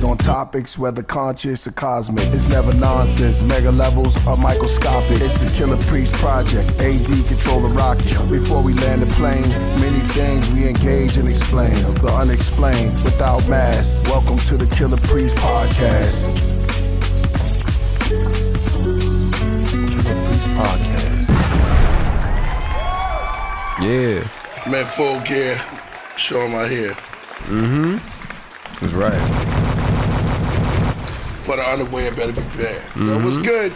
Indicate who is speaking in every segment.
Speaker 1: Debate on topics, whether conscious or cosmic. It's never nonsense, mega levels are microscopic. It's a Killah Priest project, AD control the rocket. Before we land the plane, many things we engage and explain. The unexplained, without mask. Welcome to the Killah Priest podcast. Killah Priest podcast.
Speaker 2: Yeah.
Speaker 3: Man, full gear. Show him out here.
Speaker 2: That's right.
Speaker 3: For the underwear, better be prepared. Yo, what's good?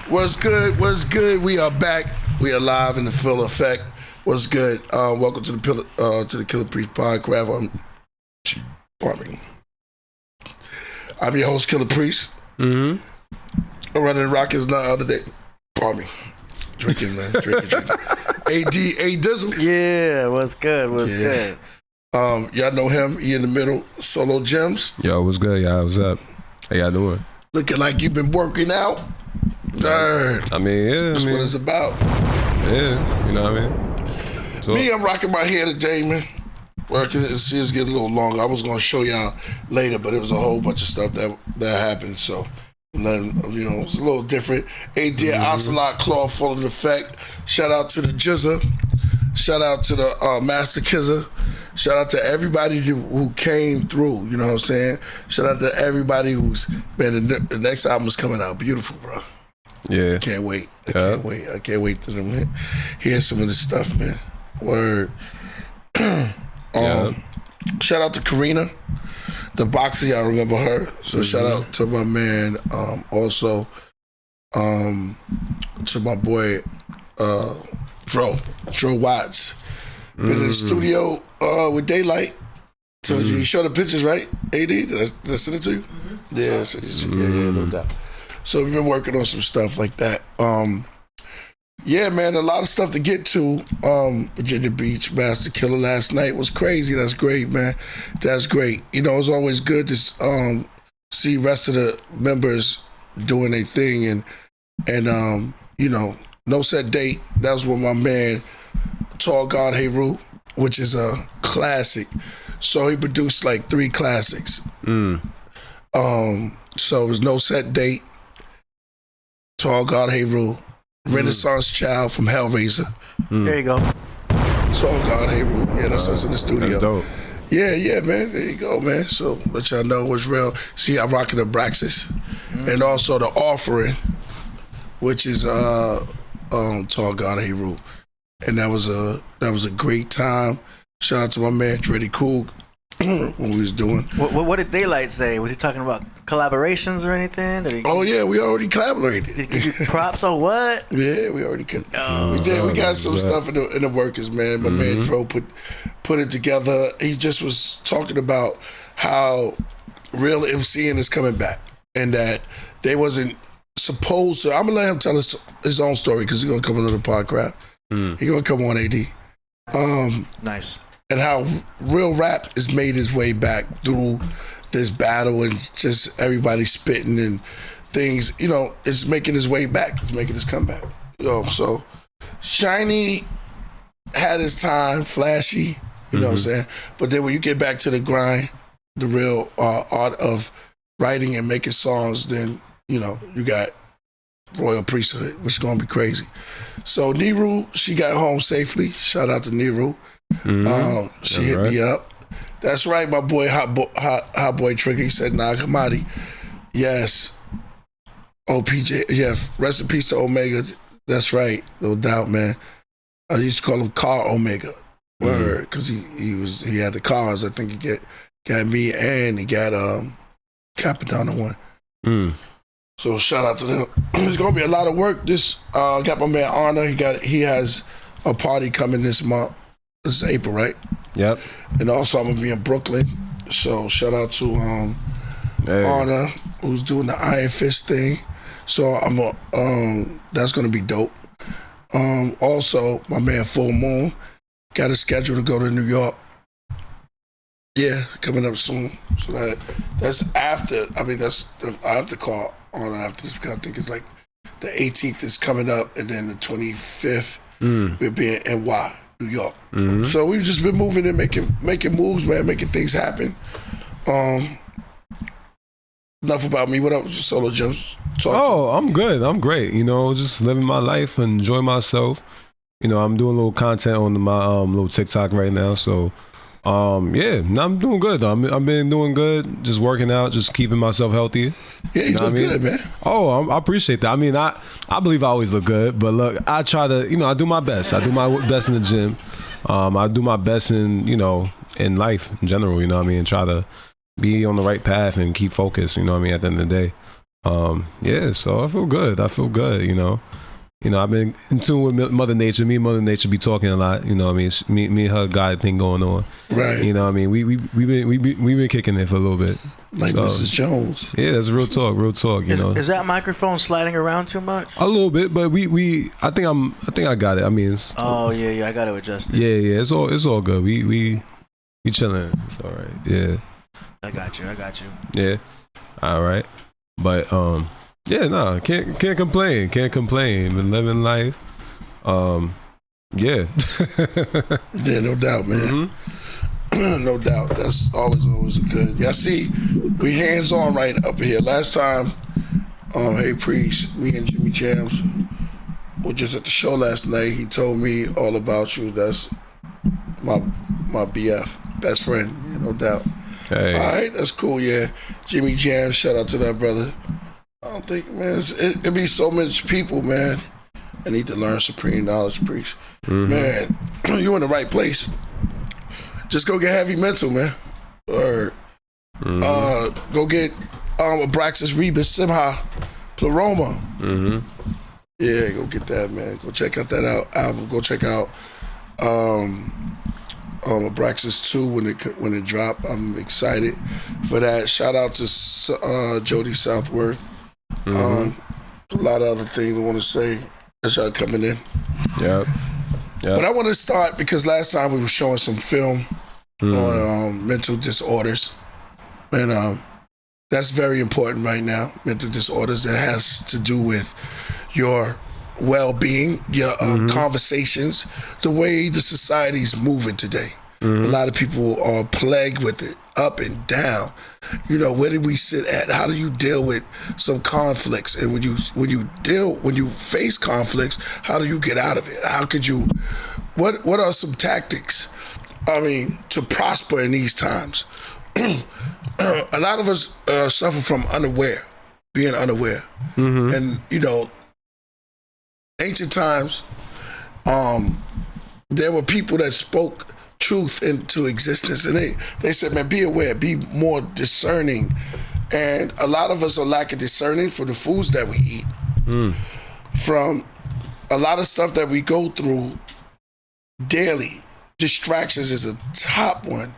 Speaker 3: What's good? What's good? We are back. We are live in the full effect. What's good? Welcome to the Killah Priest Podcraft. I'm your host, Killah Priest. I'm running the Rockets the other day. Pardon me. Drinking, man. Drinking. A Dizzle.
Speaker 4: Yeah, what's good? What's good?
Speaker 3: Y'all know him. He in the middle. Solo Gems.
Speaker 2: Yo, what's good, y'all? What's up? How y'all doing?
Speaker 3: Looking like you've been working out.
Speaker 2: I mean, yeah.
Speaker 3: That's what it's about.
Speaker 2: Yeah, you know what I mean? So,
Speaker 3: Me, I'm rocking my hair today, man. Working, it's getting a little longer. I was gonna show y'all later, but it was a whole bunch of stuff that happened. So, then, you know, it's a little different. AD Ocelot Claw full of effect. Shout out to the Jizza. Shout out to the Master Kizza. Shout out to everybody who came through. You know what I'm saying? Shout out to everybody who's been. The next album's coming out. Beautiful, bro.
Speaker 2: yeah.
Speaker 3: Can't wait. I can't wait. I can't wait to hear some of this stuff, man. Word. Shout out to Karina, the boxer. Y'all remember her? So shout out to my man. Also, to my boy, Dro Watts. Been in the studio with Daylight. Told you showed the pictures, right? AD, did I send it to you? Yeah, yeah, no doubt. So we've been working on some stuff like that. Yeah, man, a lot of stuff to get to. Virginia Beach, Master Killah last night was crazy. That's great, man. That's great. You know, it's always good to see rest of the members doing their thing and you know, no set date. That was with my man Tall God Heru, which is a classic. So he produced like 3 classics. So it was no set date. Tall God Heru. Renaissance Child from Hellraiser.
Speaker 4: There you go.
Speaker 3: Tall God Heru. Yeah, that's us in the studio.
Speaker 2: That's dope.
Speaker 3: Yeah, man. There you go, man. So let y'all know what's real. See, I'm rocking the Braxis. And also the Offering, which is Tall God Heru. And that was a great time. Shout out to my man Dreddy Coog when we was doing.
Speaker 4: What did Daylight say? Was he talking about collaborations or anything?
Speaker 3: Oh yeah, we already collaborated.
Speaker 4: Did he give you props or what?
Speaker 3: Yeah, we already could. We did. We got some stuff in the workers, man. My man Dro put it together. He just was talking about how real MCing is coming back and that they wasn't supposed to. I'm gonna let him tell his own story because he's gonna come into the Podcraft. He's gonna come on AD.
Speaker 4: Nice.
Speaker 3: And how real rap has made his way back through this battle and just everybody spitting and things, you know, it's making his way back. It's making his comeback. So Shiny had his time, flashy, you know what I'm saying? But then when you get back to the grind, the real art of writing and making songs, then, you know, you got Royal Priesthood, which is going to be crazy. So Niru, she got home safely. Shout out to Niru. She hit me up. That's right, my boy, hot boy Trigger. He said, nah, Kamadi. Yes. OPJ, yeah, rest in peace to Omega. That's right, no doubt, man. I used to call him Car Omega. Word, because he had the cars. I think he got me and he got Capitan one. So shout out to them. There's gonna be a lot of work. This got my man Arna. He has a party coming this month. This is April, right?
Speaker 2: Yep.
Speaker 3: And also I'm gonna be in Brooklyn. So shout out to Arna, who's doing the Iron Fist thing. So that's gonna be dope. Also my man Full Moon got a schedule to go to New York. Yeah, coming up soon. So that's after. I mean, I have to call on after this because I think it's like the 18th is coming up, and then the 25th we'll be in NY, New York. So we've just been moving and making moves, man, making things happen. enough about me. What up, Solo Gems?
Speaker 2: Oh, I'm good. I'm great. You know, just living my life and enjoying myself. You know, I'm doing a little content on my little TikTok right now. So, yeah, I'm doing good though. I've been doing good, just working out, just keeping myself healthy.
Speaker 3: Yeah, you look good, man.
Speaker 2: Oh, I appreciate that. I mean, I believe I always look good, but look, I try to, you know, I do my best. I do my best in the gym. I do my best in, you know, in life in general, you know what I mean? Try to be on the right path and keep focused, you know what I mean, at the end of the day. Yeah, so I feel good, you know. You know, I've been in tune with Mother Nature. Me and Mother Nature be talking a lot. You know what I mean? Me and her guy thing going on.
Speaker 3: Right.
Speaker 2: You know what I mean? We've been kicking it for a little bit.
Speaker 3: Like so, Mrs. Jones.
Speaker 2: Yeah, that's real talk, you know.
Speaker 4: Is that microphone sliding around too much?
Speaker 2: A little bit, but I think I got it. I mean, it's,
Speaker 4: yeah, I got to adjust it.
Speaker 2: Yeah, it's all good. We chilling. It's all right. Yeah.
Speaker 4: I got you.
Speaker 2: Yeah. All right. But yeah, no, can't complain. Been living life. Yeah.
Speaker 3: Yeah, no doubt, man. Mm-hmm. No doubt. That's always good. Yeah, see, we hands on right up here. Last time, Hey Priest, me and Jimmy Jams were just at the show last night. He told me all about you. That's my BF, best friend, yeah, no doubt.
Speaker 2: Hey.
Speaker 3: All right, that's cool, yeah. Jimmy Jams, shout out to that brother. I don't think, man, it be so much people, man. I need to learn supreme knowledge, Priest. Mm-hmm. Man, you in the right place. Just go get heavy mental, man. Or go get Abraxas Rebus Simha Pleroma. Mm-hmm. Yeah, go get that, man. Go check out that album. Go check out Abraxas 2 when it drop. I'm excited for that. Shout out to Jody Southworth. A lot of other things I want to say as y'all coming in.
Speaker 2: Yep.
Speaker 3: But I want to start because last time we were showing some film on mental disorders, and that's very important right now. Mental disorders that has to do with your well-being, your conversations, the way the society's moving today. A lot of people are plagued with it, up and down. You know, where do we sit at? How do you deal with some conflicts? And when you face conflicts, how do you get out of it? How could you? What are some tactics? I mean, to prosper in these times. A lot of us suffer from being unaware, and you know, ancient times, there were people that spoke truth into existence, and they said, man, be aware, be more discerning. And a lot of us are lacking discerning for the foods that we eat, from a lot of stuff that we go through daily. Distractions is a top one.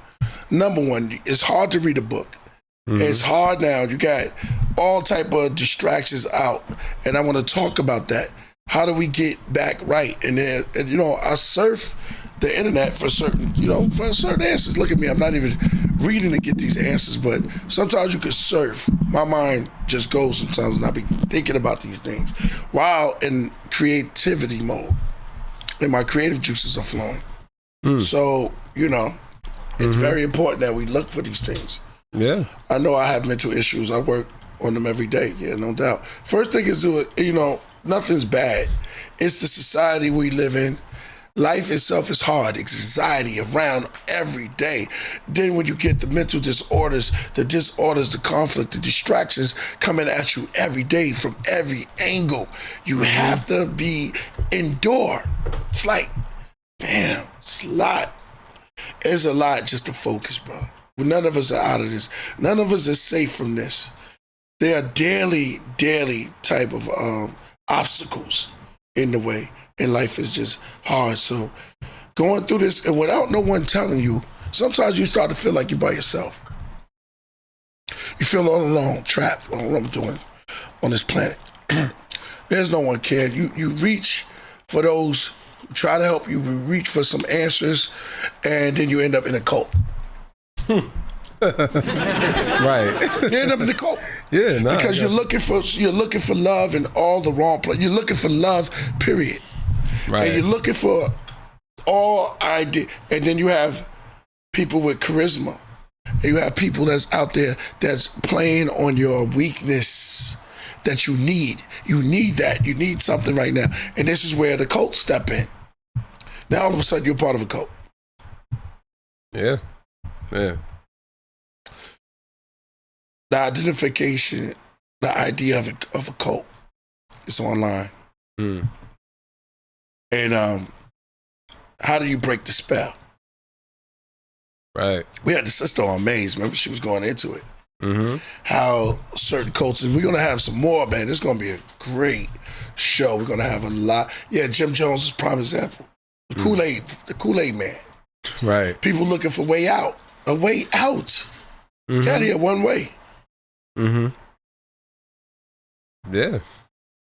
Speaker 3: Number one, it's hard to read a book. It's hard now. You got all type of distractions out, and I want to talk about that. How do we get back right? And you know, I surf the internet for certain answers. Look at me, I'm not even reading to get these answers, but sometimes you could surf. My mind just goes sometimes, and I be thinking about these things while in creativity mode, and my creative juices are flowing. So, you know, it's very important that we look for these things.
Speaker 2: Yeah.
Speaker 3: I know I have mental issues. I work on them every day. Yeah, no doubt. First thing is, you know, nothing's bad. It's the society we live in. Life itself is hard. It's anxiety around every day. Then when you get the mental disorders, the conflict, the distractions coming at you every day from every angle, you have to be indoor. It's like, damn, it's a lot. It's a lot just to focus, bro. None of us are out of this. None of us are safe from this. There are daily type of obstacles in the way, and life is just hard. So going through this, and without no one telling you, sometimes you start to feel like you're by yourself. You feel all alone, trapped on what I'm doing on this planet. There's no one care. You reach for those who try to help you. You reach for some answers, and then you end up in a cult.
Speaker 2: Right.
Speaker 3: You end up in the cult.
Speaker 2: Yeah, nah,
Speaker 3: because you're looking for love in all the wrong places. You're looking for love, period.
Speaker 2: Right.
Speaker 3: And you're looking for all idea, and then you have people with charisma, And you have people that's out there that's playing on your weakness that you need. You need that. You need something right now. And this is where the cults step in. Now all of a sudden you're part of a cult.
Speaker 2: Yeah. Yeah.
Speaker 3: The identification, the idea of a cult is online. And how do you break the spell?
Speaker 2: Right.
Speaker 3: We had the sister on Maze. Remember, she was going into it. How certain cults, and we're going to have some more, man. It's going to be a great show. We're going to have a lot. Yeah, Jim Jones is a prime example. The Kool-Aid man.
Speaker 2: Right.
Speaker 3: People looking for a way out. Got here one way.
Speaker 2: Yeah.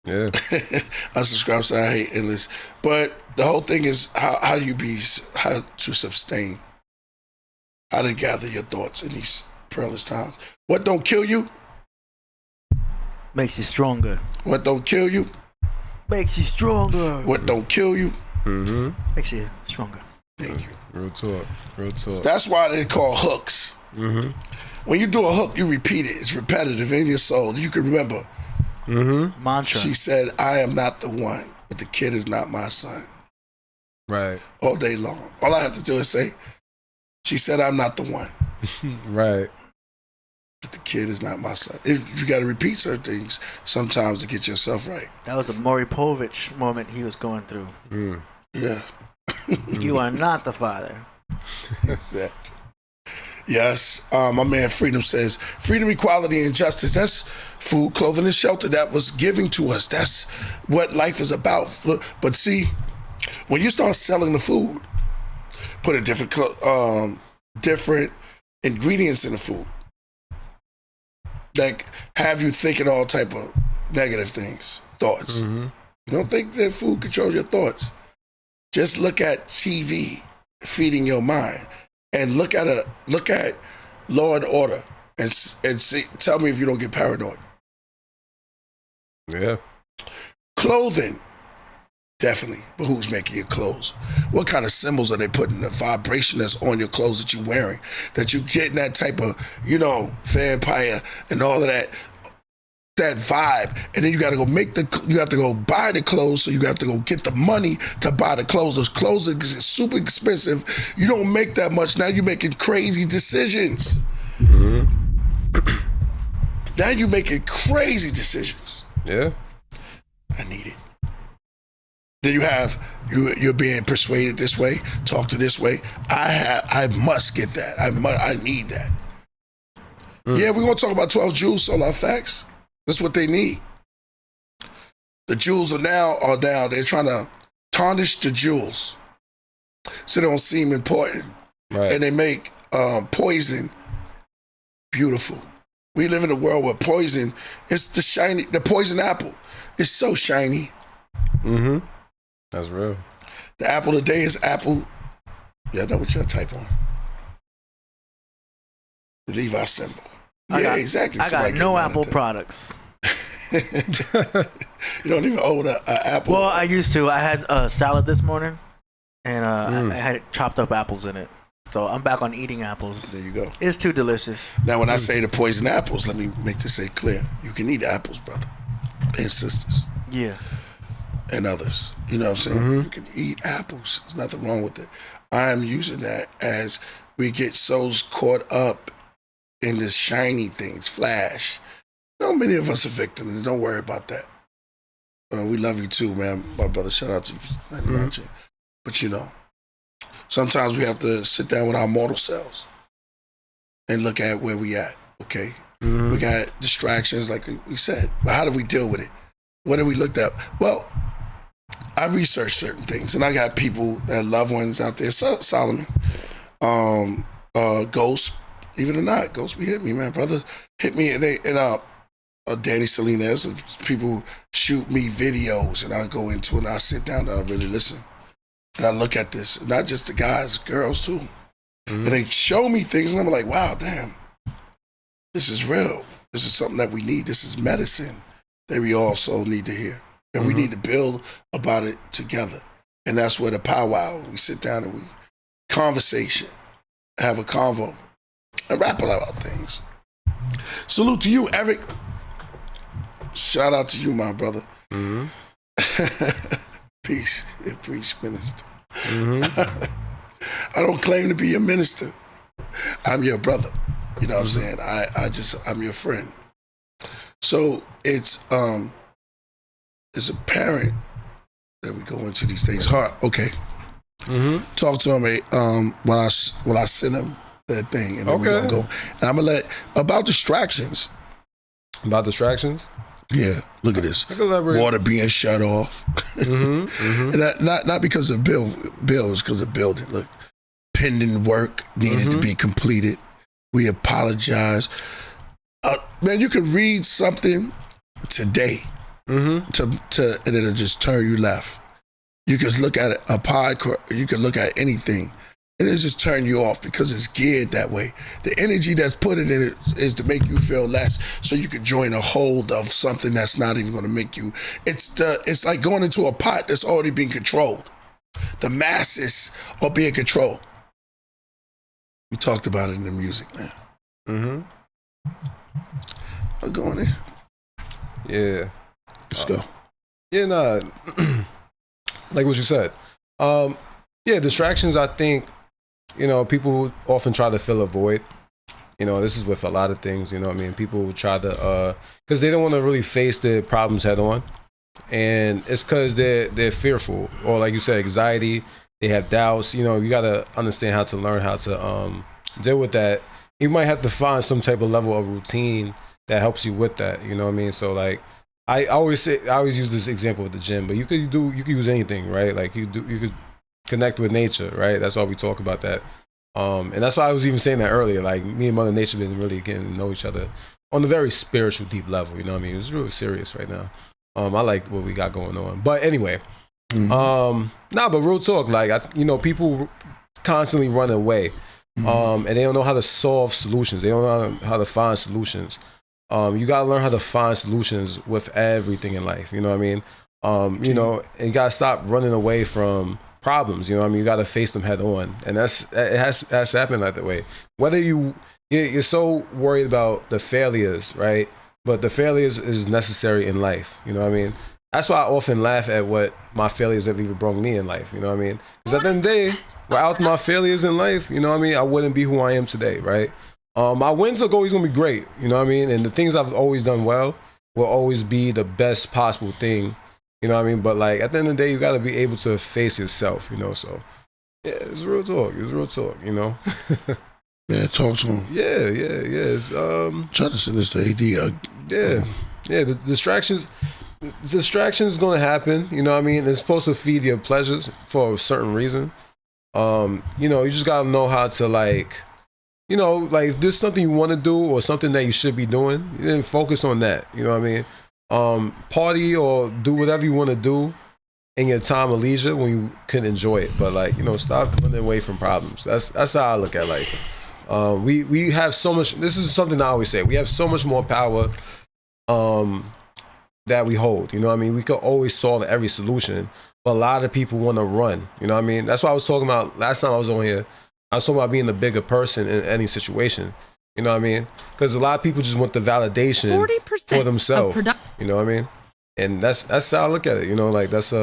Speaker 2: Yeah.
Speaker 3: Unsubscribe, so I hate endless. But the whole thing is how to sustain, how to gather your thoughts in these perilous times. What don't kill you
Speaker 4: makes you stronger.
Speaker 3: What don't kill you
Speaker 4: Makes you stronger.
Speaker 3: What don't kill you
Speaker 4: Makes you stronger.
Speaker 3: Thank you.
Speaker 2: Real talk.
Speaker 3: That's why they call hooks. When you do a hook, you repeat it. It's repetitive in your soul. You can remember.
Speaker 4: Mantra.
Speaker 3: She said, I am not the one, but the kid is not my son.
Speaker 2: Right.
Speaker 3: All day long. All I have to do is say, she said, I'm not the one.
Speaker 2: Right.
Speaker 3: But the kid is not my son. You got to repeat certain things sometimes to get yourself right.
Speaker 4: That was a Maury Povich moment he was going through.
Speaker 3: Yeah.
Speaker 4: You are not the father.
Speaker 3: Exactly. Yes. My man Freedom says, freedom, equality, and justice. That's food, clothing, and shelter that was given to us. That's what life is about. But see, when you start selling the food, put a different ingredients in the food that have you thinking all type of negative things, thoughts. You don't think that food controls your thoughts. Just look at TV feeding your mind, and look at Law and Order, and see. Tell me if you don't get paranoid.
Speaker 2: Yeah.
Speaker 3: Clothing, definitely. But who's making your clothes? What kind of symbols are they putting? The vibration that's on your clothes that you're wearing, that you getting that type of, vampire and all of that vibe. And then you got to go you have to go buy the clothes. So you have to go get the money to buy the clothes. Those clothes are super expensive. You don't make that much. Now you're making crazy decisions. Now you're making crazy decisions.
Speaker 2: Yeah.
Speaker 3: I need it. Then you have you're being persuaded this way, talk to this way. I must get that. I need that. Yeah, we're gonna talk about 12 jewels, solar facts. That's what they need. The jewels are down. They're trying to tarnish the jewels so they don't seem important.
Speaker 2: Right.
Speaker 3: And they make poison beautiful. We live in a world where poison is the poison apple. It's so shiny.
Speaker 2: That's real.
Speaker 3: The apple of the day is apple. Yeah, I know what you're type on. The Levi symbol. Exactly.
Speaker 4: I got no Apple products.
Speaker 3: You don't even own an apple.
Speaker 4: Well, I used to. I had a salad this morning, and I had chopped up apples in it. So I'm back on eating apples.
Speaker 3: There you go.
Speaker 4: It's too delicious.
Speaker 3: Now, when I say the poison apples, let me make this say clear. You can eat apples, brother, and sisters.
Speaker 4: Yeah.
Speaker 3: And others. You know what I'm saying? You can eat apples. There's nothing wrong with it. I am using that as we get so caught up in this shiny things, flash. Many of us are victims. Don't worry about that. We love you too, man. My brother, shout out to you. But sometimes we have to sit down with our mortal selves and look at where we at, okay? We got distractions, like we said. But how do we deal with it? What have we looked at? Well, I researched certain things, and I got people that loved ones out there. Solomon, Ghost, even or not, Ghost be hit me, man. Brothers hit me, and Danny Salinas, people shoot me videos, and I go into it, and I sit down, and I really listen. And I look at this, not just the guys, girls too. And they show me things, and I'm like, wow, damn, this is real. This is something that we need. This is medicine that we also need to hear. And we need to build about it together. And that's where the powwow, we sit down and we conversation, have a convo. and rap about things. Salute to you, Eric. Shout out to you, my brother. Mm-hmm. Peace, preach, minister. Mm-hmm. I don't claim to be a minister. I'm your brother. You know what I'm saying? I'm your friend. So it's apparent that we go into these things hard. Okay. Mm-hmm. Talk to him when I send him that thing, and then we're gonna go. And I'm gonna let about distractions.
Speaker 2: About distractions?
Speaker 3: Yeah, look at this. Water being shut off. Mm-hmm, mm-hmm. And that, not because of bills, because of building. Look, pending work needed to be completed. We apologize. Man, you could read something today and it'll just turn you left. You can look at a podcast, you can look at anything, and it'll just turn you off because it's geared that way. The energy that's put in it is to make you feel less, so you could join a hold of something that's not even going to make you. It's like going into a pot that's already being controlled. The masses are being controlled. We talked about it in the music, man. Mm-hmm. I'm going in.
Speaker 2: Yeah.
Speaker 3: Let's go.
Speaker 2: Yeah, nah. Like what you said. Yeah, distractions, I think, people often try to fill a void. This is with a lot of things, you know what I mean? People try to, because they don't want to really face their problems head on. And it's because they're fearful, or like you said, anxiety, they have doubts. You got to understand how to learn how to deal with that. You might have to find some type of level of routine that helps you with that, you know what I mean? So like, I always use this example with the gym, but you could use anything, right? Like you could connect with nature, right? That's why we talk about that. And that's why I was even saying that earlier. Like me and Mother Nature been really getting to know each other on a very spiritual, deep level. You know what I mean? It's really serious right now. I like what we got going on. But anyway, but real talk. Like people constantly run away, and they don't know how to solve solutions. They don't know how to find solutions. You gotta learn how to find solutions with everything in life. You know what I mean? And you gotta stop running away from problems. You know what I mean? You gotta face them head on, and it has to happen like that way. Whether you're so worried about the failures, right? But the failures is necessary in life. You know what I mean? That's why I often laugh at what my failures have even brought me in life. You know what I mean? Because at the end of the day, without my failures in life, you know what I mean, I wouldn't be who I am today, right? My wins are always gonna be great, you know what I mean? And the things I've always done well will always be the best possible thing, you know what I mean? But like at the end of the day, you gotta be able to face yourself, So yeah, it's real talk.
Speaker 3: Yeah, talk to him.
Speaker 2: Yeah. It's,
Speaker 3: try to send this to AD.
Speaker 2: Yeah. The distractions gonna happen, you know what I mean? It's supposed to feed your pleasures for a certain reason. You just gotta know how to like if there's something you want to do or something that you should be doing, then focus on that. You know what I mean? Party or do whatever you want to do in your time of leisure when you can enjoy it. But stop running away from problems. That's how I look at life. We have so much. This is something I always say. We have so much more power that we hold. You know what I mean? We could always solve every solution, but a lot of people want to run. You know what I mean? That's what I was talking about last time I was on here. I was talking about being the bigger person in any situation. You know what I mean? Because a lot of people just want the validation for themselves. You know what I mean? And that's how I look at it. Like that's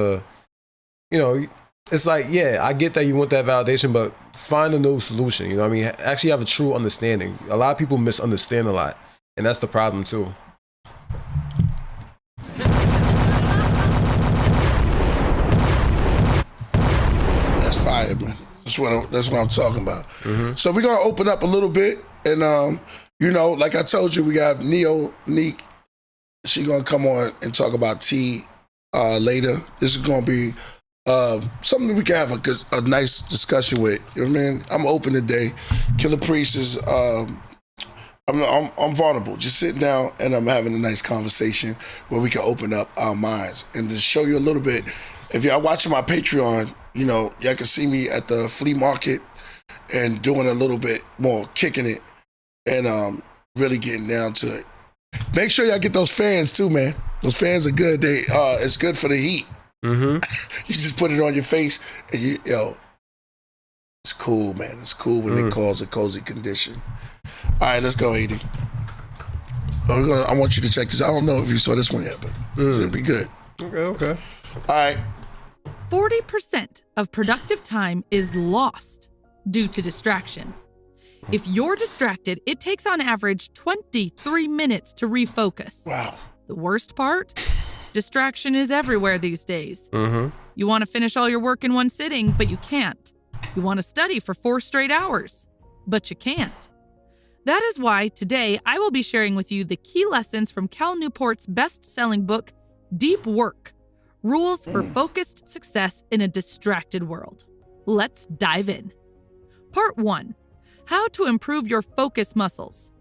Speaker 2: it's like, yeah, I get that you want that validation, but find a new solution. You know what I mean? Actually have a true understanding. A lot of people misunderstand a lot, and that's the problem too.
Speaker 3: That's fire, man. That's what I'm talking about. Mm-hmm. So we're gonna open up a little bit, and like I told you, we got Neek. She gonna come on and talk about tea later. This is gonna be something we can have a nice discussion with. You know what I mean? I'm open today. Killah Priest is I'm vulnerable. Just sitting down and I'm having a nice conversation where we can open up our minds and to show you a little bit. If y'all watching my Patreon, y'all can see me at the flea market and doing a little bit more, kicking it and really getting down to it. Make sure y'all get those fans too, man. Those fans are good. It's good for the heat. Mm-hmm. You just put it on your face and It's cool, man. It's cool when it calls a cozy condition. All right, let's go, AD. I want you to check this. I don't know if you saw this one yet, but it'll be good.
Speaker 2: Okay.
Speaker 3: All right.
Speaker 5: 40% of productive time is lost due to distraction. If you're distracted, it takes on average 23 minutes to refocus.
Speaker 3: Wow.
Speaker 5: The worst part? Distraction is everywhere these days. You want to finish all your work in one sitting, but you can't. You want to study for 4 straight hours, but you can't. That is why today I will be sharing with you the key lessons from Cal Newport's best-selling book, Deep Work: Rules for Focused Success in a Distracted World. Let's dive in. Part 1. How to improve your focus muscles.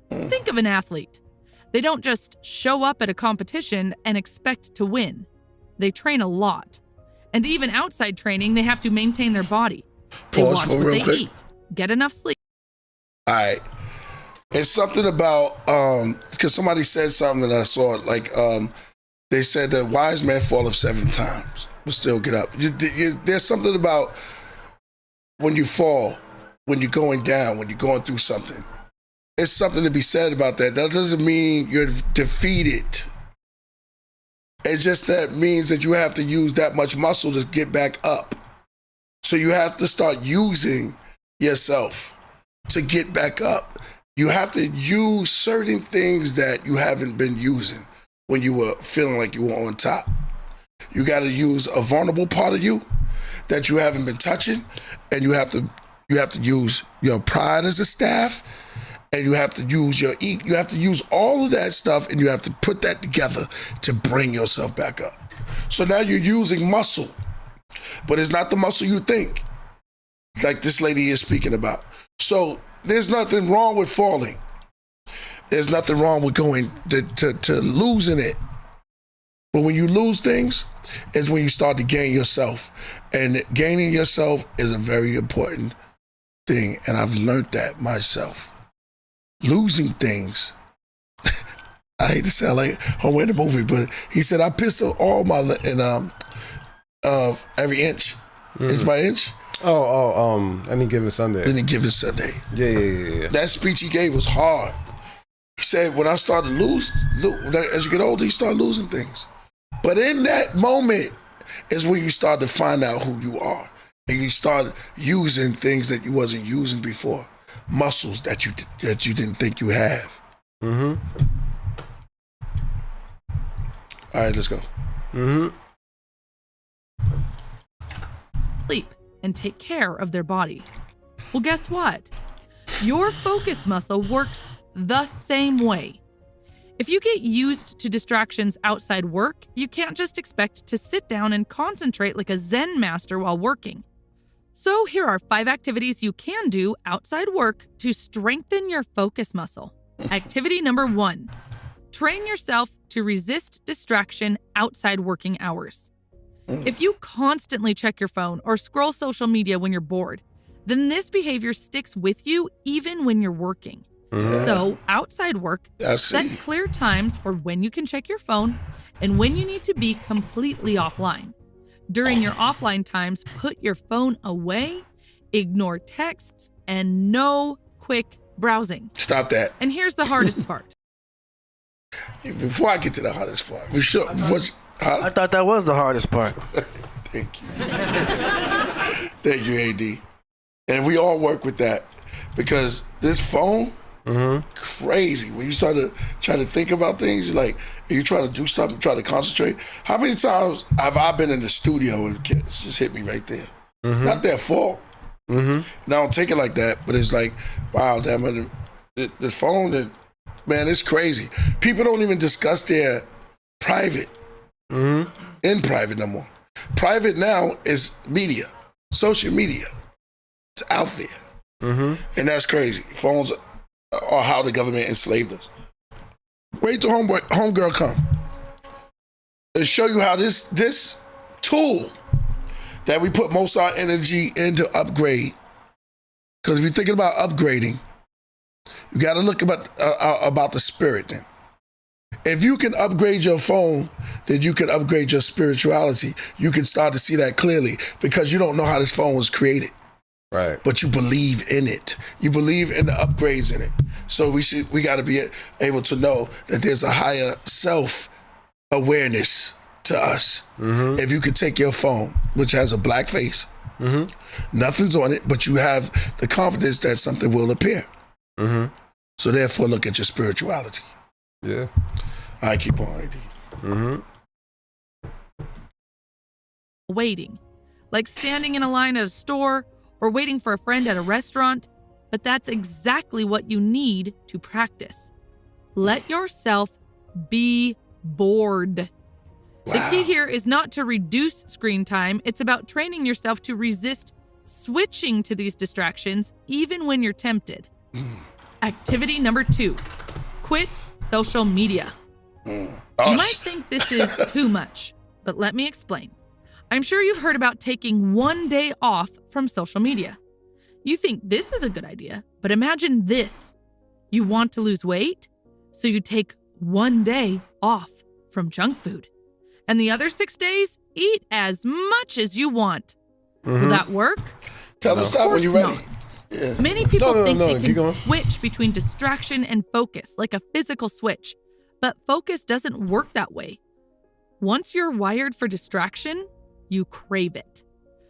Speaker 5: Think of an athlete. They don't just show up at a competition and expect to win. They train a lot. And even outside training, they have to maintain their body. They
Speaker 3: Pause
Speaker 5: watch
Speaker 3: for
Speaker 5: what
Speaker 3: real
Speaker 5: they
Speaker 3: quick.
Speaker 5: eat, get enough sleep.
Speaker 3: All right. It's something about, because somebody said something that I saw, like, they said that wise men fall 7 times, but still get up. There's something about when you fall, when you're going down, when you're going through something. It's something to be said about that. That doesn't mean you're defeated. It's just that means that you have to use that much muscle to get back up. So you have to start using yourself to get back up. You have to use certain things that you haven't been using when you were feeling like you were on top. You got to use a vulnerable part of you that you haven't been touching, and you have to use your pride as a staff, and you have to use you have to use all of that stuff, and you have to put that together to bring yourself back up. So now you're using muscle, but it's not the muscle you think, like this lady is speaking about. So there's nothing wrong with falling. There's nothing wrong with going to losing it. But when you lose things, is when you start to gain yourself. And gaining yourself is a very important thing. And I've learned that myself. Losing things. I hate to sound like Homer in the movie, but he said, I pissed all my, every inch. Inch by inch.
Speaker 2: Any given Sunday.
Speaker 3: Any given Sunday.
Speaker 2: Yeah.
Speaker 3: That speech he gave was hard. He said, when I started to lose, as you get older, you start losing things. But in that moment is when you start to find out who you are. And you start using things that you wasn't using before. Muscles that you didn't think you have. All right, let's go.
Speaker 5: Sleep and take care of their body. Well, guess what? Your focus muscle works the same way. If you get used to distractions outside work, you can't just expect to sit down and concentrate like a Zen master while working. So here are 5 activities you can do outside work to strengthen your focus muscle. Activity number 1, train yourself to resist distraction outside working hours. If you constantly check your phone or scroll social media when you're bored, then this behavior sticks with you even when you're working. So outside work, set clear times for when you can check your phone and when you need to be completely offline. During your offline times, put your phone away, ignore texts, and no quick browsing.
Speaker 3: Stop that.
Speaker 5: And here's the hardest part.
Speaker 3: Before I get to the hardest part,
Speaker 4: I thought that was the hardest part.
Speaker 3: Thank you. Thank you, AD. And we all work with that because this phone, crazy. When you start to try to think about things, like you try to do something, try to concentrate. How many times have I been in the studio and it's just hit me right there? Not their fault. And I don't take it like that, but it's like, wow, damn it, this phone, man, it's crazy. People don't even discuss their private in private no more. Private now is media, social media. It's out there. And that's crazy. Phones are how the government enslaved us. Wait till homegirl come. It'll show you how this tool that we put most of our energy into upgrade. Because if you're thinking about upgrading, you got to look about the spirit then. If you can upgrade your phone, then you can upgrade your spirituality. You can start to see that clearly because you don't know how this phone was created.
Speaker 2: Right.
Speaker 3: But you believe in it. You believe in the upgrades in it. So we got to be able to know that there's a higher self-awareness to us.
Speaker 2: Mm-hmm.
Speaker 3: If you could take your phone, which has a black face, nothing's on it, but you have the confidence that something will appear.
Speaker 2: Mm-hmm.
Speaker 3: So therefore, look at your spirituality.
Speaker 2: Yeah.
Speaker 3: All right, keep on, ID.
Speaker 2: Mm-hmm.
Speaker 5: Waiting, like standing in a line at a store or waiting for a friend at a restaurant, but that's exactly what you need to practice. Let yourself be bored.
Speaker 3: Wow.
Speaker 5: The key here is not to reduce screen time, it's about training yourself to resist switching to these distractions even when you're tempted. Activity number 2, quit social media. You might think this is too much, but let me explain. I'm sure you've heard about taking one day off from social media. You think this is a good idea, but imagine this. You want to lose weight, so you take one day off from junk food. And the other 6 days, eat as much as you want. Will that work?
Speaker 3: Tell them stop when you're ready.
Speaker 5: Not. Yeah. Many people think they
Speaker 2: keep
Speaker 5: can
Speaker 2: going.
Speaker 5: switch between distraction and focus, like a physical switch. But focus doesn't work that way. Once you're wired for distraction, you crave it.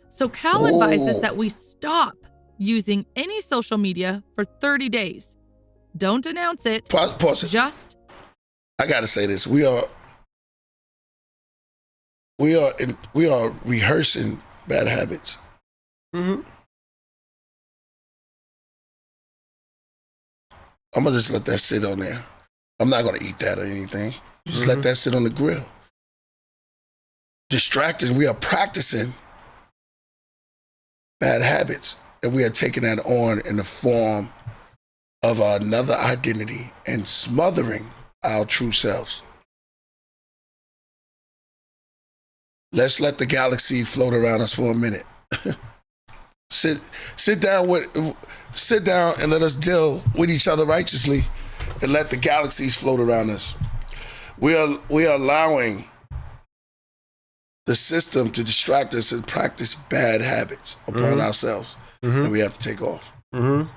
Speaker 5: So Cal advises that we stop using any social media for 30 days. Don't announce it.
Speaker 3: Pause it.
Speaker 5: Just.
Speaker 3: I gotta say this. We are rehearsing bad habits.
Speaker 2: Mm-hmm.
Speaker 3: I'm gonna just let that sit on there. I'm not gonna eat that or anything. Just let that sit on the grill. Distracting, we are practicing bad habits, and we are taking that on in the form of another identity and smothering our true selves. Let's let the galaxy float around us for a minute. Sit down and let us deal with each other righteously, and let the galaxies float around us. We are allowing the system to distract us and practice bad habits upon ourselves that we have to take off.
Speaker 2: Mm-hmm.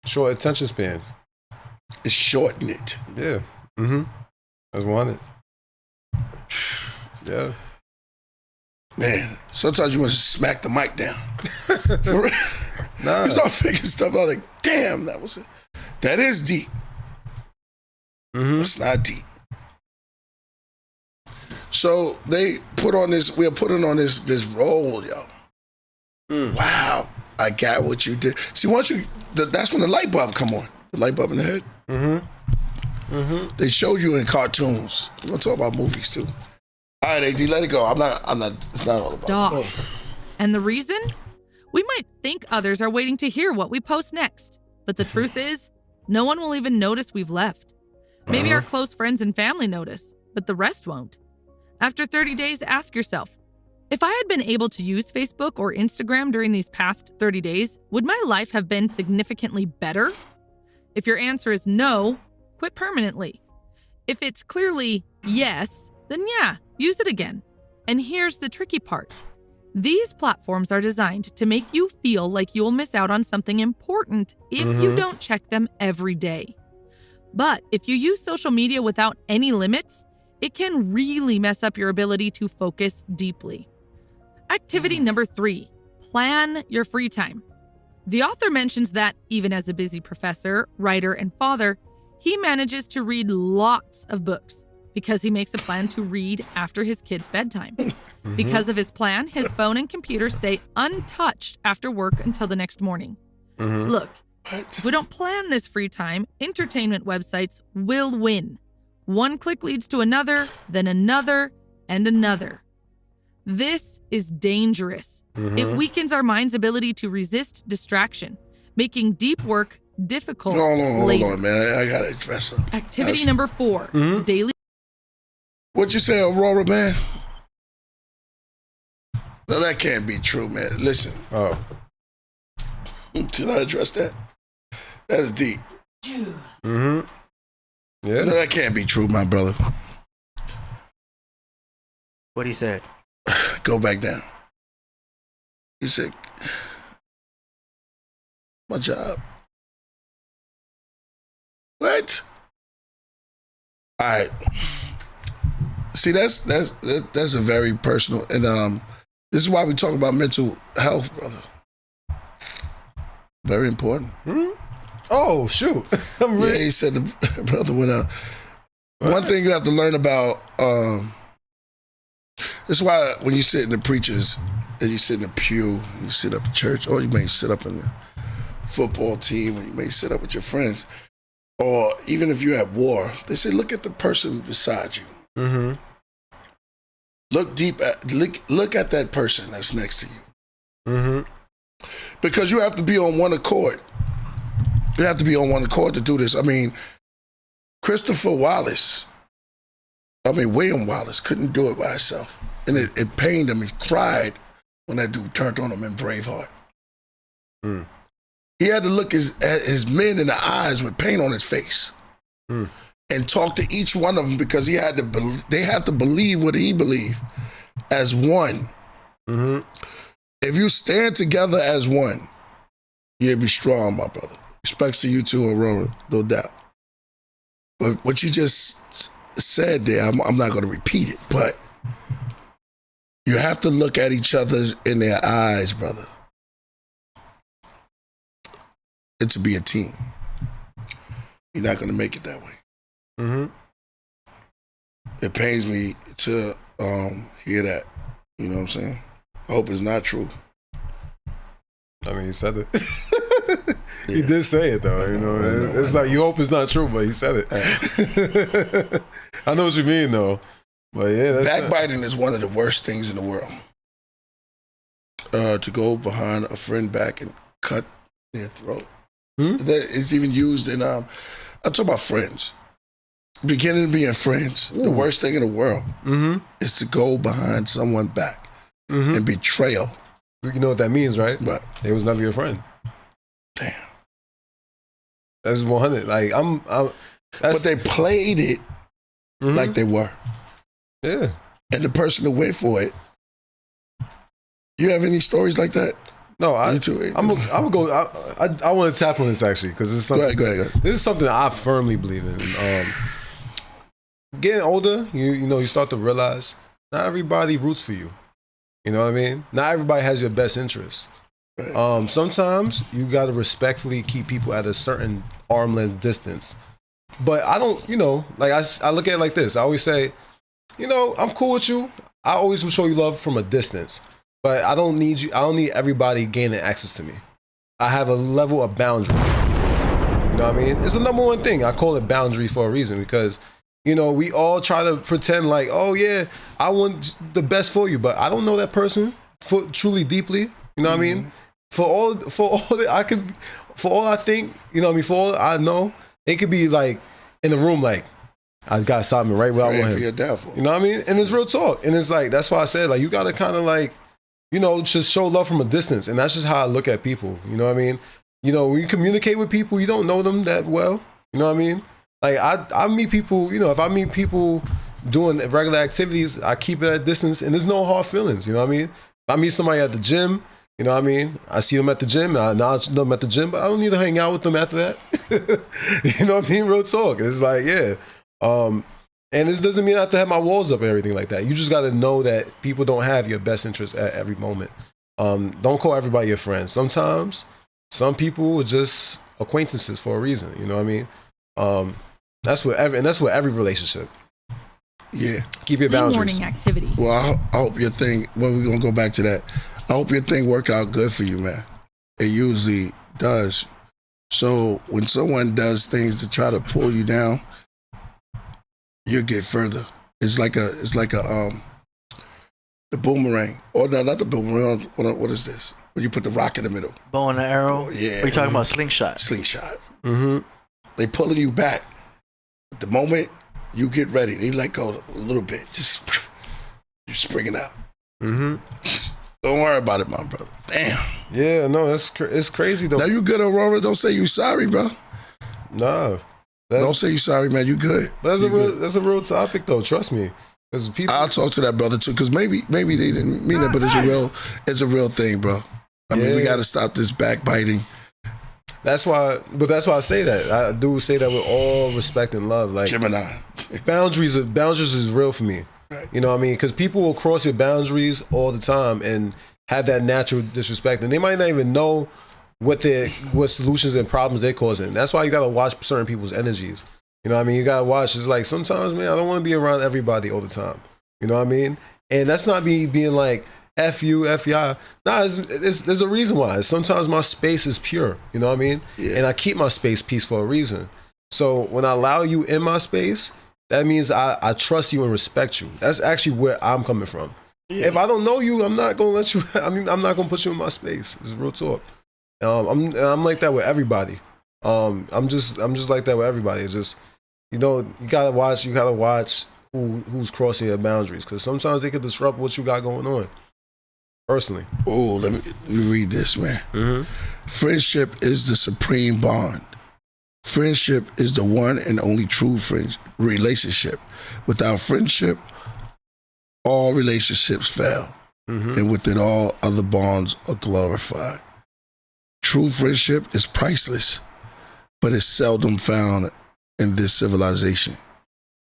Speaker 2: Short attention spans.
Speaker 3: It's shorten it.
Speaker 2: Yeah. Mm-hmm. That's wanted. Yeah.
Speaker 3: Man, sometimes you want to smack the mic down. For real.
Speaker 2: Nah.
Speaker 3: You start figuring stuff out like, damn, that was it. That is deep. It's not deep. So they put on this, we are putting on this role, yo. Wow, I got what you did. See, once that's when the light bulb come on. The light bulb in the head. They showed you in cartoons. We're gonna talk about movies too. All right, AD, let it go. I'm not, it's not all about
Speaker 5: Stop.
Speaker 3: it.
Speaker 5: And the reason? We might think others are waiting to hear what we post next. But the truth is, no one will even notice we've left. Maybe our close friends and family notice, but the rest won't. After 30 days, ask yourself, if I had been able to use Facebook or Instagram during these past 30 days, would my life have been significantly better? If your answer is no, quit permanently. If it's clearly yes, then yeah, use it again. And here's the tricky part. These platforms are designed to make you feel like you'll miss out on something important if you don't check them every day. But if you use social media without any limits, it can really mess up your ability to focus deeply. Activity number 3, plan your free time. The author mentions that even as a busy professor, writer, and father, he manages to read lots of books because he makes a plan to read after his kids' bedtime. Because of his plan, his phone and computer stay untouched after work until the next morning. Look, if we don't plan this free time, entertainment websites will win. One click leads to another, then another, and another. This is dangerous. It weakens our mind's ability to resist distraction, making deep work difficult later.
Speaker 3: Hold on, man. I gotta address something.
Speaker 5: Activity number 4, daily.
Speaker 3: What you say, Aurora, man? No, that can't be true, man. Listen.
Speaker 2: Oh.
Speaker 3: Did I address that? That's deep.
Speaker 2: Yeah.
Speaker 3: No, that can't be true, my brother.
Speaker 4: What he said?
Speaker 3: Go back down. You said My job. What? All right. See, that's a very personal, and this is why we talk about mental health, brother. Very important.
Speaker 2: Oh shoot!
Speaker 3: Yeah, he said the brother went out. One thing you have to learn about. This is why when you sit in the preachers and you sit in the pew, you sit up in church, or you may sit up in the football team, or you may sit up with your friends, or even if you're at war, they say, look at the person beside you.
Speaker 2: Mm-hmm.
Speaker 3: Look at that person that's next to you.
Speaker 2: Mm-hmm.
Speaker 3: Because you have to be on one accord. You have to be on one accord to do this. I mean, William Wallace couldn't do it by himself. And it pained him. He cried when that dude turned on him in Braveheart.
Speaker 2: Mm.
Speaker 3: He had to look at his men in the eyes with pain on his face and talk to each one of them because they have to believe what he believed as one.
Speaker 2: Mm-hmm.
Speaker 3: If you stand together as one, you'll be strong, my brother. Respects to you too, Aurora, no doubt. But what you just said there, I'm not going to repeat it, but you have to look at each other in their eyes, brother, and to be a team. You're not going to make it that way.
Speaker 2: Mm-hmm.
Speaker 3: It pains me to hear that. You know what I'm saying? I hope it's not true.
Speaker 2: I mean, he said it. He did say it though. You know, it's like you hope it's not true, but he said it. I know what you mean though. But yeah, that's
Speaker 3: backbiting is one of the worst things in the world. To go behind a friend back and cut their throat. That is even used in. I'm talking about friends. Beginning to being friends. The worst thing in the world is to go behind someone back and betrayal.
Speaker 2: You know what that means, right?
Speaker 3: But
Speaker 2: it was never your friend.
Speaker 3: Damn.
Speaker 2: That's 100. Like
Speaker 3: but they played it like they were.
Speaker 2: Yeah.
Speaker 3: And the person who went for it. You have any stories like that?
Speaker 2: No, I'm gonna go. I want to tap on this actually because it's something.
Speaker 3: Go ahead.
Speaker 2: This is something that I firmly believe in. Getting older, you start to realize not everybody roots for you. You know what I mean? Not everybody has your best interest. Right. Sometimes you got to respectfully keep people at a certain arm length distance. But I don't, like I look at it like this. I always say, I'm cool with you. I always will show you love from a distance. But I don't need you. I don't need everybody gaining access to me. I have a level of boundary. You know what I mean? It's the number one thing. I call it boundary for a reason because, we all try to pretend like, oh yeah, I want the best for you, but I don't know that person truly deeply. You know what I mean? For all that I could, for all I think, for all I know, it could be like in the room, like I got something right where I want him.
Speaker 3: Your downfall.
Speaker 2: You know what I mean? And it's real talk. And it's like that's why I said like you gotta kind of like, just show love from a distance. And that's just how I look at people. You know what I mean? When you communicate with people, you don't know them that well. You know what I mean? Like I meet people, if I meet people doing regular activities, I keep it at a distance and there's no hard feelings. You know what I mean? If I meet somebody at the gym, you know what I mean? I see them at the gym, I acknowledge them at the gym, but I don't need to hang out with them after that. You know what I mean? Real talk. It's like, yeah. And this doesn't mean I have to have my walls up and everything like that. You just got to know that people don't have your best interest at every moment. Don't call everybody your friend. Sometimes some people are just acquaintances for a reason. You know what I mean? That's what every relationship.
Speaker 3: Yeah.
Speaker 2: Keep your boundaries.
Speaker 5: Morning activity.
Speaker 3: Well, I hope your thing. Well, we're gonna go back to that. I hope your thing work out good for you, man. It usually does. So when someone does things to try to pull you down, you'll get further. It's like the boomerang. Or no, not the boomerang. What is this? When you put the rock in the middle.
Speaker 4: Bow and arrow?
Speaker 3: Oh, yeah.
Speaker 4: Are you talking about slingshot?
Speaker 3: Slingshot.
Speaker 2: Mm-hmm.
Speaker 3: They pulling you back. The moment you get ready, they let go a little bit. Just you're springing out.
Speaker 2: Mm-hmm.
Speaker 3: Don't worry about it, my brother. Damn.
Speaker 2: Yeah, no, it's crazy though.
Speaker 3: Now you good, Aurora. Don't say you sorry, bro.
Speaker 2: Nah.
Speaker 3: Don't say you sorry, man. You good.
Speaker 2: But that's a real topic though. Trust me. Because people.
Speaker 3: I'll talk to that brother too. Because maybe they didn't mean it, but it's a real thing, bro. I mean, we got to stop this backbiting.
Speaker 2: That's why I say that. I do say that with all respect and love. Like
Speaker 3: Gemini.
Speaker 2: boundaries is real for me.
Speaker 3: Right.
Speaker 2: You know what I mean? Because people will cross your boundaries all the time and have that natural disrespect, and they might not even know what solutions and problems they're causing. That's why you gotta watch certain people's energies. You know what I mean? You gotta watch. It's like sometimes, man, I don't want to be around everybody all the time. You know what I mean? And that's not me being like F you, F y'all. Nah, there's a reason why. Sometimes my space is pure. You know what I mean?
Speaker 3: Yeah.
Speaker 2: And I keep my space peace for a reason. So when I allow you in my space, that means I trust you and respect you. That's actually where I'm coming from. Yeah. If I don't know you, I'm not gonna let you. I'm not gonna put you in my space. It's real talk. I'm like that with everybody. I'm just like that with everybody. It's just, you know, you gotta watch who's crossing your boundaries, because sometimes they could disrupt what you got going on. Personally.
Speaker 3: Oh, let me read this, man.
Speaker 2: Mm-hmm.
Speaker 3: Friendship is the supreme bond. Friendship is the one and only true relationship. Without friendship, all relationships fail.
Speaker 2: Mm-hmm.
Speaker 3: And with it, all other bonds are glorified. True friendship is priceless, but it's seldom found in this civilization.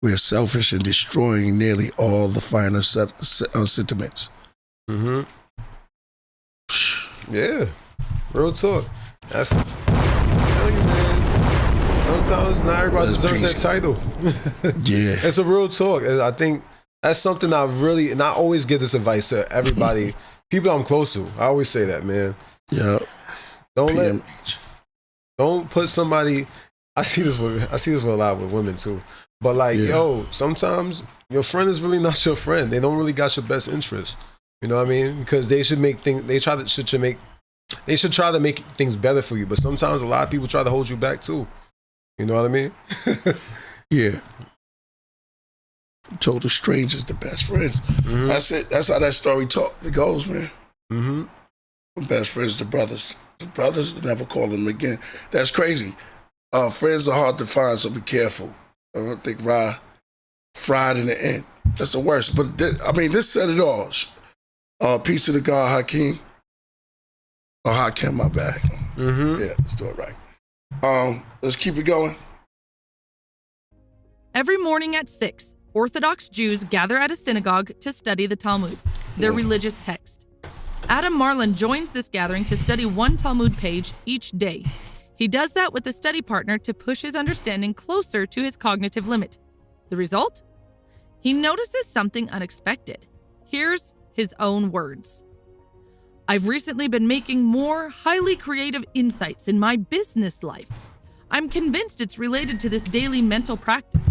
Speaker 3: We are selfish and destroying nearly all the finer sentiments.
Speaker 2: Mm-hmm. Yeah, real talk. I'm telling you, man. Sometimes not everybody deserves that title.
Speaker 3: Yeah,
Speaker 2: it's a real talk. I think that's something and I always give this advice to everybody, people I'm close to. I always say that, man.
Speaker 3: Yeah.
Speaker 2: Don't put somebody. I see this with a lot with women too. But like, yo, sometimes your friend is really not your friend. They don't really got your best interest. You know what I mean? Because they should make things. They should try to make things better for you. But sometimes a lot of people try to hold you back too. You know what I mean?
Speaker 3: Yeah. Total strangers, the best friends.
Speaker 2: Mm-hmm.
Speaker 3: That's it. That's how that story it goes, man.
Speaker 2: Mm-hmm.
Speaker 3: The best friends, the brothers. The brothers, never call them again. That's crazy. Friends are hard to find, so be careful. I don't think fried in the end. That's the worst. But this said it all. Peace to the God Hakeem. Or Hakim, my bad.
Speaker 2: Mm-hmm.
Speaker 3: Yeah, let's do it right. Let's keep it going.
Speaker 5: Every morning at 6, Orthodox Jews gather at a synagogue to study the Talmud, their religious text. Adam Marlin joins this gathering to study one Talmud page each day. He does that with a study partner to push his understanding closer to his cognitive limit. The result? He notices something unexpected. Here's his own words. I've recently been making more highly creative insights in my business life. I'm convinced it's related to this daily mental practice.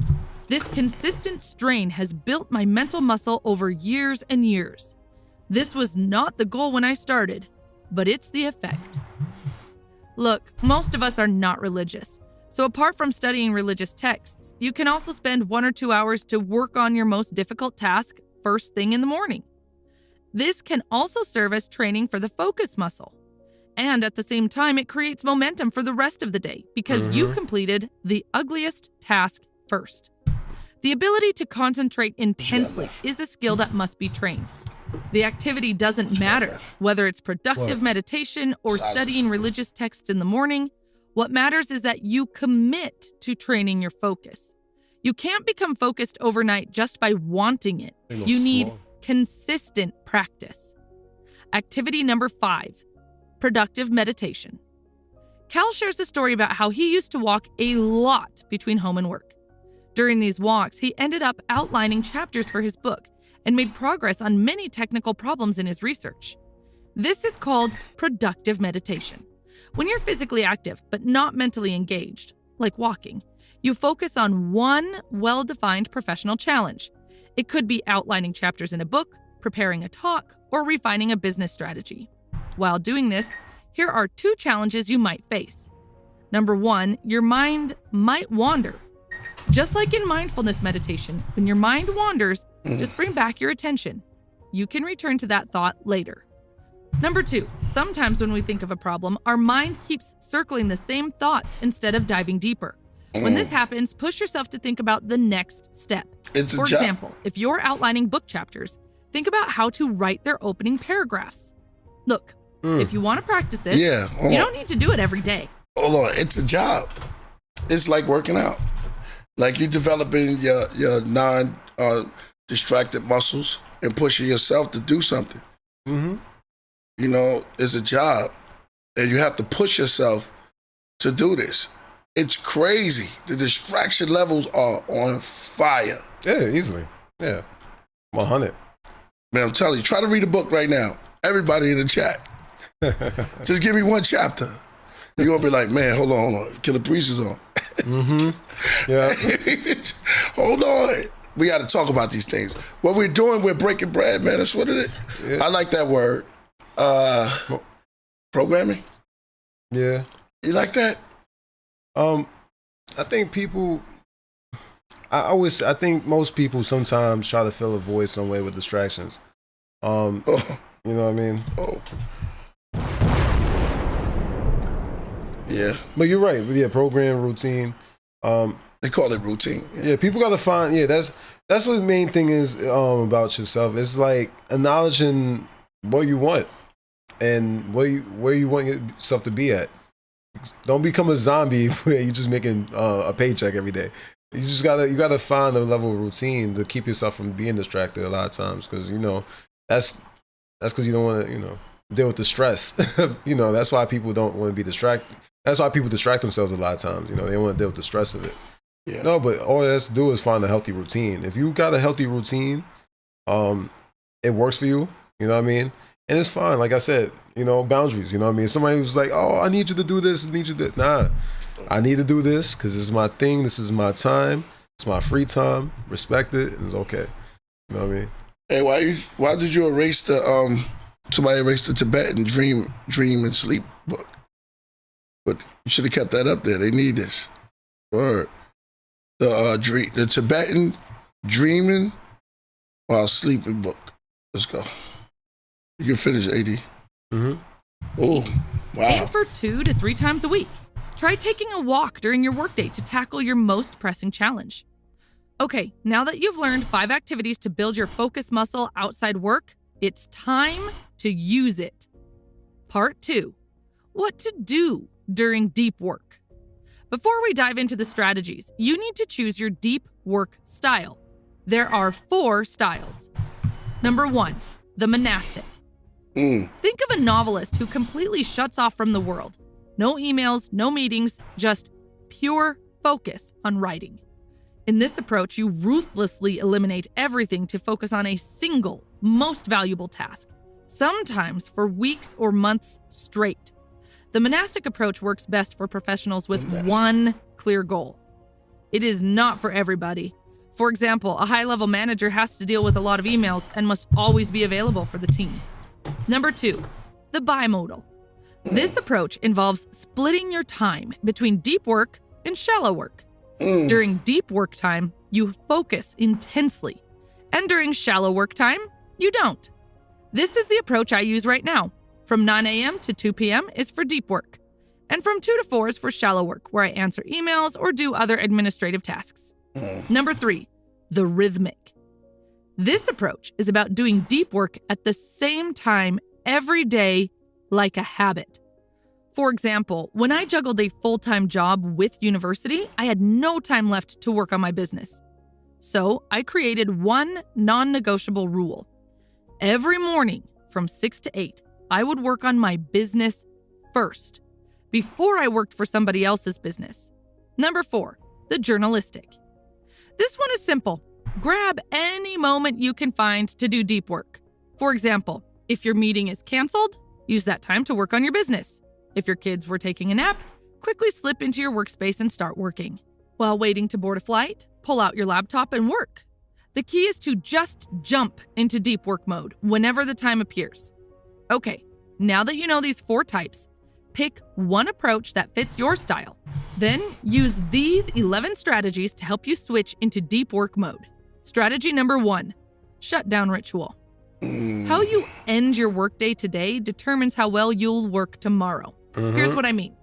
Speaker 5: This consistent strain has built my mental muscle over years and years. This was not the goal when I started, but it's the effect. Look, most of us are not religious. So apart from studying religious texts, you can also spend 1 or 2 hours to work on your most difficult task first thing in the morning. This can also serve as training for the focus muscle. And at the same time, it creates momentum for the rest of the day because you completed the ugliest task first. The ability to concentrate intensely is a skill that must be trained. The activity doesn't matter, whether it's productive meditation or studying religious texts in the morning. What matters is that you commit to training your focus. You can't become focused overnight just by wanting it. You need consistent practice. Activity number 5, productive meditation. Cal shares a story about how he used to walk a lot between home and work. During these walks, he ended up outlining chapters for his book and made progress on many technical problems in his research. This is called productive meditation. When you're physically active but not mentally engaged, like walking, you focus on one well-defined professional challenge. It could be outlining chapters in a book, preparing a talk, or refining a business strategy. While doing this, here are 2 challenges you might face. Number 1, your mind might wander. Just like in mindfulness meditation, when your mind wanders, just bring back your attention. You can return to that thought later. Number 2, sometimes when we think of a problem, our mind keeps circling the same thoughts instead of diving deeper. When this happens, push yourself to think about the next step. For example, if you're outlining book chapters, think about how to write their opening paragraphs. Look, if you want to practice this, you don't need to do it every day.
Speaker 3: hold on, it's a job. It's like working out. Like you developing your non distracted muscles and pushing yourself to do something.
Speaker 2: Mm-hmm.
Speaker 3: You know, it's a job, and you have to push yourself to do this. It's crazy. The distraction levels are on fire.
Speaker 2: Yeah, easily. Yeah, 100.
Speaker 3: Man, I'm telling you, try to read a book right now. Everybody in the chat. Just give me one chapter. You're going to be like, man, hold on. Killah Priest is on.
Speaker 2: Mm-hmm. Yeah.
Speaker 3: Hold on. We got to talk about these things. What we're doing, we're breaking bread, man. That's what it is.
Speaker 2: Yeah.
Speaker 3: I like that word. Programming?
Speaker 2: Yeah.
Speaker 3: You like that?
Speaker 2: I think people, I think most people sometimes try to fill a void some way with distractions. You know what I mean?
Speaker 3: Oh. Yeah.
Speaker 2: But you're right. But yeah, program, routine.
Speaker 3: They call it routine.
Speaker 2: Yeah, people gotta find. Yeah, that's what the main thing is about yourself. It's like acknowledging what you want and where you want yourself to be at. Don't become a zombie where you're just making a paycheck every day. You gotta find a level of routine to keep yourself from being distracted a lot of times, because you know that's because you don't want to deal with the stress. That's why people don't want to be distracted. That's why people distract themselves a lot of times. They don't want to deal with the stress of it.
Speaker 3: Yeah.
Speaker 2: No, but all it has to do is find a healthy routine. If you got a healthy routine, it works for you. You know what I mean? And it's fine. Like I said, boundaries. You know what I mean? Somebody who's like, oh, I need you to do this. I need you to. Nah, I need to do this because this is my thing. This is my time. It's my free time. Respect it. It's okay. You know what I mean?
Speaker 3: Hey, why did you erase somebody erased the Tibetan dream and sleep book? But you should have kept that up there. They need this. Or the Tibetan dreaming while sleeping book. Let's go. You can finish, AD.
Speaker 2: Mm-hmm.
Speaker 3: Oh, wow.
Speaker 5: Aim for 2 to 3 times a week. Try taking a walk during your workday to tackle your most pressing challenge. Okay, now that you've learned 5 activities to build your focus muscle outside work, it's time to use it. Part 2. What to do during deep work. Before we dive into the strategies, you need to choose your deep work style. There are 4 styles. Number 1, the monastic. Think of a novelist who completely shuts off from the world. No emails, no meetings, just pure focus on writing. In this approach, you ruthlessly eliminate everything to focus on a single, most valuable task, sometimes for weeks or months straight. The monastic approach works best for professionals with one clear goal. It is not for everybody. For example, a high-level manager has to deal with a lot of emails and must always be available for the team. Number 2, the bimodal. This approach involves splitting your time between deep work and shallow work. During deep work time, you focus intensely, and during shallow work time, you don't. This is the approach I use right now. From 9 a.m. to 2 p.m. is for deep work, and from 2 to 4 is for shallow work, where I answer emails or do other administrative tasks. Number 3, the rhythmic. This approach is about doing deep work at the same time every day, like a habit. For example, when I juggled a full-time job with university, I had no time left to work on my business. So I created one non-negotiable rule. Every morning from 6 to 8, I would work on my business first, before I worked for somebody else's business. Number 4, the journalistic. This one is simple. Grab any moment you can find to do deep work. For example, if your meeting is canceled, use that time to work on your business. If your kids were taking a nap, quickly slip into your workspace and start working. While waiting to board a flight, pull out your laptop and work. The key is to just jump into deep work mode whenever the time appears. Okay, now that you know these 4 types, pick one approach that fits your style. Then use these 11 strategies to help you switch into deep work mode. Strategy number 1, shutdown ritual. How you end your workday today determines how well you'll work tomorrow. Here's what I mean.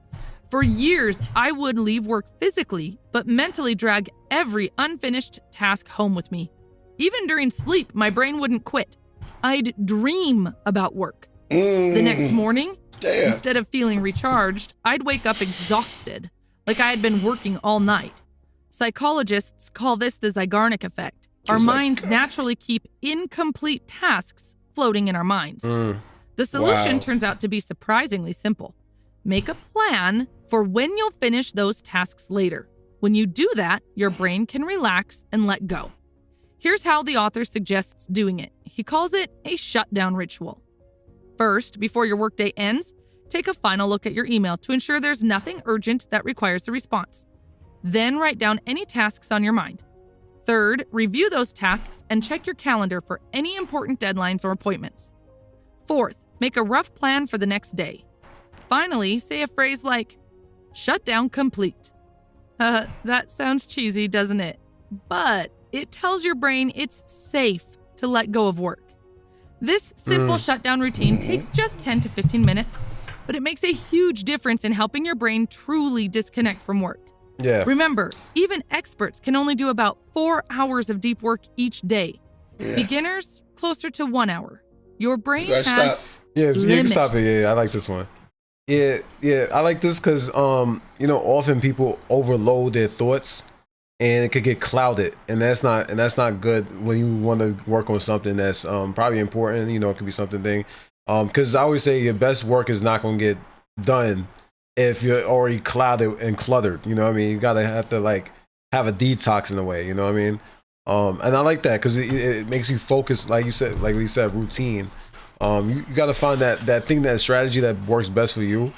Speaker 5: For years, I would leave work physically, but mentally drag every unfinished task home with me. Even during sleep, my brain wouldn't quit. I'd dream about work. The next morning,
Speaker 3: Damn.
Speaker 5: Instead of feeling recharged, I'd wake up exhausted, like I had been working all night. Psychologists call this the Zeigarnik effect. Our minds naturally keep incomplete tasks floating in our minds. The solution turns out to be surprisingly simple. Make a plan for when you'll finish those tasks later. When you do that, your brain can relax and let go. Here's how the author suggests doing it. He calls it a shutdown ritual. First, before your workday ends, take a final look at your email to ensure there's nothing urgent that requires a response. Then write down any tasks on your mind. Third, review those tasks and check your calendar for any important deadlines or appointments. Fourth, make a rough plan for the next day. Finally, say a phrase like, shutdown complete. That sounds cheesy, doesn't it? But it tells your brain it's safe to let go of work. This simple shutdown routine takes just 10 to 15 minutes, but it makes a huge difference in helping your brain truly disconnect from work.
Speaker 2: Yeah.
Speaker 5: Remember, even experts can only do about 4 hours of deep work each day.
Speaker 3: Yeah.
Speaker 5: Beginners, closer to 1 hour. Your brain
Speaker 3: You gotta
Speaker 5: has
Speaker 3: stop.
Speaker 2: Yeah, you can
Speaker 5: limits.
Speaker 2: stop it. Yeah, I like this one. Yeah, I like this because often people overload their thoughts, and it could get clouded, and that's not good when you want to work on something that's probably important. It could be something because I always say your best work is not going to get done if you're already clouded and cluttered. You know what I mean? You gotta have to have a detox in a way. You know what I mean? And I like that because it makes you focus, like we said, routine. You got to find that thing, that strategy that works best for you,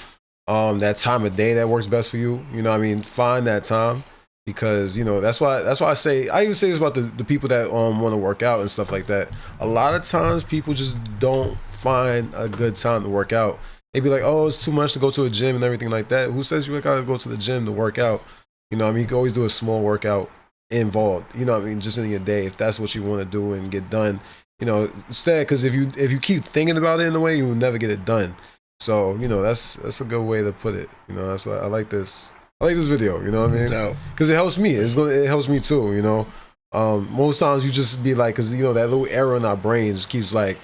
Speaker 2: that time of day that works best for you. You know what I mean? Find that time, because that's why I even say this about the people that want to work out and stuff like that. A lot of times people just don't find a good time to work out. They be like, oh, it's too much to go to a gym and everything like that. Who says you gotta go to the gym to work out? You know what I mean? You can always do a small workout involved, you know what I mean, just in your day, if that's what you want to do and get done. Instead, because if you keep thinking about it in a way, you will never get it done. So that's a good way to put it. That's I like this. I like this video. You know what I mean? Because it helps me. It helps me too. Most times you just be like, because that little error in our brain just keeps like,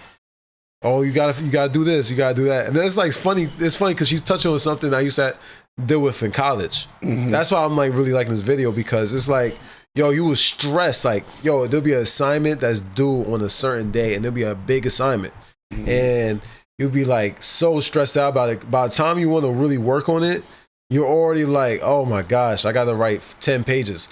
Speaker 2: oh, you gotta do this, you gotta do that, and then it's funny. It's funny because she's touching on something I used to deal with in college. That's why I'm really liking this video, because it's like, yo, you was stressed. There'll be an assignment that's due on a certain day, and there'll be a big assignment, and you'll be so stressed out about it. By the time you want to really work on it, you're already like, oh my gosh, I gotta write 10 pages.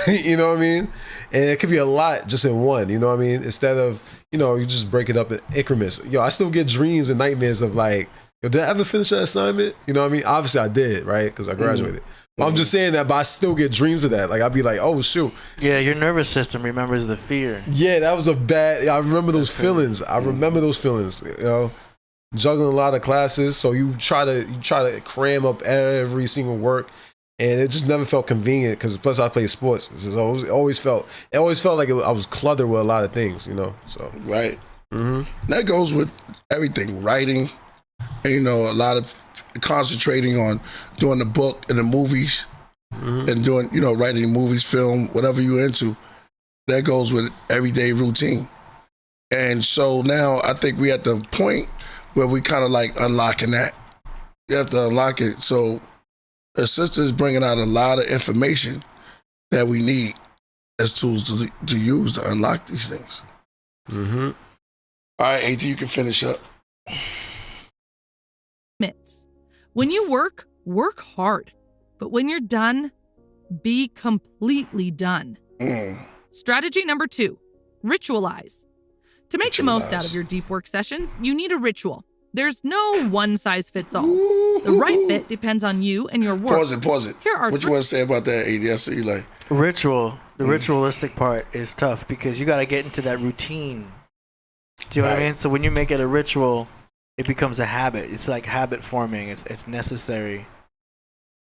Speaker 2: You know what I mean? And it could be a lot just in one, you know what I mean? Instead of, you just break it up in increments. Yo, I still get dreams and nightmares of yo, did I ever finish that assignment? You know what I mean? Obviously I did, right? Because I graduated. But I'm just saying that, but I still get dreams of that. I'd be like, oh shoot.
Speaker 4: Yeah, your nervous system remembers the fear.
Speaker 2: Yeah, that was I remember those feelings. I remember those feelings, juggling a lot of classes, so you try to cram up every single work, and it just never felt convenient, because plus I played sports, so it always felt like I was cluttered with a lot of things, so
Speaker 3: Right. That goes with everything, writing, and, a lot of concentrating on doing the book and the movies, and doing, writing movies, film, whatever you're into. That goes with everyday routine. And so now I think we at the point where we kind of unlocking that. You have to unlock it. So the sister is bringing out a lot of information that we need as tools to use to unlock these things. All right, AD, you can finish up.
Speaker 5: When you work hard. But when you're done, be completely done. Strategy number 2, ritualize. To make the most out of your deep work sessions, you need a ritual. There's no one size fits all. The right fit depends on you and your work.
Speaker 3: Pause it.
Speaker 5: Here are
Speaker 3: what you want to say about that, AD? I see you like.
Speaker 4: Ritual. The ritualistic part is tough, because you got to get into that routine. Do you know what I mean? So when you make it a ritual, it becomes a habit. It's like habit forming. It's necessary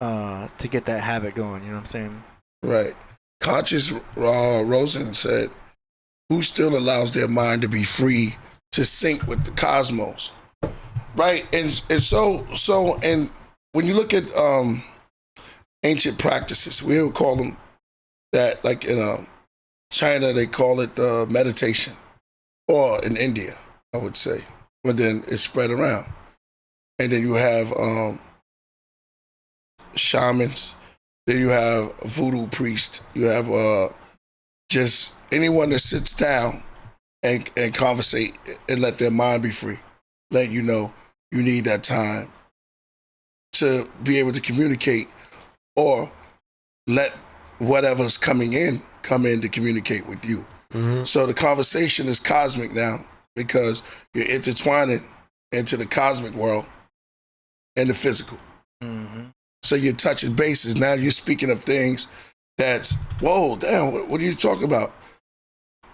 Speaker 4: to get that habit going. You know what I'm saying?
Speaker 3: Right. Conscious Rosen said, who still allows their mind to be free to sync with the cosmos? Right. And so and when you look at ancient practices, we would call them that, like in China, they call it meditation, or in India, I would say, but then it's spread around. and then you have shamans, then you have voodoo priest, you have just anyone that sits down and conversate and let their mind be free, let you know you need that time to be able to communicate, or let whatever's coming in come in to communicate with you. So the conversation is cosmic now because you're intertwining into the cosmic world and the physical. So you're touching bases. Now you're speaking of things that's, whoa, damn, what are you talking about?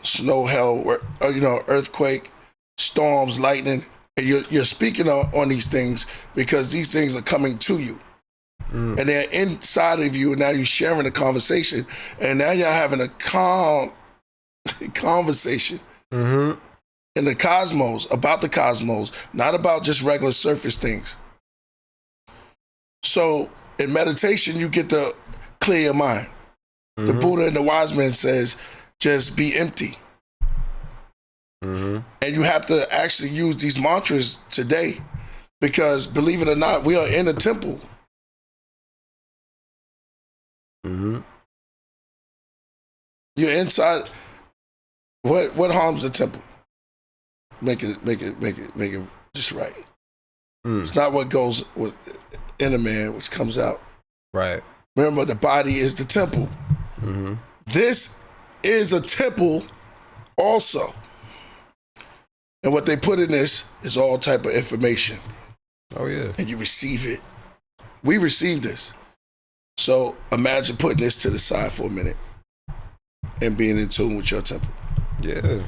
Speaker 3: Snow, hell, earthquake, storms, lightning. And you're speaking on these things because these things are coming to you. And they're inside of you, and now you're sharing a conversation, and now you're having a calm conversation in the cosmos, about the cosmos, not about just regular surface things. So in meditation, you get to clear your mind. The Buddha and the wise man says, just be empty. And you have to actually use these mantras today because, believe it or not, we are in a temple. You're inside. What harms the temple? Make it just right. It's not what goes in a man which comes out.
Speaker 2: Right.
Speaker 3: Remember, the body is the temple. This is a temple also. And what they put in this is all type of information.
Speaker 2: Oh yeah.
Speaker 3: And you receive it. We receive this. So imagine putting this to the side for a minute and being in tune with your temple.
Speaker 2: Yeah.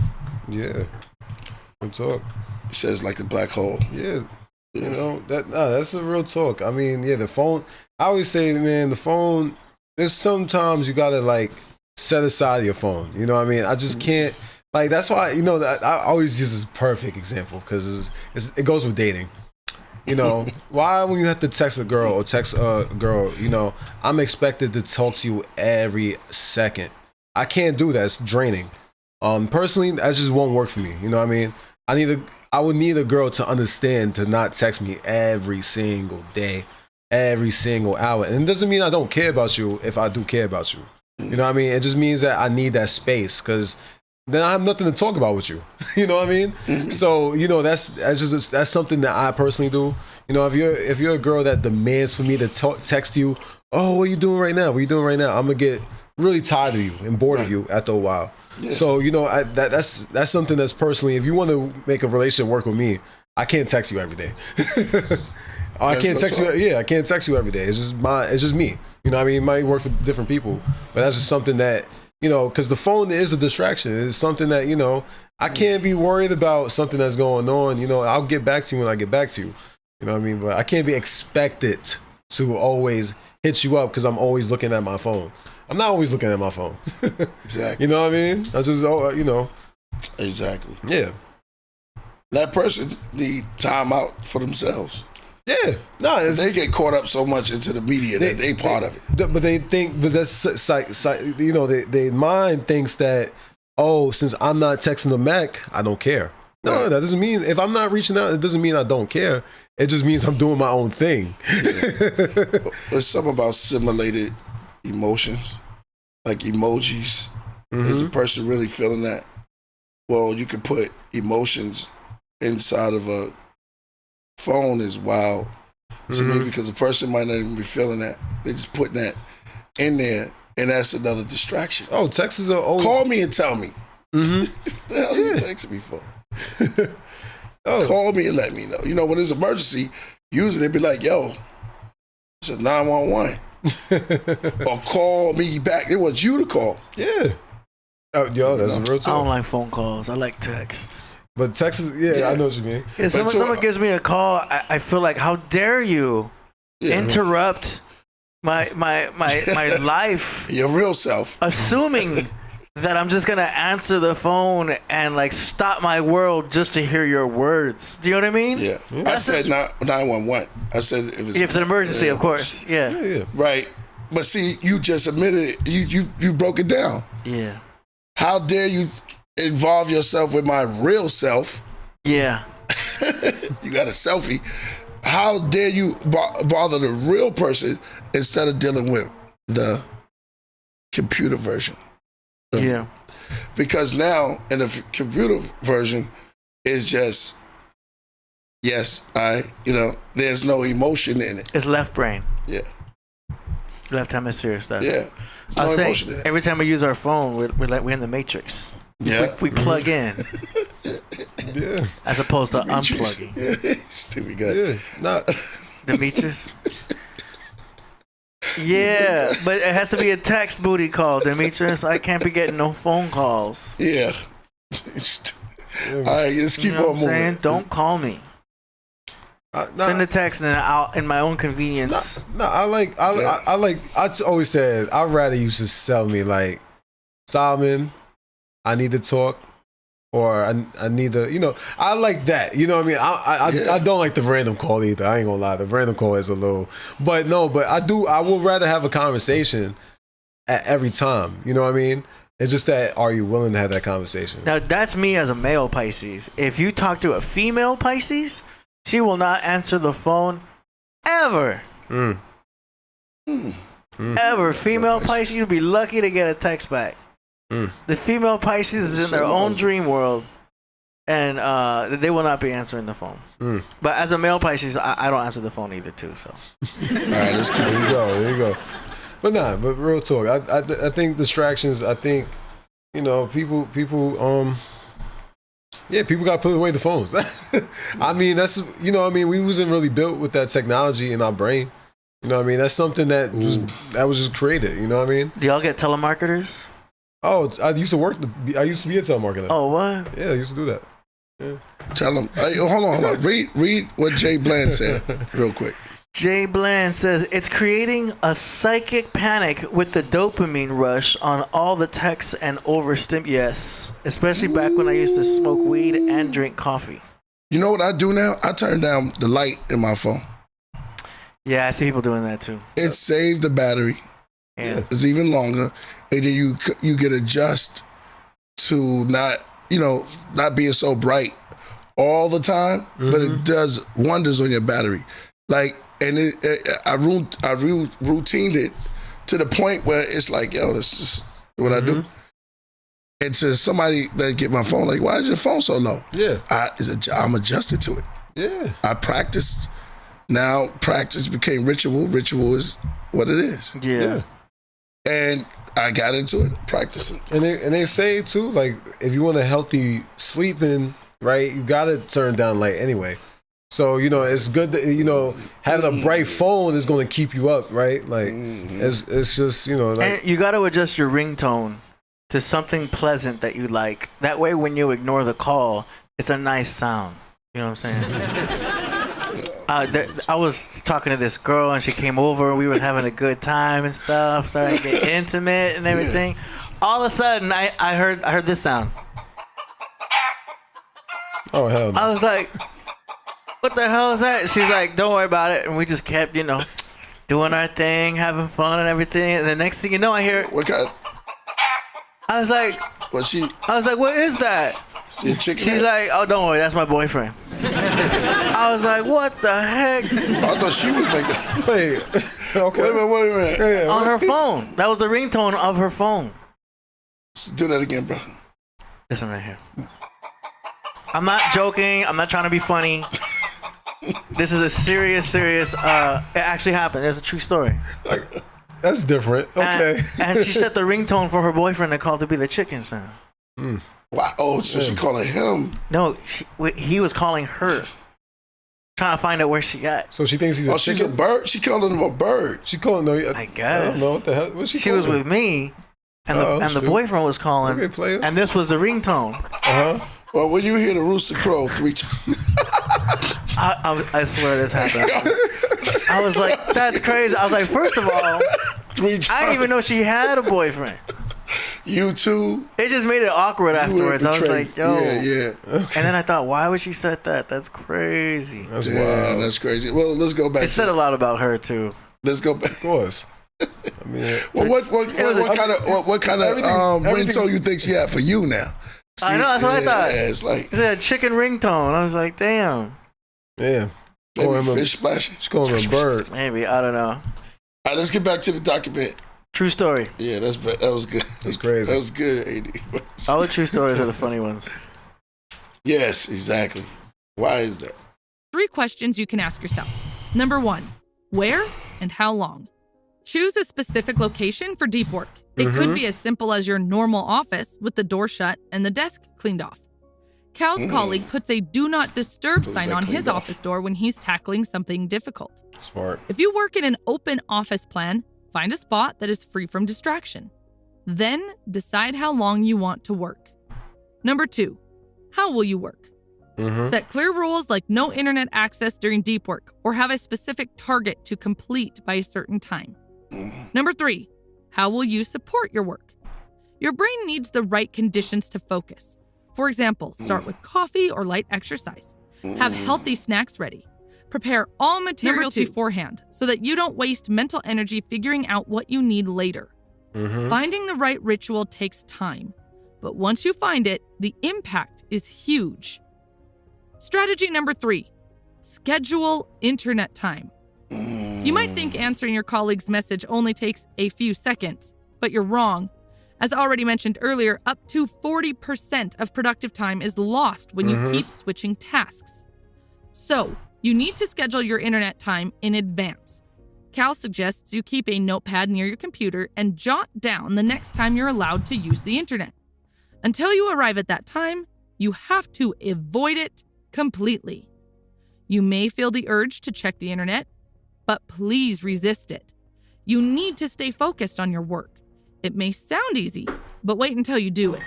Speaker 2: Good talk.
Speaker 3: It says like a black hole.
Speaker 2: Yeah. You know, that's a real talk. I mean, yeah, the phone, I always say, man, the phone, there's sometimes you gotta like set aside your phone. You know what I mean? I just can't, like, that's why, you know, that I always use this perfect example because it goes with dating. You know, why when you have to text a girl or text a girl, you know, I'm expected to talk to you every second. I can't do that. It's draining. Personally, that just won't work for me. You know what I mean? I would need a girl to understand to not text me every single day, every single hour. And it doesn't mean I don't care about you if I do care about you. You know what I mean? It just means that I need that space because then I have nothing to talk about with you. You know what I mean? So, you know, that's something that I personally do. You know, if you're a girl that demands for me to text you, oh, what are you doing right now? What are you doing right now? I'm gonna get really tired of you and bored of you after a while. Yeah. So, you know, that's something that's personally, if you want to make a relationship work with me, I can't text you every day. I can't text you. Yeah, I can't text you every day. It's just me. You know what I mean? It might work for different people, but that's just something that, you know, because the phone is a distraction. It's something that, you know, I can't be worried about something that's going on. You know, I'll get back to you when I get back to you. You know what I mean? But I can't be expected to always hit you up because I'm always looking at my phone. I'm not always looking at my phone.
Speaker 3: Exactly.
Speaker 2: You know what I mean? I just, you know.
Speaker 3: Exactly.
Speaker 2: Yeah.
Speaker 3: That person need time out for themselves.
Speaker 2: Yeah. No,
Speaker 3: they get caught up so much into the media that they part of it.
Speaker 2: But they think, but that's, you know, their mind thinks that, oh, since I'm not texting them back, I don't care. No, that doesn't mean, if I'm not reaching out, it doesn't mean I don't care. It just means I'm doing my own thing.
Speaker 3: Yeah. There's something about simulated emotions, like emojis. Is the person really feeling that? Well, you could put emotions inside of a phone is wild to me because the person might not even be feeling that. They're just putting that in there, and that's another distraction.
Speaker 2: Oh, texts are always...
Speaker 3: Call me and tell me. The hell are you texting me for? Call me and let me know. You know, when there's an emergency, usually they be like, yo, it's a 911. Or call me back. They want you to call.
Speaker 2: Yeah. Oh, yo, that's a real talk.
Speaker 4: I don't like phone calls. I like text.
Speaker 2: But text is, yeah, I know what you mean.
Speaker 4: Yeah, someone gives me a call, I feel like, how dare you interrupt my life?
Speaker 3: Your real self.
Speaker 4: Assuming that I'm just going to answer the phone and like stop my world just to hear your words. Do you know what I mean?
Speaker 3: Yeah. I said 911. I said if it's
Speaker 4: an emergency, of course. Yeah.
Speaker 3: Right. But see, you just admitted it. You broke it down.
Speaker 4: Yeah.
Speaker 3: How dare you involve yourself with my real self?
Speaker 4: Yeah.
Speaker 3: You got a selfie. how dare you bother the real person instead of dealing with the computer version?
Speaker 4: Yeah.
Speaker 3: Because now in the computer version, it's just yes, there's no emotion in it.
Speaker 4: It's left brain,
Speaker 3: Yeah,
Speaker 4: left hemisphere stuff.
Speaker 3: yeah. There's
Speaker 4: I
Speaker 3: no
Speaker 4: was
Speaker 3: emotion in
Speaker 4: saying,
Speaker 3: it.
Speaker 4: every time we use our phone, we're in the matrix.
Speaker 3: Yeah.
Speaker 4: We plug in
Speaker 2: Yeah.
Speaker 4: as opposed to
Speaker 3: Demetrius.
Speaker 4: unplugging.
Speaker 3: Stupid guy.
Speaker 2: Yeah. Not.
Speaker 4: Demetrius? Yeah, but it has to be a text booty call, Demetrius. I can't be getting no phone calls.
Speaker 3: Yeah. All right, let's keep
Speaker 4: You know
Speaker 3: on
Speaker 4: what I'm saying?
Speaker 3: moving.
Speaker 4: Don't call me. Send a text and then I'll, in my own convenience.
Speaker 2: I always said I'd rather you just tell me like, Solomon, I need to talk, or I need to, I like that. You know what I mean? I don't like the random call either. I ain't gonna lie, the random call is a little, but I would rather have a conversation at every time. You know what I mean? It's just that, are you willing to have that conversation?
Speaker 4: Now that's me as a male Pisces. If you talk to a female Pisces, she will not answer the phone ever. Ever. Female Pisces, you'd be lucky to get a text back. The female Pisces is in their own dream world, and they will not be answering the phone. But as a male Pisces, I don't answer the phone either, too. So.
Speaker 3: All right, let's keep
Speaker 2: There you go. But real talk. I think distractions. I think people. People got to put away the phones. I mean, that's we wasn't really built with that technology in our brain. You know what I mean? That's something that was just created. You know what I mean?
Speaker 4: Do y'all get telemarketers?
Speaker 2: Oh, I used to be a telemarketer.
Speaker 4: Oh, what?
Speaker 2: Yeah, I used to do that. Yeah.
Speaker 3: Tell them. Hey, hold on. Read what Jay Bland said real quick.
Speaker 4: Jay Bland says, it's creating a psychic panic with the dopamine rush on all the texts and overstim. Yes, especially back when I used to smoke weed and drink coffee.
Speaker 3: You know what I do now? I turn down the light in my phone.
Speaker 4: Yeah, I see people doing that too.
Speaker 3: It saved the battery.
Speaker 4: Yeah.
Speaker 3: It's even longer. And then you get adjust to not being so bright all the time, but it does wonders on your battery. Like, and I routined it to the point where it's like, yo, this is what I do. And to somebody that get my phone, like, why is your phone so low?
Speaker 2: Yeah.
Speaker 3: I'm adjusted to it.
Speaker 2: Yeah.
Speaker 3: I practiced. Now practice became ritual. Ritual is what it is.
Speaker 4: Yeah.
Speaker 3: And I got into it, practicing.
Speaker 2: And they say too, like, if you want a healthy sleeping, right, you gotta turn down light anyway. So it's good that having a bright phone is going to keep you up, right? Like it's just like,
Speaker 4: and you got to adjust your ringtone to something pleasant that you like. That way, when you ignore the call, it's a nice sound. You know what I'm saying? I was talking to this girl and she came over and we were having a good time and stuff, starting to get intimate and everything. All of a sudden, I heard this sound.
Speaker 2: Oh hell no.
Speaker 4: I was like, what the hell is that? She's like, don't worry about it. And we just kept, doing our thing, having fun and everything. And the next thing you know, I hear,
Speaker 3: What kind?
Speaker 4: I was like, what is that?
Speaker 3: She a chicken?
Speaker 4: She's like, oh, don't worry, that's my boyfriend. I was like, what the heck?
Speaker 3: I thought she was making.
Speaker 2: Wait. Okay.
Speaker 3: Wait a minute.
Speaker 2: Yeah.
Speaker 4: On her phone. That was the ringtone of her phone.
Speaker 3: Do that again, bro.
Speaker 4: This one right here. I'm not joking. I'm not trying to be funny. This is a serious. It actually happened. There's a true story.
Speaker 2: That's different. Okay.
Speaker 4: And she set the ringtone for her boyfriend to call to be the chicken sound.
Speaker 3: Wow. Oh, so she calling him?
Speaker 4: No, he was calling her, trying to find out where she got.
Speaker 2: So she thinks he's a chicken?
Speaker 3: She's a bird? She calling him a bird.
Speaker 2: She calling no.
Speaker 4: I guess.
Speaker 2: I don't know what the hell. What's
Speaker 4: she was with me, and the boyfriend was calling,
Speaker 2: okay, player.
Speaker 4: and this was the ringtone.
Speaker 3: Well, when you hear the rooster crow 3 times,
Speaker 4: I swear this happened. I was like, that's crazy. I was like, first of all,
Speaker 3: 3 times.
Speaker 4: I didn't even know she had a boyfriend.
Speaker 3: You too.
Speaker 4: It just made it awkward afterwards. I was like, yo.
Speaker 3: Yeah.
Speaker 2: Okay.
Speaker 4: And then I thought, why would she set that? That's crazy.
Speaker 2: That's
Speaker 3: Yeah,
Speaker 2: wild.
Speaker 3: that's crazy. Well, let's go back.
Speaker 4: It said a lot about her too.
Speaker 3: Let's go back.
Speaker 2: Of course. I mean,
Speaker 3: Well, what kind of ringtone you think she had for you now?
Speaker 4: I know, that's what I thought.
Speaker 3: Yeah, it's like
Speaker 4: It said chicken ringtone. I was like, damn.
Speaker 2: yeah.
Speaker 3: Maybe fish splashing.
Speaker 2: She's calling him a bird.
Speaker 4: Maybe, I don't know.
Speaker 3: All right, let's get back to the document.
Speaker 4: True story.
Speaker 3: Yeah, that was good.
Speaker 2: That's crazy.
Speaker 3: That was good, AD.
Speaker 4: All the true stories are the funny ones.
Speaker 3: Yes, exactly. Why is that?
Speaker 5: 3 questions you can ask yourself. Number 1, where and how long? Choose a specific location for deep work. It could be as simple as your normal office with the door shut and the desk cleaned off. Cal's colleague puts a do not disturb sign on his office door when he's tackling something difficult.
Speaker 2: Smart.
Speaker 5: If you work in an open office plan, find a spot that is free from distraction. Then decide how long you want to work. Number 2, how will you work? Set clear rules like no internet access during deep work or have a specific target to complete by a certain time. Number 3, how will you support your work? Your brain needs the right conditions to focus. For example, start with coffee or light exercise. Have healthy snacks ready. Prepare all materials beforehand so that you don't waste mental energy figuring out what you need later. Finding the right ritual takes time, but once you find it, the impact is huge. Strategy number 3, schedule internet time. You might think answering your colleague's message only takes a few seconds, but you're wrong. As already mentioned earlier, up to 40% of productive time is lost when you keep switching tasks. So, you need to schedule your internet time in advance. Cal suggests you keep a notepad near your computer and jot down the next time you're allowed to use the internet. Until you arrive at that time, you have to avoid it completely. You may feel the urge to check the internet, but please resist it. You need to stay focused on your work. It may sound easy, but wait until you do it.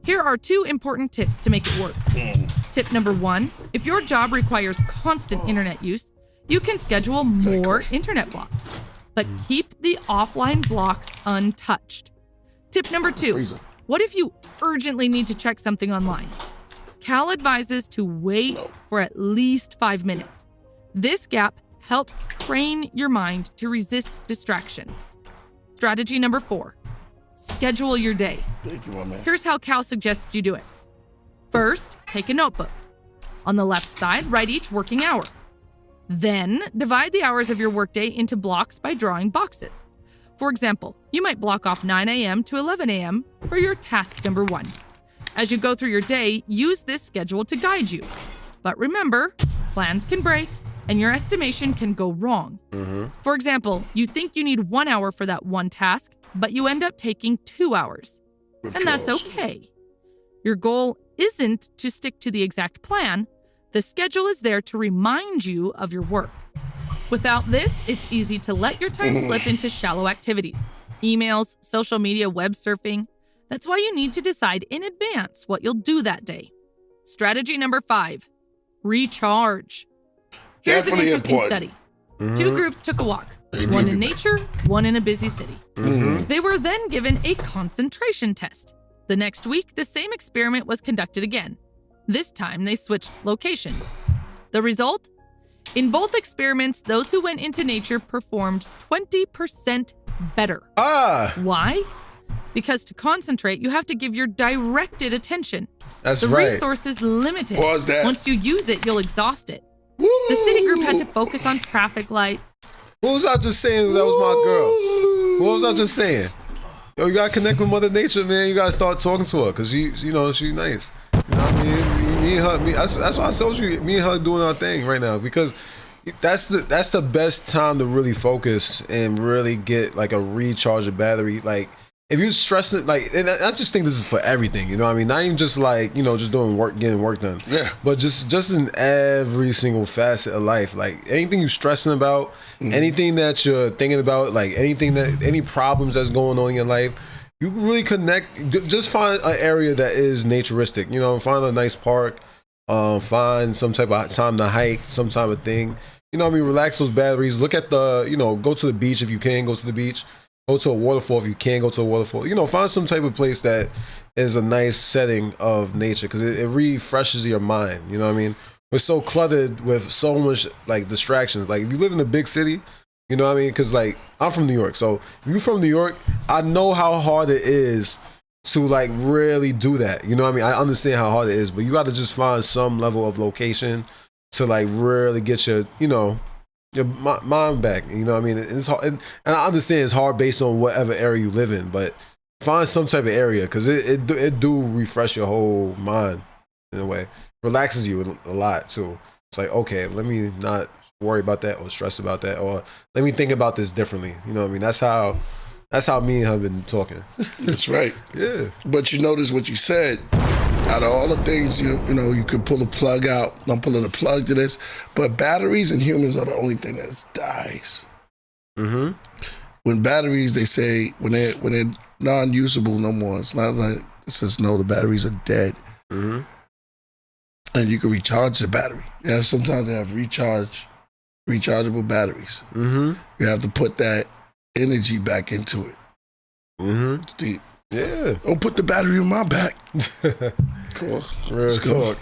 Speaker 5: Here are 2 important tips to make it work. Tip number 1, if your job requires constant internet use, you can schedule more internet blocks, but keep the offline blocks untouched. Tip number 2, what if you urgently need to check something online? Cal advises to wait for at least 5 minutes. This gap helps train your mind to resist distraction. Strategy number 4, schedule your day.
Speaker 3: Thank you, my man.
Speaker 5: Here's how Cal suggests you do it. First, take a notebook. On the left side, write each working hour. Then, divide the hours of your workday into blocks by drawing boxes. For example, you might block off 9 a.m. to 11 a.m. for your task number 1. As you go through your day, use this schedule to guide you. But remember, plans can break and your estimation can go wrong. For example, you think you need 1 hour for that one task, but you end up taking 2 hours. And that's okay. Your goal isn't to stick to the exact plan. The schedule is there to remind you of your work. Without this, it's easy to let your time slip into shallow activities. Emails, social media, web surfing. That's why you need to decide in advance what you'll do that day. Strategy number 5, recharge. Here's
Speaker 3: Definitely
Speaker 5: an interesting
Speaker 3: important.
Speaker 5: study. 2 groups took a walk, one in nature, one in a busy city. They were then given a concentration test. The next week, the same experiment was conducted again. This time, they switched locations. The result? In both experiments, those who went into nature performed 20% better. Why? Because to concentrate, you have to give your directed attention.
Speaker 2: That's
Speaker 5: the
Speaker 2: right.
Speaker 5: resource is limited.
Speaker 3: Pause that.
Speaker 5: Once you use it, you'll exhaust it. The city group had to focus on traffic light.
Speaker 2: What was I just saying? That was my girl. What was I just saying? Yo, you gotta connect with Mother Nature, man. You gotta start talking to her, cause she's nice. You know what I mean? Me and her, that's why I told you, me and her doing our thing right now, because that's the best time to really focus and really get like a recharge of battery. Like if you're stressing, like, and I just think this is for everything, you know what I mean? Not even just like, just doing work, getting work done.
Speaker 3: Yeah.
Speaker 2: But just in every single facet of life, like anything you're stressing about, anything that you're thinking about, like any problems that's going on in your life, you can really connect. Just find an area that is naturistic, find a nice park, find some type of time to hike, some type of thing. Relax those batteries. Look at go to the beach if you can, go to the beach. Go to a waterfall if you can go to a waterfall. Find some type of place that is a nice setting of nature, because it refreshes your mind. You know what I mean? We're so cluttered with so much like distractions. Like if you live in a big city, you know what I mean? Because like I'm from New York, so if you're from New York, I know how hard it is to like really do that. You know what I mean? I understand how hard it is, but you got to just find some level of location to like really get your mind back. You know what I mean? It's hard, and I understand it's hard based on whatever area you live in, but find some type of area because it do refresh your whole mind in a way. Relaxes you a lot too. It's like, okay, let me not worry about that or stress about that, or let me think about this differently. You know what I mean? That's how me and her have been talking.
Speaker 3: That's right.
Speaker 2: Yeah.
Speaker 3: But you notice what you said. Out of all the things, you know, you could pull a plug out. I'm pulling a plug to this. But batteries and humans are the only thing that dies.
Speaker 2: Mm-hmm.
Speaker 3: When batteries, they say, when they're non-usable no more, it's not like it says, no, the batteries are dead.
Speaker 2: Mm-hmm.
Speaker 3: And you can recharge the battery. Yeah, sometimes they have rechargeable batteries.
Speaker 2: Mm-hmm.
Speaker 3: You have to put that energy back into it.
Speaker 2: Mm-hmm.
Speaker 3: It's deep.
Speaker 2: Yeah.
Speaker 3: Don't put the battery in my back. Come on.
Speaker 2: Real talk.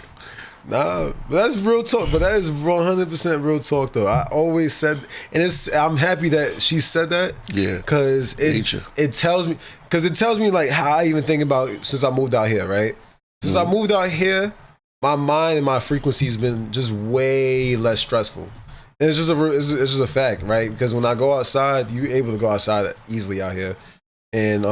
Speaker 2: Nah, but that's real talk. But that is 100% real talk, though. I always said, and I'm happy that she said that.
Speaker 3: Yeah.
Speaker 2: Because it tells me like how I even think about since I moved out here, right? Since I moved out here, my mind and my frequency has been just way less stressful. And it's just a fact, right? Because when I go outside, you're able to go outside easily out here. And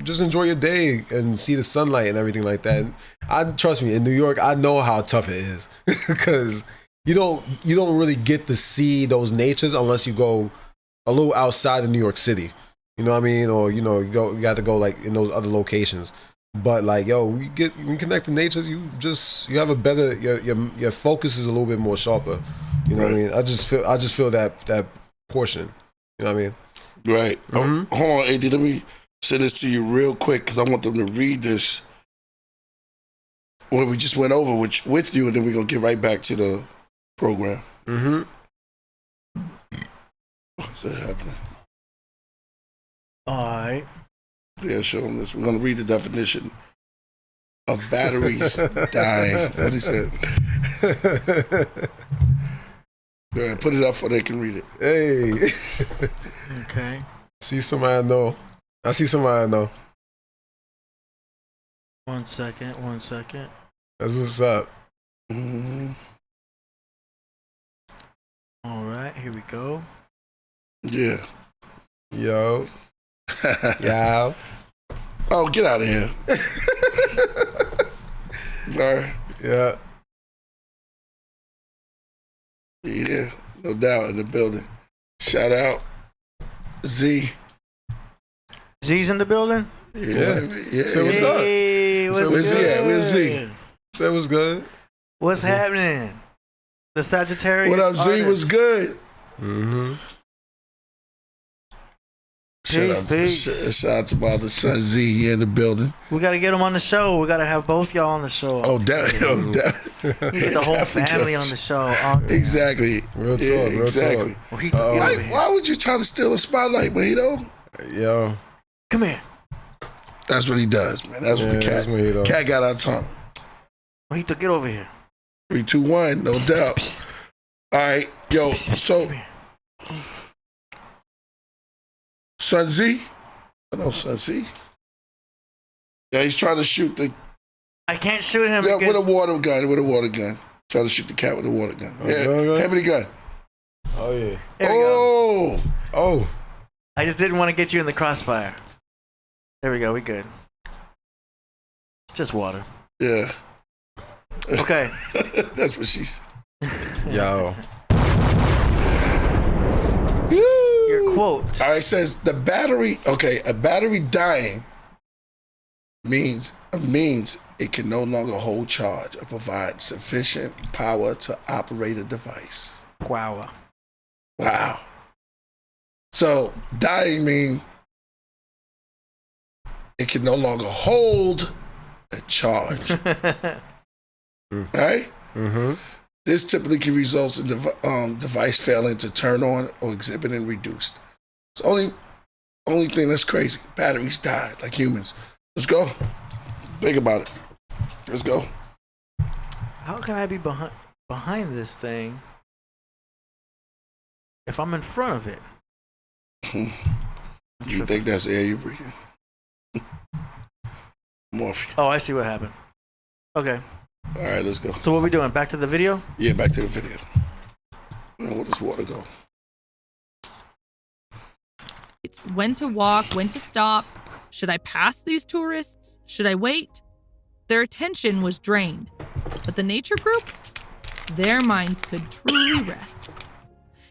Speaker 2: just enjoy your day and see the sunlight and everything like that. And trust me, in New York, I know how tough it is because you don't really get to see those natures unless you go a little outside of New York City. You know what I mean? Or you got to go like in those other locations. But like, we connect to nature. You have a better your focus is a little bit more sharper. You know what I mean? I just feel that portion. You know what I mean?
Speaker 3: Right. Mm-hmm. Hold on, AD. Let me send this to you real quick because I want them to read this. What we just went over with you, and then we're going to get right back to the program.
Speaker 2: Mm-hmm.
Speaker 3: What's that happening?
Speaker 4: All right.
Speaker 3: Yeah, show them this. We're going to read the definition of batteries dying. What he said. Yeah, put it up so they can read it.
Speaker 2: Hey.
Speaker 4: Okay.
Speaker 2: See somebody I know. I see somebody I know.
Speaker 4: 1 second.
Speaker 2: That's what's up.
Speaker 3: Mm-hmm.
Speaker 4: All right, here we go.
Speaker 3: Yeah.
Speaker 2: Yo. Yo.
Speaker 3: Oh, get out of here. All right.
Speaker 2: Yeah.
Speaker 3: Yeah, no doubt in the building. Shout out Z.
Speaker 4: Z's in the building?
Speaker 3: Yeah.
Speaker 2: Say what's up.
Speaker 4: Hey, what's
Speaker 3: Where's
Speaker 4: good?
Speaker 3: he at? Where's Z?
Speaker 2: Say what's good.
Speaker 4: What's happening? The Sagittarius.
Speaker 3: What up, Z?
Speaker 4: artist.
Speaker 3: What's good?
Speaker 2: Mm-hmm.
Speaker 3: Shout out to my other son Z here in the building.
Speaker 4: We got to get him on the show. We got to have both y'all on the show.
Speaker 3: Oh, that.
Speaker 4: You get the whole family on the show.
Speaker 3: Exactly.
Speaker 2: Real talk.
Speaker 3: Yeah,
Speaker 2: real
Speaker 3: exactly.
Speaker 2: talk.
Speaker 3: Why would you try to steal a spotlight, Mito?
Speaker 2: Yo.
Speaker 4: Come here.
Speaker 3: That's what he does, man. That's what the cat got our tongue.
Speaker 4: Mojito, get over here.
Speaker 3: 3, 2, 1, no doubt. All right, yo. So, Son Z. I know Son Z. Yeah, he's trying to shoot the.
Speaker 4: I can't shoot him.
Speaker 3: Yeah, with a water gun. Trying to shoot the cat with a water gun. Yeah, hand me the gun.
Speaker 2: Oh yeah.
Speaker 4: There we go.
Speaker 2: Oh.
Speaker 4: I just didn't want to get you in the crossfire. There we go. We good. It's just water.
Speaker 3: Yeah.
Speaker 4: Okay.
Speaker 3: That's what she's.
Speaker 2: Yo.
Speaker 4: Your quote.
Speaker 3: All right, it says the battery. Okay, a battery dying means it can no longer hold charge or provide sufficient power to operate a device.
Speaker 4: Wow.
Speaker 3: So dying means it can no longer hold a charge. Right?
Speaker 2: Mm-hmm.
Speaker 3: This typically can result in device failing to turn on or exhibiting reduced. It's the only thing that's crazy. Batteries die like humans. Let's go. Think about it. Let's go.
Speaker 4: How can I be behind this thing if I'm in front of it?
Speaker 3: You think that's air you're breathing? Morphine.
Speaker 4: Oh, I see what happened. Okay.
Speaker 3: All right, let's go.
Speaker 4: So what we doing? Back to the video?
Speaker 3: Yeah, back to the video. Where does water go?
Speaker 5: It's when to walk, when to stop. Should I pass these tourists? Should I wait? Their attention was drained. But the nature group, their minds could truly rest.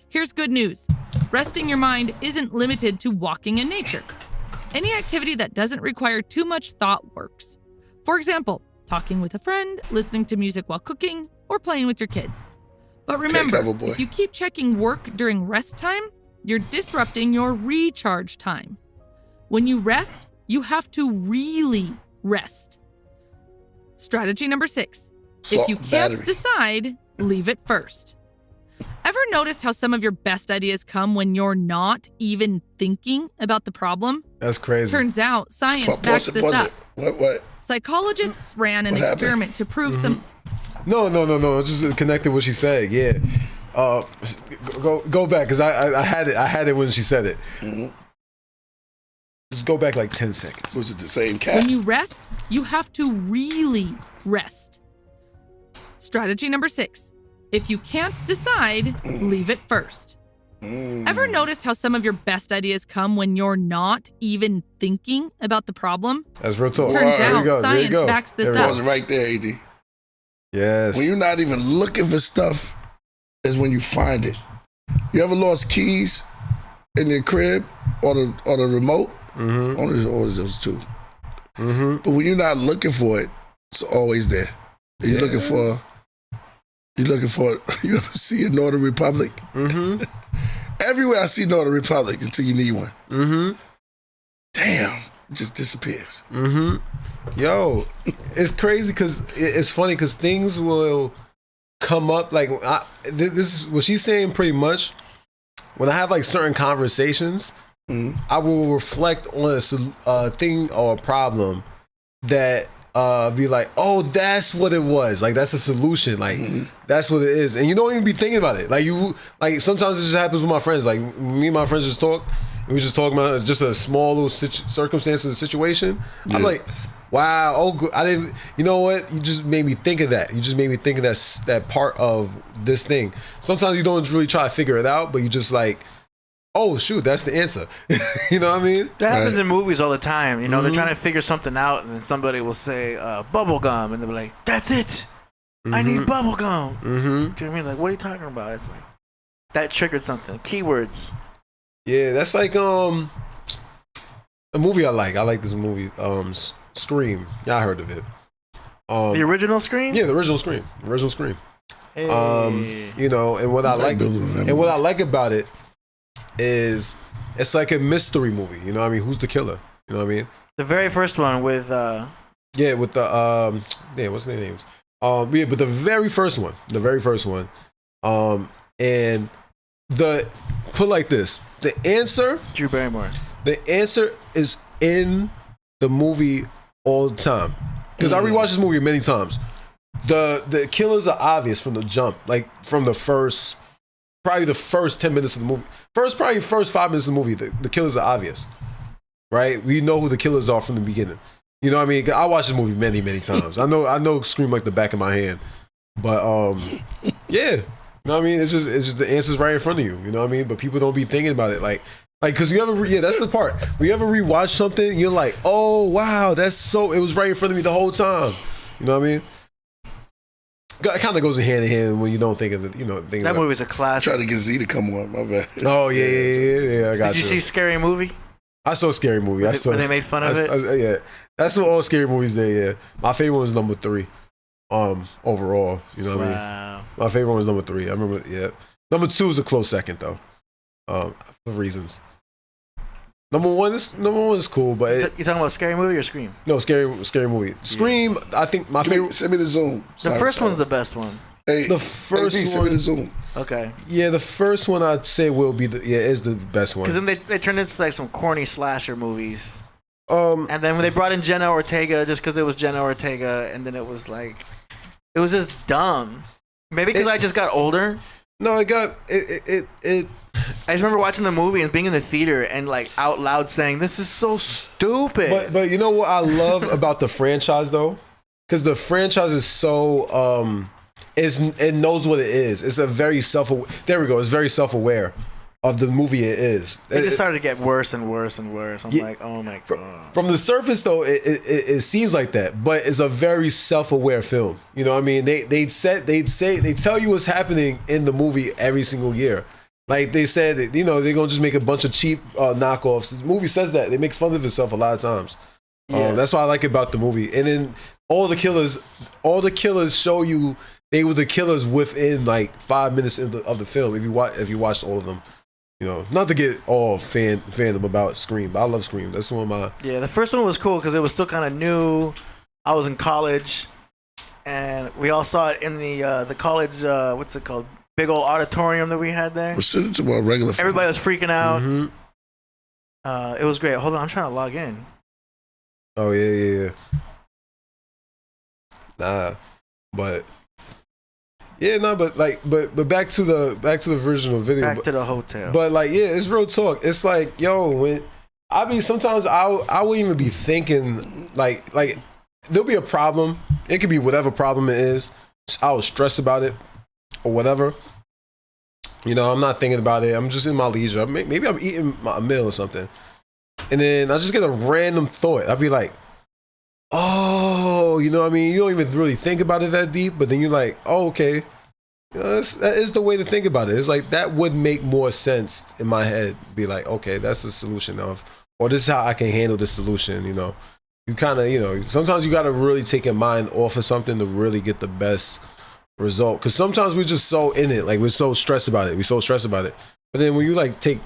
Speaker 5: Here's good news. Resting your mind isn't limited to walking in nature. Any activity that doesn't require too much thought works. For example, talking with a friend, listening to music while cooking, or playing with your kids. But remember, if you keep checking work during rest time, you're disrupting your recharge time. When you rest, you have to really rest. Strategy number 6. If you can't decide, leave it first. Ever noticed how some of your best ideas come when you're not even thinking about the problem?
Speaker 2: That's crazy.
Speaker 5: Turns out science backs this up.
Speaker 3: What?
Speaker 5: Psychologists ran an experiment to prove some...
Speaker 2: No. Just connected what she said. Yeah. Go back, because I had it when she said it. Mm-hmm. Just go back like 10 seconds.
Speaker 3: Was it the same cat?
Speaker 5: When you rest, you have to really rest. Strategy number 6. If you can't decide, leave it first. Ever noticed how some of your best ideas come when you're not even thinking about the problem?
Speaker 2: That's real talk.
Speaker 5: Turns out science backs this up.
Speaker 3: It was right there, AD.
Speaker 2: Yes.
Speaker 3: When you're not even looking for stuff is when you find it. You ever lost keys in your crib or the remote? Mm-hmm. Always those two. Mm-hmm. But when you're not looking for it, it's always there. You're looking for. You ever see a Northern Republic? Mm-hmm. Everywhere I see Northern Republic until you need one. Mm-hmm. Damn, it just disappears.
Speaker 2: Mm-hmm. Yo, it's crazy because it's funny because things will come up like this is what she's saying pretty much. When I have like certain conversations, I will reflect on a thing or a problem that be like, oh, that's what it was. Like, that's a solution. Like, that's what it is. And you don't even be thinking about it. Like sometimes it just happens with my friends. Like, me and my friends just talk. And we just talk about it's just a small little circumstance of the situation. Yeah. I'm like, wow, oh, good. I didn't, you know what? You just made me think of that. You just made me think of that part of this thing. Sometimes you don't really try to figure it out, but you just like, oh shoot, that's the answer. You know what I mean?
Speaker 4: That happens in movies all the time. You know, they're trying to figure something out, and then somebody will say bubble gum, and they'll be like, "That's it. I need bubble gum." Do you know what I mean? Like, what are you talking about? It's like that triggered something. Keywords.
Speaker 2: Yeah, that's like a movie I like. I like this movie, Scream. Y'all heard of it?
Speaker 4: The original Scream?
Speaker 2: Yeah, the original Scream.
Speaker 4: Hey.
Speaker 2: You know, and what I like about it is it's like a mystery movie. You know what I mean? Who's the killer? You know what I mean?
Speaker 4: The very first one with
Speaker 2: with the what's their names? But the very first one. And put like this. The answer,
Speaker 4: Drew Barrymore.
Speaker 2: The answer is in the movie all the time. Because I rewatched this movie many times. The killers are obvious from the jump. Like from the first probably the first 10 minutes of the movie. First 5 minutes of the movie, the killers are obvious. Right? We know who the killers are from the beginning. You know what I mean? I watched this movie many, many times. I know Scream like the back of my hand. But yeah. You know what I mean? It's just the answer's right in front of you. You know what I mean? But people don't be thinking about it. Like cause you ever that's the part. When you ever rewatch something, you're like, oh wow, it was right in front of me the whole time. You know what I mean? It kind of goes hand in hand when you don't think of it. You know,
Speaker 4: that movie's a classic.
Speaker 3: Try to get Z to come on. My bad.
Speaker 2: Oh yeah. I got
Speaker 4: Did you see Scary Movie?
Speaker 2: I saw Scary Movie.
Speaker 4: When they made fun of it.
Speaker 2: Yeah, that's what all scary movies did. Yeah, my favorite one was number 3. Overall, you know what I mean? My favorite one was number 3. I remember. Yeah, number 2 is a close second though, for reasons. Number one is cool, but
Speaker 4: you talking about Scary Movie or Scream?
Speaker 2: No, scary movie. Scream. Yeah. I think my favorite.
Speaker 3: Send me the Zoom.
Speaker 4: The first one's the best one.
Speaker 3: Hey,
Speaker 2: the first one.
Speaker 3: Send me the Zoom.
Speaker 4: Okay.
Speaker 2: Yeah, the first one I'd say is the best one.
Speaker 4: Because then they turned into like some corny slasher movies. And then when they brought in Jenna Ortega, just because it was Jenna Ortega, and then it was just dumb. Maybe because I just got older.
Speaker 2: No, it.
Speaker 4: I just remember watching the movie and being in the theater and like out loud saying, "This is so stupid."
Speaker 2: But you know what I love about the franchise though, because the franchise is so it knows what it is. It's a very there we go. It's very self-aware of the movie it is.
Speaker 4: It just started to get worse and worse and worse. I'm like, oh my god.
Speaker 2: From the surface, though, it seems like that, but it's a very self-aware film. You know what I mean? They tell you what's happening in the movie every single year. Like they said, you know, they're gonna just make a bunch of cheap knockoffs. The movie says that. It makes fun of itself a lot of times.
Speaker 4: Yeah.
Speaker 2: That's what I like about the movie. And then all the killers show you they were the killers within like 5 minutes of the film. If you watched all of them. You know, not to get all fandom about Scream, but I love Scream. That's one of my...
Speaker 4: Yeah, the first one was cool because it was still kind of new. I was in college, and we all saw it in the college, what's it called? Big old auditorium that we had there.
Speaker 3: We're sitting to our regular film.
Speaker 4: Everybody was freaking out.
Speaker 2: Mm-hmm.
Speaker 4: It was great. Hold on, I'm trying to log in.
Speaker 2: Oh, yeah. Nah, but... Yeah, no, but back to the original video.
Speaker 4: Back to the hotel.
Speaker 2: But like, yeah, it's real talk. It's like, yo, sometimes I wouldn't even be thinking like there'll be a problem. It could be whatever problem it is. I was stressed about it or whatever. You know, I'm not thinking about it. I'm just in my leisure. Maybe I'm eating a meal or something, and then I just get a random thought. I'd be like, oh, you know what I mean? You don't even really think about it that deep, but then you're like, oh, okay. You know, that is the way to think about it. It's like, that would make more sense in my head. Be like, okay, that's the solution or this is how I can handle the solution, you know? You kind of, you know, sometimes you got to really take your mind off of something to really get the best result. Because sometimes we're just so in it. Like, we're so stressed about it. But then when you, like, take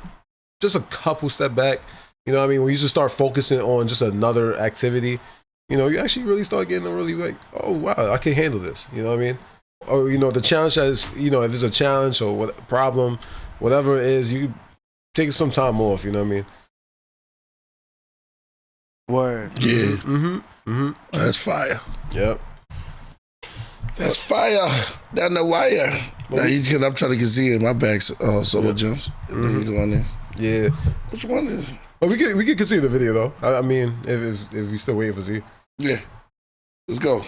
Speaker 2: just a couple step back, you know what I mean? When you just start focusing on just another activity, you know, you actually really start getting really like, oh, wow, I can handle this. You know what I mean? Or, you know, the challenge is, you know, if it's a challenge or what problem, whatever it is, you take some time off. You know what I mean?
Speaker 4: Word.
Speaker 3: Yeah.
Speaker 2: Mm-hmm.
Speaker 3: That's fire.
Speaker 2: Yep.
Speaker 3: That's fire. Down the wire. Now I'm trying to get Z in my bag, solo jumps. And then you go on there.
Speaker 2: Yeah.
Speaker 3: Which one is?
Speaker 2: But we can continue the video though. I mean, if we still waiting for Z.
Speaker 3: Yeah. Let's go.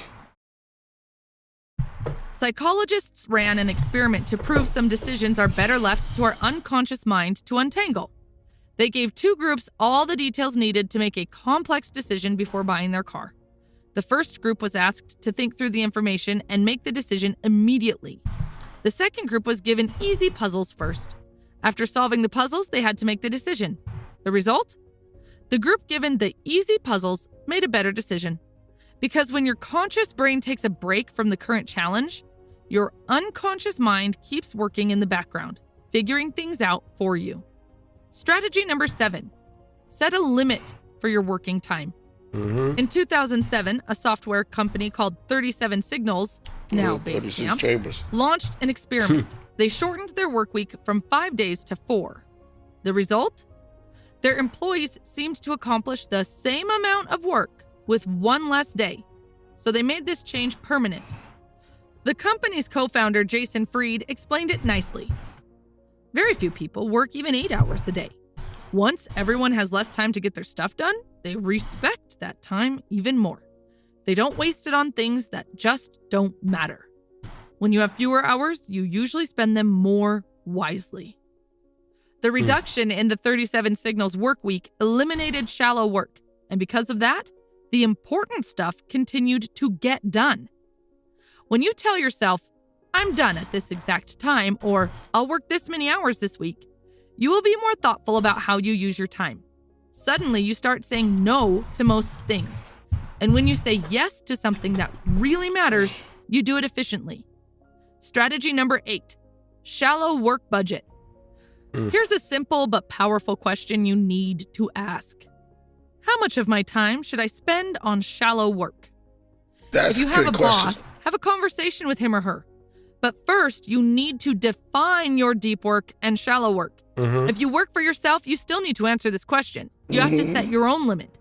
Speaker 5: Psychologists ran an experiment to prove some decisions are better left to our unconscious mind to untangle. They gave two groups all the details needed to make a complex decision before buying their car. The first group was asked to think through the information and make the decision immediately. The second group was given easy puzzles first. After solving the puzzles, they had to make the decision. The result? The group given the easy puzzles made a better decision. Because when your conscious brain takes a break from the current challenge, your unconscious mind keeps working in the background, figuring things out for you. Strategy number 7, set a limit for your working time.
Speaker 2: Mm-hmm.
Speaker 5: In 2007, a software company called 37 Signals, now Basecamp, launched an experiment. They shortened their work week from 5 days to 4. The result? Their employees seemed to accomplish the same amount of work with one less day. So they made this change permanent. The company's co-founder, Jason Fried, explained it nicely. Very few people work even 8 hours a day. Once everyone has less time to get their stuff done, they respect that time even more. They don't waste it on things that just don't matter. When you have fewer hours, you usually spend them more wisely. The reduction in the 37 Signals work week eliminated shallow work, and because of that, the important stuff continued to get done. When you tell yourself, I'm done at this exact time, or I'll work this many hours this week, you will be more thoughtful about how you use your time. Suddenly, you start saying no to most things. And when you say yes to something that really matters, you do it efficiently. Strategy number 8, shallow work budget. Here's a simple but powerful question you need to ask. How much of my time should I spend on shallow work?
Speaker 3: That's
Speaker 5: if you
Speaker 3: a
Speaker 5: have
Speaker 3: good
Speaker 5: a
Speaker 3: question.
Speaker 5: boss, have a conversation with him or her. But first, you need to define your deep work and shallow work. If you work for yourself, you still need to answer this question. You have to set your own limit.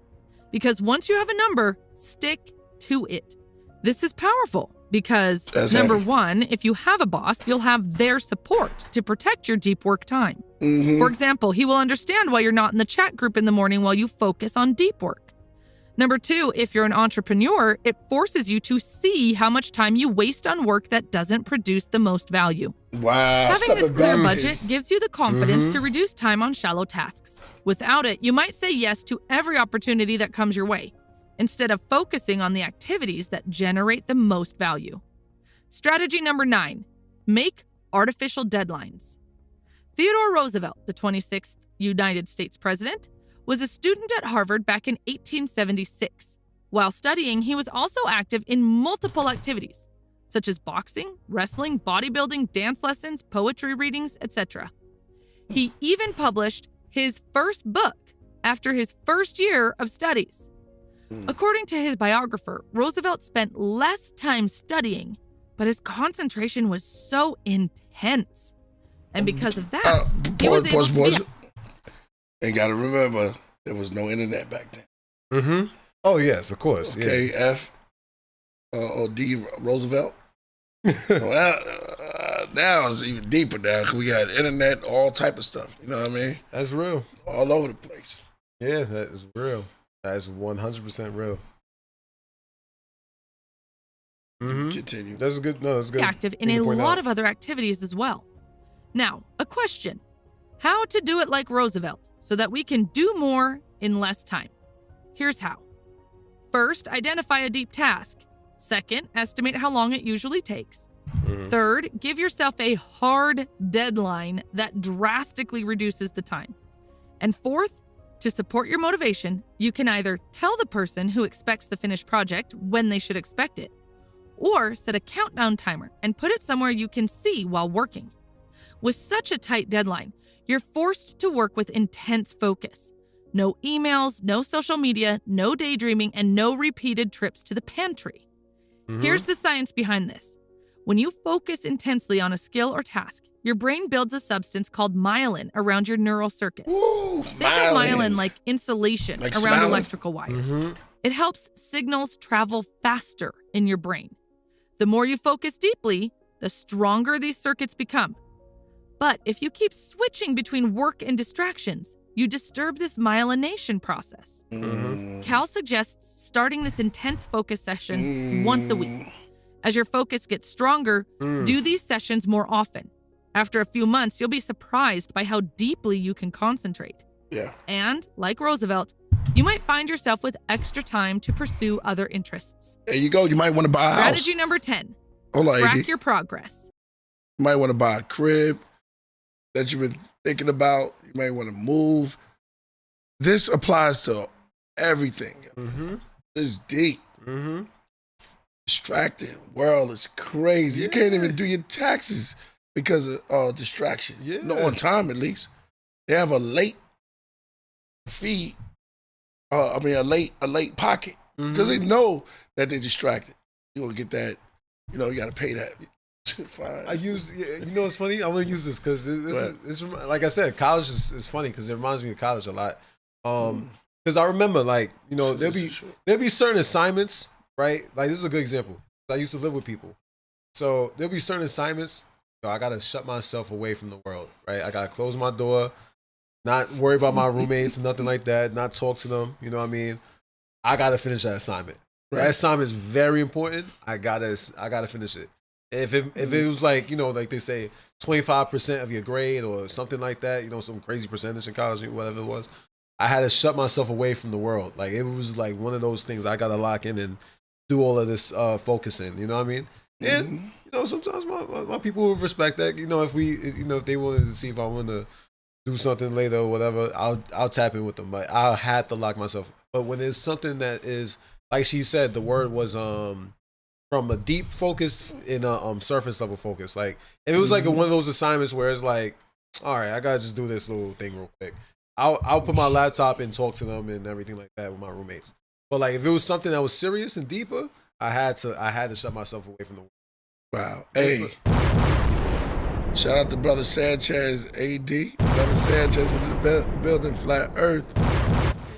Speaker 5: Because once you have a number, stick to it. This is powerful because, number 1, if you have a boss, you'll have their support to protect your deep work time. For example, he will understand why you're not in the chat group in the morning while you focus on deep work. Number 2, if you're an entrepreneur, it forces you to see how much time you waste on work that doesn't produce the most value.
Speaker 3: Wow.
Speaker 5: Having this clear budget gives you the confidence to reduce time on shallow tasks. Without it, you might say yes to every opportunity that comes your way, instead of focusing on the activities that generate the most value. Strategy number 9, make artificial deadlines. Theodore Roosevelt, the 26th United States president, was a student at Harvard back in 1876. While studying, he was also active in multiple activities, such as boxing, wrestling, bodybuilding, dance lessons, poetry readings, etc. He even published his first book after his first year of studies. According to his biographer, Roosevelt spent less time studying, but his concentration was so intense. And because of that, he was able to
Speaker 3: And gotta remember, there was no internet back then.
Speaker 2: Mm-hmm. Oh yes, of course.
Speaker 3: Okay,
Speaker 2: yeah.
Speaker 3: F.O.D. Roosevelt. Now it's even deeper now because we got internet, all type of stuff. You know what I mean?
Speaker 2: That's real.
Speaker 3: All over the place.
Speaker 2: Yeah, that is real. That is 100% real. Mm-hmm.
Speaker 3: Continue.
Speaker 2: That's good. No, that's good.
Speaker 5: Active in a lot of other activities as well. Now, a question. How to do it like Roosevelt so that we can do more in less time? Here's how. First, identify a deep task. Second, estimate how long it usually takes. Third, give yourself a hard deadline that drastically reduces the time. And fourth, to support your motivation, you can either tell the person who expects the finished project when they should expect it, or set a countdown timer and put it somewhere you can see while working. With such a tight deadline, you're forced to work with intense focus. No emails, no social media, no daydreaming, and no repeated trips to the pantry. Here's the science behind this. When you focus intensely on a skill or task, your brain builds a substance called myelin around your neural circuits.
Speaker 3: Ooh,
Speaker 5: Think of myelin like insulation around
Speaker 3: smiling.
Speaker 5: electrical wires. It helps signals travel faster in your brain. The more you focus deeply, the stronger these circuits become. But if you keep switching between work and distractions, you disturb this myelination process. Cal suggests starting this intense focus session once a week. As your focus gets stronger, do these sessions more often. After a few months, you'll be surprised by how deeply you can concentrate.
Speaker 3: Yeah.
Speaker 5: And, like Roosevelt, you might find yourself with extra time to pursue other interests.
Speaker 3: There you go. You might want to buy a house.
Speaker 5: Strategy number 10.
Speaker 3: Hold on,
Speaker 5: Track
Speaker 3: AD.
Speaker 5: your progress.
Speaker 3: You might want to buy a crib that you've been thinking about. You might want to move. This applies to everything. It's deep. Distracted. World is crazy. You can't even do your taxes because of distraction. No, on time at least. They have a late fee. A late pocket because they know that they're distracted. You gonna get that. You know, you gotta pay that. Fine.
Speaker 2: You know what's funny? I'm gonna use this because this like I said, college is funny because it reminds me of college a lot. Because I remember, like, you know, there'll be certain assignments, right? Like, this is a good example. I used to live with people, so there'll be certain assignments. I gotta shut myself away from the world, right? I gotta close my door, not worry about my roommates and nothing like that, not talk to them. You know what I mean? I gotta finish that assignment. Right. That assignment is very important. I gotta finish it. If it was like, you know, like they say 25% of your grade or something like that, you know, some crazy percentage in college, whatever it was, I had to shut myself away from the world. Like, it was like one of those things I gotta lock in and do all of this focusing. You know what I mean? And you know, sometimes my people will respect that. You know, if they wanted to see if I wanted to do something later or whatever, I'll tap in with them. But I had to lock myself. But when it's something that is, like she said, the word was from a deep focus in a surface level focus. Like, if it was like one of those assignments where it's like, all right, I gotta just do this little thing real quick. I'll put my laptop and talk to them and everything like that with my roommates. But like, if it was something that was serious and deeper, I had to shut myself away from the world.
Speaker 3: Wow. Hey, shout out to Brother Sanchez, AD. Brother Sanchez in the building, Flat Earth.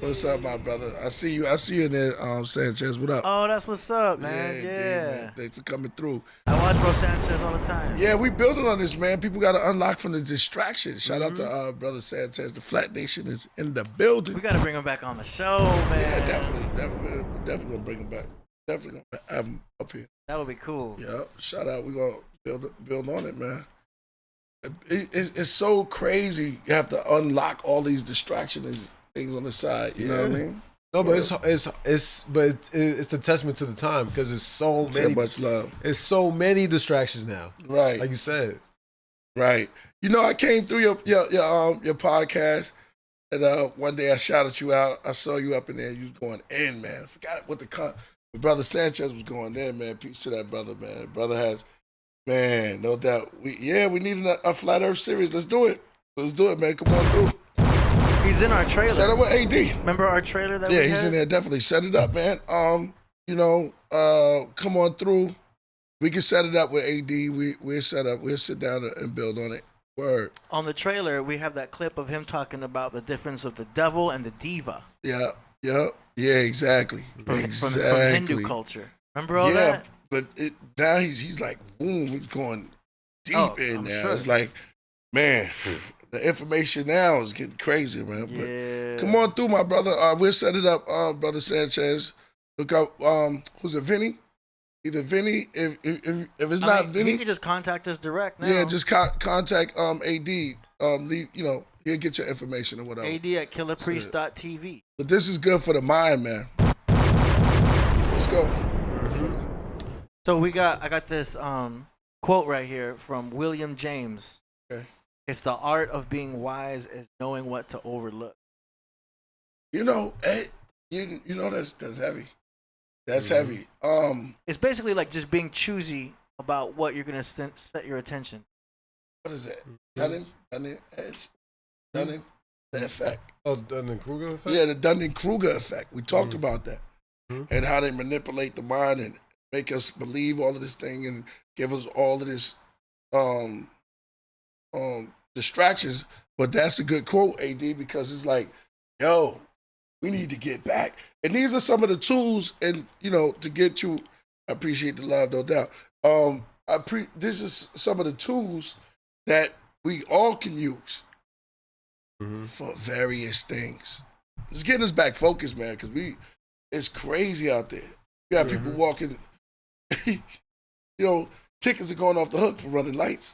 Speaker 3: What's up, my brother? I see you in there, Sanchez. What up?
Speaker 4: Oh, that's what's up, man.
Speaker 3: indeed,
Speaker 4: Yeah.
Speaker 3: man. Thanks for coming through.
Speaker 4: I watch Bro Sanchez all the time.
Speaker 3: Yeah, we building on this, man. People got to unlock from the distractions. Shout out to brother Sanchez. The Flat Nation is in the building.
Speaker 4: We got to bring him back on the show, man.
Speaker 3: Yeah, definitely gonna bring him back. Definitely gonna have him up here.
Speaker 4: That would be cool.
Speaker 3: Yeah, shout out. We gonna build on it, man. It's so crazy. You have to unlock all these distractions, things on the side. You know what I mean?
Speaker 2: No, but it's the testament to the time because it's so many.
Speaker 3: So much love.
Speaker 2: It's so many distractions now.
Speaker 3: Right.
Speaker 2: Like you said.
Speaker 3: Right. You know, I came through your podcast, and one day I shouted you out. I saw you up in there. You was going in, man. I forgot what the brother Sanchez was going in, man. Peace to that brother, man. Brother has, man, no doubt. We needed a Flat Earth series. Let's do it. Let's do it, man. Come on through.
Speaker 4: He's in our trailer.
Speaker 3: Set up with AD.
Speaker 4: Remember our trailer that we had?
Speaker 3: Yeah, he's in there. Definitely set it up, man. Come on through. We can set it up with AD. We'll set up. We'll sit down and build on it. Word.
Speaker 4: On the trailer, we have that clip of him talking about the difference of the devil and the diva.
Speaker 3: Yeah, exactly.
Speaker 4: From Hindu culture. Remember all that?
Speaker 3: But now he's like, boom, he's going deep in there.
Speaker 4: Sure.
Speaker 3: It's like, man, the information now is getting crazy, man.
Speaker 4: Yeah.
Speaker 3: But come on through, my brother. We'll set it up, brother Sanchez. Look up, who's it, Vinny? Either Vinny, if it's not Vinny,
Speaker 4: he can just contact us direct now.
Speaker 3: Yeah, just contact AD. He'll get your information or whatever.
Speaker 4: AD at KillahPriest.tv.
Speaker 3: But this is good for the mind, man. Let's go.
Speaker 4: So I got this quote right here from William James.
Speaker 3: Okay.
Speaker 4: It's the art of being wise is knowing what to overlook.
Speaker 3: You know, that's heavy. That's heavy.
Speaker 4: It's basically like just being choosy about what you're gonna set your attention.
Speaker 3: What is that? Dunning edge. Dunning the effect.
Speaker 2: Oh, Dunning-Kruger effect.
Speaker 3: Yeah, the Dunning-Kruger effect. We talked about that, and how they manipulate the mind and make us believe all of this thing and give us all of this distractions. But that's a good quote, AD, because it's like, yo, we need to get back. And these are some of the tools, and to get you. I appreciate the love, no doubt. This is some of the tools that we all can use for various things. It's getting us back focused, man, because it's crazy out there. You got people walking, tickets are going off the hook for running lights,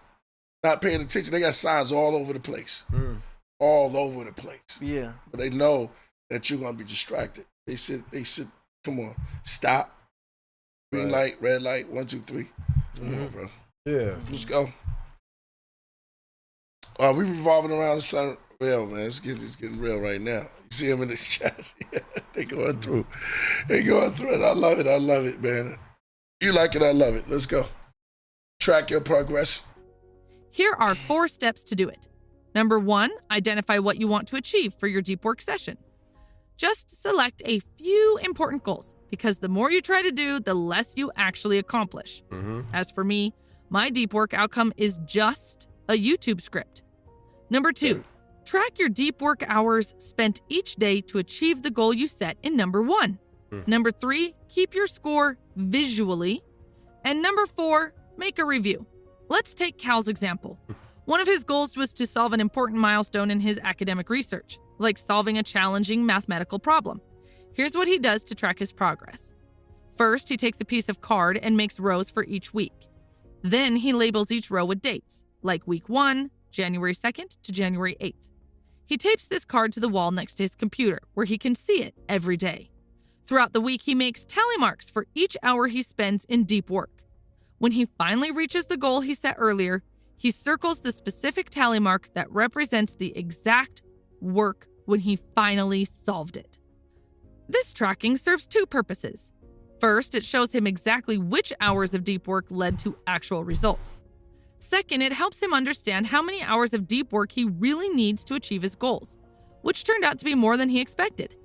Speaker 3: not paying attention. They got signs all over the place. All over the place.
Speaker 4: Yeah.
Speaker 3: But they know that you're going to be distracted. They said, come on, stop. Green light, red light, 1, 2, 3. Come on, bro.
Speaker 2: Yeah.
Speaker 3: Let's go. We revolving around the sun. Real, man. It's getting real right now. You see them in the chat. They going through. it. I love it, man. You like it, I love it. Let's go. Track your progress.
Speaker 5: Here are 4 steps to do it. Number 1, identify what you want to achieve for your deep work session. Just select a few important goals, because the more you try to do, the less you actually accomplish. As for me, my deep work outcome is just a YouTube script. Number 2, track your deep work hours spent each day to achieve the goal you set in number 1. Number 3, keep your score visually. And number 4, make a review. Let's take Cal's example. One of his goals was to solve an important milestone in his academic research, like solving a challenging mathematical problem. Here's what he does to track his progress. First, he takes a piece of card and makes rows for each week. Then he labels each row with dates, like week 1, January 2nd to January 8th. He tapes this card to the wall next to his computer, where he can see it every day. Throughout the week, he makes tally marks for each hour he spends in deep work. When he finally reaches the goal he set earlier, he circles the specific tally mark that represents the exact work when he finally solved it. This tracking serves 2 purposes. First, it shows him exactly which hours of deep work led to actual results. Second, it helps him understand how many hours of deep work he really needs to achieve his goals, which turned out to be more than he expected.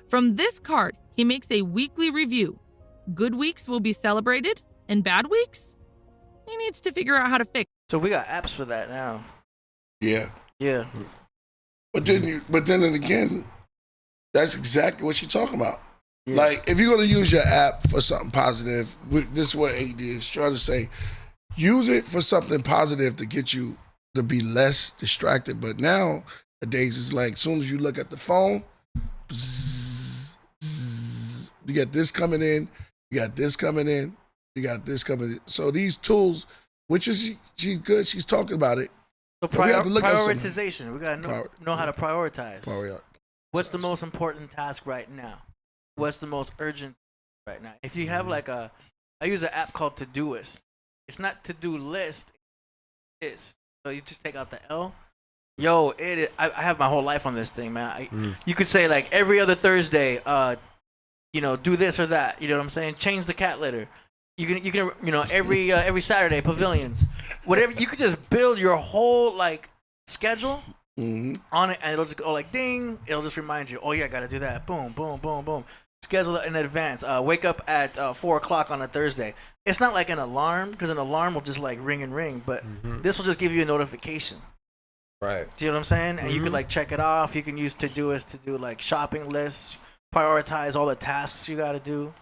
Speaker 5: From this card, he makes a weekly review. Good weeks will be celebrated, and bad weeks, he needs to figure out how to fix.
Speaker 4: So we got apps for that now.
Speaker 3: Yeah.
Speaker 4: Yeah.
Speaker 3: But then again, That's exactly what you're talking about.
Speaker 4: Yeah.
Speaker 3: Like, if you're going to use your app for something positive, this is what AD is trying to say. Use it for something positive to get you to be less distracted. But nowadays, it's like, as soon as you look at the phone, bzzz, bzzz, you got this coming in, you got this coming in, you got this coming in. So these tools, which is she's good, she's talking about it.
Speaker 4: So
Speaker 3: we have to look at
Speaker 4: prioritization. We got to know how to prioritize. What's the most important task right now? What's the most urgent right now? If you have like I use an app called Todoist. It's not to-do list. It's so you just take out the L. Yo, I have my whole life on this thing, man. You could say like every other Thursday, do this or that. You know what I'm saying? Change the cat litter. You can every Saturday pavilions, whatever. You could just build your whole like schedule on it, and it'll just go like ding. It'll just remind you. Oh yeah, I gotta do that. Boom, boom, boom, boom. Schedule it in advance. Wake up at 4:00 on a Thursday. It's not like an alarm, because an alarm will just like ring and ring, but this will just give you a notification.
Speaker 2: Right.
Speaker 4: Do you know what I'm saying? And you could like check it off. You can use Todoist to do like shopping lists, prioritize all the tasks you got to do.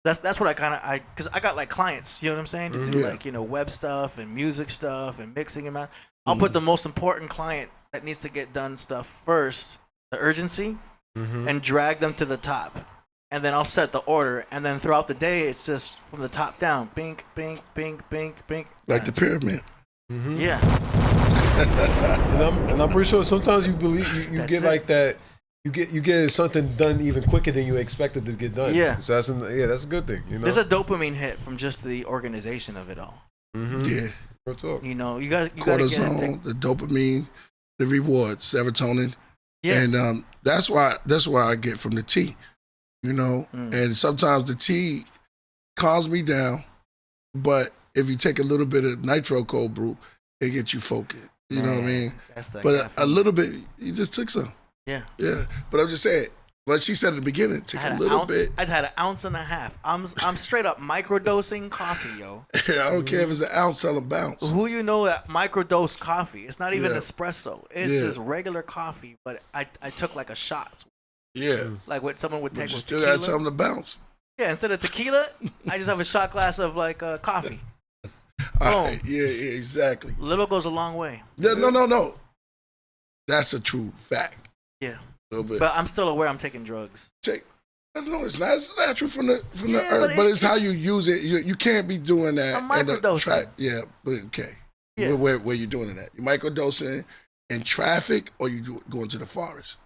Speaker 4: That's what because I got like clients, you know what I'm saying, to do like web stuff and music stuff and mixing them out. I'll put the most important client that needs to get done stuff first, the urgency, and drag them to the top. And then I'll set the order, and then throughout the day, it's just from the top down, bink, bink, bink, bink, bink.
Speaker 3: Like the pyramid.
Speaker 4: Yeah.
Speaker 2: and I'm pretty sure sometimes you believe you get like that. You get something done even quicker than you expected to get done.
Speaker 4: Yeah.
Speaker 2: So that's a good thing.
Speaker 4: There's a dopamine hit from just the organization of it all.
Speaker 3: Yeah.
Speaker 2: Real talk.
Speaker 4: You got
Speaker 3: cortisol, the dopamine, the reward, serotonin.
Speaker 4: Yeah.
Speaker 3: And that's why I get from the tea. And sometimes the tea calms me down, but if you take a little bit of nitro cold brew, it gets you focused. You know what I mean? But a little bit, you just took some.
Speaker 4: Yeah.
Speaker 3: Yeah. But I'm just saying, like she said at the beginning, take a little bit.
Speaker 4: I had an ounce and a half. I'm straight up microdosing coffee, yo.
Speaker 3: I don't care if it's an ounce, tell them bounce.
Speaker 4: Who that microdose coffee? It's not even espresso. It's just regular coffee, but I took like a shot.
Speaker 3: Yeah.
Speaker 4: Like what someone would take with
Speaker 3: still
Speaker 4: tequila.
Speaker 3: gotta tell them to bounce.
Speaker 4: Yeah, instead of tequila, I just have a shot glass of like coffee.
Speaker 3: All right. Yeah, exactly.
Speaker 4: Little goes a long way.
Speaker 3: Yeah, no. That's a true fact.
Speaker 4: Yeah.
Speaker 3: A little bit.
Speaker 4: But I'm still aware I'm taking drugs.
Speaker 3: No, it's not. It's natural from the earth, but it's how you use it. You can't be doing that.
Speaker 4: I'm microdosing.
Speaker 3: Yeah, but okay.
Speaker 4: Yeah.
Speaker 3: Where you doing it at? You microdosing in traffic, or you going to the forest?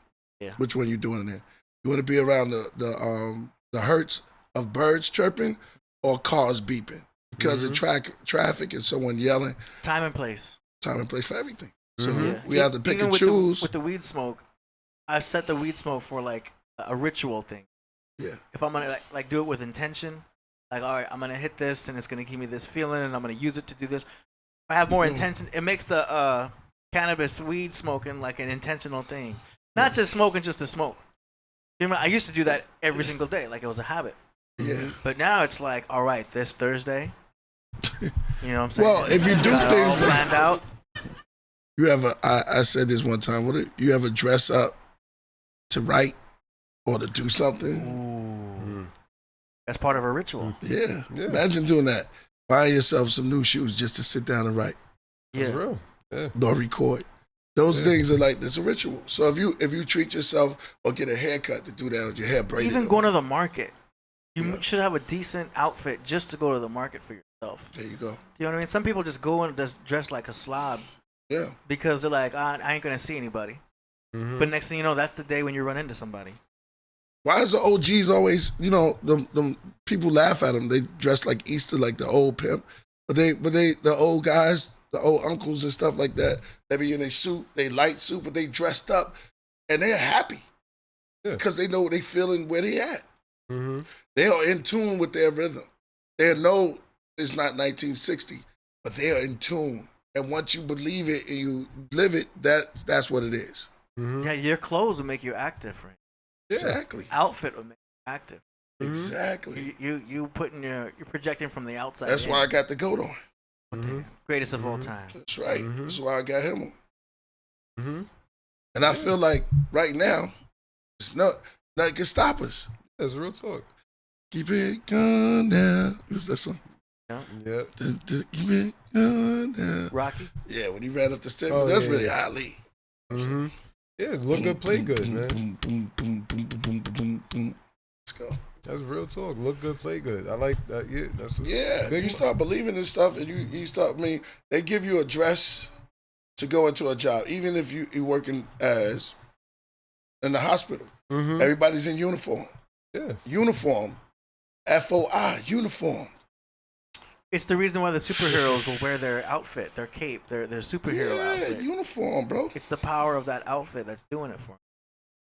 Speaker 4: Yeah.
Speaker 3: Which one you doing there? You want to be around the hertz of birds chirping or cars beeping because of traffic and someone yelling.
Speaker 4: Time and place
Speaker 3: For everything. So we have to pick and choose.
Speaker 4: With the weed smoke, I set the weed smoke for like a ritual thing.
Speaker 3: Yeah.
Speaker 4: If I'm gonna like do it with intention, like all right, I'm gonna hit this and it's gonna give me this feeling and I'm gonna use it to do this. If I have more intention, it makes the cannabis weed smoking like an intentional thing. Not just smoking just to smoke. I used to do that every single day, like it was a habit.
Speaker 3: Yeah.
Speaker 4: But now it's like, all right, this Thursday. You know what I'm saying?
Speaker 3: Well, if you do things
Speaker 4: planned out.
Speaker 3: You ever? I said this one time. You ever dress up to write or to do something?
Speaker 4: Ooh. That's part of a ritual.
Speaker 3: Yeah. Imagine doing that. Buying yourself some new shoes just to sit down and write.
Speaker 4: Yeah.
Speaker 2: That's real. Yeah.
Speaker 3: Or record. Those things are like, it's a ritual. So if you treat yourself or get a haircut to do that with your hair braided.
Speaker 4: Even going to the market. You should have a decent outfit just to go to the market for yourself.
Speaker 3: There you go.
Speaker 4: Do you know what I mean? Some people just go and just dress like a slob.
Speaker 3: Yeah.
Speaker 4: Because they're like, I ain't going to see anybody. But next thing you know, that's the day when you run into somebody.
Speaker 3: Why is the OGs always, the people laugh at them. They dress like Easter, like the old pimp. But the old guys, the old uncles and stuff like that, they be in their suit, they light suit, but they dressed up and they're happy because they know they feeling where they at. They are in tune with their rhythm. They know it's not 1960, but they are in tune. And once you believe it and you live it, that's what it is.
Speaker 4: Yeah, your clothes will make you act different.
Speaker 3: Exactly.
Speaker 4: Outfit will make you active.
Speaker 3: Exactly.
Speaker 4: You you're projecting from the outside.
Speaker 3: That's why I got the goat on.
Speaker 4: Greatest of all time.
Speaker 3: That's right. That's why I got him on. And I feel like right now, It's nothing can stop us.
Speaker 2: That's real talk.
Speaker 3: Keep it going now. Who's that song?
Speaker 2: Yeah.
Speaker 3: Keep it going now.
Speaker 4: Rocky.
Speaker 3: Yeah, when he ran up the stairs,
Speaker 2: Oh,
Speaker 3: that's
Speaker 2: yeah,
Speaker 3: really
Speaker 2: yeah.
Speaker 3: Ali.
Speaker 2: Mm-hmm. Yeah, look good, play good, man.
Speaker 3: Boom, boom, boom, boom, boom, boom, boom, boom. Let's go.
Speaker 2: That's real talk. Look good, play good. I like that. Yeah, that's
Speaker 3: Yeah, you start believing in stuff, and you start. I mean, they give you a dress to go into a job, even if you're working as in the hospital.
Speaker 2: Mm-hmm.
Speaker 3: Everybody's in uniform.
Speaker 2: Yeah.
Speaker 3: Uniform. FOI. Uniform.
Speaker 4: It's the reason why the superheroes will wear their outfit, their cape, their superhero outfit.
Speaker 3: Uniform, bro.
Speaker 4: It's the power of that outfit that's doing it for him.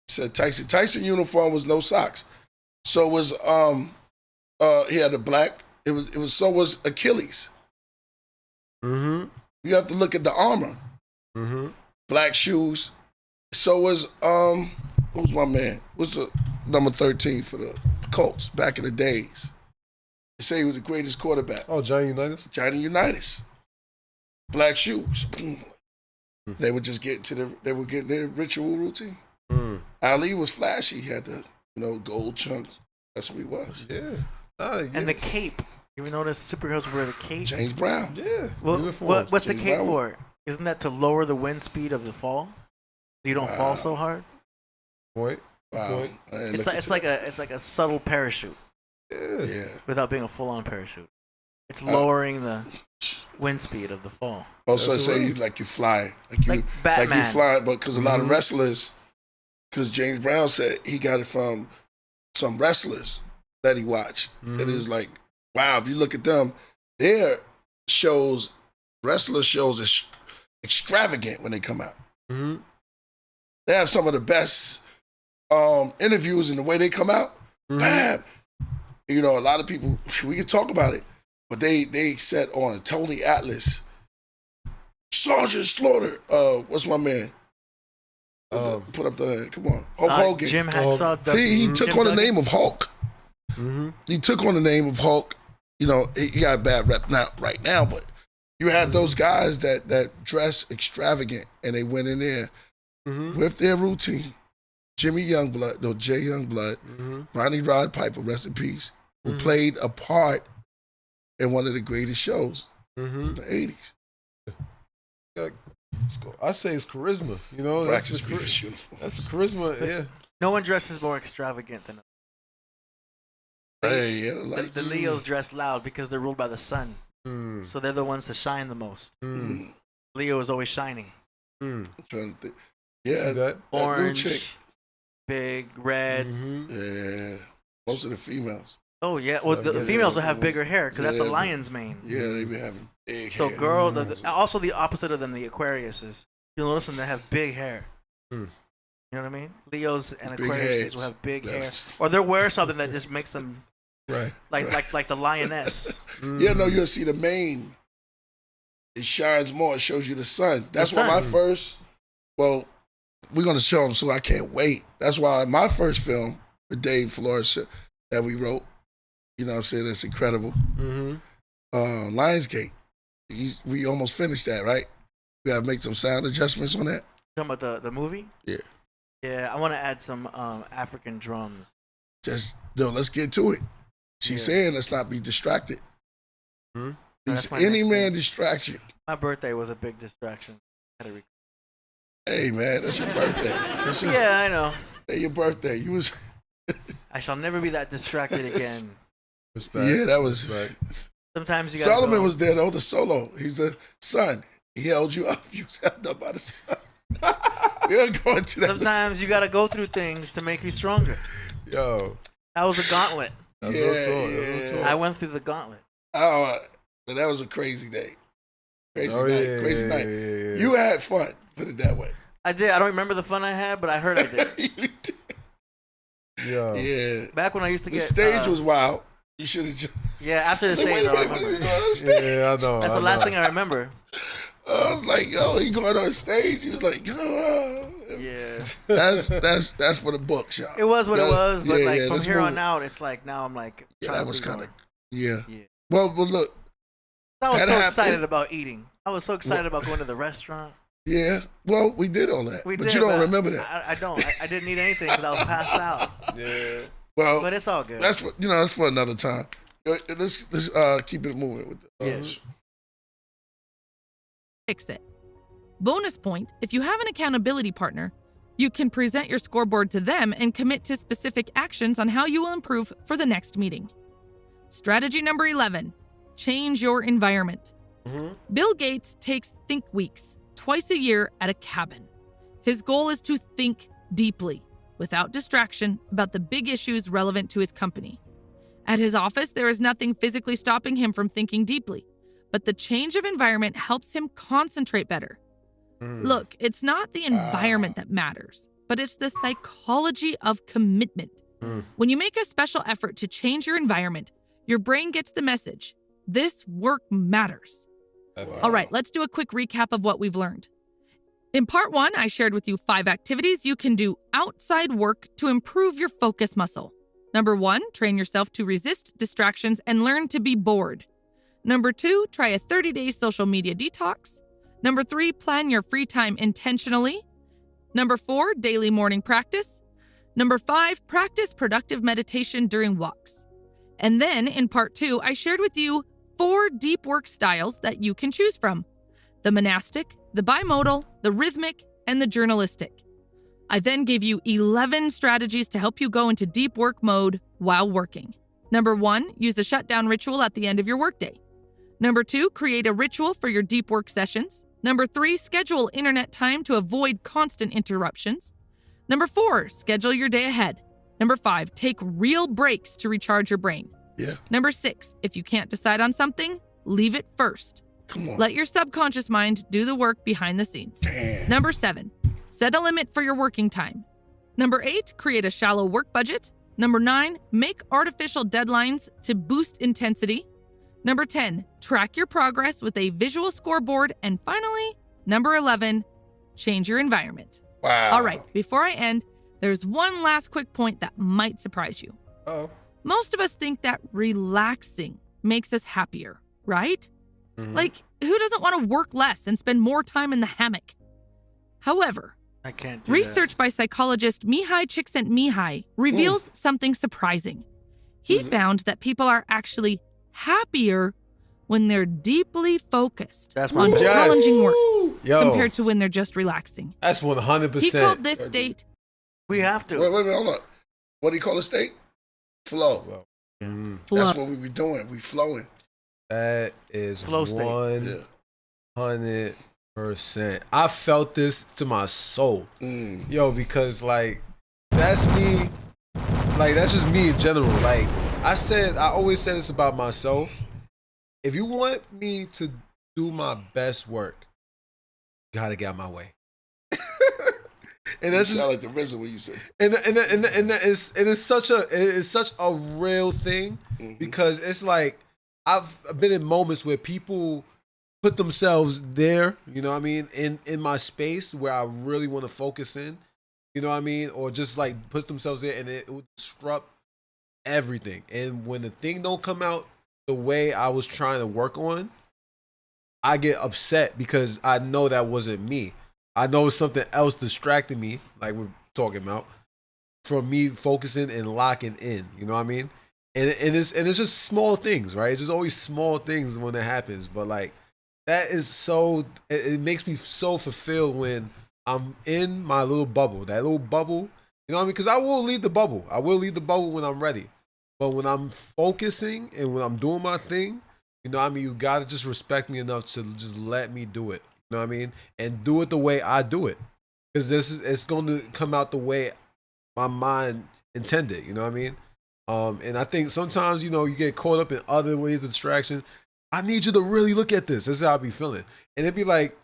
Speaker 3: Said Tyson. Tyson uniform was no socks. So was he had a black. It was so was Achilles.
Speaker 2: Mm-hmm.
Speaker 3: You have to look at the armor.
Speaker 2: Mm-hmm.
Speaker 3: Black shoes. So was who's my man? What's the number 13 for the Colts back in the days? They say he was the greatest quarterback.
Speaker 2: Oh, Johnny Unitas?
Speaker 3: Johnny Unitas. Black shoes. Boom. They would just get they would get their ritual routine. Ali was flashy. He had the gold chunks. That's what he was.
Speaker 2: Yeah.
Speaker 4: And the cape. You ever notice superheroes wear the cape?
Speaker 3: James Brown.
Speaker 2: Yeah.
Speaker 4: Well, what's the
Speaker 3: James
Speaker 4: cape
Speaker 3: Brown.
Speaker 4: for? Isn't that to lower the wind speed of the fall? So you don't fall so hard?
Speaker 2: Point.
Speaker 3: Wow.
Speaker 2: Point.
Speaker 4: It's like a subtle parachute
Speaker 3: Yeah.
Speaker 4: without being a full-on parachute. It's lowering the wind speed of the fall.
Speaker 3: Also,
Speaker 2: That's
Speaker 3: say
Speaker 2: right.
Speaker 3: you like you fly, like
Speaker 4: Batman.
Speaker 3: you fly, but because a lot of wrestlers, because James Brown said he got it from some wrestlers that he watched, and it was like, wow, if you look at them, their shows, wrestler shows is extravagant when they come out.
Speaker 2: Mm-hmm.
Speaker 3: They have some of the best interviews, and the way they come out, bam. A lot of people, we can talk about it, but they set on a Tony Atlas, Sergeant Slaughter. What's my man? Put up the come on, Hulk Hogan.
Speaker 4: Jim Hacksaw.
Speaker 3: He took
Speaker 4: Jim
Speaker 3: on the
Speaker 4: Duggan.
Speaker 3: name of Hulk. He took on the name of Hulk. He got a bad rep right now, but you have those guys that dress extravagant and they went in there with their routine. Jay Youngblood, Ronnie Rod Piper, rest in peace, who played a part in one of the greatest shows from the 80s.
Speaker 2: I say it's charisma.
Speaker 3: Practice Reeves uniform.
Speaker 2: That's the charisma. Yeah.
Speaker 4: No one dresses more extravagant than
Speaker 3: Hey, yeah, like
Speaker 4: the Leos dress loud because they're ruled by the sun. So they're the ones to shine the most. Leo is always shining.
Speaker 3: I'm trying to think. Yeah,
Speaker 2: that
Speaker 3: new
Speaker 4: Orange,
Speaker 3: chick.
Speaker 4: big, red.
Speaker 3: Yeah, most of the females.
Speaker 4: Oh yeah, well the females will have bigger hair because that's the
Speaker 3: Yeah,
Speaker 4: lion's mane.
Speaker 3: Yeah, they be having big
Speaker 4: So
Speaker 3: hair.
Speaker 4: girl, also the opposite of them, the Aquariuses. You'll notice them, they have big hair. You know what I mean? Leos and
Speaker 3: Big
Speaker 4: Aquariuses
Speaker 3: heads.
Speaker 4: will have big hair,
Speaker 3: Yes.
Speaker 4: or they'll wear something that just makes them
Speaker 2: right.
Speaker 4: like the lioness.
Speaker 3: Yeah, no, you'll see the mane. It shines more. It shows you the sun. That's why my
Speaker 4: sun.
Speaker 3: first. Well, we're gonna show them, so I can't wait. That's why my first film with Dave Flores that we wrote. You know what I'm saying? That's incredible. Lionsgate. We almost finished that, right? We gotta make some sound adjustments on that.
Speaker 4: Talking about the movie?
Speaker 3: Yeah.
Speaker 4: Yeah, I want to add some African drums.
Speaker 3: Let's get to it. She's
Speaker 4: Yeah.
Speaker 3: saying let's not be distracted.
Speaker 4: That's my
Speaker 3: Any
Speaker 4: next
Speaker 3: man
Speaker 4: thing.
Speaker 3: distraction.
Speaker 4: My birthday was a big distraction.
Speaker 3: Hey man, that's your birthday.
Speaker 4: Yeah, I know.
Speaker 3: Hey, your birthday. You was
Speaker 4: I shall never be that distracted again.
Speaker 2: Respect.
Speaker 3: Yeah, that was
Speaker 2: Respect.
Speaker 4: Sometimes you gotta
Speaker 3: Solomon
Speaker 4: go.
Speaker 3: was there though, the solo. He's a son. He held you up. You was held up by the sun. We'll go into that.
Speaker 4: Sometimes you gotta go through things to make you stronger.
Speaker 2: Yo.
Speaker 4: That was a gauntlet.
Speaker 2: That's
Speaker 3: Yeah,
Speaker 2: real talk. That's real
Speaker 3: yeah.
Speaker 2: talk.
Speaker 4: I went through the gauntlet.
Speaker 3: Oh, but that was a crazy day. Crazy
Speaker 2: Oh,
Speaker 3: night.
Speaker 2: yeah,
Speaker 3: Crazy
Speaker 2: yeah,
Speaker 3: night.
Speaker 2: yeah.
Speaker 3: You had fun. Put it that way.
Speaker 4: I did. I don't remember the fun I had, but I heard I did.
Speaker 3: You did.
Speaker 2: Yo.
Speaker 3: Yeah.
Speaker 4: Back when I used to
Speaker 3: The
Speaker 4: get
Speaker 3: stage was wild. You should have just.
Speaker 4: yeah. After the
Speaker 3: Like,
Speaker 4: stage,
Speaker 3: wait a
Speaker 4: I
Speaker 3: minute, what is he
Speaker 4: remember.
Speaker 3: going on the stage?
Speaker 2: Yeah, I know.
Speaker 4: That's the last thing I remember.
Speaker 3: I was like, yo, he going on stage. He was like, oh.
Speaker 4: Yeah.
Speaker 3: That's for the books, y'all.
Speaker 4: It was what it was, but
Speaker 3: Yeah,
Speaker 4: like
Speaker 3: yeah,
Speaker 4: from
Speaker 3: let's
Speaker 4: here on
Speaker 3: move.
Speaker 4: out, it's like now I'm like.
Speaker 3: Yeah,
Speaker 4: trying
Speaker 3: that
Speaker 4: to
Speaker 3: was
Speaker 4: be
Speaker 3: kind of.
Speaker 4: going.
Speaker 3: Yeah.
Speaker 4: Yeah.
Speaker 3: Well, look.
Speaker 4: I was
Speaker 3: That
Speaker 4: so
Speaker 3: happened.
Speaker 4: excited about eating. I was so excited about going to the restaurant.
Speaker 3: Yeah. Well, we did all that.
Speaker 4: We
Speaker 3: but
Speaker 4: did,
Speaker 3: you don't remember that.
Speaker 4: I don't. I didn't need anything because I was passed out.
Speaker 2: Yeah.
Speaker 3: Well,
Speaker 4: But it's all good.
Speaker 3: that's for, that's for another time. Let's keep it moving with
Speaker 4: Yes.
Speaker 5: Fix it. Bonus point, if you have an accountability partner, you can present your scoreboard to them and commit to specific actions on how you will improve for the next meeting. Strategy number 11, change your environment. Bill Gates takes think weeks twice a year at a cabin. His goal is to think deeply, without distraction, about the big issues relevant to his company. At his office, there is nothing physically stopping him from thinking deeply, but the change of environment helps him concentrate better. Look, it's not the environment that matters, but it's the psychology of commitment. When you make a special effort to change your environment, your brain gets the message. This work matters. All right, let's do a quick recap of what we've learned. In part 1, I shared with you 5 activities you can do outside work to improve your focus muscle. Number 1, train yourself to resist distractions and learn to be bored. Number 2, try a 30-day social media detox. Number 3, plan your free time intentionally. Number 4, daily morning practice. Number 5, practice productive meditation during walks. And then in part 2, I shared with you 4 deep work styles that you can choose from: the monastic, the bimodal, the rhythmic, and the journalistic. I then gave you 11 strategies to help you go into deep work mode while working. Number 1, use a shutdown ritual at the end of your workday. Number 2, create a ritual for your deep work sessions. Number 3, schedule internet time to avoid constant interruptions. Number 4, schedule your day ahead. Number 5, take real breaks to recharge your brain.
Speaker 3: Yeah.
Speaker 5: Number 6, if you can't decide on something, leave it first.
Speaker 3: Come on.
Speaker 5: Let your subconscious mind do the work behind the scenes.
Speaker 3: Damn.
Speaker 5: Number 7, set a limit for your working time. Number 8, create a shallow work budget. Number 9, make artificial deadlines to boost intensity. Number 10, track your progress with a visual scoreboard. And finally, number 11, change your environment.
Speaker 3: Wow.
Speaker 5: All right, before I end, there's one last quick point that might surprise you. Most of us think that relaxing makes us happier, right? Like, who doesn't want to work less and spend more time in the hammock? However,
Speaker 4: I can't do
Speaker 5: research by psychologist Mihai Csikszentmihalyi reveals something surprising. He found that people are actually happier when they're deeply focused
Speaker 4: That's my
Speaker 5: on
Speaker 4: best.
Speaker 5: challenging work
Speaker 2: Yo,
Speaker 5: compared to when they're just relaxing.
Speaker 2: that's 100%.
Speaker 5: He called this state
Speaker 4: We have to.
Speaker 3: Wait a minute, hold on. What do you call a state? Flow.
Speaker 2: Mm,
Speaker 5: flow.
Speaker 3: That's what we be doing. We flowing.
Speaker 2: that is
Speaker 4: Flow state.
Speaker 3: Yeah.
Speaker 2: 100%. I felt this to my soul.
Speaker 3: Mm.
Speaker 2: Yo, because like that's me, like that's just me in general. Like I always said this about myself. If you want me to do my best work, you gotta get out my way. And that's
Speaker 3: You
Speaker 2: just
Speaker 3: sound like the Resin when you said.
Speaker 2: and it's such a real thing because it's like I've been in moments where people put themselves there, you know what I mean, in my space where I really want to focus in, you know what I mean, or just like put themselves there and it would disrupt everything. And when the thing don't come out the way I was trying to work on, I get upset because I know that wasn't me. I know it's something else distracting me, like we're talking about, from me focusing and locking in. You know what I mean? And it's just small things, right? It's just always small things when it happens. But like that is so, it makes me so fulfilled when I'm in my little bubble. That little bubble, you know what I mean? Because I will leave the bubble. I will leave the bubble when I'm ready. But when I'm focusing and when I'm doing my thing, you know what I mean? You gotta just respect me enough to just let me do it. You know what I mean? And do it the way I do it. Because it's going to come out the way my mind intended. You know what I mean? And I think sometimes, you know, you get caught up in other ways of distraction. I need you to really look at this. This is how I be feeling. And it'd be like,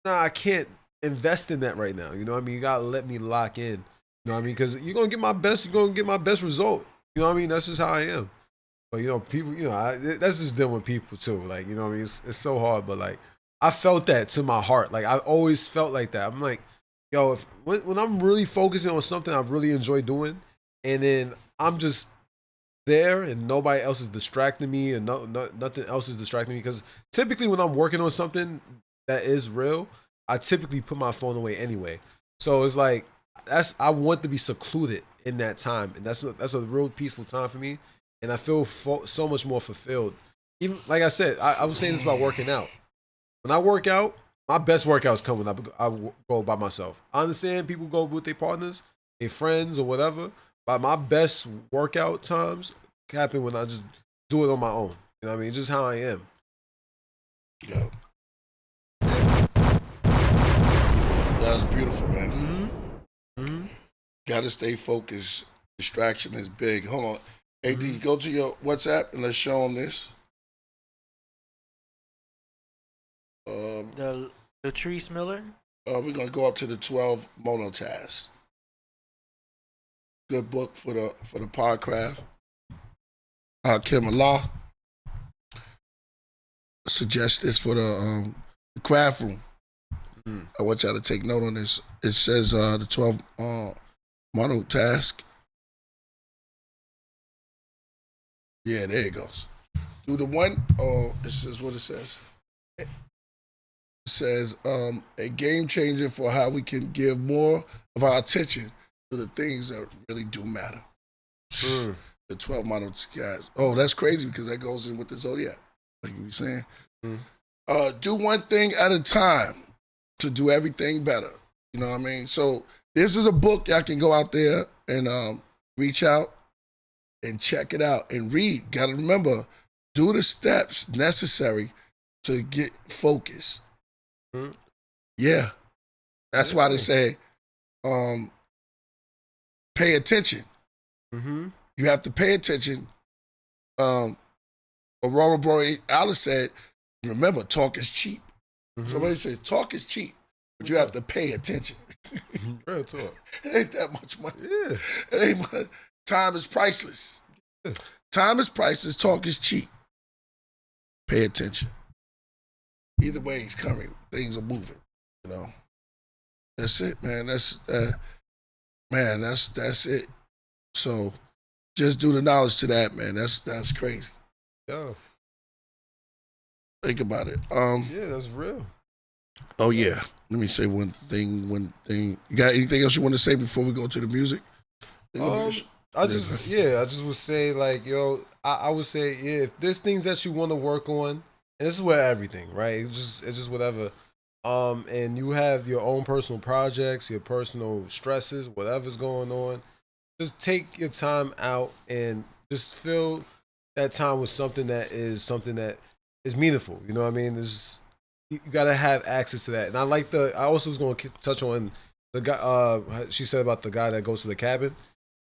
Speaker 2: nah, I can't invest in that right now. You know what I mean? You got to let me lock in. You know what I mean? Because you're going to get my best. You're going to get my best result. You know what I mean? That's just how I am. But, you know, people, you know, that's just dealing with people too. Like, you know what I mean? It's so hard. But, like, I felt that to my heart. Like, I always felt like that. I'm like, yo, when I'm really focusing on something I really enjoy doing, and then I'm just there and nobody else is distracting me and nothing else is distracting me. Because typically when I'm working on something that is real, I typically put my phone away anyway. So it's like I want to be secluded in that time, and that's a real peaceful time for me, and I feel so much more fulfilled. Even like I said, I was saying this about working out. When I work out, my best workouts come when I go by myself. I understand people go with their partners, their friends, or whatever, but my best workout times happen when I just do it on my own. You know what I mean? Just how I am.
Speaker 3: Yo. That was beautiful, man. Gotta stay focused. Distraction is big. Hold on. AD, go to your WhatsApp and let's show them this.
Speaker 4: The Latrice Miller.
Speaker 3: We're gonna go up to the 12 monotasks. Good book for the Podcraft. Killah suggest this for the craft room. I want y'all to take note on this. It says the 12 monotask. Yeah, there it goes. Do the one. Oh, it says what it says. It says a game changer for how we can give more of our attention to the things that really do matter. The 12 monotasks. Oh, that's crazy because that goes in with the zodiac, like you were saying. Do one thing at a time to do everything better. You know what I mean? So this is a book y'all can go out there and reach out and check it out and read. Got to remember, do the steps necessary to get focused. Yeah. That's why they say pay attention. You have to pay attention. Aurora Borealis said, remember, talk is cheap. Somebody says talk is cheap, but you have to pay attention.
Speaker 2: Real talk.
Speaker 3: It ain't that much money.
Speaker 2: Yeah.
Speaker 3: It ain't much. Time is priceless. Time is priceless. Talk is cheap. Pay attention. Either way, it's coming. Things are moving. You know. That's it, man. That's it. So just do the knowledge to that, man. That's crazy.
Speaker 2: Yeah.
Speaker 3: Think about it.
Speaker 2: Yeah, that's real.
Speaker 3: Oh yeah. Let me say one thing. You got anything else you want to say before we go to the music?
Speaker 2: I just would say, like, yo, I would say, yeah, if there's things that you want to work on, and this is where everything, right? It's just whatever. And you have your own personal projects, your personal stresses, whatever's going on. Just take your time out and just fill that time with something that is meaningful. You know what I mean? You gotta have access to that. And I also was going to touch on the guy. She said about the guy that goes to the cabin,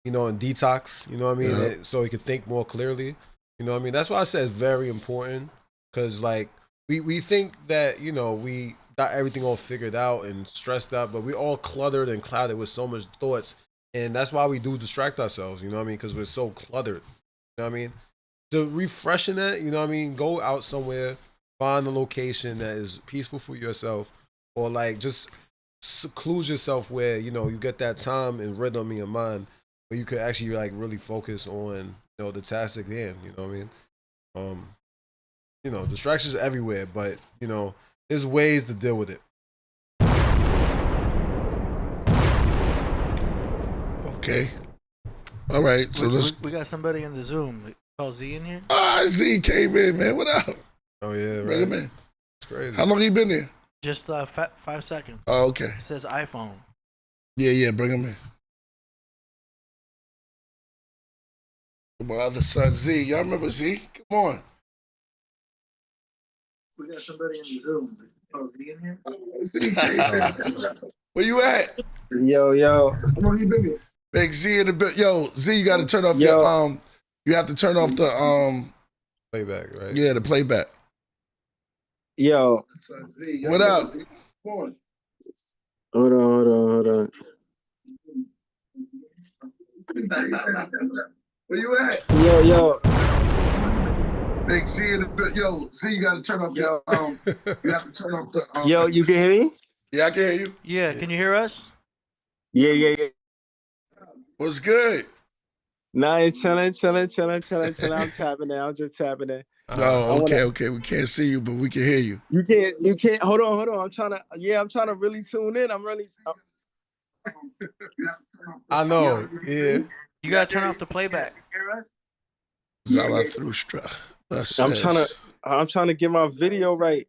Speaker 2: you know, and detox. You know what I mean?
Speaker 3: Yeah.
Speaker 2: So he could think more clearly. You know what I mean? That's why I said it's very important, because like we think that, you know, we got everything all figured out and stressed out, but we all cluttered and clouded with so much thoughts, and that's why we do distract ourselves. You know what I mean? Because we're so cluttered. You know what I mean? To refreshing that, you know what I mean? Go out somewhere, find a location that is peaceful for yourself, or like just seclude yourself where, you know, you get that time and rhythm in your mind where you could actually like really focus on, you know, the task at hand. You know what I mean? You know, distractions everywhere, but you know, there's ways to deal with it.
Speaker 3: Okay. All right. So
Speaker 4: we got somebody in the Zoom. Call Z in here.
Speaker 3: Z came in, man. What up?
Speaker 2: Oh yeah, right.
Speaker 3: Bring him in.
Speaker 2: It's crazy.
Speaker 3: How long he been there?
Speaker 4: Just 5 seconds.
Speaker 3: Oh, okay.
Speaker 4: It says iPhone.
Speaker 3: Yeah. Bring him in. My other son Z. Y'all remember Z? Come on.
Speaker 4: We got somebody in the Zoom. Call Z in here.
Speaker 3: Where you at?
Speaker 6: Yo.
Speaker 3: How long you been here? Big Z in the bit. Yo, Z, you got to turn off your You have to turn off the
Speaker 2: playback, right?
Speaker 3: Yeah, the playback.
Speaker 6: Yo.
Speaker 3: What up?
Speaker 6: Hold on.
Speaker 3: Where you at?
Speaker 6: Yo.
Speaker 3: Big Z in the bit. Yo, Z, you got to turn off your you have to turn off the
Speaker 6: Yo, you can hear me?
Speaker 3: Yeah, I can hear you.
Speaker 4: Yeah, can you hear us?
Speaker 6: Yeah.
Speaker 3: What's good?
Speaker 6: Nah, it's chilling. I'm tapping in. I'm just tapping in.
Speaker 3: Oh, okay. We can't see you, but we can hear you.
Speaker 6: You can't. Hold on. I'm trying to really tune in.
Speaker 2: I know. Yeah.
Speaker 4: You gotta turn off the playback.
Speaker 3: Zarathustra.
Speaker 6: I'm trying to get my video right.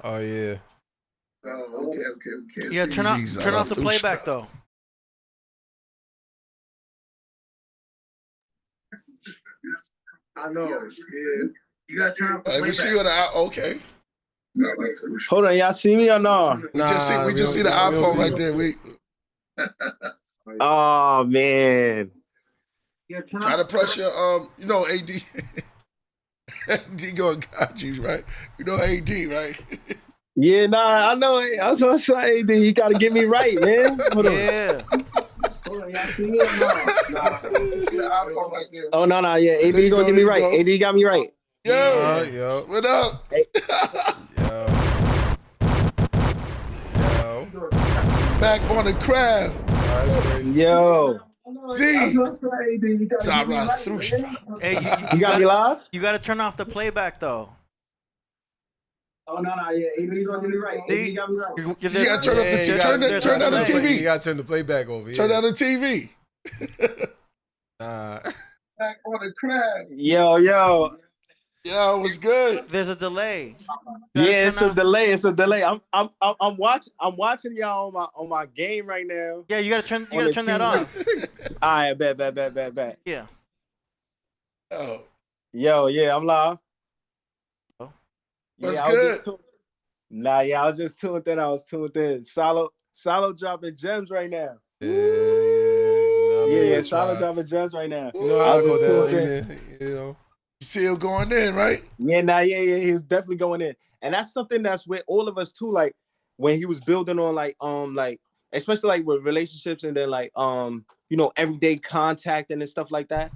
Speaker 2: Oh yeah.
Speaker 3: Okay.
Speaker 4: Yeah, turn off the playback though.
Speaker 6: I know. Yeah.
Speaker 4: You gotta turn off the playback.
Speaker 3: We see you on the okay.
Speaker 6: Hold on, y'all see me or no?
Speaker 3: We just see the iPhone right there.
Speaker 6: Oh man.
Speaker 3: Try to press your AD. AD going got you, right? You know AD, right?
Speaker 6: Yeah, nah, I know it. I was gonna say, AD, you gotta get me right, man. Hold on.
Speaker 4: Yeah.
Speaker 6: Hold on, y'all see me or no? Oh no, yeah. AD gonna get me right. AD got me right.
Speaker 3: Yo, what up?
Speaker 6: Hey.
Speaker 2: Yo.
Speaker 3: Back on the craft.
Speaker 6: Yo.
Speaker 3: Zarathustra.
Speaker 4: Hey,
Speaker 6: You got me live?
Speaker 4: You gotta turn off the playback though.
Speaker 6: Oh no, yeah. AD gonna get me right. AD got me right.
Speaker 3: You gotta turn off the turn down the TV.
Speaker 2: You gotta turn the playback over.
Speaker 3: Turn down the TV.
Speaker 6: Back on the craft. Yo.
Speaker 3: Yo, what's good?
Speaker 4: There's a delay.
Speaker 6: Yeah, it's a delay. I'm watching y'all on my game right now.
Speaker 4: Yeah, you gotta turn that off.
Speaker 6: All right, bet.
Speaker 4: Yeah.
Speaker 3: Oh,
Speaker 6: Yo, yeah, I'm live.
Speaker 3: what's good?
Speaker 6: I was just tuned in. I was tuned in. Solo dropping gems right now. Yeah, Solo dropping gems right now.
Speaker 2: You know,
Speaker 6: I was just tuned in.
Speaker 2: You know.
Speaker 3: You see him going in, right?
Speaker 6: Yeah, he was definitely going in. And that's something that's with all of us too, like when he was building on like especially like with relationships and then like everyday contact and stuff like that.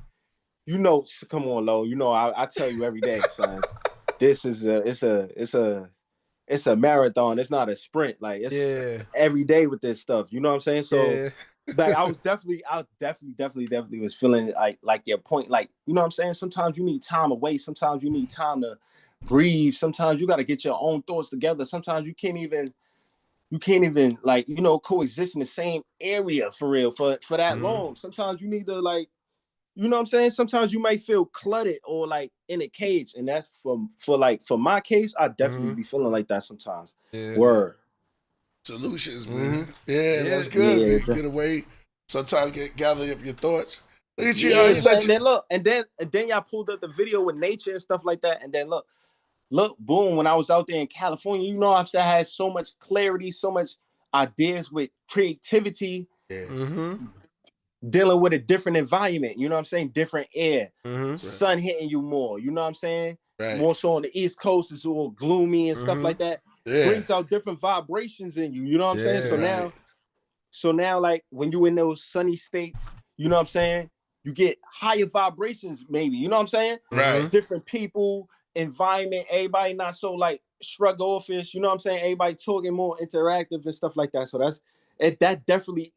Speaker 6: Come on, Lo. I tell you every day, son. This is it's a marathon. It's not a sprint. Like it's every day with this stuff. You know what I'm saying? So like I definitely was feeling like your point. Like, you know what I'm saying? Sometimes you need time away. Sometimes you need time to breathe. Sometimes you got to get your own thoughts together. Sometimes you can't even like, coexist in the same area for real for that long. Sometimes you need to like, you know what I'm saying? Sometimes you might feel cluttered or like in a cage. And that's for my case, I definitely be feeling like that sometimes. Yeah. Word.
Speaker 3: Solutions, man. Yeah, that's good. Yeah, get away. Sometimes gather up your thoughts. Look at you.
Speaker 6: And then y'all pulled up the video with nature and stuff like that. And then look, boom, when I was out there in California, you know what I'm saying? I had so much clarity, so much ideas with creativity. Yeah. Dealing with a different environment, you know what I'm saying? Different air, sun hitting you more, you know what I'm saying? Right. More so on the East Coast, it's all gloomy and stuff like that. Yeah. Brings out different vibrations in you, you know what I'm saying? So now, like when you in those sunny states, you know what I'm saying? You get higher vibrations, maybe, you know what I'm saying?
Speaker 3: Right.
Speaker 6: Different people, environment, everybody not so like shrug offish, you know what I'm saying? Everybody talking more interactive and stuff like that. So that definitely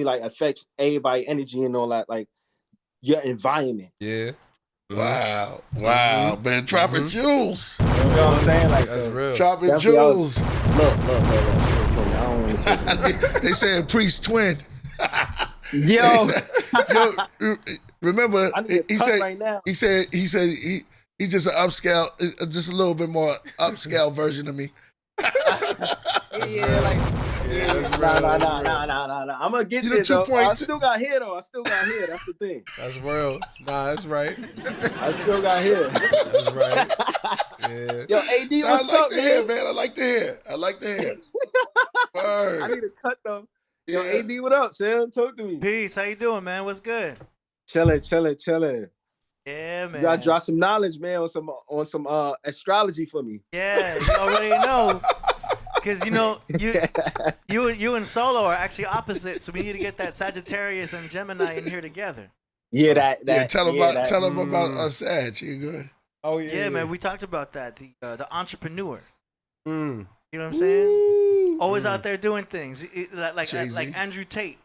Speaker 6: like affects everybody energy and all that, like your environment.
Speaker 2: Yeah.
Speaker 3: Wow, man, dropping jewels.
Speaker 6: You know what I'm saying? Like,
Speaker 2: that's real.
Speaker 3: Dropping jewels.
Speaker 6: Look. I don't
Speaker 3: They saying Priest twin.
Speaker 6: Yo,
Speaker 3: remember he said
Speaker 6: right now.
Speaker 3: He said he's just an upscale, just a little bit more upscale version of me.
Speaker 6: That's real. I'm gonna get this. I still got hair though. That's the thing.
Speaker 2: That's real. Nah, that's right.
Speaker 6: I still got hair.
Speaker 2: That's right. Yeah.
Speaker 6: Yo, AD, what's up,
Speaker 3: man? I like the hair.
Speaker 6: I need a cut though. Yo, AD, what up, Sam? Talk to me.
Speaker 4: Peace. How you doing, man? What's good?
Speaker 6: Chilling.
Speaker 4: Yeah, man.
Speaker 6: You gotta drop some knowledge, man, on some astrology for me.
Speaker 4: Yeah, you already know. Because you and Solo are actually opposite, so we need to get that Sagittarius and Gemini in here together.
Speaker 6: Yeah,
Speaker 3: tell them about Sag. You good?
Speaker 4: Oh yeah, man. We talked about that. The entrepreneur. You know what I'm saying?
Speaker 3: Ooh.
Speaker 4: Always out there doing things, like Andrew Tate.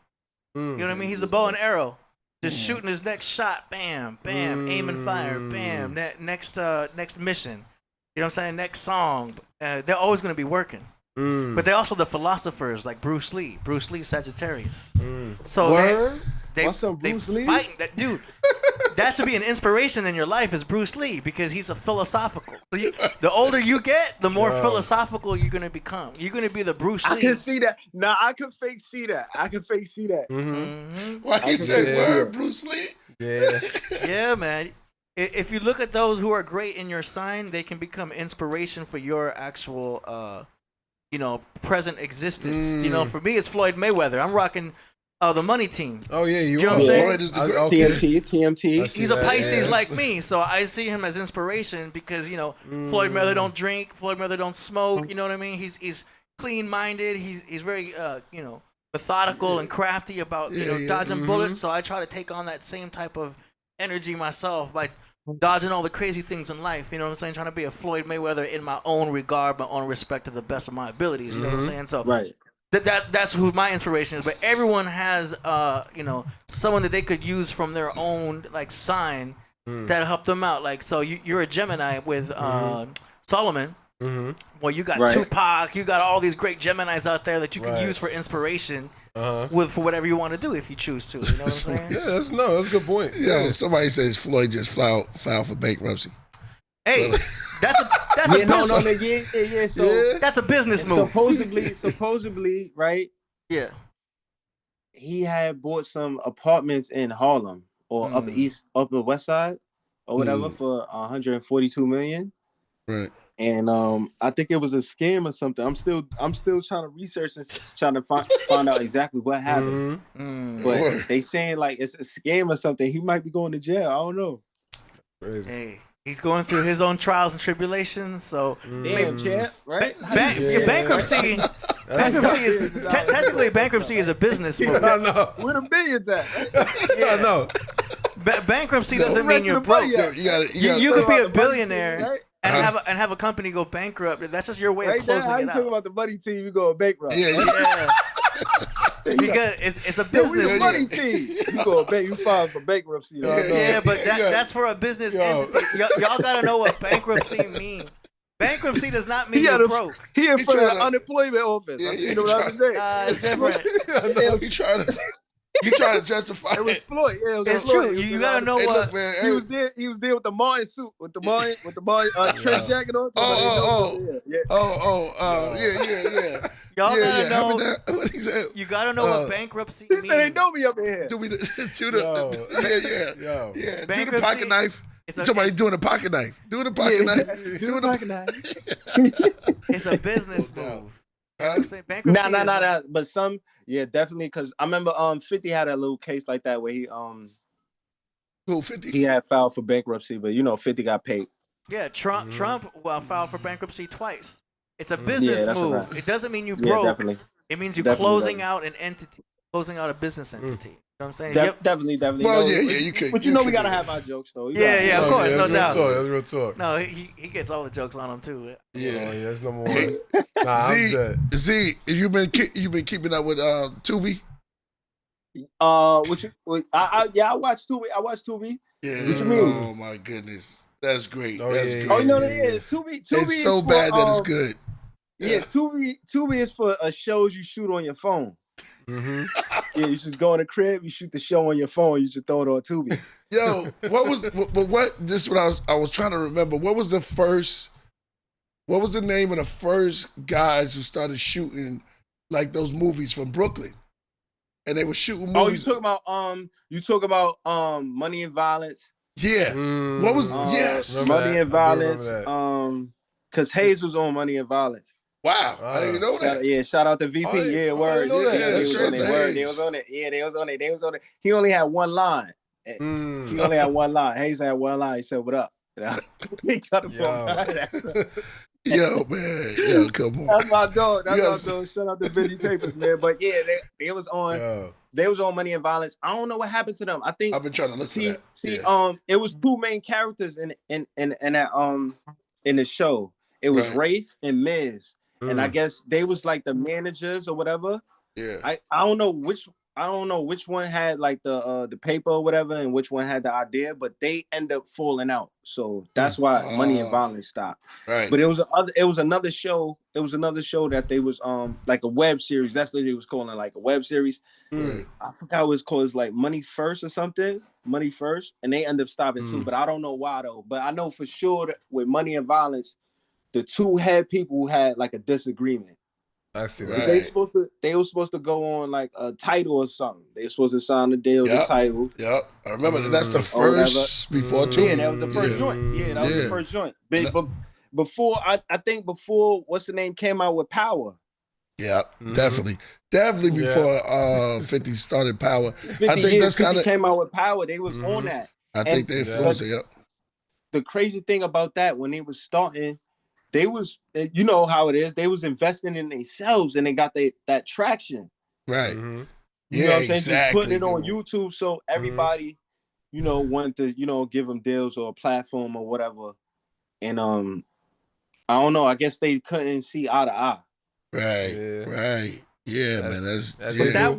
Speaker 4: You know what I mean? He's the bow and arrow. just shooting his next shot, bam, bam, aim and fire, bam, next mission. You know what I'm saying? Next song. They're always going to be working. But they're also the philosophers like Bruce Lee. Bruce Lee, Sagittarius. So they fighting that dude. That should be an inspiration in your life is Bruce Lee because he's a philosophical. So the older you get, the more philosophical you're going to become. You're going to be the Bruce Lee.
Speaker 6: I can see that. Nah, I can fake see that.
Speaker 3: Why he said word, Bruce Lee?
Speaker 2: Yeah.
Speaker 4: Yeah, man. If you look at those who are great in your sign, they can become inspiration for your actual, present existence. You know, for me, it's Floyd Mayweather. I'm rocking the money team.
Speaker 2: Oh yeah, you
Speaker 4: know what I'm
Speaker 3: Floyd
Speaker 4: saying?
Speaker 3: is the great.
Speaker 6: TMT.
Speaker 4: He's a Pisces like me, so I see him as inspiration because Floyd Mayweather don't drink, Floyd Mayweather don't smoke. You know what I mean? He's clean-minded. He's very methodical and crafty about dodging bullets. So I try to take on that same type of energy myself by dodging all the crazy things in life. You know what I'm saying? Trying to be a Floyd Mayweather in my own regard, my own respect to the best of my abilities. You know what I'm saying? So
Speaker 6: right.
Speaker 4: That's who my inspiration is. But everyone has someone that they could use from their own like sign that help them out. Like so you're a Gemini with Solomon. Well, you got Tupac, you got all these great Geminis out there that you can use for inspiration for whatever you want to do if you choose to. You know what I'm saying?
Speaker 2: Yeah, that's a good point.
Speaker 3: Yo, somebody says Floyd just filed for bankruptcy.
Speaker 4: Hey,
Speaker 3: So,
Speaker 4: that's a business.
Speaker 6: So
Speaker 4: that's a business move.
Speaker 6: Supposedly, right?
Speaker 4: Yeah.
Speaker 6: He had bought some apartments in Harlem or upper west side or whatever for 142 million.
Speaker 3: right.
Speaker 6: And I think it was a scam or something. I'm still trying to research and trying to find out exactly what happened. But they saying like it's a scam or something. He might be going to jail. I don't know.
Speaker 2: Crazy.
Speaker 4: Hey, he's going through his own trials and tribulations. So
Speaker 6: Damn, champ, right?
Speaker 4: Bankruptcy is technically bankruptcy is a business move.
Speaker 2: I know.
Speaker 6: Where the millions at?
Speaker 2: I know.
Speaker 4: Bankruptcy doesn't mean you're broke. You could be a billionaire.
Speaker 6: Right?
Speaker 4: And have a company go bankrupt. That's just your way of closing
Speaker 6: How
Speaker 4: it
Speaker 6: you
Speaker 4: out.
Speaker 6: talking about the money team? You go bankrupt.
Speaker 4: Yeah. Because it's a business.
Speaker 6: The money team. You go you file for bankruptcy.
Speaker 4: Yeah, but that's for a business entity. Y'all gotta know what bankruptcy means. Bankruptcy does not mean you're broke.
Speaker 6: He in front of the unemployment office. You know what I'm saying?
Speaker 4: It's different.
Speaker 3: You trying to justify
Speaker 6: it? Was Floyd. Yeah,
Speaker 4: it's true. You gotta know what.
Speaker 3: Look, man,
Speaker 6: he was there with the Martin suit, with the Martin trench jacket on.
Speaker 3: Yeah.
Speaker 4: Y'all gotta know.
Speaker 3: What he said?
Speaker 4: You gotta know what bankruptcy
Speaker 6: He
Speaker 4: means.
Speaker 6: said they know me up in here.
Speaker 3: Do the pocket knife. You talking about doing a pocket knife? Doing a pocket knife.
Speaker 6: Doing a pocket knife.
Speaker 4: It's a business move. I'm saying bankruptcy.
Speaker 6: Nah. But definitely, because I remember 50 had a little case like that where he
Speaker 3: 50?
Speaker 6: He had filed for bankruptcy, but 50 got paid.
Speaker 4: Yeah, Trump filed for bankruptcy twice. It's a business move. It doesn't mean you broke.
Speaker 6: Definitely.
Speaker 4: It means you're closing out an entity, closing out a business entity. You know what I'm saying?
Speaker 6: Definitely.
Speaker 3: Well, you could.
Speaker 6: But we gotta have our jokes though.
Speaker 4: Of course, no doubt.
Speaker 2: That's real talk.
Speaker 4: No, he gets all the jokes on him too.
Speaker 3: Yeah,
Speaker 2: that's number one. I'm dead.
Speaker 3: Z, you been keeping up with Tubi?
Speaker 6: I watched Tubi.
Speaker 3: Yeah.
Speaker 6: What you mean?
Speaker 3: Oh my goodness, that's great.
Speaker 2: Oh,
Speaker 3: That's
Speaker 2: yeah,
Speaker 3: great.
Speaker 6: Tubi.
Speaker 3: It's so bad that it's good.
Speaker 6: Yeah, Tubi is for shows you shoot on your phone. Yeah, you just go in the crib, you shoot the show on your phone, you just throw it on Tubi.
Speaker 3: Yo, this is what I was trying to remember. What was the name of the first guys who started shooting like those movies from Brooklyn? And they were shooting movies.
Speaker 6: Oh, you talk about Money and Violence.
Speaker 3: Yeah. What was yes.
Speaker 6: Money and Violence. Because Hayes was on Money and Violence.
Speaker 3: Wow, I didn't know that.
Speaker 6: Shout out to VP. Word. They was on it. Yeah, they was on it. He only had one line. Hayes had one line. He said, "What up?" He cut him off.
Speaker 3: Yo, man. Yo, come on.
Speaker 6: That's my dog. Shout out to Vinny Papers, man. But yeah, they was on. They was on Money and Violence. I don't know what happened to them. I think
Speaker 3: I've been trying to look for that.
Speaker 6: It was two main characters in the show. It was Rafe and Miz. And I guess they was like the managers or whatever.
Speaker 3: Yeah.
Speaker 6: I don't know which. I don't know which one had like the paper or whatever, and which one had the idea, but they end up falling out. So that's why Money and Violence stopped.
Speaker 3: Right.
Speaker 6: But it was another show. It was another show that they was like a web series. That's what it was calling, like a web series.
Speaker 3: Right.
Speaker 6: I forgot what it's called. It's like Money First or something. Money First, and they end up stopping too. But I don't know why though. But I know for sure that with Money and Violence, the two head people had like a disagreement.
Speaker 2: I see that.
Speaker 3: Right.
Speaker 6: They were supposed to go on like a title or something. They were supposed to sign the deal, the title.
Speaker 3: Yep. I remember that's the first before two.
Speaker 6: Yeah, that was the first joint. Yeah, that was the first joint. But before I think before what's the name came out with Power.
Speaker 3: Yeah, definitely before 50 started Power.
Speaker 6: 50
Speaker 3: I think that's kind of
Speaker 6: came out with Power. They was on that.
Speaker 3: I think they influenced it. Yep.
Speaker 6: The crazy thing about that, when they was starting, they was, you know how it is, they was investing in themselves and they got that traction.
Speaker 3: Right.
Speaker 6: You know
Speaker 3: Yeah,
Speaker 6: what I'm saying?
Speaker 3: exactly.
Speaker 6: Just putting it on YouTube so everybody, you know, wanted to, you know, give them deals or a platform or whatever. And I don't know, I guess they couldn't see eye to eye.
Speaker 3: Right. Yeah, man. That's
Speaker 6: But that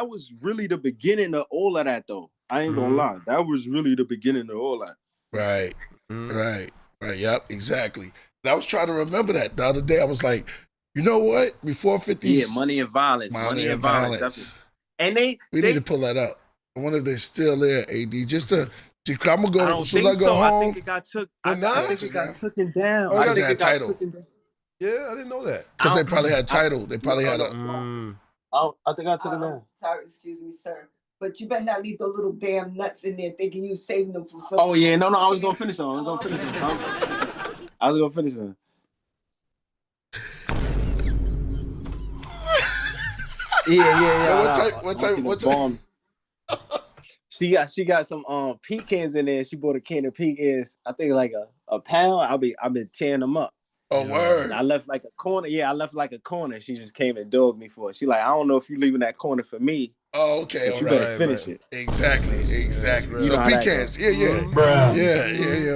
Speaker 6: was really the beginning of all of that though. I ain't gonna lie. That was really the beginning of all that.
Speaker 3: Right. Right. Yep, exactly. And I was trying to remember that the other day. I was like, you know what? Before 50,
Speaker 6: yeah, Money and Violence. Money and Violence. And we
Speaker 3: need to pull that up. I wonder if they're still there, AD. Just I'm gonna go.
Speaker 6: I don't think
Speaker 3: I go
Speaker 6: so.
Speaker 3: home.
Speaker 6: I think it got took. I think it got taken down.
Speaker 3: Oh,
Speaker 6: I think
Speaker 3: it got title.
Speaker 2: Yeah, I didn't know that.
Speaker 3: Because they probably had title. They probably had a.
Speaker 6: I think I took it down.
Speaker 7: Sorry, excuse me, sir. But you better not leave those little damn nuts in there thinking you saving them for something.
Speaker 6: Oh yeah, no, I was gonna finish them. I was gonna finish them. Yeah.
Speaker 3: What type?
Speaker 6: She got some pecans in there. She bought a can of pecans. I think like a pound. I've been tearing them up.
Speaker 3: Oh, word.
Speaker 6: And I left like a corner. Yeah, I left like a corner. She just came and dogged me for it. She like, I don't know if you leaving that corner for me.
Speaker 3: Oh, okay.
Speaker 6: But you better finish it.
Speaker 3: Exactly.
Speaker 6: You
Speaker 3: So
Speaker 6: know
Speaker 3: pecans. Yeah. Yeah.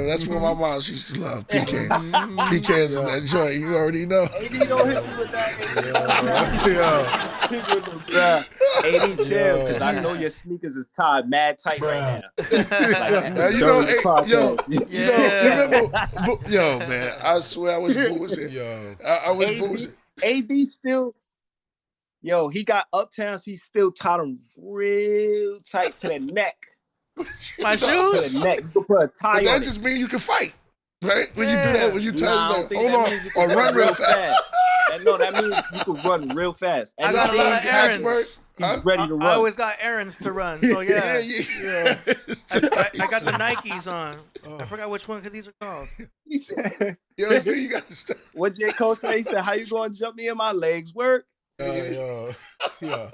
Speaker 3: That's what my mom, she used to love. Pecans. Pecans is that joint. You already know.
Speaker 6: AD don't hit me with that. 80 chill, because I know your sneakers is tied mad tight right now.
Speaker 3: Now, you remember, yo, man, I swear I was boozing. I was boozing.
Speaker 6: AD still, yo, he got Uptowns, he still tied them real tight to the neck.
Speaker 4: My shoes?
Speaker 6: To the neck. You can put a tie
Speaker 3: But
Speaker 6: on
Speaker 3: that
Speaker 6: it.
Speaker 3: just means you can fight, right? When you do that, when you tell
Speaker 6: Nah,
Speaker 3: like, hold on, or run real fast.
Speaker 6: No, that means you can run real fast.
Speaker 4: I got a lot of errands.
Speaker 6: He's ready to run.
Speaker 4: I always got errands to run, so yeah.
Speaker 3: Yeah.
Speaker 4: I got the Nikes on. I forgot which one these are called.
Speaker 6: He said,
Speaker 3: Yo, see, you got to stop.
Speaker 6: what J. Cole said? He said, how you going to jump me in my legs work?
Speaker 2: Yeah.
Speaker 3: Yo,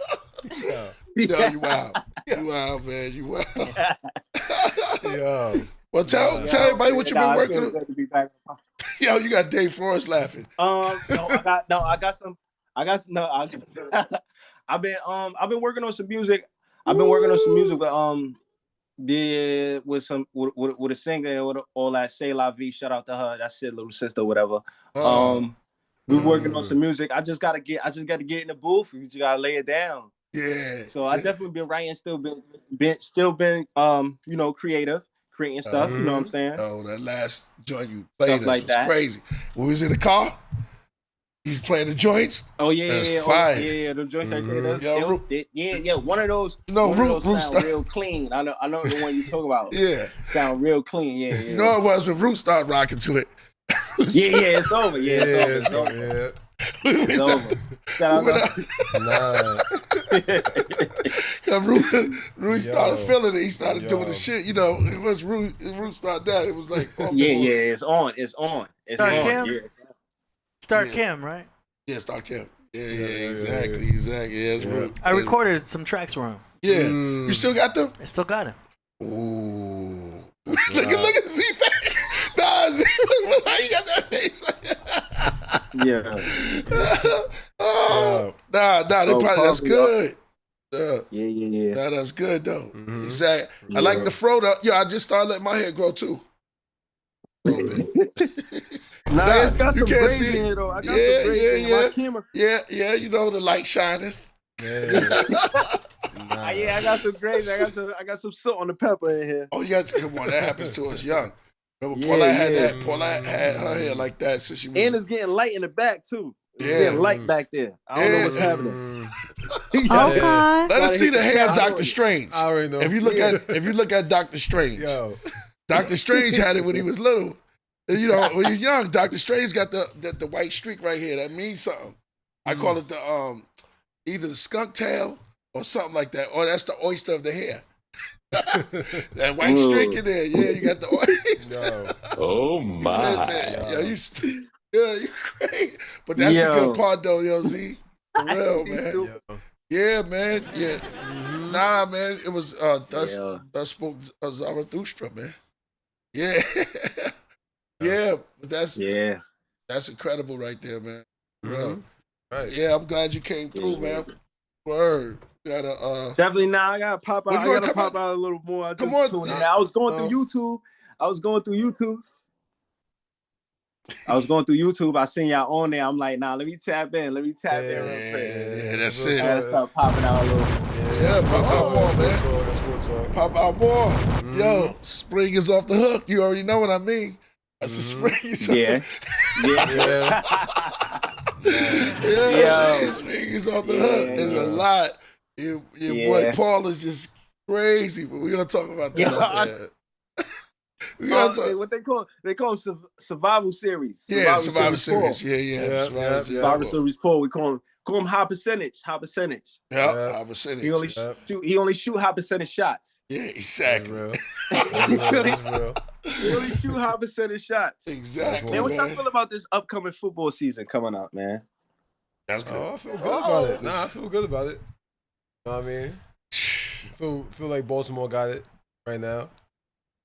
Speaker 3: you wild. You wild, man. You wild.
Speaker 2: Yeah.
Speaker 3: Well, tell everybody what you've been working on. Yo, you got Dave Forrest laughing.
Speaker 6: I've been working on some music. I've been working on some music with a singer and all that. Say La Vie, shout out to her. That's Sid little sister, whatever. We're working on some music. I just gotta get in the booth. You just gotta lay it down.
Speaker 3: Yeah.
Speaker 6: So I definitely been writing, still been you know, creative, creating stuff. You know what I'm saying?
Speaker 3: Oh, that last joint you played
Speaker 6: Stuff like
Speaker 3: was
Speaker 6: that.
Speaker 3: crazy. When we was in the car, he's playing the joints.
Speaker 6: Oh yeah,
Speaker 3: That's
Speaker 6: yeah,
Speaker 3: fire.
Speaker 6: yeah. The joints right there.
Speaker 3: Yo,
Speaker 6: One of those.
Speaker 3: No,
Speaker 6: one of those
Speaker 3: Root
Speaker 6: sound real clean. I know the one you talk about.
Speaker 3: Yeah.
Speaker 6: Sound real clean. Yeah.
Speaker 3: You know it was when Root started rocking to it.
Speaker 6: Yeah, it's over. Yeah, it's over. It's over. Shout out
Speaker 3: to Root started feeling it. He started doing the shit. You know, it was Root started that. It was like,
Speaker 6: it's on. It's on. Yeah.
Speaker 4: Start Kim, right?
Speaker 3: Yeah, Start Kim. Yeah, exactly. Yeah, it's Root.
Speaker 4: I recorded some tracks for him.
Speaker 3: Yeah. You still got them?
Speaker 4: I still got him.
Speaker 3: Ooh. Look at Z-Face. Nah, Z, how you got that face? That's good.
Speaker 6: Yeah.
Speaker 3: Nah, that's good though. Exactly. I like the fro though. Yo, I just started letting my hair grow too. A little bit.
Speaker 6: It's got
Speaker 3: you
Speaker 6: some
Speaker 3: can't
Speaker 6: braids
Speaker 3: see
Speaker 6: in
Speaker 3: it.
Speaker 6: here though. I got some braids in my camera.
Speaker 3: Yeah, you know, the light shining.
Speaker 6: Yeah, I got some gravy. I got some salt on the pepper in here.
Speaker 3: Oh, yeah, come on, that happens to us young. Remember,
Speaker 6: Yeah,
Speaker 3: Paulette had
Speaker 6: yeah.
Speaker 3: that. Paulette had her hair like that since she was.
Speaker 6: And it's getting light in the back too. It's
Speaker 3: Yeah.
Speaker 6: getting light back there. I don't know what's happening.
Speaker 8: Okay.
Speaker 3: Let us see the hair of
Speaker 6: Yeah.
Speaker 3: Dr. Strange.
Speaker 2: I already know.
Speaker 3: If you look at Dr. Strange,
Speaker 2: Yo.
Speaker 3: Dr. Strange had it when he was little. And, you know, when he's young, Dr. Strange got the white streak right here. That means something. I call it the either the skunk tail or something like that, or that's the oyster of the hair. That white streak in there, yeah, you got the oyster.
Speaker 9: Oh my!
Speaker 3: Yeah, you great. But that's the good part, though, yo, Z. For real, man. Yeah, man. Yeah. Nah, man. It was Dust spoke Zarathustra, man. Yeah. Yeah. That's incredible right there, man. Real.
Speaker 2: Right.
Speaker 3: Yeah, I'm glad you came through, man. Word. Gotta,
Speaker 6: Definitely now. I gotta pop out. I gotta pop out a little more. I was going through YouTube. I was going through YouTube. I seen y'all on there. I'm like, nah, let me tap in. Let me tap in real quick.
Speaker 3: Yeah, that's it.
Speaker 6: I gotta start popping out a little more.
Speaker 3: Yeah, pop out more, man. Pop out more. Yo, spring is off the hook. You already know what I mean. That's a spring.
Speaker 6: Yeah.
Speaker 3: Yeah. Spring is off the hook. There's a lot. Your boy Paul is just crazy, but we're gonna talk about that.
Speaker 6: What they call survival series.
Speaker 3: Survival series. Yeah.
Speaker 6: Survival series Paul. We call him high percentage. High percentage.
Speaker 3: Yeah, high percentage.
Speaker 6: He only shoot high percentage shots.
Speaker 3: Yeah, exactly.
Speaker 6: He only shoot high percentage shots.
Speaker 3: Exactly.
Speaker 6: Man, what y'all feel about this upcoming football season coming up, man?
Speaker 3: That's good.
Speaker 2: Oh, I feel good about it. Nah, I feel good about it. You know what I mean? Feel like Baltimore got it right now. You know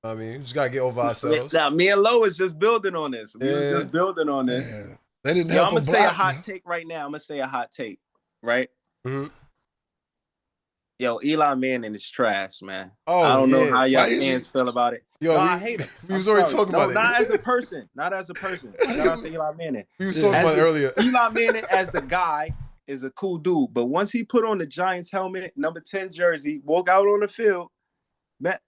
Speaker 2: what I mean? Just gotta get over ourselves.
Speaker 6: Now, me and Lo is just building on this. We was just building on this.
Speaker 3: Yeah. They didn't
Speaker 6: Yo,
Speaker 3: help
Speaker 6: I'm gonna
Speaker 3: him
Speaker 6: say a
Speaker 3: block,
Speaker 6: hot
Speaker 3: man.
Speaker 6: take right now. I'm gonna say a hot take, right?
Speaker 2: Mm-hmm.
Speaker 6: Yo, Eli Manning is trash, man.
Speaker 2: Oh,
Speaker 6: I don't know
Speaker 2: yeah.
Speaker 6: how y'all
Speaker 3: Why is
Speaker 6: fans feel about it.
Speaker 2: Yo,
Speaker 6: No, I hate him.
Speaker 2: We was
Speaker 6: I'm
Speaker 2: already
Speaker 6: sorry.
Speaker 2: talking about it.
Speaker 6: Not as a person. Not as a person. Shout out to Eli Manning.
Speaker 2: We was talking about it earlier.
Speaker 6: Eli Manning as the guy is a cool dude, but once he put on the Giants helmet, number 10 jersey, walk out on the field, man,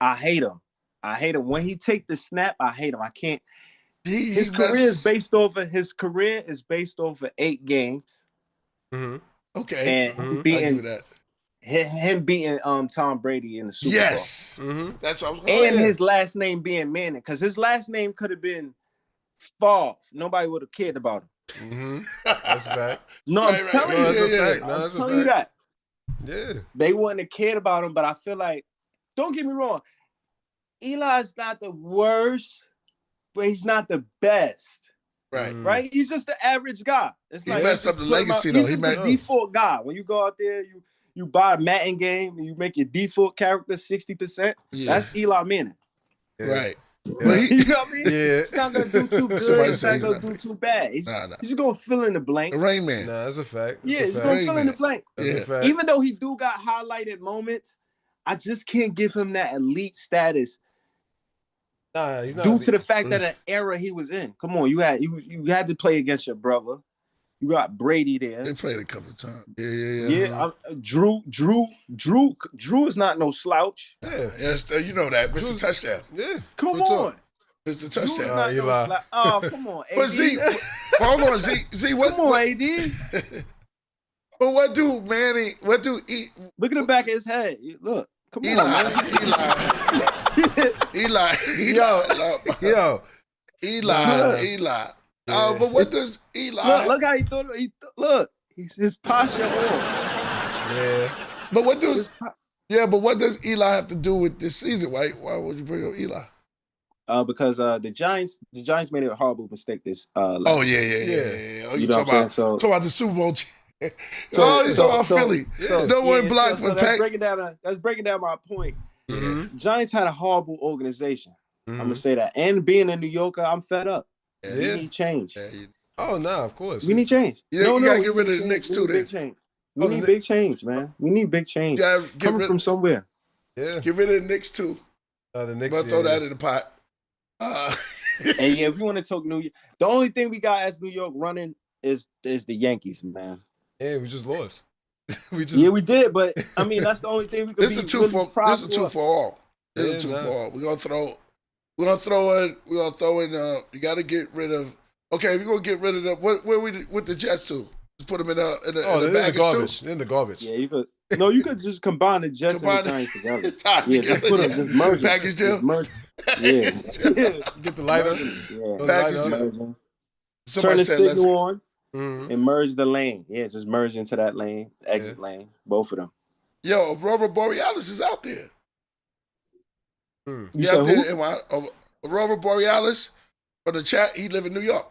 Speaker 6: I hate him. I hate him. When he take the snap, I hate him. I can't. His career is based off of 8 games.
Speaker 2: Mm-hmm.
Speaker 3: Okay.
Speaker 6: And
Speaker 3: I do that.
Speaker 6: him beating Tom Brady in the Super Bowl.
Speaker 3: Yes.
Speaker 2: Mm-hmm.
Speaker 3: That's what I was going to say.
Speaker 6: And his last name being Manning, because his last name could have been Favre. Nobody would have cared about him.
Speaker 2: Mm-hmm. That's a fact.
Speaker 6: No, I'm telling you.
Speaker 2: that's a
Speaker 3: yeah.
Speaker 2: fact. No,
Speaker 6: I'm
Speaker 2: that's a
Speaker 6: telling you
Speaker 2: fact.
Speaker 6: that.
Speaker 2: Yeah.
Speaker 6: They wouldn't have cared about him, but I feel like, don't get me wrong, Eli's not the worst, but he's not the best.
Speaker 3: Right.
Speaker 6: Right? He's just the average guy. It's
Speaker 3: He
Speaker 6: like,
Speaker 3: messed up the legacy, though.
Speaker 6: He's
Speaker 3: He
Speaker 6: just the default guy. When you go out there, you buy a Madden game and you make your default character 60%.
Speaker 3: Yeah.
Speaker 6: That's Eli Manning.
Speaker 2: Yeah.
Speaker 3: Right.
Speaker 2: Yeah.
Speaker 3: But he,
Speaker 6: You know what I mean?
Speaker 2: Yeah.
Speaker 6: He's not gonna do too good.
Speaker 3: Somebody
Speaker 6: He's
Speaker 3: say
Speaker 6: not
Speaker 3: he's
Speaker 6: gonna
Speaker 3: not
Speaker 6: do
Speaker 3: big.
Speaker 6: too bad. He's
Speaker 3: Nah.
Speaker 6: just gonna fill in the blank.
Speaker 3: the Rain Man.
Speaker 2: Nah, that's a fact. That's
Speaker 6: Yeah,
Speaker 2: a
Speaker 6: he's
Speaker 2: fact.
Speaker 6: gonna fill in the blank.
Speaker 2: That's
Speaker 3: Yeah.
Speaker 2: a fact.
Speaker 6: Even though he do got highlighted moments, I just can't give him that elite status
Speaker 2: Nah, he's not.
Speaker 6: due to the fact that the era he was in. Come on, you had to play against your brother. You got Brady there.
Speaker 3: They played a couple of times. Yeah.
Speaker 6: Yeah, Drew is not no slouch.
Speaker 2: Yeah.
Speaker 3: Yes, you know that. Mr.
Speaker 2: Drew-
Speaker 3: Touchdown.
Speaker 2: Yeah.
Speaker 6: Come
Speaker 2: Real talk.
Speaker 6: on.
Speaker 3: Mr.
Speaker 6: Drew is
Speaker 3: Touchdown.
Speaker 6: not no
Speaker 2: Eli.
Speaker 6: slouch. Oh, come on,
Speaker 3: But
Speaker 6: AD.
Speaker 3: Z, hold on, Z, what?
Speaker 6: Come on, AD.
Speaker 3: But what do Manny? What do
Speaker 6: Look at the back of his head. Look, come on, man.
Speaker 3: Eli?
Speaker 2: Yo.
Speaker 3: But what does Eli?
Speaker 6: Look how he thought. Look, his posture.
Speaker 2: Yeah.
Speaker 3: But what does? Yeah, but what does Eli have to do with this season? Why would you bring up Eli?
Speaker 6: Because the Giants made a horrible mistake this.
Speaker 3: Oh yeah. Oh,
Speaker 6: You know what I'm saying?
Speaker 3: talking about the Super Bowl. You
Speaker 6: So-
Speaker 3: talking about Philly. No one blocked for
Speaker 6: that's
Speaker 3: Pack.
Speaker 6: breaking down my point.
Speaker 2: Mm-hmm.
Speaker 6: Giants had a horrible organization. I'm
Speaker 2: Mhm.
Speaker 6: gonna say that. And being a New Yorker, I'm fed up.
Speaker 3: Yeah.
Speaker 6: We need change.
Speaker 3: Yeah,
Speaker 2: Oh, nah, of course.
Speaker 6: We need change.
Speaker 3: You gotta
Speaker 6: we
Speaker 3: get rid
Speaker 6: need
Speaker 3: of the
Speaker 6: change.
Speaker 3: Knicks
Speaker 6: We
Speaker 3: too,
Speaker 6: need
Speaker 3: then.
Speaker 6: big change. We
Speaker 2: Oh, the
Speaker 6: need
Speaker 2: Knicks-
Speaker 6: big change, man. We need big change.
Speaker 3: Yeah, get
Speaker 6: Coming
Speaker 3: rid,
Speaker 6: from somewhere.
Speaker 2: Yeah.
Speaker 3: get rid of the Knicks too.
Speaker 2: The
Speaker 3: I'm
Speaker 2: Knicks.
Speaker 3: gonna throw that in the pot.
Speaker 6: And yeah, if you want to talk New York, the only thing we got as New York running is the Yankees, man.
Speaker 2: Yeah, we just lost. we just
Speaker 6: Yeah, we did, but I mean that's the only thing we could
Speaker 3: This
Speaker 6: be
Speaker 3: is a two
Speaker 6: really
Speaker 3: for
Speaker 6: proud
Speaker 3: this is a two for all. This is a two for all. We're gonna throw in. You got to get rid of. Okay, if you're gonna get rid of the where we with the Jets too. Just put them in the baggage
Speaker 2: garbage.
Speaker 3: too.
Speaker 2: In the garbage.
Speaker 6: Yeah, you could. No, you could just combine the Jets and the Giants together.
Speaker 3: Tied
Speaker 6: Yeah,
Speaker 3: together.
Speaker 6: just put them, just merge them.
Speaker 3: Package deal.
Speaker 6: Just merge. Yeah.
Speaker 2: Get the lighter.
Speaker 6: Yeah.
Speaker 3: Package
Speaker 2: Light
Speaker 3: deal.
Speaker 2: up.
Speaker 6: Turn
Speaker 3: Somebody
Speaker 6: the
Speaker 3: said let's.
Speaker 6: signal on
Speaker 2: Mhm.
Speaker 6: and merge the lane. Yeah, just merge into that lane, exit lane, both of them.
Speaker 3: Yo, Aurora Borealis is out there.
Speaker 2: Mm.
Speaker 6: You
Speaker 3: He
Speaker 6: said
Speaker 3: out
Speaker 6: who?
Speaker 3: there. Aurora Borealis from the chat. He live in New York.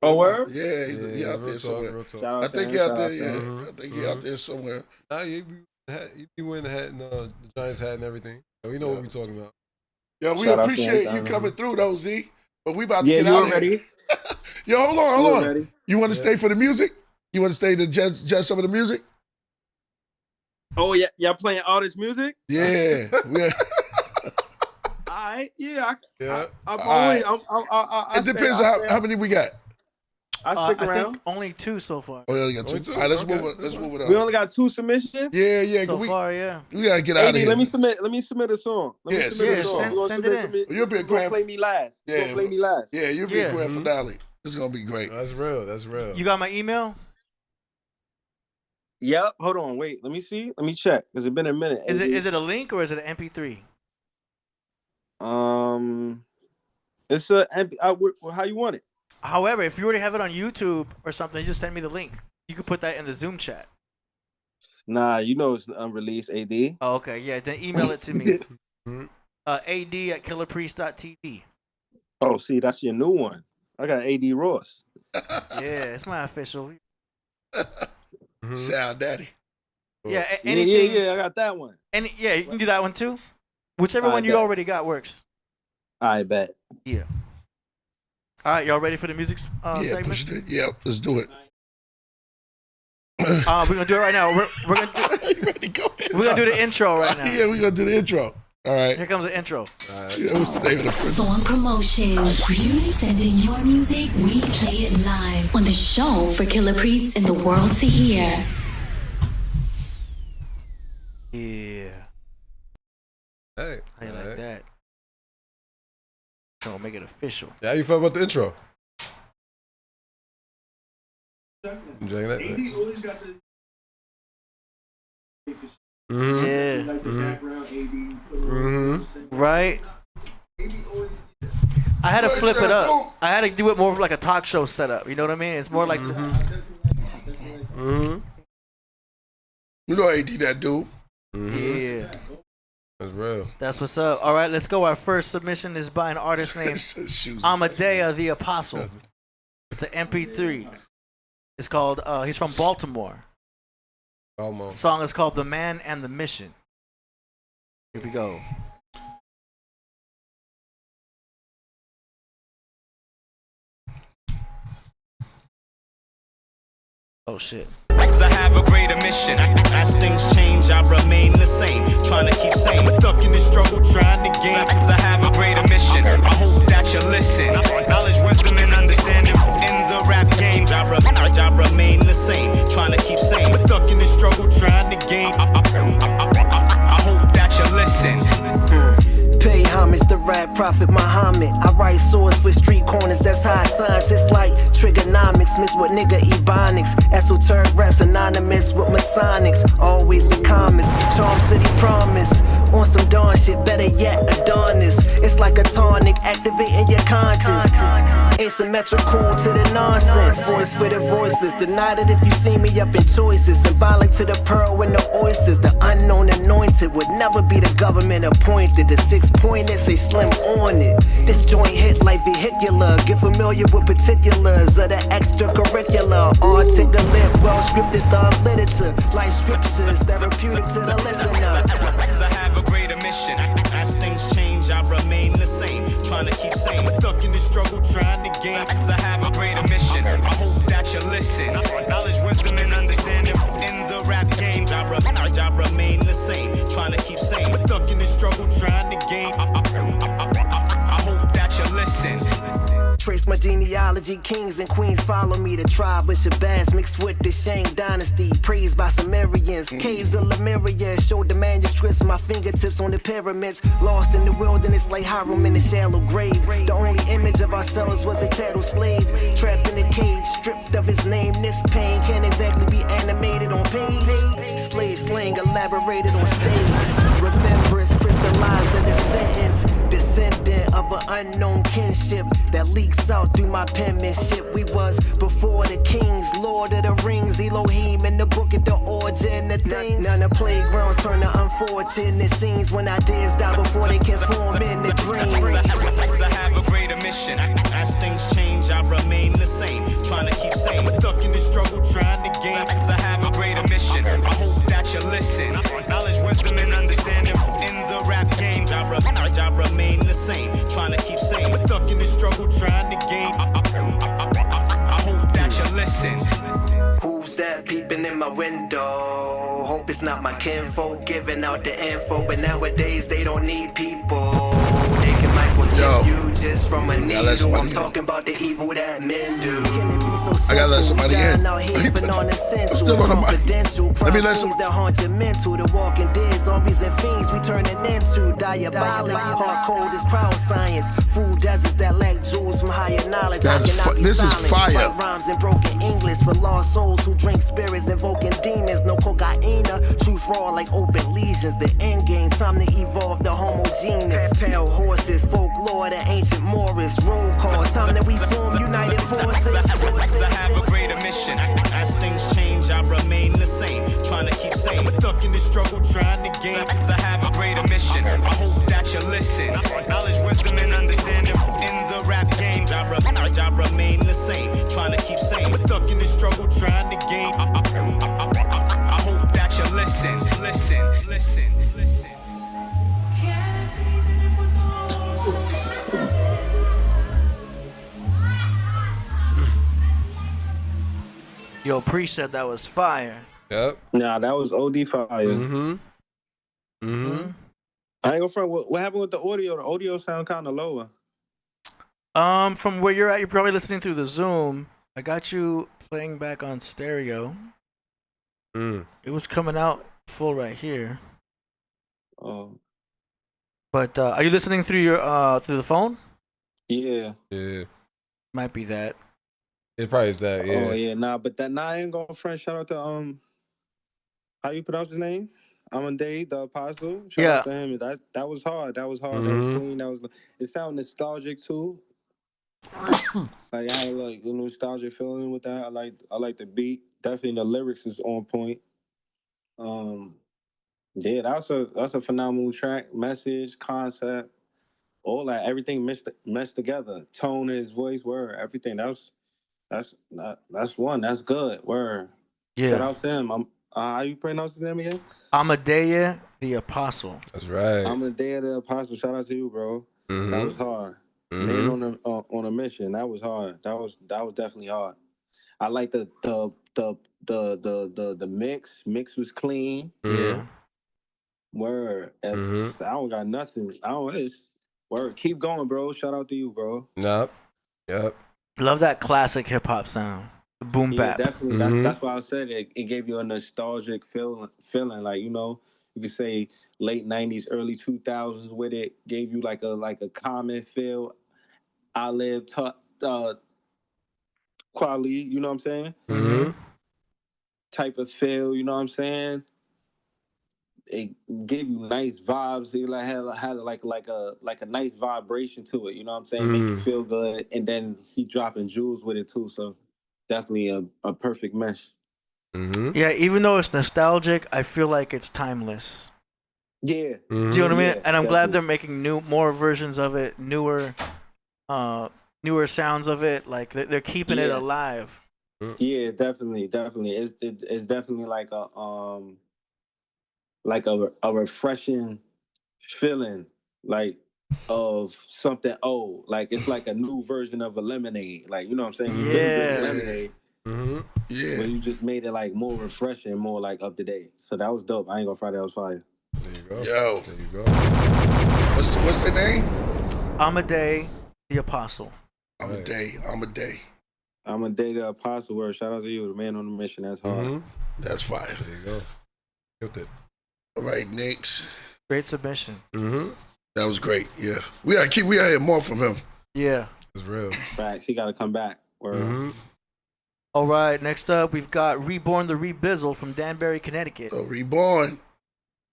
Speaker 6: Oh, word?
Speaker 3: Yeah, he out
Speaker 2: real
Speaker 3: there
Speaker 2: talk,
Speaker 3: somewhere.
Speaker 2: real talk.
Speaker 6: Shout
Speaker 3: I
Speaker 6: out
Speaker 3: think
Speaker 6: Sam,
Speaker 3: he out
Speaker 6: shout
Speaker 3: there.
Speaker 6: out
Speaker 3: Yeah,
Speaker 6: Sam.
Speaker 3: I think he out there somewhere.
Speaker 2: Nah, you be wearing the hat and the Giants hat and everything. We know what we talking about.
Speaker 3: Yo, we
Speaker 6: Shout out
Speaker 3: appreciate
Speaker 6: Sam.
Speaker 3: you coming through though, Z. But we about to
Speaker 6: Yeah,
Speaker 3: get
Speaker 6: you
Speaker 3: out
Speaker 6: already?
Speaker 3: of here. Yo, hold on.
Speaker 6: Ready?
Speaker 3: You want to stay for the music? You want to stay to judge some of the music?
Speaker 6: Oh yeah, y'all playing all this music?
Speaker 3: Yeah.
Speaker 6: All right, yeah.
Speaker 2: Yeah.
Speaker 6: I'm
Speaker 3: All right.
Speaker 6: always.
Speaker 3: It depends on how many we got.
Speaker 6: I stick
Speaker 4: I
Speaker 6: around.
Speaker 4: think only 2 so far.
Speaker 3: Oh, yeah, we got two.
Speaker 2: Only two?
Speaker 3: All right, let's
Speaker 2: Okay.
Speaker 3: move it. Let's move it
Speaker 6: We
Speaker 3: on.
Speaker 6: only got 2 submissions.
Speaker 3: Yeah.
Speaker 4: So
Speaker 3: we
Speaker 4: far, yeah.
Speaker 3: gotta get out of
Speaker 6: AD,
Speaker 3: here.
Speaker 6: let me submit a song. Let me
Speaker 3: Yeah,
Speaker 6: submit a
Speaker 3: yeah,
Speaker 6: song.
Speaker 4: send-
Speaker 6: You gonna
Speaker 4: send
Speaker 6: submit
Speaker 4: it in.
Speaker 6: something?
Speaker 3: You'll be a
Speaker 6: You gonna
Speaker 3: grand.
Speaker 6: play me last. You
Speaker 3: Yeah,
Speaker 6: gonna play me last.
Speaker 3: Yeah, you'll be
Speaker 4: Yeah.
Speaker 3: a grand finale. It's gonna be great.
Speaker 2: That's real. That's real.
Speaker 4: You got my email?
Speaker 6: Yep. Hold on. Wait. Let me see. Let me check. Cause it's been a minute.
Speaker 4: Is
Speaker 6: AD.
Speaker 4: it a link or is it an MP3?
Speaker 6: It's a. How you want it?
Speaker 4: However, if you already have it on YouTube or something, just send me the link. You could put that in the Zoom chat.
Speaker 6: Nah, you know it's unreleased. AD.
Speaker 4: Oh, okay. Yeah, then email it to me.
Speaker 2: Mhm.
Speaker 4: ad@killerpriest.tv.
Speaker 6: Oh, see, that's your new one. I got AD Ross.
Speaker 4: Yeah, it's my official.
Speaker 2: Mhm.
Speaker 3: Sound daddy.
Speaker 4: Yeah,
Speaker 6: Yeah,
Speaker 4: anything.
Speaker 6: yeah. I got that one.
Speaker 4: Yeah, you can do that one too. Whichever
Speaker 6: I
Speaker 4: one you
Speaker 6: bet.
Speaker 4: already got works.
Speaker 6: I bet.
Speaker 4: Yeah. All right, y'all ready for the music
Speaker 3: Yeah,
Speaker 4: segment?
Speaker 3: push it. Yep, let's do it.
Speaker 4: We're gonna do it right now. We're gonna
Speaker 3: You ready? Go ahead.
Speaker 4: we're gonna do the intro right now.
Speaker 3: Yeah, we're gonna do the intro. All right.
Speaker 4: Here comes the intro.
Speaker 3: Yeah, what's the name of the first?
Speaker 8: Thorn Promotions. You send in your music, we play it live on the show for Killah Priest and the world to hear.
Speaker 4: Yeah.
Speaker 2: Hey.
Speaker 4: How you like
Speaker 2: alright.
Speaker 4: that? Gonna make it official.
Speaker 2: Yeah, how you feel about the intro? Enjoying that? Mm-hmm.
Speaker 4: Yeah.
Speaker 2: Mm-hmm.
Speaker 4: Right. I had to flip it up. I had to do it more of like a talk show setup. You know what I mean? It's more like
Speaker 2: Mm-hmm.
Speaker 3: You know AD that dude.
Speaker 4: yeah.
Speaker 2: That's real.
Speaker 4: That's what's up. All right, let's go. Our first submission is by an artist named
Speaker 3: Shoes.
Speaker 4: Amadaye the Apostle. It's an MP3. It's called. He's from Baltimore. The
Speaker 2: Almost.
Speaker 4: song is called "The Man and the Mission." Here we go. Oh shit.
Speaker 9: Cause I have a greater mission. As things change, I remain the same. Trying to keep sane. Stuck in the struggle, trying to gain. Cause I have a greater mission. I hope that you listen. Knowledge, wisdom, and understanding. In the rap game, I remain the same. Trying to keep sane. Stuck in the struggle, trying to gain. I hope that you listen.
Speaker 10: Pay homage to rap prophet Muhammad. I write swords for street corners, that's high science. It's like trigonomics mixed with nigga ebonics. Esoteric raps anonymous with Masonics. Always the calmest, Charm City promise. On some dawn shit, better yet Adonis. It's like a tonic, activating your conscience. Asymmetrical to the nonsense. Voice for the voiceless, denied it if you see me up in choices. Symbolic to the pearl and the oysters. The unknown anointed would never be the government appointed. The 6-pointed say slim on it. This joint hit like vehicular. Get familiar with particulars of the extracurricular. Articulate, well scripted thought literature. Like scriptures, therapeutic to the listener.
Speaker 9: Cause I have a greater mission. As things change, I remain the same. Trying to keep sane. Stuck in the struggle, trying to gain. Cause I have a greater mission. I hope that you listen. Knowledge, wisdom, and understanding. In the rap game, I remain the same. Trying to keep sane. Stuck in the struggle, trying to gain. I hope that you listen.
Speaker 10: Trace my genealogy, kings and queens follow me. The tribe of Shabazz mixed with the Shang dynasty, praised by Sumerians. Caves of Lemuria showed the manuscripts, my fingertips on the pyramids. Lost in the wilderness like Hiram in a shallow grave. The only image of ourselves was a chattel slave, trapped in a cage, stripped of his name. This pain can't exactly be animated on page. Slave slang elaborated on stage. Remembrance crystallized in the sentence. Descendant of an unknown kinship that leaks out through my penmanship. We was before the kings, Lord of the Rings, Elohim in the book of the origin of things. Now the playgrounds turn to unfortunate scenes when ideas die before they can form in the dreams.
Speaker 9: I have a greater mission. As things change, I remain the same. Trying to keep sane, stuck in the struggle, trying to gain. Cause I have a greater mission. I hope that you listen. Knowledge, wisdom, and understanding in the rap game. I remain the same. Trying to keep sane, stuck in the struggle, trying to gain. I hope that you listen.
Speaker 10: Who's that peeping in my window? Hope it's not my kinfolk giving out the info. But nowadays they don't need people. They can microchip you just from a needle. I'm talking about the evil that men do.
Speaker 3: I gotta let somebody in. I'm still on the mic. Let me let some.
Speaker 10: That haunt your mental. The walking dead, zombies and fiends we turning into diabolic. Hard cold is crowd science. Food deserts that lack jewels from higher knowledge.
Speaker 3: This is fire.
Speaker 10: Write rhymes in broken English for lost souls who drink spirits, invoking demons. No cocaine, truth raw like open lesions. The end game, time to evolve the homogeneous. Pale horses, folklore, the ancient Morris. Roll call, time that we form united forces.
Speaker 9: I have a greater mission. As things change, I remain the same. Trying to keep sane, stuck in the struggle, trying to gain. Cause I have a greater mission. I hope that you listen. Knowledge, wisdom, and understanding in the rap game. I remain the same. Trying to keep sane, stuck in the struggle, trying to gain. I hope that you listen. Listen.
Speaker 4: Yo, Priest said that was fire.
Speaker 2: Yep.
Speaker 6: Nah, that was OD fire. I ain't gonna front. What happened with the audio? The audio sound kind of lower.
Speaker 4: From where you're at, you're probably listening through the Zoom. I got you playing back on stereo. It was coming out full right here.
Speaker 6: Oh.
Speaker 4: But are you listening through your through the phone?
Speaker 6: Yeah.
Speaker 4: Might be that.
Speaker 2: It probably is that, yeah.
Speaker 6: Oh yeah, but I ain't gonna front. Shout out to how you pronounce his name? Amadaye, the apostle. Shout out to him. That was hard. That was hard. That was clean. It sounded nostalgic too. Like I had like a nostalgic feeling with that. I like the beat. Definitely the lyrics is on point. Yeah, that's a phenomenal track. Message, concept, all that, everything meshed together. Tone, his voice, word, everything. That's one. That's good. Word.
Speaker 4: Yeah.
Speaker 6: Shout out to him. How you pronounce his name again?
Speaker 4: Amadaye the Apostle.
Speaker 2: That's right.
Speaker 6: Amadaye the Apostle. Shout out to you, bro. That was hard. Man on a mission. That was hard. That was definitely hard. I like the mix. Mix was clean.
Speaker 4: Yeah.
Speaker 6: Word. I don't got nothing. Word. Keep going, bro. Shout out to you, bro.
Speaker 2: Yep.
Speaker 4: Love that classic hip hop sound. The boom bap.
Speaker 6: Definitely. That's why I said it gave you a nostalgic feeling. Like, you could say late 90s, early 2000s with it. Gave you like a common feel. I live quality, you know what I'm saying? Type of feel, you know what I'm saying? It gave you nice vibes. It had like a nice vibration to it. You know what I'm saying? Make you feel good. And then he dropping jewels with it too. So definitely a perfect mesh.
Speaker 4: Yeah, even though it's nostalgic, I feel like it's timeless.
Speaker 6: Yeah.
Speaker 4: Do you know what I mean?
Speaker 6: Yeah,
Speaker 4: and I'm
Speaker 6: definitely.
Speaker 4: glad they're making more versions of it, newer sounds of it. Like they're keeping it alive.
Speaker 6: Yeah, definitely. It's definitely like a refreshing feeling, like of something old. Like it's like a new version of a lemonade. Like, you know what I'm saying?
Speaker 4: Yeah.
Speaker 6: Lemonade.
Speaker 3: Yeah.
Speaker 6: But you just made it like more refreshing, more like up to date. So that was dope. I ain't gonna fight. That was fire.
Speaker 2: There you go.
Speaker 3: Yo.
Speaker 2: There you go.
Speaker 3: What's the name?
Speaker 4: Amadaye the Apostle.
Speaker 3: Amadaye.
Speaker 6: Amadaye the Apostle Word. Shout out to you, the man on the mission. That's hard.
Speaker 3: That's fire.
Speaker 2: There you go. Killed it.
Speaker 3: All right, next.
Speaker 4: Great submission.
Speaker 3: That was great. Yeah, we gotta hear more from him.
Speaker 4: Yeah,
Speaker 2: it's real.
Speaker 6: Right, he gotta come back.
Speaker 4: All right, next up we've got Reborn the Rebizzle from Danbury, Connecticut.
Speaker 3: Oh, Reborn.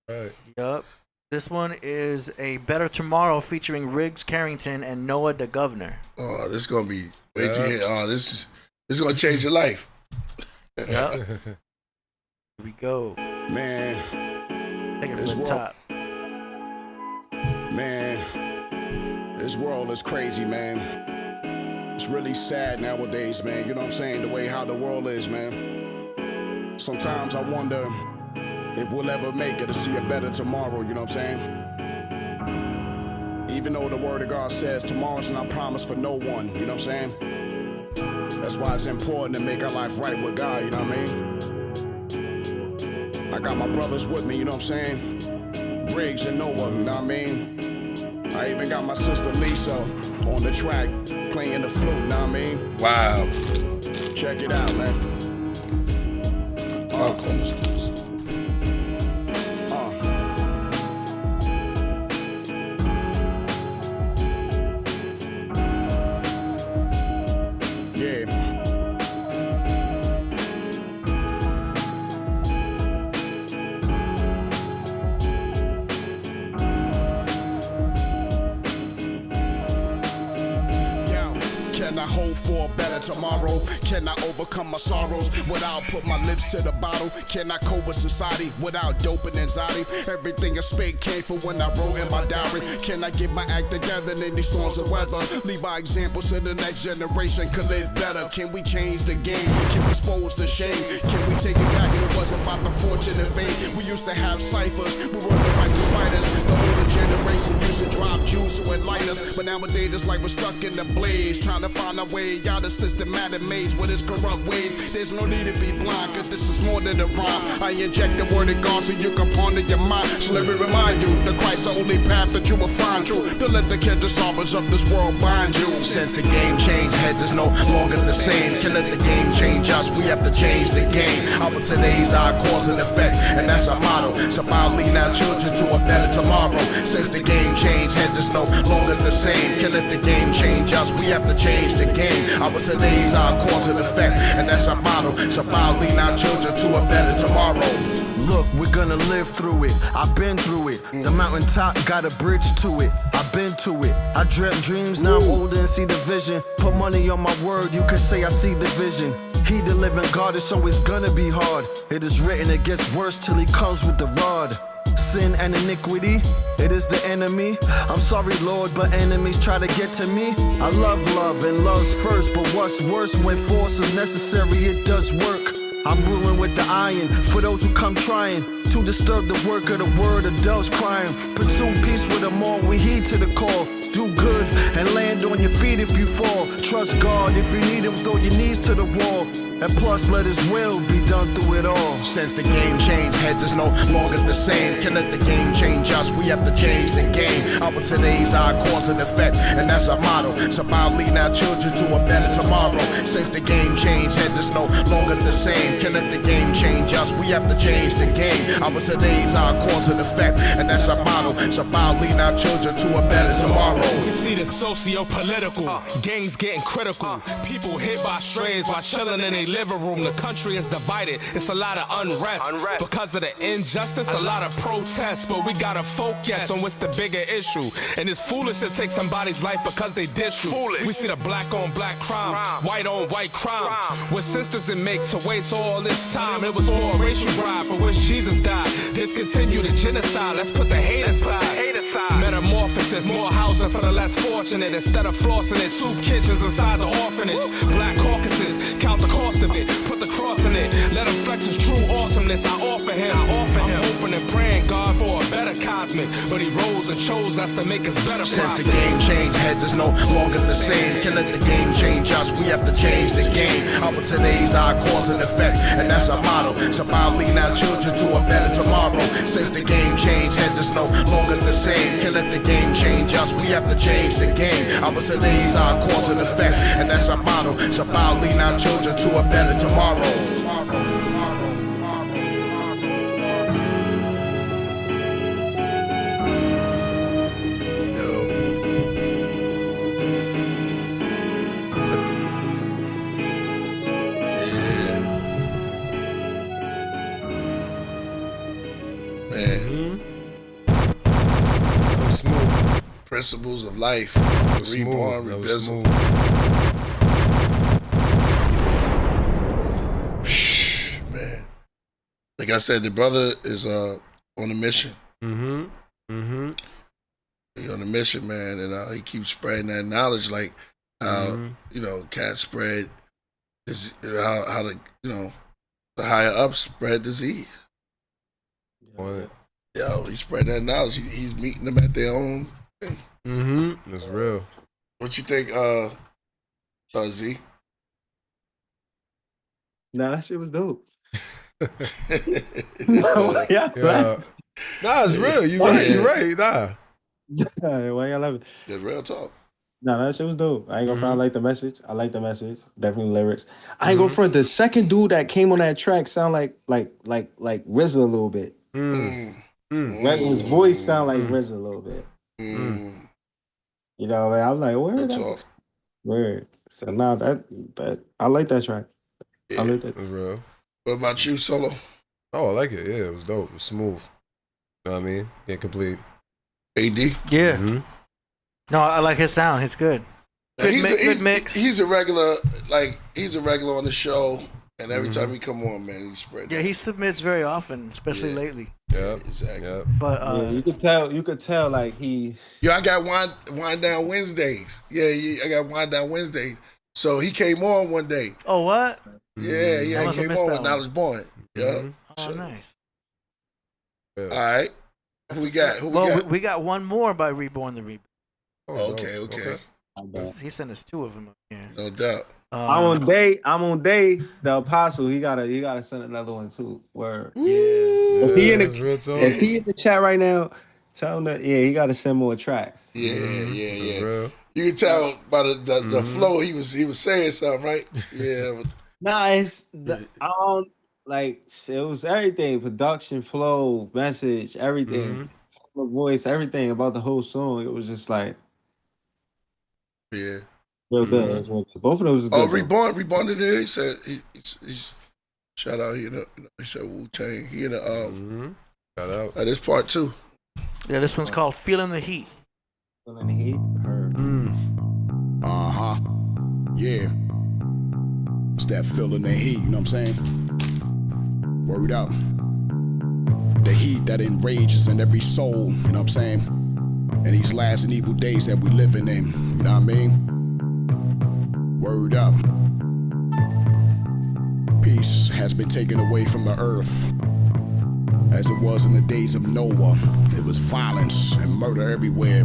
Speaker 2: Right.
Speaker 4: Yup. This one is A Better Tomorrow featuring Rigz, Carrington, and Noah the Governor.
Speaker 3: Oh, this is gonna be. Wait till you hear. Oh, this is gonna change your life.
Speaker 4: Yup. Here we go.
Speaker 11: Man,
Speaker 4: take it from the top.
Speaker 11: Man, this world is crazy, man. It's really sad nowadays, man. You know what I'm saying? The way how the world is, man. Sometimes I wonder if we'll ever make it to see a better tomorrow, you know what I'm saying? Even though the word of God says tomorrow's not promised for no one, you know what I'm saying? That's why it's important to make our life right with God, you know what I mean? I got my brothers with me, you know what I'm saying? Rigz and Noah, you know what I mean? I even got my sister Lisa on the track playing the flute, you know what I mean?
Speaker 3: Wow.
Speaker 11: Check it out, man. For a better tomorrow, can I overcome my sorrows without put my lips to the bottle? Can I cope with society without dope and anxiety? Everything I speak came from when I wrote in my diary. Can I get my act together in these storms of weather? Leave our examples so the next generation could live better. Can we change the game? Can we expose the shame? Can we take it back? And it wasn't about the fortune and fame. We used to have ciphers, we were the righteous fighters. The older generation used to drop juice to enlighten us, but nowadays it's like we're stuck in the blaze, trying to find our way out of systematic maze with its corrupt ways. There's no need to be blind, cause this is more than a rhyme. I inject the word of God so you can ponder your mind. So let me remind you, the Christ's the only path that you will find true. Don't let the catastrophes of this world bind you. Since the game changed, heads is no longer the same. Can't let the game change us, we have to change the game. Our today's our cause and effect, and that's our motto. It's about leading our children to a better tomorrow. Since the game changed, heads is no longer the same. Can't let the game change us, we have to change the game. Our today's our cause and effect, and that's our motto. It's about leading our children to a better tomorrow.
Speaker 12: Look, we're gonna live through it. I've been through it. The mountaintop got a bridge to it. I've been to it. I dreamt dreams, now I'm older and see the vision. Put money on my word, you can say I see the vision. He the living God, so it's gonna be hard. It is written, it gets worse till he comes with the rod. Sin and iniquity, it is the enemy. I'm sorry, Lord, but enemies try to get to me. I love and love's first, but what's worse, when force is necessary, it does work. I'm ruling with the iron for those who come trying to disturb the work of the word, adults crying. Pursue peace with them all, we heed to the call. Do good and land on your feet if you fall. Trust God, if you need him, throw your knees to the wall. And plus, let his will be done through it all.
Speaker 11: Since the game changed, heads is no longer the same. Can't let the game change us, we have to change the game. Our today's our cause and effect, and that's our motto. It's about leading our children to a better tomorrow. Since the game changed, heads is no longer the same. Can't let the game change us, we have to change the game. Our today's our cause and effect, and that's our motto. It's about leading our children to a better tomorrow.
Speaker 13: We see the socio-political, gangs getting critical. People hit by strays while chilling in their living room. The country is divided, it's a lot of unrest. Because of the injustice, a lot of protests. But we gotta focus on what's the bigger issue. And it's foolish to take somebody's life because they diss you. We see the black on black crime, white on white crime. What sense does it make to waste all this time? It was for a racial ride for which Jesus died. Discontinue the genocide, let's put the hate aside. Metamorphosis, more housing for the less fortunate. Instead of flossing it, soup kitchens inside the orphanage. Black caucuses, count the cost of it, put the cross in it. Let him flex his true awesomeness, I offer him. I'm hoping and praying God for a better cosmic, but he rose and chose us to make us better
Speaker 11: Since
Speaker 13: prophets.
Speaker 11: the game changed, heads is no longer the same. Can't let the game change us, we have to change the game. Our today's our cause and effect, and that's our motto. It's about leading our children to a better tomorrow. Since the game changed, heads is no longer the same. Can't let the game change us, we have to change the game. Our today's our cause and effect, and that's our motto. It's about leading our children to a better tomorrow.
Speaker 3: Principles of life, Reborn, Rebizzle. Man, like I said, the brother is on a mission. He's on a mission, man, and he keeps spreading that knowledge, like how cats spread this, how the the higher ups spread disease. Yo, he spread that knowledge. He's meeting them at their own thing.
Speaker 2: That's real.
Speaker 3: What you think, Z?
Speaker 14: Nah, that shit was dope.
Speaker 2: Nah, it's real. You're right. Nah.
Speaker 14: Why y'all love it?
Speaker 3: It's real talk.
Speaker 14: Nah, that shit was dope. I ain't gonna front. I like the message. Definitely lyrics. I ain't gonna front. The second dude that came on that track sound like RZA a little bit. Right, his voice sound like RZA a little bit. You know, man, I'm like, word. So now that I like that track.
Speaker 3: Yeah.
Speaker 14: I like that.
Speaker 2: It's real.
Speaker 3: What about you, Solo?
Speaker 2: Oh, I like it. Yeah, it was dope. It was smooth. You know what I mean? Yeah, complete.
Speaker 3: AD?
Speaker 4: Yeah. No, I like his sound. It's good. Good mix.
Speaker 3: He's a regular, on the show, and every time he come on, man, he spread.
Speaker 4: Yeah, he submits very often, especially lately.
Speaker 2: Yeah,
Speaker 3: exactly.
Speaker 2: Yep.
Speaker 4: But
Speaker 14: you could tell like he.
Speaker 3: I got wind down Wednesdays. I got wind down Wednesdays. So he came on one day.
Speaker 4: Oh, what?
Speaker 3: Yeah, he came on with Knowledge Born. Yeah.
Speaker 4: Oh, nice.
Speaker 3: All right. Who we got?
Speaker 4: We got one more by Reborn the Reborn.
Speaker 3: Okay.
Speaker 4: He sent us two of them up here.
Speaker 3: No doubt.
Speaker 14: I'm on day. The Apostle. He gotta send another one too. Word.
Speaker 4: Yeah.
Speaker 14: If he in the chat right now, tell him that he gotta send more tracks.
Speaker 3: Yeah. You can tell by the flow he was saying something, right? Yeah.
Speaker 14: Nah, it was everything. Production, flow, message, everything. Voice, everything about the whole song. It was just like real good. Both of those.
Speaker 3: Reborn did it. He said he's shout out. He said Wu-Tang. He in the
Speaker 2: shout out.
Speaker 3: This part too.
Speaker 4: Yeah, this one's called "Feeling the Heat."
Speaker 14: Feeling the Heat.
Speaker 11: Yeah. It's that feeling the heat. You know what I'm saying? Word up. The heat that enrages in every soul. You know what I'm saying? And these last and evil days that we living in. You know what I mean? Word up. Peace has been taken away from the earth. As it was in the days of Noah. It was violence and murder everywhere.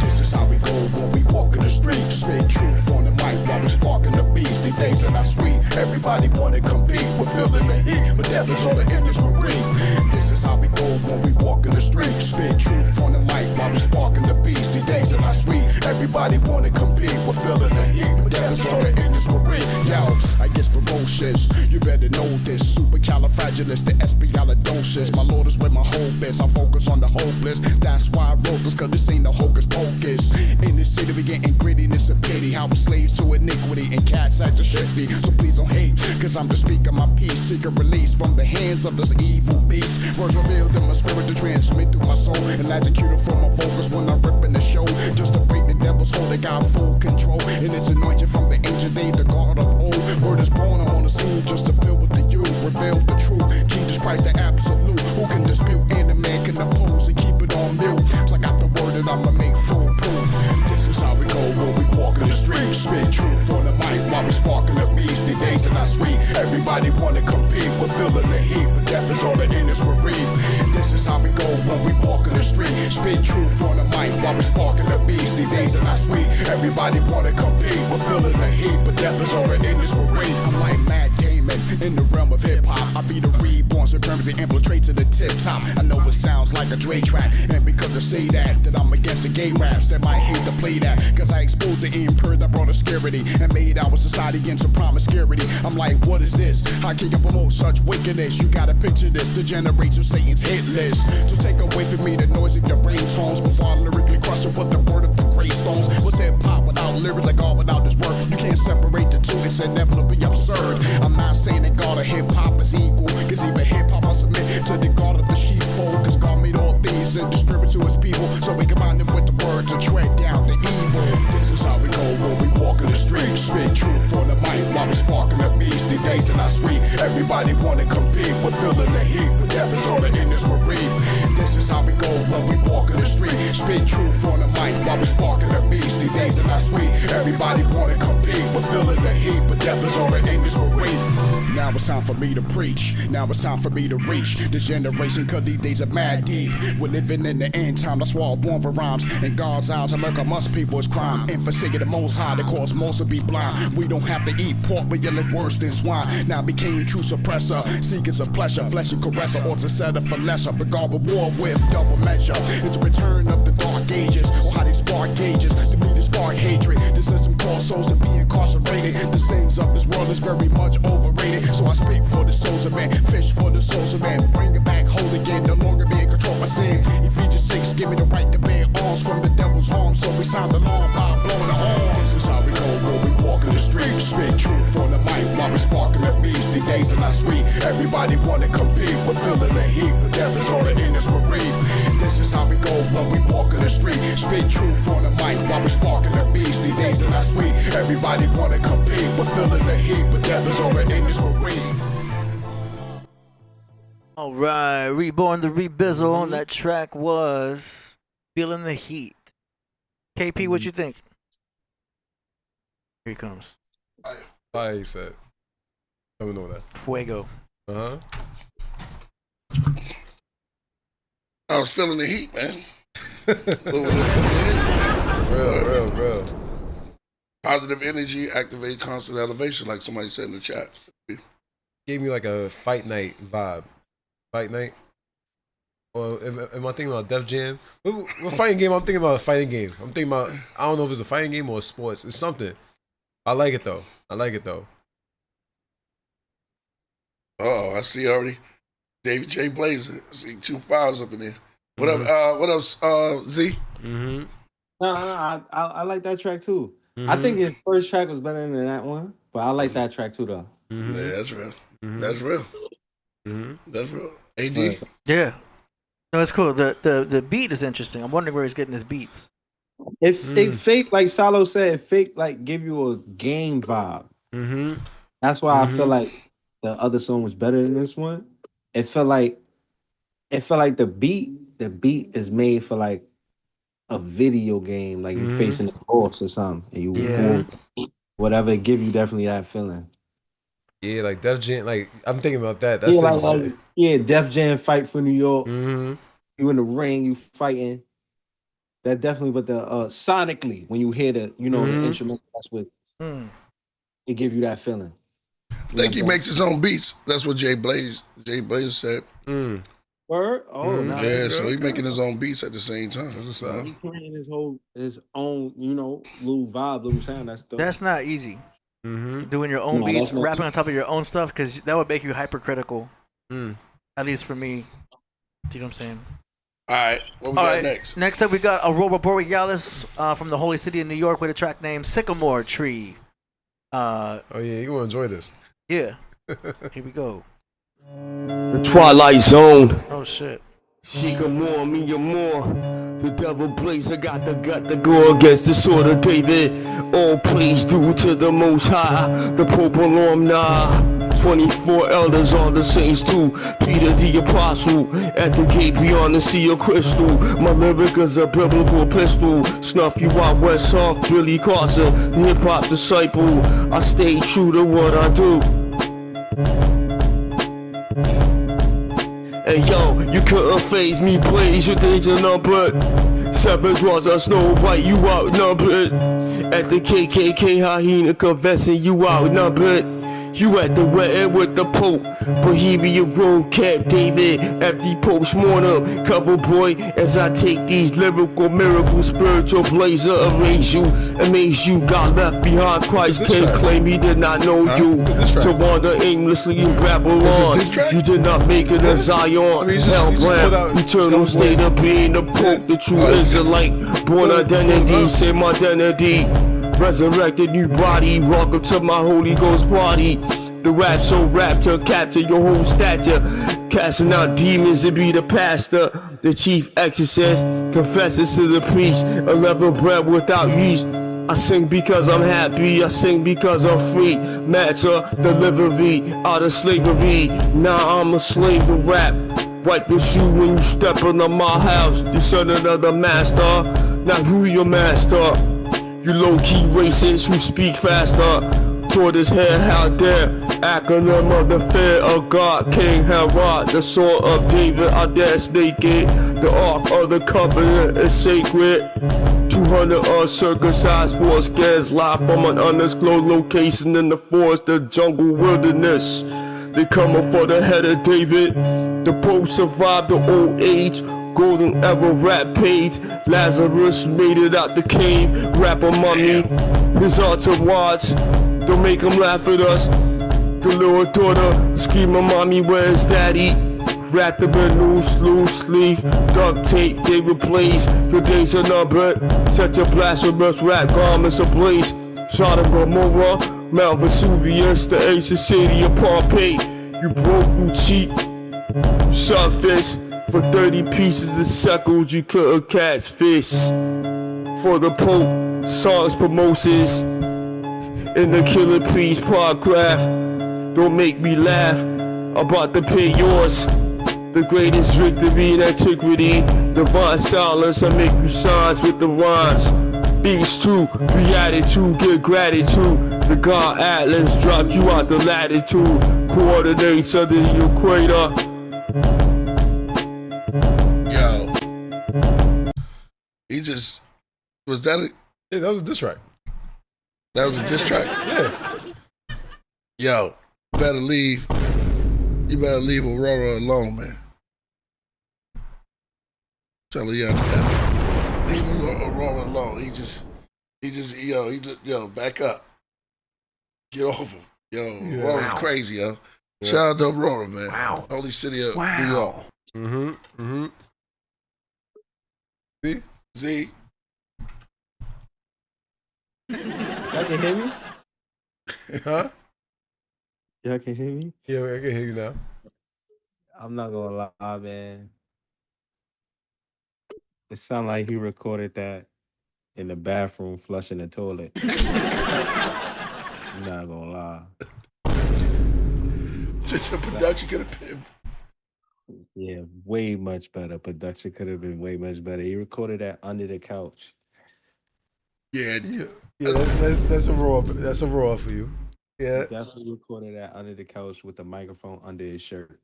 Speaker 11: This is how we go when we walk in the street. Spit truth on the mic while we sparking the beats. These days are not sweet. Everybody wanna compete. We're feeling the heat, but death is all the industry. This is how we go when we walk in the street. Spit truth on the mic while we sparking the beats. These days are not sweet. Everybody wanna compete. We're feeling the heat, but death is all the industry. Yo, I guess ferocious. You better know this. Supercalifragilisticexpialidocious. My Lord is where my hope is. I focus on the hopeless. That's why I wrote this, cause this ain't no hocus pocus. In this city we getting gritty, and it's a pity how we're slaves to iniquity and cats act to shifty. So please don't hate, cause I'm just speaking my peace. Seek a release from the hands of this evil beast. Words revealed in my spirit to transmit through my soul. And executed from my focus when I'm ripping the show. Just to break the devil's hold, they got full control. And it's anointed from the ancient day, the God of old. Word is born, I'm on the scene just to build with the youth. Reveal the truth, Jesus Christ the absolute. Who can dispute and the man can oppose and keep it on mute. So I got the word that I'ma make foolproof. This is how we go when we walk in the street. Spit truth on the mic while we sparking the beast. the days are not sweet. Everybody wanna compete, we're feeling the heat, but death is all the endless we're reap. This is how we go when we walk in the street. Spit truth on the mic while we sparking the beast. These days are not sweet. Everybody wanna compete, we're feeling the heat, but death is all the endless we're reap. I'm like Matt Damon in the realm of hip hop. I be the reborn supremacy, infiltrate to the tip top. I know it sounds like a Dre track, and because I say that I'm against the gay raps that might hate to play that. Cause I exposed the emperor that brought obscurity and made our society into promiscuity. I'm like, what is this? How can you promote such wickedness? You gotta picture this, the generation of Satan's hit list. So take away from me the noise of your brain tones before I lyrically crush it with the word of the gray stones. What's hip hop without lyrics, like God without this word? You can't separate the two, it's inevitably absurd. I'm not saying that God of hip hop is equal, cause even hip hop must submit to the God of the sheepfold. Cause God made all things and distribute to his people, so we combine them with the word to tread down the evil. This is how we go when we walk in the street. Spit truth on the mic while we sparking the beast. These days are not sweet. Everybody wanna compete, we're feeling the heat, but death is all the endless we're reap. This is how we go when we walk in the street. Spit truth on the mic while we sparking the beast. These days are not sweet. Everybody wanna compete, we're feeling the heat, but death is all the endless we're reap. Now it's time for me to preach. Now it's time for me to reach this generation, cause these days are mad deep. We're living in the end time, that's why I born for rhymes. In God's eyes, America must pay for its crime. And forsaking the most high, that cause most to be blind. We don't have to eat pork, but you live worse than swine. Now became true suppressor, seekers of pleasure, fleshy caresser, or to settle for lesser. But God will war with double measure. It's the return of the dark ages, or how they spark gauges, to be the spark hatred. The system called souls to be incarcerated. The things of this world is very much overrated. So I speak for the souls of man, fish for the souls of man. Bring it back whole again, no longer being controlled by sin. Ephesians 6, give me the right to bear arms from the devil's harm. So we sound the alarm by blowing the horn. This is how we go when we walk in the street. Spit truth on the mic while we sparking the beast. These days are not sweet. Everybody wanna compete, we're feeling the heat, but death is all the endless we're reap. This is how we go when we walk in the street. Spit truth on the mic while we sparking the beast. These days are not sweet. Everybody wanna compete, we're feeling the heat, but death is all the endless we're reap.
Speaker 4: All right, Reborn, the Rebizzle on that track was Feeling the Heat. KP, what you think? Here he comes.
Speaker 2: Fire, he said. I don't know that.
Speaker 4: Fuego.
Speaker 2: Uh-huh.
Speaker 3: I was feeling the heat, man.
Speaker 2: Real.
Speaker 3: Positive energy, activate constant elevation, like somebody said in the chat.
Speaker 2: Gave me like a fight night vibe. Fight night? Or am I thinking about Def Jam? What fighting game? I'm thinking about a fighting game. I'm thinking about, I don't know if it's a fighting game or sports. It's something. I like it though.
Speaker 3: Oh, I see already. David J. Blazer. I see 2 files up in there. What up? What up, Z?
Speaker 14: No, I like that track too. I think his first track was better than that one, but I like that track too though.
Speaker 3: Yeah, that's real. That's real. That's real. AD.
Speaker 4: Yeah. No, it's cool. The beat is interesting. I'm wondering where he's getting his beats.
Speaker 14: It fake, like Salo said, it fake like give you a game vibe. That's why I feel like the other song was better than this one. It felt like the beat is made for like a video game, like you're facing a boss or something, and you whatever it give you definitely that feeling.
Speaker 2: Yeah, like Def Jam, like I'm thinking about that. That's
Speaker 14: Def Jam fight for New York. You in the ring, you fighting. That definitely, but the sonically, when you hear the the instrument, that's what it give you that feeling.
Speaker 3: I think he makes his own beats. That's what Jay Blaze said.
Speaker 14: Word? Oh,
Speaker 3: yeah. So he's making his own beats at the same time.
Speaker 14: He's creating his own, little vibe, little sound.
Speaker 4: That's not easy. Doing your own beats, rapping on top of your own stuff, because that would make you hypercritical. At least for me. Do you know what I'm saying?
Speaker 3: All right, what we got next?
Speaker 4: Next up, we got Aurora Borealis from the holy city of New York with a track named Sycamore Tree.
Speaker 2: Oh yeah, you're gonna enjoy this.
Speaker 4: Yeah. Here we go.
Speaker 15: The Twilight Zone.
Speaker 4: Oh shit.
Speaker 15: Sycamore, me and more. The devil blazer got the gut to go against the sword of David. All praise due to the Most High, the Pope alumni. 24 elders, all the saints too. Peter the apostle, at the gate beyond the sea of crystal. My lyric is a biblical pistol. Snuff you out west off, Billy Carson, hip hop disciple. I stay true to what I do. Hey yo, you couldn't phase me, blaze your danger numbered. 7 draws of Snow White, you outnumbered. At the KKK hyena convention, you outnumbered. You at the wedding with the Pope, Bohemian Grove, Camp David, FD post-mortem, cover boy, as I take these lyrical miracles, spiritual blazer, erase you, amaze you, got left behind, Christ can't claim he did not know you, to wander aimlessly in Babylon, you did not make it in Zion, hellbound, eternal state of being the Pope, the true Israelite, born identity, same identity, resurrected new body, welcome to my Holy Ghost party. The rap so rap to capture your whole stature, casting out demons and be the pastor. The chief exorcist confesses to the priest, 11 bread without yeast. I sing because I'm happy, I sing because I'm free. Matter delivery out of slavery. Now I'm a slave to rap. Wipe your shoe when you step into my house. You son of the master. Now who your master? You low-key racist who speak faster. Toward his head, how dare acronym of the fear of God, King Herod, the sword of David, I dare snake it. The ark of the covenant is sacred. 200 uncircumcised forescares live from an undisclosed location in the forest, the jungle wilderness. They coming for the head of David. The Pope survived the old age. Golden ever rap page. Lazarus made it out the cave. Rapper mummy, his entourage. Don't make him laugh at us. The little daughter screaming, mommy, where's daddy? Wrapped up in loose sleeve. Duct tape, they replace. Your days are numbered. Set your blasphemous rap garments ablaze. Sodom and Gomorrah, Mount Vesuvius, the ancient city of Pompeii. You broke, you cheat, you surface. For 30 pieces of shekels, you couldn't catch fish. For the Pope, songs promotions in the Killah Priest Podcraft. Don't make me laugh about to pay yours. The greatest victory in antiquity. Divine silence, I make you signs with the rhymes. Beats too, beatitude, get gratitude. The God Atlas drop you out the latitude. Coordinates under the equator.
Speaker 3: He just was that a,
Speaker 2: yeah, that was a diss track.
Speaker 3: That was a diss track?
Speaker 2: Yeah.
Speaker 3: Yo, you better leave Aurora alone, man. Tell her, leave Aurora alone. He just yo, back up. Get off him. Yo, yeah. Aurora's crazy, yo. Yeah. Shout out to Aurora, man.
Speaker 2: Wow.
Speaker 3: Holy city of New York.
Speaker 2: See?
Speaker 3: Z.
Speaker 14: Y'all can hear me?
Speaker 2: Huh?
Speaker 14: Y'all can hear me?
Speaker 2: Yeah, I can hear you now.
Speaker 14: I'm not gonna lie, man. It sounded like he recorded that in the bathroom flushing the toilet. I'm not gonna lie.
Speaker 3: The production could have been.
Speaker 14: Yeah, way much better. Production could have been way much better. He recorded that under the couch.
Speaker 3: Yeah.
Speaker 2: That's a raw for you. Yeah.
Speaker 14: He definitely recorded that under the couch with the microphone under his shirt.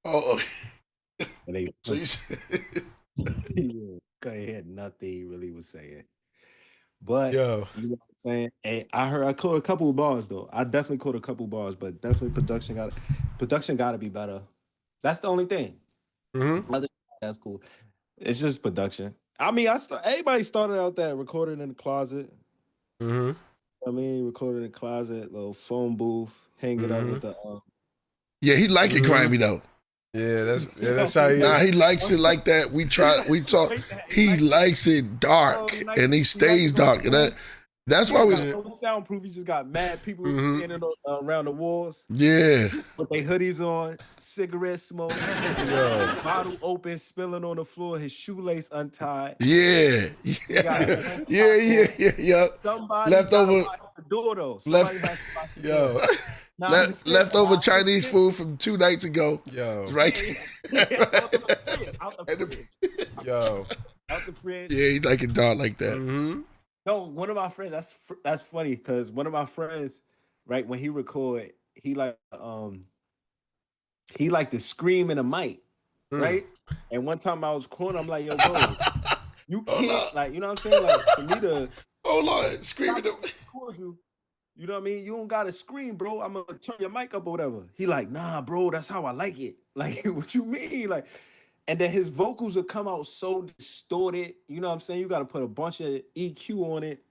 Speaker 3: Oh.
Speaker 14: And they
Speaker 3: So
Speaker 14: couldn't hear nothing he really was saying. But
Speaker 2: yo,
Speaker 14: you know what I'm saying? And I caught a couple of bars though. I definitely caught a couple of bars, but definitely production gotta be better. That's the only thing.
Speaker 2: Mm-hmm.
Speaker 14: That's cool. It's just production. I mean, everybody started out that recording in the closet.
Speaker 2: Mm-hmm.
Speaker 14: I mean, recording in the closet, little phone booth, hang it up with the.
Speaker 3: Yeah, he like it grimy though.
Speaker 2: Yeah, that's how he.
Speaker 3: Nah, he likes it like that. We talk. He likes it dark, and he stays dark, and that's why we.
Speaker 14: Soundproof. He just got mad people standing around the walls.
Speaker 3: Yeah,
Speaker 14: with their hoodies on, cigarette smoke, bottle open, spilling on the floor, his shoelace untied.
Speaker 3: Yeah. Somebody
Speaker 14: Leftover door though. Somebody has to lock the door.
Speaker 3: Yo,
Speaker 14: Now, I understand.
Speaker 3: leftover Chinese food from 2 nights ago.
Speaker 2: Yo,
Speaker 3: Right.
Speaker 14: Out the fridge, out the fridge.
Speaker 2: yo.
Speaker 14: Out the fridge.
Speaker 3: Yeah, he like it dark like that.
Speaker 2: Mm-hmm.
Speaker 14: No, one of my friends. That's funny because one of my friends, right, when he record, he like to scream in a mic, right? And one time I was calling, I'm like, yo, bro, you can't, like, you know what I'm saying? Like, for me to
Speaker 3: hold on, screaming.
Speaker 14: You know what I mean? You don't gotta scream, bro. I'm gonna turn your mic up or whatever. He like, nah, bro, that's how I like it. Like, what you mean? Like, and then his vocals will come out so distorted. You know what I'm saying? You gotta put a bunch of EQ on it.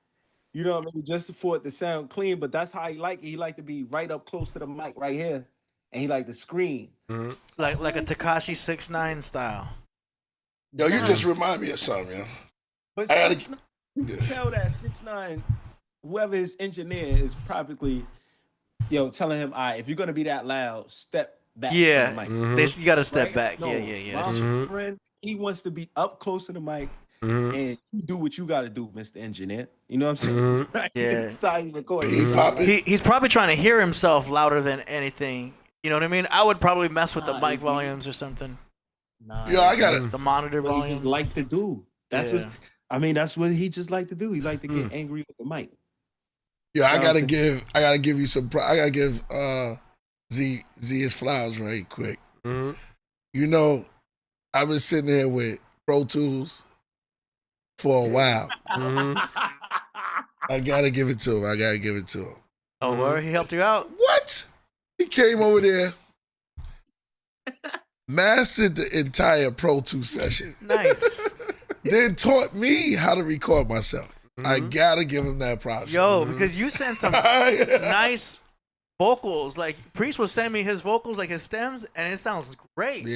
Speaker 14: You know what I mean? Just for it to sound clean. But that's how he like it. He like to be right up close to the mic right here. And he like to scream.
Speaker 4: Like a Tekashi 6ix9ine style.
Speaker 3: Yo, you just remind me of something, yo.
Speaker 14: But
Speaker 3: I gotta,
Speaker 14: 6ix9ine, you can tell that 6ix9ine, whoever his engineer is probably, telling him, all right, if you're gonna be that loud, step back.
Speaker 4: Yeah,
Speaker 14: from the mic.
Speaker 4: you gotta step
Speaker 14: Right?
Speaker 4: back.
Speaker 14: No,
Speaker 4: Yeah.
Speaker 14: My friend, he wants to be up close to the mic and you do what you gotta do, Mr. Engineer. You know what I'm saying? Right?
Speaker 4: Yeah.
Speaker 14: Inside recording.
Speaker 4: He's probably trying to hear himself louder than anything. You know what I mean? I would probably mess with the mic volumes or something.
Speaker 3: Yo, I got it.
Speaker 4: The monitor
Speaker 14: What he
Speaker 4: volumes.
Speaker 14: just like to do. That's what he just like to do. He like to get angry with the mic.
Speaker 3: Yeah, I gotta give you some. I gotta give Z his flowers right quick. You know, I've been sitting here with Pro Tools for a while. I gotta give it to him.
Speaker 4: Oh, where he helped you out?
Speaker 3: What? He came over there, mastered the entire Pro Tools session.
Speaker 4: Nice.
Speaker 3: Then taught me how to record myself. I gotta give him that props.
Speaker 4: Yo, because you sent some nice vocals. Like Priest was sending me his vocals, like his stems, and it sounds great.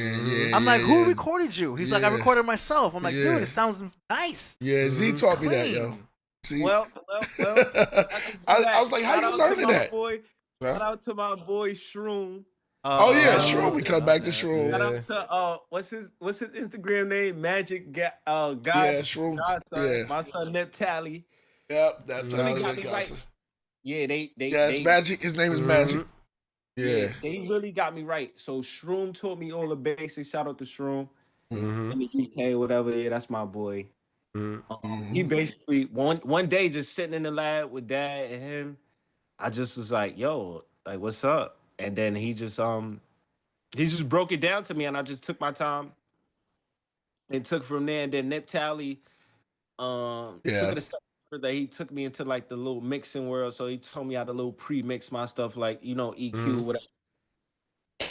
Speaker 4: I'm like, who recorded you? He's like, I recorded myself. I'm like, dude, it sounds nice.
Speaker 3: Yeah, Z taught me that, yo. See?
Speaker 14: Well.
Speaker 3: I was like, how you learning that?
Speaker 14: Shout out to my boy Shroom.
Speaker 3: Oh yeah, Shroom. We come back to Shroom.
Speaker 14: Shout out to what's his Instagram name? Magic God.
Speaker 3: Yeah, Shroom.
Speaker 14: Godson. My son Neptali.
Speaker 3: Yep, that's
Speaker 14: right. Yeah,
Speaker 3: it's Magic. His name is Magic. Yeah.
Speaker 14: They really got me right. So Shroom taught me all the basics. Shout out to Shroom in the UK, whatever. Yeah, that's my boy. He basically one day just sitting in the lab with Dad and him. I just was like, yo, like, what's up? And then he just broke it down to me, and I just took my time and took from there. And then Neptali took it a step further. He took me into like the little mixing world. So he told me how to little pre-mix my stuff, like, EQ, whatever.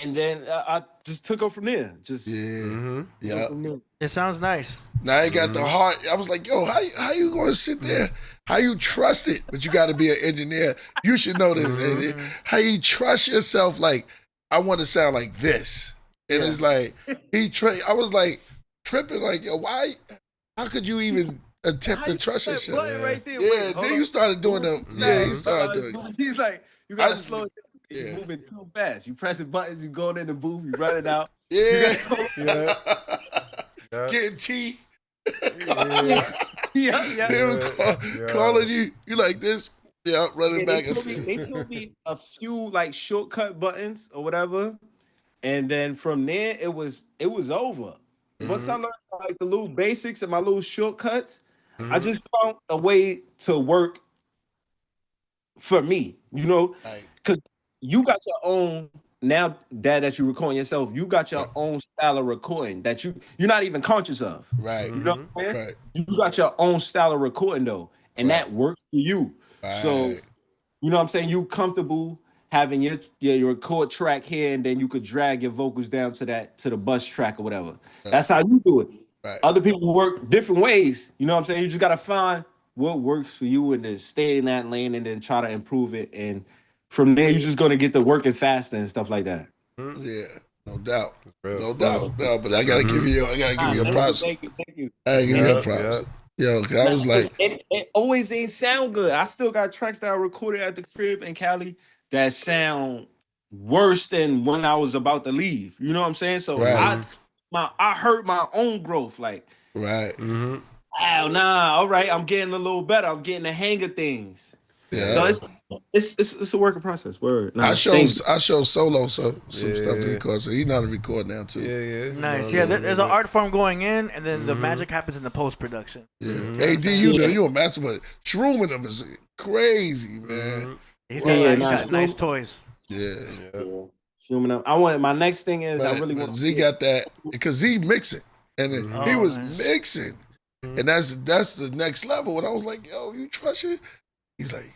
Speaker 14: And then I just took over from there. Just
Speaker 4: It sounds nice.
Speaker 3: Now you got the heart. I was like, yo, how you gonna sit there? How you trust it? But you got to be an engineer. You should know this. How you trust yourself? Like, I want to sound like this, and it's like I was like tripping. Like, yo, why? How could you even attempt to trust yourself?
Speaker 14: Right there.
Speaker 3: Yeah, then you started doing them. Yeah, you started doing.
Speaker 14: He's like, you gotta slow it down. You're moving too fast. You pressing buttons. You going in the booth. You run it out.
Speaker 3: Getting tea.
Speaker 14: Yeah.
Speaker 3: Calling you. You like this? Yeah, running back.
Speaker 14: They told me a few like shortcut buttons or whatever, and then from there it was over. Once I learned like the little basics and my little shortcuts, I just found a way to work for me. Because you got your own. Now that you're recording yourself, you got your own style of recording that you're not even conscious of.
Speaker 3: Right.
Speaker 14: You know what I'm saying?
Speaker 3: Right.
Speaker 14: You got your own style of recording though, and that works for you.
Speaker 3: Right.
Speaker 14: So, you know what I'm saying? You comfortable having your record track here, and then you could drag your vocals down to the bus track or whatever. Right. That's how you do it.
Speaker 3: Right.
Speaker 14: Other people work different ways. You know what I'm saying? You just gotta find what works for you and then stay in that lane and then try to improve it. And from there, you're just gonna get to working faster and stuff like that.
Speaker 3: Yeah, no doubt, no doubt. No, but I gotta give you a props.
Speaker 14: Thank you.
Speaker 3: I gotta give you a props. Yo, I was like,
Speaker 14: it always ain't sound good. I still got tracks that I recorded at the crib in Cali that sound worse than when I was about to leave. You know what I'm saying? So I hurt my own growth. Like,
Speaker 3: right.
Speaker 14: Wow, nah, all right, I'm getting a little better. I'm getting the hang of things.
Speaker 3: Yeah.
Speaker 14: So It's a working process. Word.
Speaker 3: I show Solo some stuff to record, so he know how to record now too.
Speaker 2: Yeah.
Speaker 4: Nice. Yeah, there's an art form going in, and then the magic happens in the post production.
Speaker 3: Yeah. AD, you a master, but shrooming them is crazy, man.
Speaker 4: He's got nice toys.
Speaker 3: Yeah.
Speaker 14: Shrooming up. I want my next thing is I really want
Speaker 3: Z got that because Z mixing, and then he was mixing, and that's the next level. And I was like, yo, you trust it? He's like,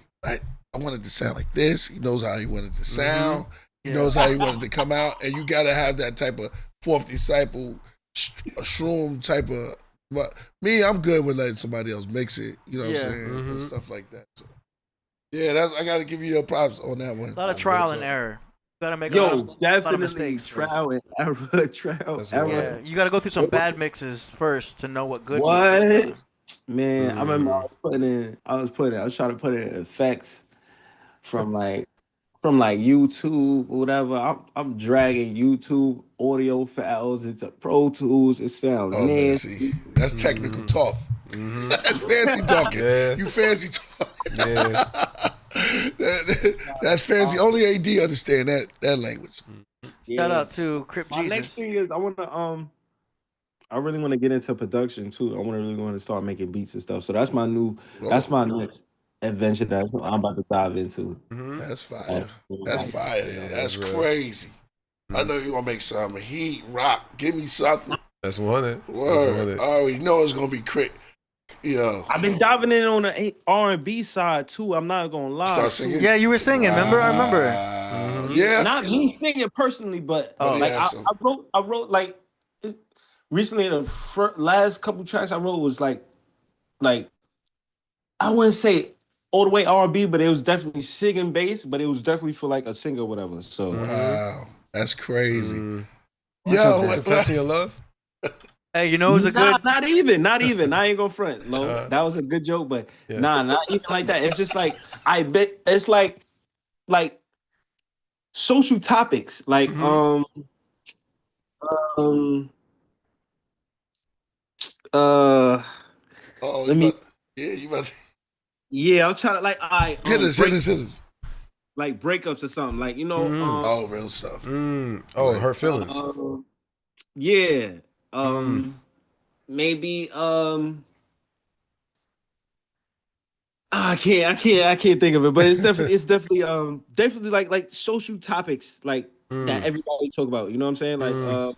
Speaker 3: I wanted to sound like this. He knows how he wanted to sound. He knows how he wanted to come out. And you got to have that type of fourth disciple, shroom type of. But me, I'm good with letting somebody else mix it. You know what I'm saying? And stuff like that. So, yeah, I got to give you your props on that one.
Speaker 4: A lot of trial and error. You got to make a lot of mistakes.
Speaker 14: Trial and error.
Speaker 4: Yeah, you got to go through some bad mixes first to know what good.
Speaker 14: What? Man, I remember I was trying to put in effects from YouTube, whatever. I'm dragging YouTube audio files into Pro Tools. It sounds nasty.
Speaker 3: That's technical talk. That's fancy talking. You fancy talking. That's fancy. Only AD understand that language.
Speaker 4: Shout out to Crip Jesus.
Speaker 14: My next thing is I really want to get into production too. I really want to start making beats and stuff. So that's my next adventure that I'm about to dive into.
Speaker 3: That's fire. That's fire. Yo. That's crazy. I know you're gonna make something. Heat, rock, give me something.
Speaker 2: That's 100.
Speaker 3: Word. I already know it's gonna be crit. Yo.
Speaker 14: I've been diving in on the R&B side too. I'm not gonna lie.
Speaker 3: Start singing?
Speaker 4: Yeah, you were singing. Remember? I remember.
Speaker 3: Yeah.
Speaker 14: Not me singing personally, but I wrote like recently. The last couple tracks I wrote was like I wouldn't say all the way R&B, but it was definitely singing bass, but it was definitely for like a singer or whatever. So
Speaker 3: wow, that's crazy.
Speaker 2: Yo, confessing your love.
Speaker 4: Hey, you know who's a good?
Speaker 14: Not even. I ain't gonna front. Lo, that was a good joke, but not even like that. It's just like I bet it's like social topics, like let me.
Speaker 3: You about to...
Speaker 14: Yeah, I'm trying to like
Speaker 3: hit us.
Speaker 14: Like breakups or something, like you know.
Speaker 3: Real stuff.
Speaker 2: Her feelings.
Speaker 14: Yeah. Maybe I can't think of it, but it's definitely like social topics like that everybody talk about. You know what I'm saying? Like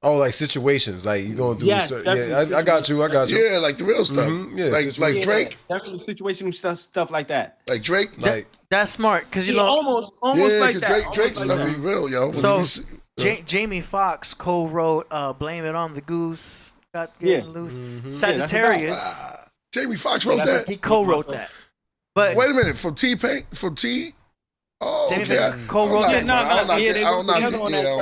Speaker 2: like situations, like you gonna do.
Speaker 14: Yes,
Speaker 2: I got you.
Speaker 3: Yeah, like the real stuff.
Speaker 2: Yeah,
Speaker 3: like Drake.
Speaker 14: Definitely situational stuff like that.
Speaker 3: Like Drake.
Speaker 4: That's smart because you know
Speaker 14: almost like that.
Speaker 3: Drake stuff be real, yo.
Speaker 4: So Jamie Foxx co-wrote "Blame It on the Goose." Got getting loose. Sagittarius.
Speaker 3: Jamie Foxx wrote that.
Speaker 4: He co-wrote that. But
Speaker 3: wait a minute, from T-Pain, from T. Oh,
Speaker 4: Jamie
Speaker 3: okay.
Speaker 4: co-wrote that.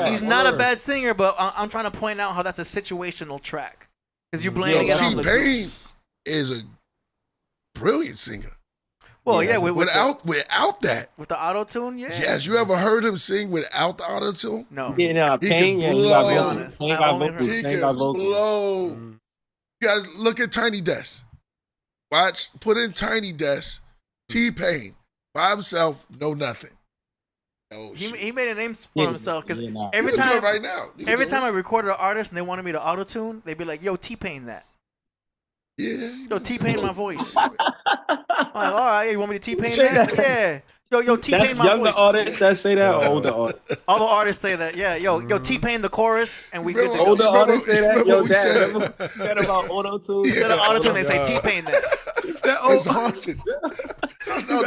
Speaker 4: He's not a
Speaker 3: Word.
Speaker 4: bad singer, but I'm trying to point out how that's a situational track because you're blaming it on the
Speaker 3: T-Pain
Speaker 4: Goose.
Speaker 3: is a brilliant singer.
Speaker 4: Well, yeah,
Speaker 3: without that,
Speaker 4: with the auto tune, yeah.
Speaker 3: Yes, you ever heard him sing without the auto tune?
Speaker 4: No.
Speaker 14: Yeah, no, Pain.
Speaker 3: He can
Speaker 14: blow.
Speaker 3: blow. You guys look at Tiny Desk. Watch, put in Tiny Desk. T-Pain by himself, no nothing. Oh,
Speaker 4: he made a name for himself because every time I recorded an artist and they wanted me to auto tune, they'd be like, "Yo, T-Pain that."
Speaker 3: Yeah.
Speaker 4: Yo, T-Pain my voice. I'm like, all right, you want me to T-Pain that? Yeah. Yo, T-Pain my
Speaker 14: younger
Speaker 4: voice.
Speaker 14: artists that say that, or older artists?
Speaker 4: All the artists say that. Yeah, yo, T-Pain the chorus, and we get the
Speaker 14: older artists say that. Yo,
Speaker 3: Dad,
Speaker 14: that about auto tune.
Speaker 4: Instead of auto tune, they say T-Pain that.
Speaker 3: It's haunted. No.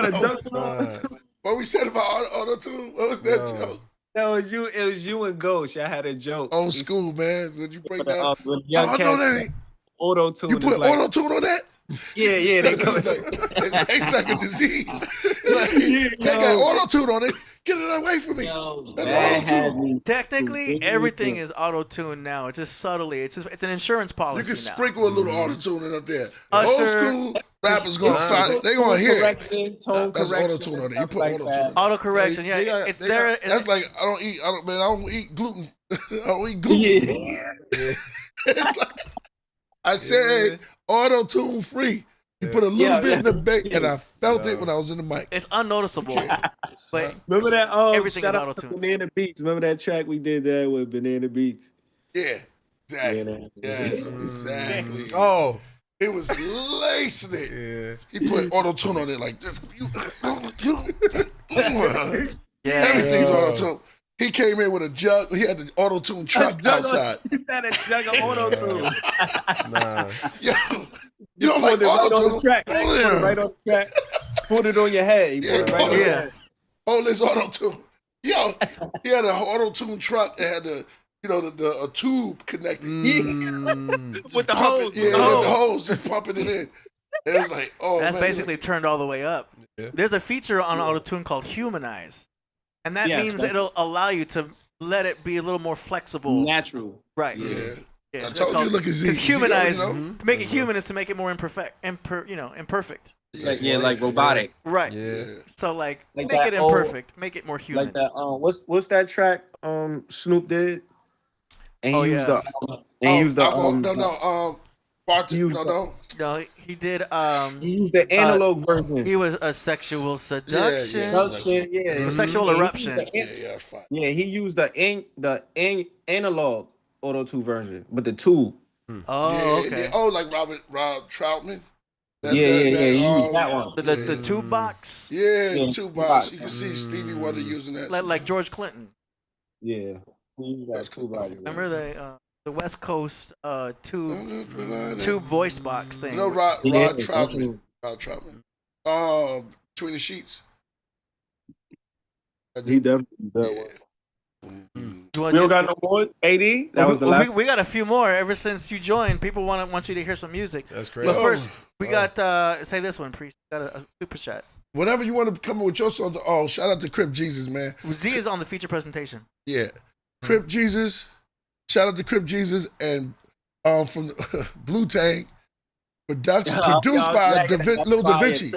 Speaker 3: What we said about auto tune? What was that joke?
Speaker 14: That was you. It was you and Ghost. I had a joke.
Speaker 3: Old school, man. When you break down,
Speaker 14: I know that ain't
Speaker 3: auto tune. You put auto tune on that?
Speaker 14: Yeah. They go.
Speaker 3: It's like a disease. They got auto tune on it. Get it away from me.
Speaker 4: Technically, everything is auto tune now. It's just subtly. It's an insurance policy.
Speaker 3: You can
Speaker 4: now.
Speaker 3: sprinkle a little auto tune up there.
Speaker 4: Usher,
Speaker 3: old school rappers gonna find. They gonna hear it. That's auto tune on it. You put auto tune.
Speaker 4: Auto correction. Yeah, it's there.
Speaker 3: That's like I don't eat gluten. I don't eat gluten. Yeah. It's like I said auto tune free. He put a little bit in the bait, and I felt it when I was in the mic.
Speaker 4: It's unnoticeable. But
Speaker 14: remember that?
Speaker 4: everything
Speaker 14: shout
Speaker 4: is
Speaker 14: out to
Speaker 4: auto-tuned.
Speaker 14: Banana Beatz. Remember that track we did there with Banana Beatz?
Speaker 3: Yeah, exactly.
Speaker 14: Yeah,
Speaker 3: Yes, exactly. Oh, it was lacing it. He put auto-tune on it like this. Everything's auto-tune. He came in with a jug. He had the auto-tune truck outside.
Speaker 14: He had a jug of auto-tune.
Speaker 3: You don't like auto-tune?
Speaker 14: Put it right on the track. Put it on your head. Put it right on your head.
Speaker 3: Hold this auto-tune. Yo, he had an auto-tune truck that had the a tube connected.
Speaker 14: With the hose.
Speaker 3: Yeah, with the hose, just pumping it in. It was like,
Speaker 4: That's
Speaker 3: man.
Speaker 4: basically turned all the way up.
Speaker 2: Yeah.
Speaker 4: There's a feature on auto-tune called Humanize. And that means it'll allow you to let it be a little more flexible.
Speaker 14: Natural.
Speaker 4: Right.
Speaker 3: Yeah.
Speaker 4: Yeah,
Speaker 3: I told you, look at Z.
Speaker 4: Because humanize,
Speaker 3: to
Speaker 4: make it human is to make it more imperfect.
Speaker 14: Like robotic.
Speaker 4: Right.
Speaker 2: Yeah.
Speaker 4: So make
Speaker 14: that
Speaker 4: it imperfect. Make it more human.
Speaker 14: Like that. What's that track? Snoop did. And he used the.
Speaker 4: No, he did.
Speaker 14: He used the analog version.
Speaker 4: He was a sexual seduction. Sexual eruption.
Speaker 14: Yeah, he used the analog auto-tune version, but the tube.
Speaker 4: Oh, okay.
Speaker 3: Yeah. Oh, like Rob Troutman.
Speaker 14: He used that one.
Speaker 4: The tube box.
Speaker 3: Yeah, the tube box. You can see Stevie Wonder using that.
Speaker 4: Like George Clinton.
Speaker 14: Yeah.
Speaker 4: Remember the West Coast tube voice box thing.
Speaker 3: You know Rod Troutman. Between the Sheets.
Speaker 14: He definitely did one.
Speaker 4: We
Speaker 14: don't got no more. AD. That was the last.
Speaker 4: We got a few more ever since you joined. People want you to hear some music.
Speaker 2: That's great.
Speaker 4: But first, we got say this one, Priest. Got a super chat.
Speaker 3: Whenever you want to come in with your song, shout out to Crip Jesus, man.
Speaker 4: Z is on the feature presentation.
Speaker 3: Yeah, Crip Jesus. Shout out to Crip Jesus and from Blue Tang Productions, produced by Lil Da Vinci.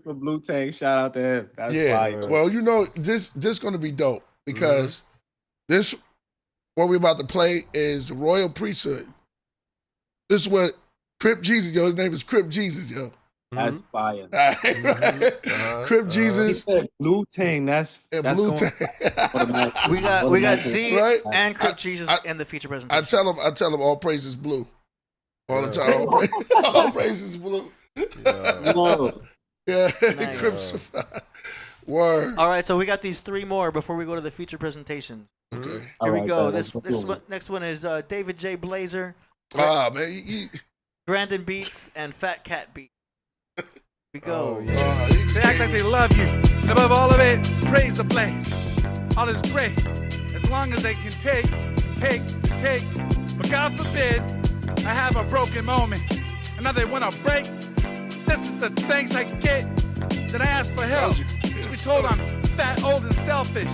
Speaker 14: For Blue Tang, shout out to him. That's fire.
Speaker 3: Well, this gonna be dope because this what we're about to play is Royal Priesthood. This is what Crip Jesus, his name is Crip Jesus,
Speaker 14: That's fire.
Speaker 3: Crip Jesus.
Speaker 14: He said Blue Tang. That's
Speaker 3: Blue Tang.
Speaker 4: we got Z and Crip Jesus in the feature presentation.
Speaker 3: I tell him all praise is blue. All the time. All praise is blue. Yeah.
Speaker 4: Nice.
Speaker 3: Crips. Word.
Speaker 4: All right, so we got these three more before we go to the feature presentations.
Speaker 3: Okay.
Speaker 4: Here we go. Next one is David J. Blazer.
Speaker 3: Man.
Speaker 4: Brandon Beatz and Fat Cat Beat. Here we go.
Speaker 16: They act like they love you. And above all of it, praise the place. All is great. As long as they can take. But God forbid, I have a broken moment. And now they want to break. This is the thanks I get. Then I ask for help. To be told I'm fat, old, and selfish.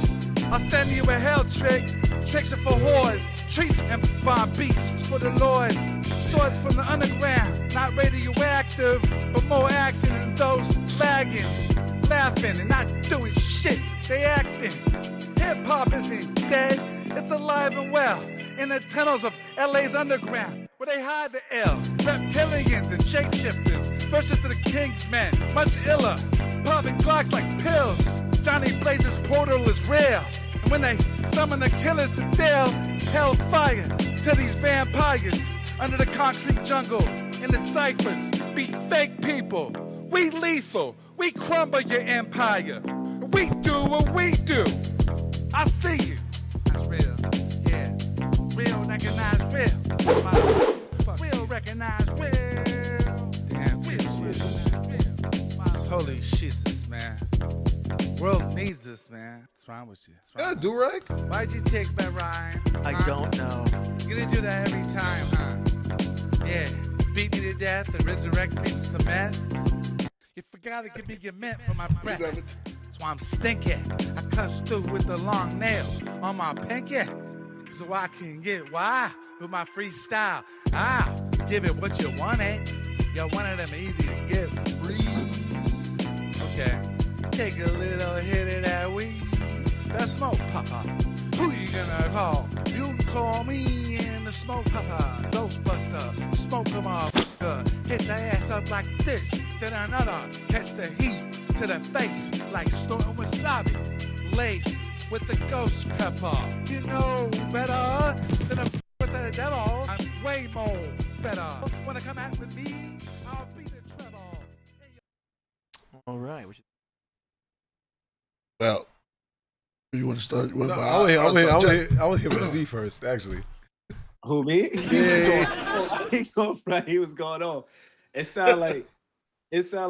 Speaker 16: I'll send you a hell trick. Tricks are for whores. Treats and bomb beats for the lords. Swords from the underground. Not radioactive, but more action than those lagging. Laughing and not doing shit. They acting. Hip-hop isn't dead. It's alive and well. In the tunnels of LA's underground. Where they hide the L. Reptilians and shapeshifters. Versus to the King's men. Much iller. Popping Glocks like pills. Johnny Blaze's portal is real. And when they summon the killers to deal, hell fire to these vampires. Under the concrete jungle, in the ciphers, be fake people. We lethal. We crumble your empire. We do what we do. I see you. That's real. Yeah. Real recognize real. Real recognize real. Damn, real. Holy Jesus, man. World needs us, man. What's wrong with you?
Speaker 3: Yeah, do-rag?
Speaker 16: Why'd you take that rhyme?
Speaker 4: I don't know.
Speaker 16: You're gonna do that every time, huh? Yeah. Beat me to death and resurrect me with some meth. You forgot to give me your mint for my breath. That's why I'm stinking. I cut through with the long nail on my pinky. So I can get why with my freestyle. I'll give it what you wanted. You're one of them easy to get free. Okay. Take a little hit of that weed. That smoke papa. Who you gonna call? You can call me in the smoke papa. Ghostbuster. Smoke 'em off. Hit the ass up like this. then another catch the heat to the face like snorting wasabi, laced with the ghost pepper. You know better than a with the devil. I'm way more better. Wanna come out with me? I'll be the treble.
Speaker 4: All right.
Speaker 3: Well, you want to start?
Speaker 2: No, I want to hear from Z first, actually.
Speaker 14: Who, me? He was going on. It sounded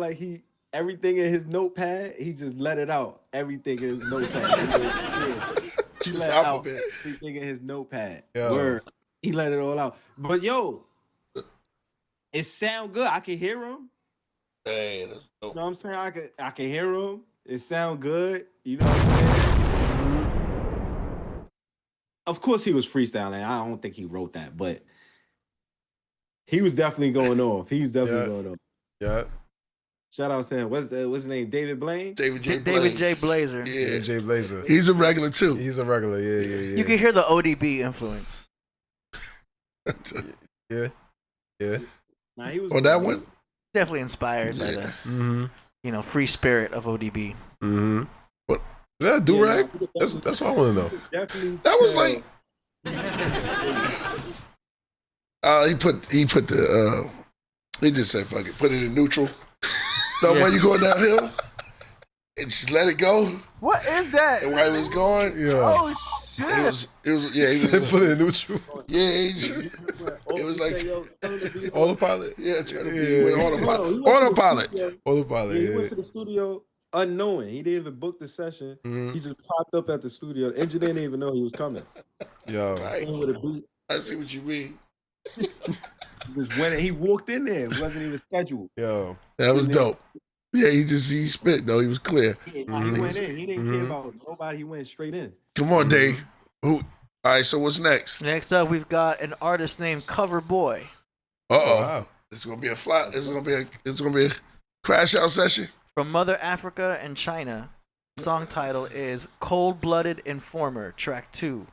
Speaker 14: like he everything in his notepad, he just let it out. Everything in his notepad. He let out everything in his notepad. Word. He let it all out. But yo, it sound good. I can hear him.
Speaker 3: Hey, that's dope.
Speaker 14: You know what I'm saying? I can hear him. It sound good. You know what I'm saying? Of course he was freestyling. I don't think he wrote that, but he was definitely going off. He's definitely going off.
Speaker 2: Yeah.
Speaker 14: Shout out to him. What's his name? David Blaine?
Speaker 3: David J.
Speaker 4: Blazer.
Speaker 3: Yeah.
Speaker 2: David J. Blazer.
Speaker 3: He's a regular too.
Speaker 2: He's a regular. Yeah.
Speaker 4: You can hear the ODB influence.
Speaker 2: Yeah.
Speaker 14: Nah, he was
Speaker 3: that one?
Speaker 4: Definitely inspired by the free spirit of ODB.
Speaker 2: Mm-hmm. But that do-rag? That's what I want to know.
Speaker 14: Definitely.
Speaker 3: That was like he just said fuck it, put it in neutral. So when you going downhill and just let it go.
Speaker 4: What is that?
Speaker 3: And while he was going,
Speaker 4: Oh shit!
Speaker 3: It was
Speaker 2: he said put it in neutral.
Speaker 3: Yeah, it was like
Speaker 2: autopilot.
Speaker 3: Yeah, turn the beat with autopilot.
Speaker 2: Autopilot.
Speaker 14: He went to the studio unknowing. He didn't even book the session. He just popped up at the studio. The engineer didn't even know he was coming.
Speaker 2: Yo,
Speaker 3: right.
Speaker 14: With a beat.
Speaker 3: I see what you mean.
Speaker 14: Just when he walked in there, it wasn't even scheduled.
Speaker 2: Yo,
Speaker 3: that was dope. Yeah, he spit though. He was clear.
Speaker 14: He went in. He didn't care about nobody. He went straight in.
Speaker 3: Come on, Dave. All right. So what's next?
Speaker 4: Next up, we've got an artist named Cover Boy.
Speaker 3: Wow. It's gonna be a flat. It's gonna be a crash out session.
Speaker 4: From Mother Africa and China. The song title is Cold Blooded Informer, track 2.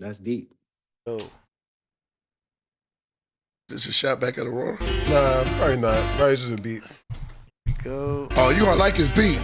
Speaker 14: That's deep.
Speaker 4: Oh.
Speaker 3: Is this a shot back at Aurora?
Speaker 2: Nah, probably not. Probably just a beat.
Speaker 4: Go.
Speaker 3: Oh, you gonna like his beat.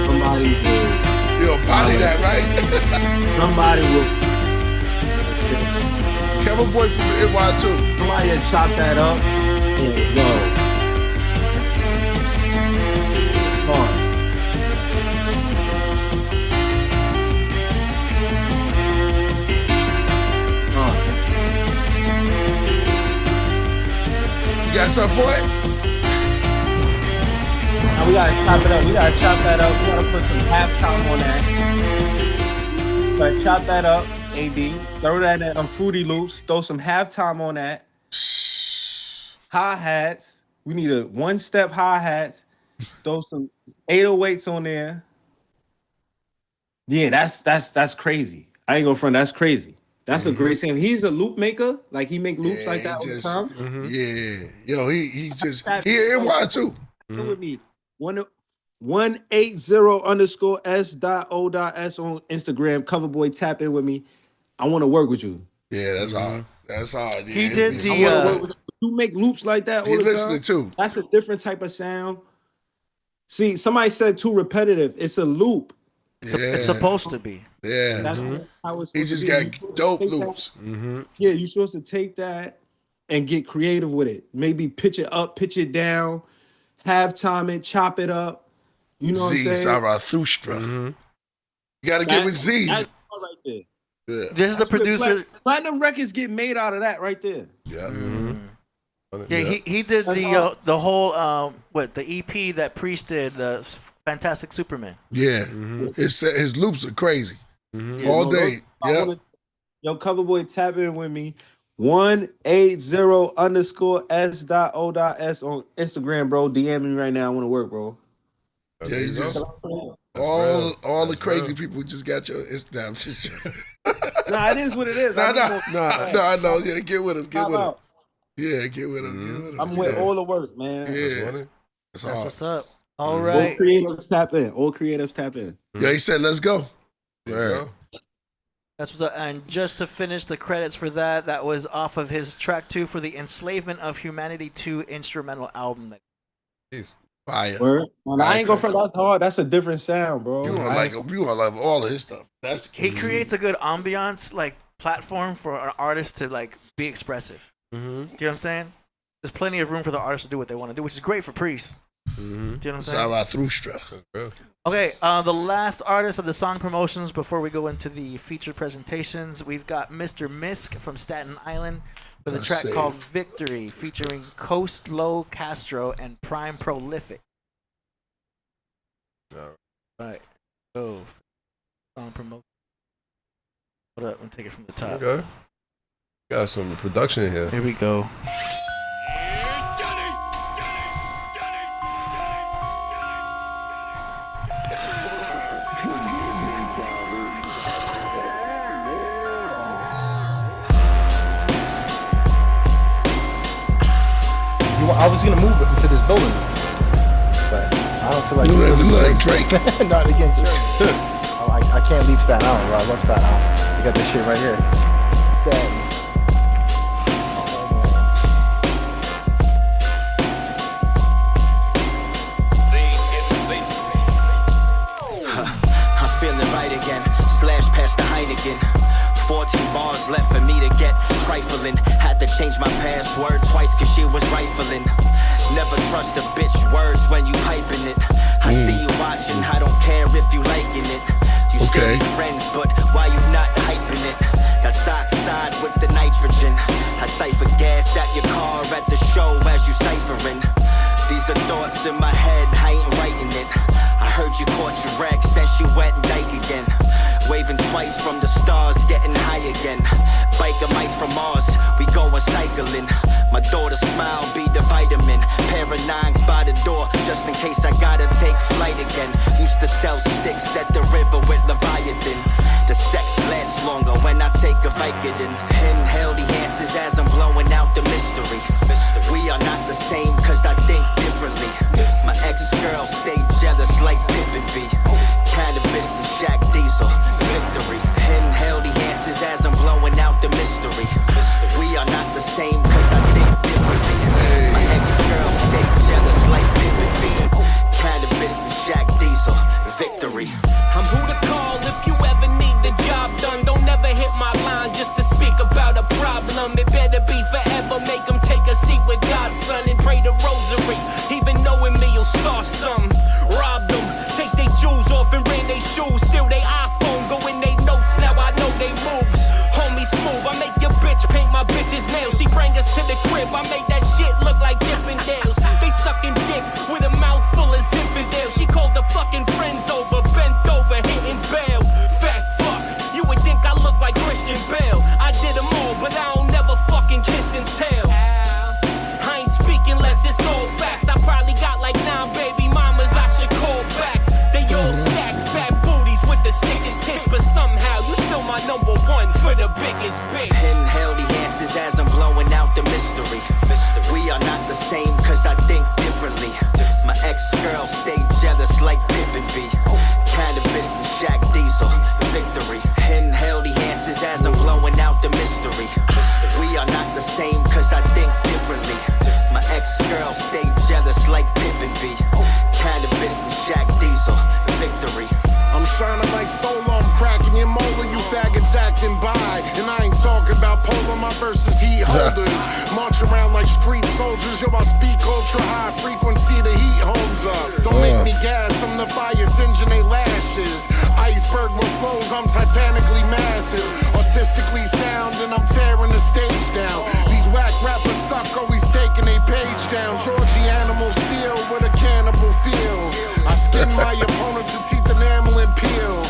Speaker 14: Somebody will.
Speaker 3: You'll potty that, right?
Speaker 14: Somebody will.
Speaker 3: Kevin Boy from the NY too.
Speaker 14: Somebody will chop that up and go.
Speaker 3: You got something for it?
Speaker 14: Now we gotta chop it up. We gotta chop that up. We gotta put some halftime on that. Gotta chop that up, AD. Throw that in Fruity Loops. Throw some halftime on that. Hi-hats. We need a one-step hi-hats. Throw some 808s on there. Yeah, that's crazy. I ain't gonna front. That's crazy. That's a great thing. He's a loop maker. Like he make loops like that all the time.
Speaker 3: Yeah, yo, he NY too.
Speaker 14: With me, 180_S.O.S on Instagram. Coverboy, tap in with me. I want to work with you.
Speaker 3: Yeah, that's hard. That's hard. Yeah.
Speaker 4: He did the.
Speaker 14: You make loops like that all the time.
Speaker 3: He listening too.
Speaker 14: That's a different type of sound. See, somebody said too repetitive. It's a loop.
Speaker 4: It's supposed to be.
Speaker 3: Yeah.
Speaker 14: That's how it's
Speaker 3: He just got dope loops.
Speaker 14: Yeah, you're supposed to take that and get creative with it. Maybe pitch it up, pitch it down, half time it, chop it up. You know what I'm saying?
Speaker 3: Zarathustra. You got to get with Z's.
Speaker 14: That's right there.
Speaker 3: Yeah.
Speaker 4: This is the producer.
Speaker 14: Platinum records get made out of that right there.
Speaker 3: Yeah.
Speaker 4: Yeah, he did the whole the EP that Priest did, the Fantastic Superman.
Speaker 3: Yeah. His loops are crazy. All day. Yeah.
Speaker 14: Yo, Coverboy, tap in with me. 180_S.O.S on Instagram, bro. DM me right now. I want to work, bro.
Speaker 3: Yeah, you just all the crazy people just got your Instagram.
Speaker 14: Nah, it is what it is.
Speaker 3: No, I know. Yeah, get with him. Get with him. Yeah, get with him.
Speaker 14: I'm with all the work, man.
Speaker 3: Yeah,
Speaker 4: that's what's up. All right.
Speaker 14: All creatives tap in. All creatives tap in.
Speaker 3: Yeah, he said, "Let's go." All right.
Speaker 4: That's what's up. And just to finish the credits for that was off of his track 2 for the Enslavement of Humanity 2 instrumental album.
Speaker 3: Fire.
Speaker 14: Man, I ain't gonna front. That's hard. That's a different sound, bro.
Speaker 3: You gonna like all of his stuff.
Speaker 4: He creates a good ambiance, like platform for an artist to like be expressive. Do you know what I'm saying? There's plenty of room for the artist to do what they want to do, which is great for Priest. Do you know what I'm saying?
Speaker 3: Zarathustra.
Speaker 4: Okay, the last artist of the song promotions before we go into the featured presentations, we've got Mr. Misk from Staten Island with a track called Victory, featuring Coast Low Castro and Prime Prolific. All right. So, song promotion. Hold up, I'm gonna take it from the top.
Speaker 2: Okay. Got some production in here.
Speaker 4: Here we go.
Speaker 17: I was gonna move it into this building, but I don't feel like
Speaker 3: you like Drake.
Speaker 17: Not against you. I can't leave Staten Island, bro. I love Staten Island. You got this shit right here. Staten.
Speaker 10: I'm feeling right again. Slash past the Heineken. 14 bars left for me to get trifling. Had to change my password twice cause she was rifling. Never trust a bitch words when you piping it. I see you watching, I don't care if you liking it. You say we friends, but why you not hyping it? Got socks side with the nitrogen. I cipher gas at your car at the show as you ciphering. These are thoughts in my head, I ain't writing it. I heard you caught your wreck, since you went dyke again. Waving twice from the stars, getting high again. Biker mice from Mars, we going cycling. My daughter's smile be the vitamin. Pair of nines by the door, just in case I gotta take flight again. Used to sell sticks at the river with Leviathan. The sex lasts longer when I take a Vicodin. Inhale the answers as I'm blowing out the mystery. We are not the same cause I think differently. My ex-girl stayed jealous like Pippin B. Cannabis and Shaq Diesel, victory. Inhale the answers as I'm blowing out the mystery. We are not the same cause I think differently. My ex-girl stayed jealous like Pippin B. Cannabis and Shaq Diesel, victory.
Speaker 18: I'm who to call if you ever need the job done. Don't ever hit my line just to speak about a problem. It better be forever. Make them take a seat with God's son and pray the rosary. Even knowing me will start some. Rob them, take their jewels off and ran their shoes. Steal their iPhone, go in their notes. Now I know they moves. Homie smooth, I make your bitch paint my bitch's nails. She bring us to the crib, I make that shit look like Chippendales. They sucking dick with a mouth full of Zinfandel. She called the fucking friends over, bent over, hitting bail. Fat fuck, you would think I look like Christian Bale. I did them all, but I don't never fucking kiss and tell. I ain't speaking less, it's all facts. I probably got like 9 baby mamas I should call back. for the biggest bitch.
Speaker 10: Inhale the answers as I'm blowing out the mystery. We are not the same cause I think differently. My ex-girl stayed jealous like Pippin B. Cannabis and Shaq Diesel, victory. Inhale the answers as I'm blowing out the mystery. We are not the same cause I think differently. My ex-girl stayed jealous like Pippin B. Cannabis and Shaq Diesel, victory.
Speaker 11: I'm shining like Sola, I'm cracking your molar, you faggots acting by. And I ain't talking about polar, my verses heat holders. March around like street soldiers, yo, I speak ultra high frequency, the heat homes up. Don't make me gas, I'm the fire singeing they lashes. Iceberg with flows, I'm titanically massive. Artistically sound and I'm tearing the stage down. These whack rappers suck, always taking a page down. Georgie animal steel with a cannibal feel. I skin my opponents and teeth enamel and peel.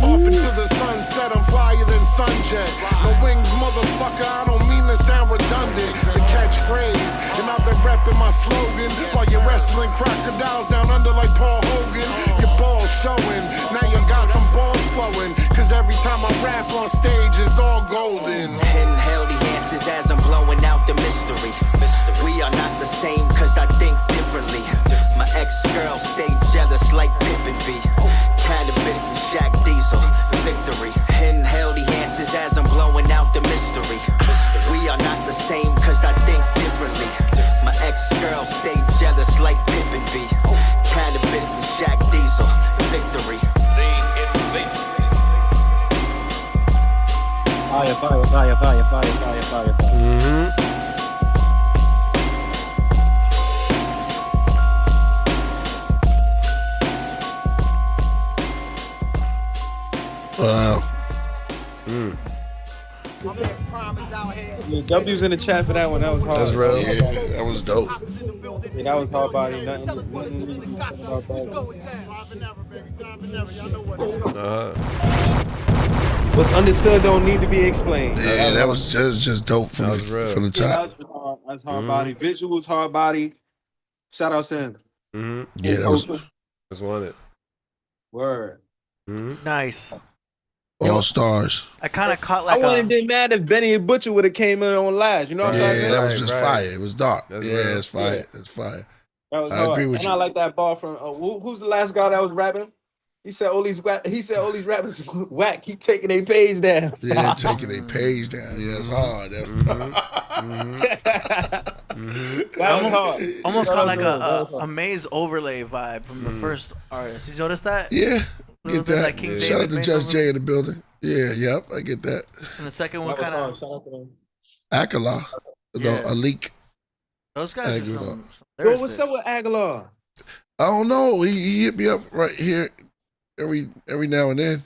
Speaker 11: Off into the sunset, I'm flyer than Sunjet. No wings, motherfucker, I don't mean to sound redundant. The catchphrase, and I've been repping my slogan. While you're wrestling crocodiles down under like Paul Hogan. Your balls showing, now you got some balls flowing. Cause every time I rap on stage, it's all golden.
Speaker 10: Inhale the answers as I'm blowing out the mystery. We are not the same cause I think differently. My ex-girl stayed jealous like Pippin B. Cannabis and Shaq Diesel, victory. Inhale the answers as I'm blowing out the mystery. We are not the same cause I think differently. My ex-girl stayed jealous like Pippin B. Cannabis and Shaq Diesel, victory.
Speaker 6: Fire, fire, fire, fire, fire, fire, fire, fire.
Speaker 3: Wow.
Speaker 6: Yeah, W's in the chat for that one. That was hard.
Speaker 3: That's real. Yeah, that was dope.
Speaker 6: Yeah, that was hard body. Nothing. What's understood don't need to be explained.
Speaker 3: Yeah, that was just dope from the top.
Speaker 6: Yeah, that's hard body. Visuals, hard body. Shout out to him.
Speaker 3: Yeah, that was.
Speaker 2: Just wanted.
Speaker 6: Word.
Speaker 4: Nice.
Speaker 3: All stars.
Speaker 4: I kind of caught like
Speaker 6: I wouldn't have been mad if Benny and Butcher would have came in on last. You know what I'm
Speaker 3: Yeah,
Speaker 6: saying?
Speaker 3: that was just fire. It was dark.
Speaker 2: That's
Speaker 3: Yeah,
Speaker 2: real.
Speaker 3: it's fire. It's fire.
Speaker 6: That was
Speaker 3: I
Speaker 6: hard.
Speaker 3: agree with
Speaker 6: and
Speaker 3: you.
Speaker 6: I like that ball from who's the last guy that was rapping? He said all these rappers whack. Keep taking their page down.
Speaker 3: Yeah, taking a page down. Yeah, it's hard.
Speaker 6: That was hard.
Speaker 4: Almost
Speaker 6: That
Speaker 4: caught
Speaker 6: was
Speaker 4: like
Speaker 6: hard.
Speaker 4: a maze overlay vibe from the first artist. Did you notice that?
Speaker 3: Yeah,
Speaker 4: A little
Speaker 3: get
Speaker 4: bit
Speaker 3: that.
Speaker 4: like King
Speaker 3: Shout out
Speaker 4: David
Speaker 3: to
Speaker 4: made
Speaker 3: Just
Speaker 4: something.
Speaker 3: Jay in the building. Yeah, yep, I get that.
Speaker 4: And the second one
Speaker 6: That was
Speaker 4: kind
Speaker 6: hard.
Speaker 4: of.
Speaker 6: Shout out to them.
Speaker 3: Akala,
Speaker 4: Yeah.
Speaker 3: a leak.
Speaker 4: Those guys are
Speaker 3: Aguilar.
Speaker 4: some
Speaker 6: Bro, what's up with Aguilar?
Speaker 3: I don't know. He hit me up right here every now and then.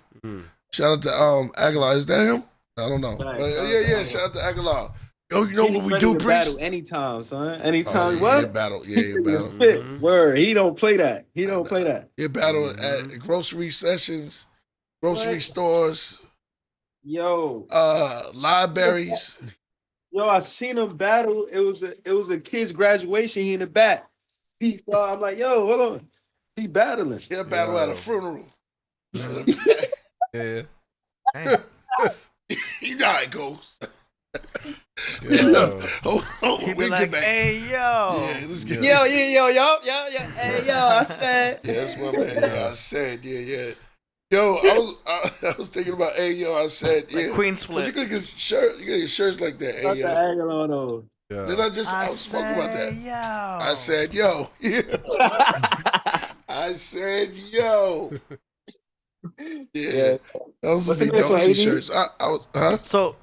Speaker 3: Shout out to Aguilar. Is that him? I don't know.
Speaker 6: Right.
Speaker 3: Yeah. Shout out to Aguilar. Yo, you know what we
Speaker 6: Ready
Speaker 3: do,
Speaker 6: to
Speaker 3: Priest?
Speaker 6: battle anytime, son. Anytime.
Speaker 3: Yeah,
Speaker 6: What?
Speaker 3: he battle. Yeah, he battle.
Speaker 6: Fit. Word. He don't play that. He don't play that.
Speaker 3: He battle at grocery sessions, grocery
Speaker 6: What?
Speaker 3: stores,
Speaker 6: Yo.
Speaker 3: libraries.
Speaker 6: Yo, I seen him battle. It was a kid's graduation. He in the back. Peace, dog. I'm like, yo, hold on. He battling.
Speaker 3: He'll battle at a funeral.
Speaker 2: Yeah.
Speaker 3: You know how it goes.
Speaker 2: Yo.
Speaker 4: He'd be like, hey, yo.
Speaker 3: Yeah, let's get
Speaker 6: Yo. Hey, yo, I said.
Speaker 3: Yeah, that's my man. Yeah, I said, yeah. Yo, I was thinking about, hey, yo, I said, yeah.
Speaker 4: Like Queen's Flip.
Speaker 3: You could get shirts like that, hey,
Speaker 6: Not the
Speaker 3: yo.
Speaker 6: Aguilar, though.
Speaker 3: Did I was spoken about that.
Speaker 4: Yo.
Speaker 3: I said, yo. I said, yo. Yeah. Those
Speaker 6: What's
Speaker 3: would
Speaker 6: the
Speaker 3: be
Speaker 6: next
Speaker 3: dope
Speaker 6: one, AD?
Speaker 3: t-shirts. I was, huh?
Speaker 4: So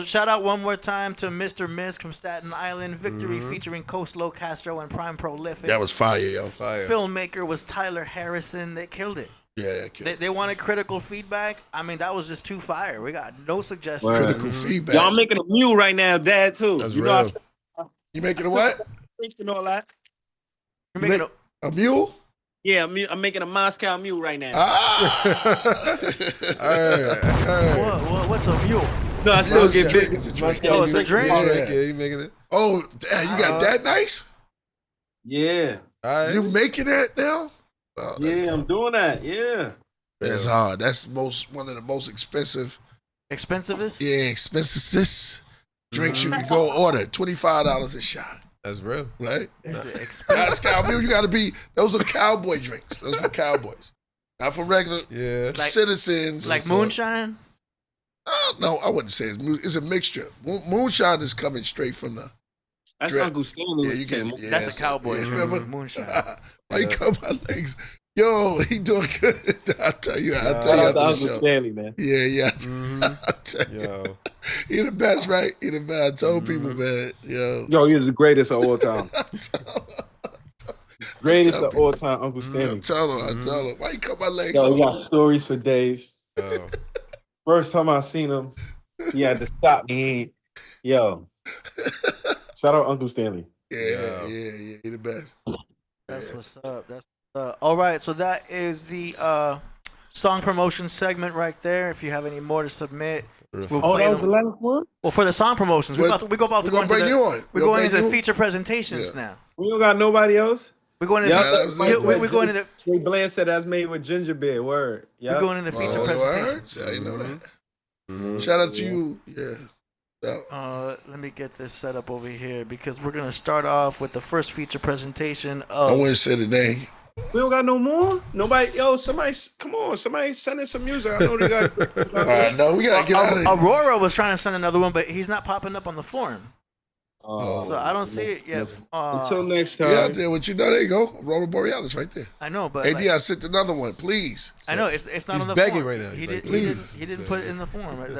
Speaker 4: shout out one more time to Mr. Misk from Staten Island. Victory featuring Coastlow Castro and Prime Prolific.
Speaker 3: That was fire, yo.
Speaker 2: Fire.
Speaker 4: Filmmaker was Tyler Harrison. They killed it.
Speaker 3: Yeah,
Speaker 4: They wanted critical feedback. I mean, that was just too fire. We got no suggestions.
Speaker 3: Critical feedback.
Speaker 6: Yo, I'm making a mule right now, Dad, too.
Speaker 2: That's
Speaker 6: you know,
Speaker 2: real.
Speaker 3: You making a what?
Speaker 6: And all that.
Speaker 4: You're making
Speaker 3: A mule?
Speaker 6: Yeah, I'm making a Moscow mule right now.
Speaker 4: What's a mule?
Speaker 6: No, I still get big.
Speaker 3: It's a drink.
Speaker 4: Oh, it's a drink?
Speaker 3: Yeah.
Speaker 2: Yeah, you making it?
Speaker 3: Oh, damn, you got that nice?
Speaker 6: Yeah.
Speaker 2: All right.
Speaker 3: You making that now? Oh,
Speaker 6: Yeah, I'm doing that. Yeah.
Speaker 3: That's hard. That's one of the most expensive
Speaker 4: Expensivest?
Speaker 3: Yeah, expensivest drinks you can go order. $25 a shot.
Speaker 2: That's real.
Speaker 3: Right?
Speaker 4: Is it
Speaker 3: That's cowboy. You gotta be, those are cowboy drinks. Those are for cowboys. Not for regular citizens.
Speaker 4: Like moonshine?
Speaker 3: No, I wouldn't say it's a mixture. Moonshine is coming straight from the.
Speaker 6: That's
Speaker 3: drip.
Speaker 6: Uncle Stanley.
Speaker 3: Yeah, you get.
Speaker 4: That's a cowboy.
Speaker 3: Yeah, remember?
Speaker 4: Moonshine.
Speaker 3: Why you cut my legs? Yo, he doing good. I'll tell you. I'll tell
Speaker 6: Shout
Speaker 3: you
Speaker 6: out
Speaker 3: after
Speaker 6: to
Speaker 3: the
Speaker 6: Uncle
Speaker 3: show.
Speaker 6: Stanley, man.
Speaker 3: Yeah, yeah. I'll tell you. He the best, right? He the best. I told people, man.
Speaker 6: Yo, he's the greatest of all time. Greatest of all time, Uncle Stanley.
Speaker 3: I tell him. Why you cut my legs
Speaker 6: Yo,
Speaker 3: off?
Speaker 6: he got stories for days. First time I seen him, he had to stop me. Yo, shout out Uncle Stanley.
Speaker 3: Yeah. He the best.
Speaker 4: That's what's up. That's what's up. All right, so that is the song promotion segment right there. If you have any more to submit, we'll play
Speaker 6: that was
Speaker 4: them.
Speaker 6: the last one?
Speaker 4: Well, for the song promotions, we're about to go into we're going into the feature presentations now.
Speaker 6: We don't got nobody else?
Speaker 4: We're going into we're going into the
Speaker 6: Jay Bland said that's made with ginger beer. Word. Yep.
Speaker 4: We're going into the feature presentations.
Speaker 3: Yeah, you know that. Shout out to you. Yeah.
Speaker 4: Let me get this set up over here because we're gonna start off with the first feature presentation of.
Speaker 3: I wouldn't say the name.
Speaker 6: We don't got no more? Nobody? Yo, somebody, come on. Somebody send in some music. I know they got.
Speaker 3: All right, no, we gotta get out of here.
Speaker 4: Aurora was trying to send another one, but he's not popping up on the form. So I don't see it yet.
Speaker 6: Until next time.
Speaker 3: Yeah, out there. What you know? There you go. Aurora Borealis right there.
Speaker 4: I know, but
Speaker 3: AD, I sent another one, please.
Speaker 4: I know it's not
Speaker 2: He's
Speaker 4: on the
Speaker 2: begging
Speaker 4: form.
Speaker 2: right now.
Speaker 4: He didn't put it in the form. Right?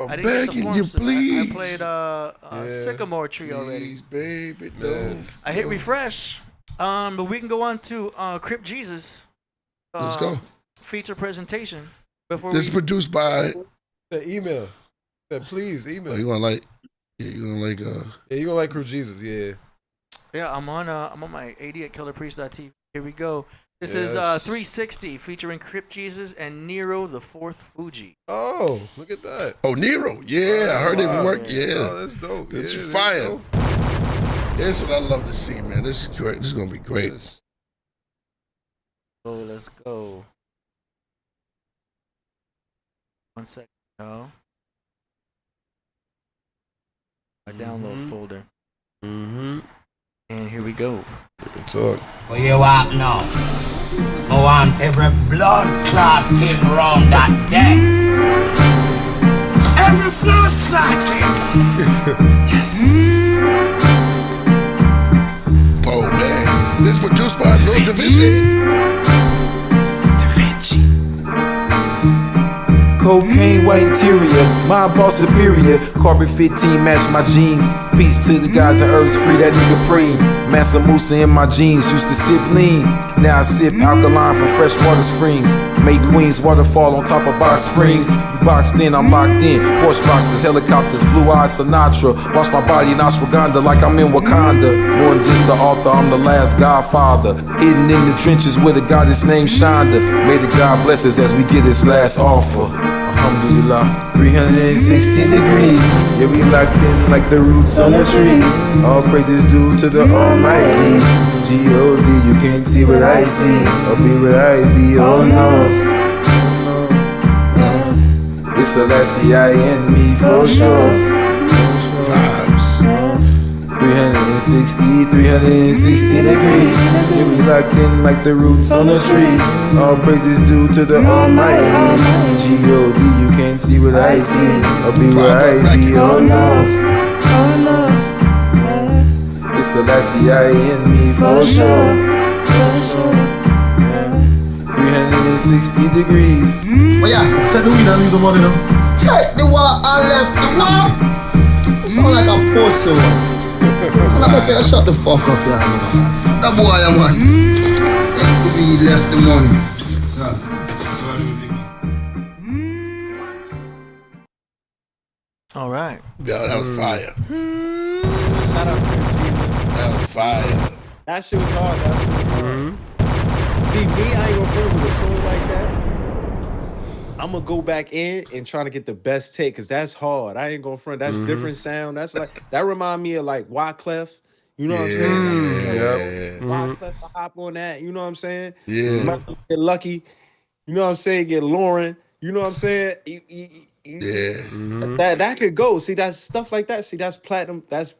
Speaker 3: I'm
Speaker 4: I didn't get the
Speaker 3: begging
Speaker 4: form,
Speaker 3: you,
Speaker 4: so
Speaker 3: please.
Speaker 4: I played Sycamore Tree already.
Speaker 3: Please, baby, no.
Speaker 4: I hit refresh. But we can go on to Crip Jesus.
Speaker 3: Let's go.
Speaker 4: Feature presentation. Before
Speaker 3: This is produced by.
Speaker 2: The email. Said please email.
Speaker 3: Oh, you gonna like? Yeah, you gonna like?
Speaker 2: Yeah, you gonna like Crew Jesus? Yeah.
Speaker 4: Yeah, I'm on my AD at KillerPriest.tv. Here we go. This is 360 featuring Crip Jesus and Nero the Fourth Fuji.
Speaker 2: Oh, look at that.
Speaker 3: Oh, Nero. Yeah, I heard it work.
Speaker 2: Yeah.
Speaker 3: Yeah.
Speaker 2: Oh, that's dope.
Speaker 3: It's
Speaker 2: Yeah,
Speaker 3: fire.
Speaker 2: dope.
Speaker 3: That's what I love to see, man. This is great. This is gonna be great.
Speaker 4: So let's go. 1 second. No. My download folder.
Speaker 2: Mm-hmm.
Speaker 4: And here we go.
Speaker 2: Talk.
Speaker 19: Where you at now? I want every blood clot thing round that day. Every blood clot thing.
Speaker 3: Yes. Oh man, this produced by Lil Da Vinci.
Speaker 20: Cocaine white interior, my boss superior. Carbon 15 match my jeans. Peace to the guys and herbs, free that nigga preem. Massa Musa in my jeans, used to sip lean. Now I sip alkaline from freshwater springs. Make Queens waterfall on top of box springs. You boxed in, I'm locked in. Porsche boxes, helicopters, blue eyes Sinatra. Wash my body in ashwagandha like I'm in Wakanda. More than just the author, I'm the last godfather. Hidden in the trenches with a goddess named Shonda. May the God bless us as we get this last offer. Alhamdulillah, 360 degrees. Yeah, we locked in like the roots on a tree. All praises due to the Almighty. G-O-D, you can't see what I see, or be what I be, oh no. It's Celestia and me for sure.
Speaker 3: Vibes.
Speaker 20: 360 degrees. Yeah, we locked in like the roots on a tree. All praises due to the Almighty. G-O-D, you can't see what I see, or be what I be, oh no. It's Celestia and me for sure. 360 degrees.
Speaker 19: Well, yes, said we don't need the money now. Take the wall and left the wall. You sound like a pussy one. I'm not gonna shut the fuck up, yeah. That boy, man. Take the weed, left the money.
Speaker 4: All right.
Speaker 3: Yo, that was fire.
Speaker 6: Shout out to
Speaker 3: That was fire.
Speaker 6: That shit was hard. That shit was hard. See, me, I ain't gonna front with a song like that. I'm gonna go back in and try to get the best take, cause that's hard. I ain't gonna front. That's different sound. That's like that remind me of like Wyclef. You know what I'm saying?
Speaker 3: Yeah.
Speaker 6: Wyclef, I hop on that. You know what I'm saying?
Speaker 3: Yeah.
Speaker 6: Get Lucky. You know what I'm saying? Get Lauren. You know what I'm saying?
Speaker 14: That could go. See, that's stuff like that. See, that's platinum. That's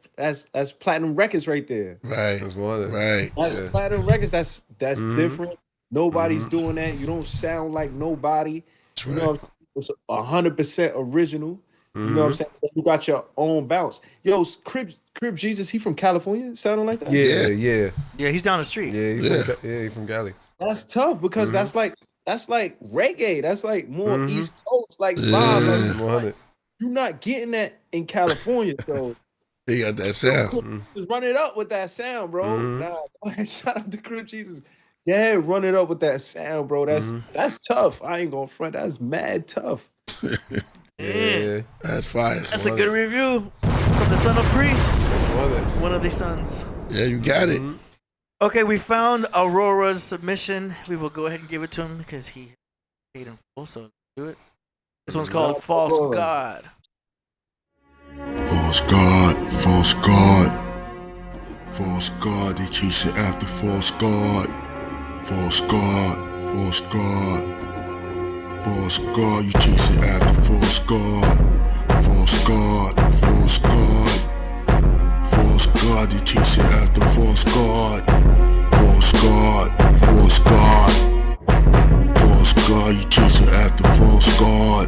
Speaker 14: platinum records right there.
Speaker 3: Right.
Speaker 2: That's one.
Speaker 3: Right.
Speaker 14: That's platinum records. That's different. Nobody's doing that. You don't sound like nobody.
Speaker 3: That's
Speaker 14: you know, it's 100% original. You know what I'm saying? You got your own bounce. Yo, Crib Jesus, he from California, sounding like that.
Speaker 4: Yeah, he's down the street.
Speaker 2: Yeah, he's from Cali.
Speaker 14: That's tough because that's like reggae. That's like more East Coast like vibe. Like, you're not getting that in California, so
Speaker 3: he got that sound.
Speaker 14: Just run it up with that sound, bro. Nah, go ahead, shout out to Crib Jesus. Yeah, run it up with that sound, bro. That's tough. I ain't gonna front. That's mad tough.
Speaker 2: Yeah,
Speaker 3: that's fine.
Speaker 4: That's a good review from the son of Priest.
Speaker 2: That's
Speaker 4: one of the sons.
Speaker 3: Yeah, you got it.
Speaker 4: Okay, we found Aurora's submission. We will go ahead and give it to him because he paid in full, so let's do it. This one's called False God.
Speaker 11: False God, false God. False God, they chasing after false God. False God, false God. False God, you chasing after false God. False God, false God. False God, you chasing after false God. False God, false God. False God, you chasing after false God.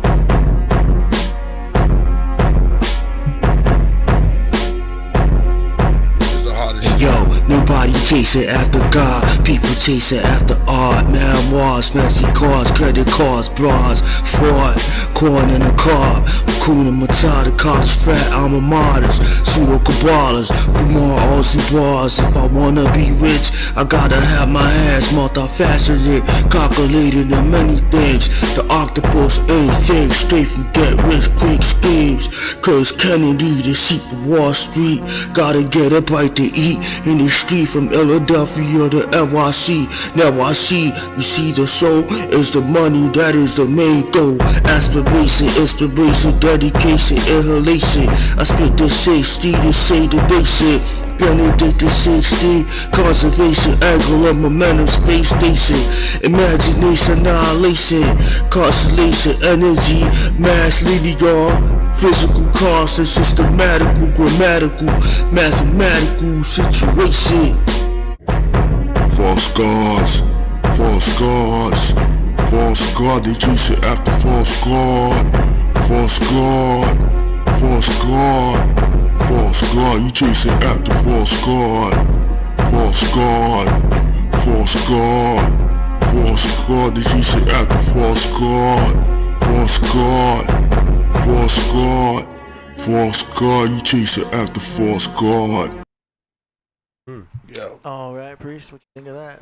Speaker 15: Yo, nobody chasing after God, people chasing after art. Memoirs, fancy cars, credit cards, bras, fraud, corn in the carb. Kuna Matata, college frat, alma maters, pseudo cabbalas, Kumar Aussie bars. If I wanna be rich, I gotta have my hands multifaceted, calculated in many things. The octopus, anything, straight from get rich quick schemes. Cause Kennedy, the sheep of Wall Street, gotta get a bite to eat in the street from Philadelphia to NYC. Now I see, you see the soul is the money, that is the main goal. Aspiration, inspiration, dedication, inhalation. I spit the 60 to say the basic. Benedict the 16, conservation, angular momentum, space station, imagination, annihilation, constellation, energy, mass linear, physical constant, systematical, grammatical, mathematical situation.
Speaker 11: False gods, false gods, false God, they chasing after false God. False God, false God. False God, you chasing after false God. False God, false God. False God, they chasing after false God. False God, false God. False God, you chasing after false God.
Speaker 3: Yo.
Speaker 4: All right, Priest, what you think of that?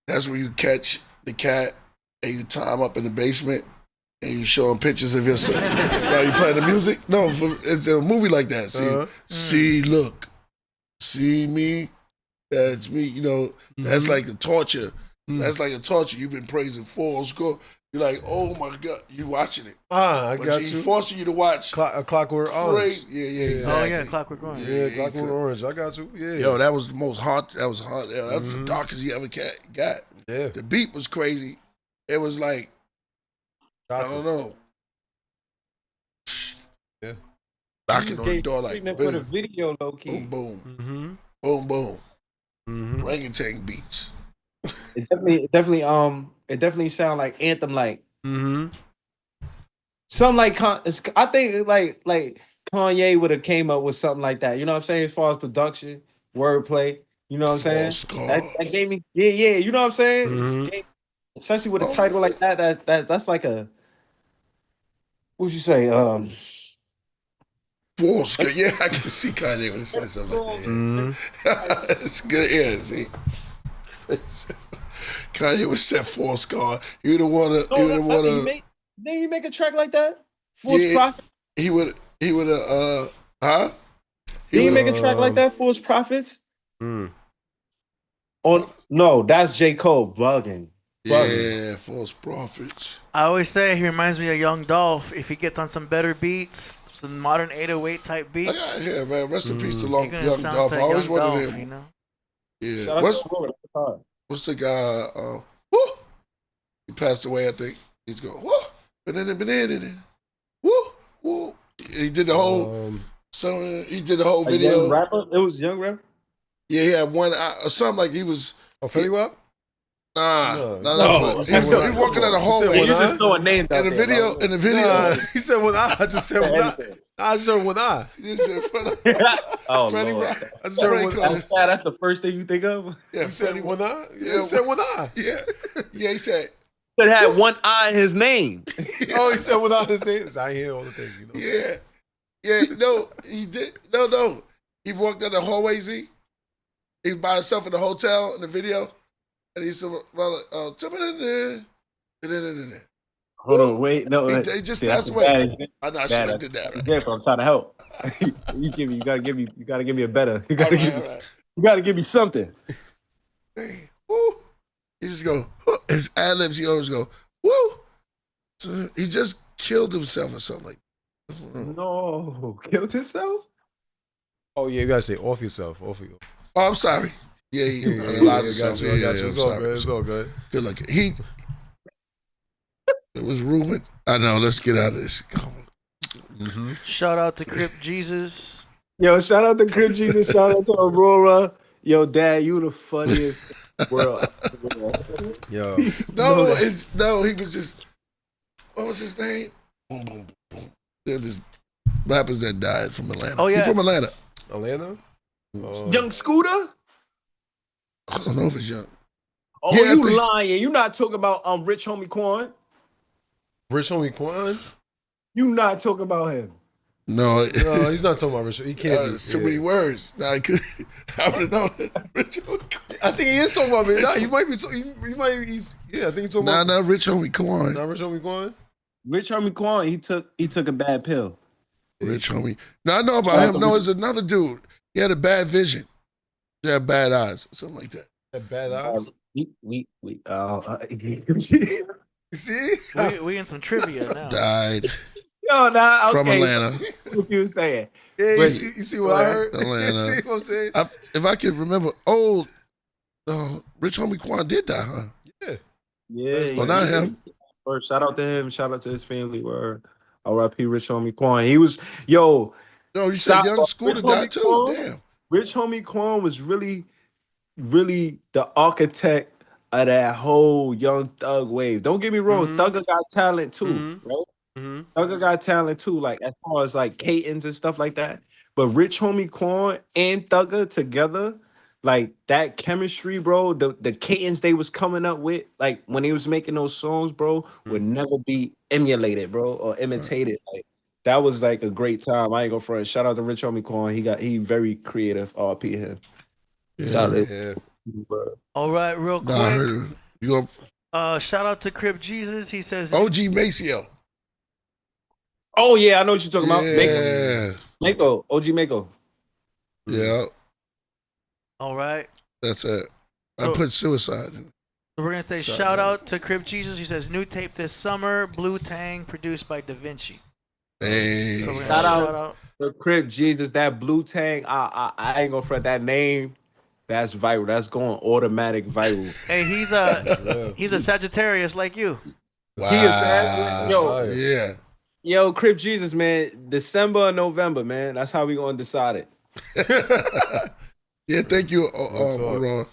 Speaker 3: That's where you catch the cat and you tie him up in the basement and you show him pictures of yourself. Now you playing the music? No, it's a movie like that. See, see, look, see me, that's me. You know, that's like a torture. That's like a torture. You've been praising false God. You're like, oh my God, you watching it.
Speaker 2: I got
Speaker 3: He's
Speaker 2: you.
Speaker 3: forcing you to watch.
Speaker 2: Clockwork Orange.
Speaker 3: Yeah, exactly.
Speaker 4: Oh yeah, Clockwork Orange.
Speaker 2: Yeah, Clockwork Orange. I got you. Yeah.
Speaker 3: Yo, that was the most hard. That was hard. Yo, that was the darkest he ever got.
Speaker 2: Yeah.
Speaker 3: The beat was crazy. It was like, I don't know.
Speaker 2: Yeah.
Speaker 3: Knocking on the door like,
Speaker 14: for the video, low key.
Speaker 3: Boom, boom, boom, boom. Orangutan beats.
Speaker 14: It definitely sound like anthem like. Something like I think like Kanye would have came up with something like that. You know what I'm saying? As far as production, wordplay. You know what I'm saying? That gave me yeah. You know what I'm saying? Especially with a title like that. That's like a what'd you say?
Speaker 3: False. Yeah, I can see Kanye would have said something like that. Yeah. It's good. Yeah, see. Kanye would have said false God. He would have wanna.
Speaker 14: Didn't he make a track like that? False Prophet.
Speaker 3: He would have. Huh?
Speaker 14: Did he make a track like that? False Prophets. No, that's J. Cole bugging.
Speaker 3: Yeah, false prophets.
Speaker 4: I always say he reminds me of Young Dolph. If he gets on some better beats, some modern 808 type beats.
Speaker 3: Yeah, man. Rest in peace to Young Dolph. I always wanted him.
Speaker 4: You know?
Speaker 3: Yeah. What's the guy? He passed away, I think. He's going, whoa. Woo, woo. He did the whole. So he did the whole video.
Speaker 6: Young rapper? It was young rapper.
Speaker 3: Yeah, he had one something like he was.
Speaker 2: Oh, Fetty Wap?
Speaker 3: Nah,
Speaker 2: No.
Speaker 3: he was walking down the hallway.
Speaker 6: You just throwing names out
Speaker 3: In the video,
Speaker 2: Nah, he said one eye. I just said one eye. I just heard one eye.
Speaker 3: You said
Speaker 6: Oh,
Speaker 3: Freddie
Speaker 6: Lord.
Speaker 3: Rock.
Speaker 2: I just heard one eye.
Speaker 6: That's the first thing you think of?
Speaker 3: Yeah,
Speaker 2: You said
Speaker 3: Freddie
Speaker 2: one eye?
Speaker 3: Yeah,
Speaker 2: He said one eye.
Speaker 3: Yeah, he said.
Speaker 6: It had one eye in his name.
Speaker 2: Oh, he said one eye in his name. I hear all the things, you know.
Speaker 3: Yeah. No, he did. No. He walked down the hallway, Z. He was by himself in the hotel in the video. And he used to run
Speaker 6: Hold on, wait. No,
Speaker 3: he just passed away. I know I should have did that. Right?
Speaker 6: Careful, I'm trying to help. You gotta give me a better. You gotta give me something.
Speaker 3: Woo. He just go, his ad-libs, he always go, woo. So he just killed himself or something like that.
Speaker 6: No, killed himself?
Speaker 2: Oh, yeah, you gotta say off yourself. Off you.
Speaker 3: Oh, I'm sorry. Yeah, he
Speaker 2: got
Speaker 3: himself.
Speaker 2: you. It's all good. It's all good.
Speaker 3: Good luck. It was rumored. I know. Let's get out of this.
Speaker 4: Shout out to Crip Jesus.
Speaker 6: Yo, shout out to Crip Jesus. Shout out to Aurora. Yo, Dad, you the funniest world.
Speaker 2: Yo.
Speaker 3: No, he was just. What was his name? Boom, boom, boom. There was rappers that died from Atlanta.
Speaker 4: Oh, yeah.
Speaker 3: He's from Atlanta.
Speaker 2: Atlanta?
Speaker 6: Young Scooter?
Speaker 3: I don't know if it's young.
Speaker 6: Oh,
Speaker 3: Yeah,
Speaker 6: you lying. You not talking about Rich Homie Quan?
Speaker 2: Rich Homie Quan?
Speaker 6: You not talking about him.
Speaker 3: No,
Speaker 2: he's not talking about Rich. He can't.
Speaker 3: It's too many words. Now, I would have known that. Rich Homie.
Speaker 2: I think he is talking about me. Nah, you might be. Yeah, I think he's talking about.
Speaker 3: Not Rich Homie Quan.
Speaker 2: Not Rich Homie Quan.
Speaker 6: Rich Homie Quan. He took a bad pill.
Speaker 3: Rich Homie. No, I know about him. No, it's another dude. He had a bad vision. He had bad eyes, something like that.
Speaker 2: Had bad eyes.
Speaker 3: You see?
Speaker 4: We in some trivia now.
Speaker 3: Died.
Speaker 6: Yo, nah, okay.
Speaker 3: From Atlanta.
Speaker 6: What you saying?
Speaker 2: Yeah, you see what I heard?
Speaker 3: Atlanta.
Speaker 2: You see what I'm saying?
Speaker 3: If I could remember, Rich Homie Quan did die, huh?
Speaker 6: Yeah.
Speaker 3: Well, not him.
Speaker 6: Or shout out to him. Shout out to his family. Where R.I.P. Rich Homie Quan. He was
Speaker 3: No, you said Young Scooter died too.
Speaker 6: Quan,
Speaker 3: Damn.
Speaker 6: Rich Homie Quan was really the architect of that whole Young Thug wave. Don't get me wrong, Thugger got talent too, right? Thugger got talent too, like as far as like Cadence and stuff like that. But Rich Homie Quan and Thugger together, like that chemistry, bro, the cadence they was coming up with, like when he was making those songs, bro, would never be emulated, bro, or imitated. Like that was like a great time. I ain't gonna front. Shout out to Rich Homie Quan. He very creative. RP him. Shout out to
Speaker 4: All right, real quick.
Speaker 3: Nah, I heard you
Speaker 4: shout out to Crip Jesus. He says
Speaker 3: OG Maceo.
Speaker 6: Oh yeah, I know what you're talking about.
Speaker 3: Yeah.
Speaker 6: Mako. OG Mako.
Speaker 3: Yeah.
Speaker 4: All right.
Speaker 3: That's it. I
Speaker 4: So-
Speaker 3: put suicide in.
Speaker 4: So we're gonna say shout out to Crip Jesus. He says new tape this summer, Blue Tang, produced by Da Vinci.
Speaker 3: Hey.
Speaker 4: So we're gonna
Speaker 6: Shout
Speaker 4: shout
Speaker 6: out
Speaker 4: out.
Speaker 6: to Crip Jesus. That Blue Tang. I ain't gonna front that name. That's viral. That's going automatic viral.
Speaker 4: Hey, he's a Sagittarius like you.
Speaker 3: Wow.
Speaker 6: He is yo,
Speaker 3: yeah.
Speaker 6: Yo, Crip Jesus, man. December or November, man. That's how we gonna decide it.
Speaker 3: Yeah, thank you, Aurora.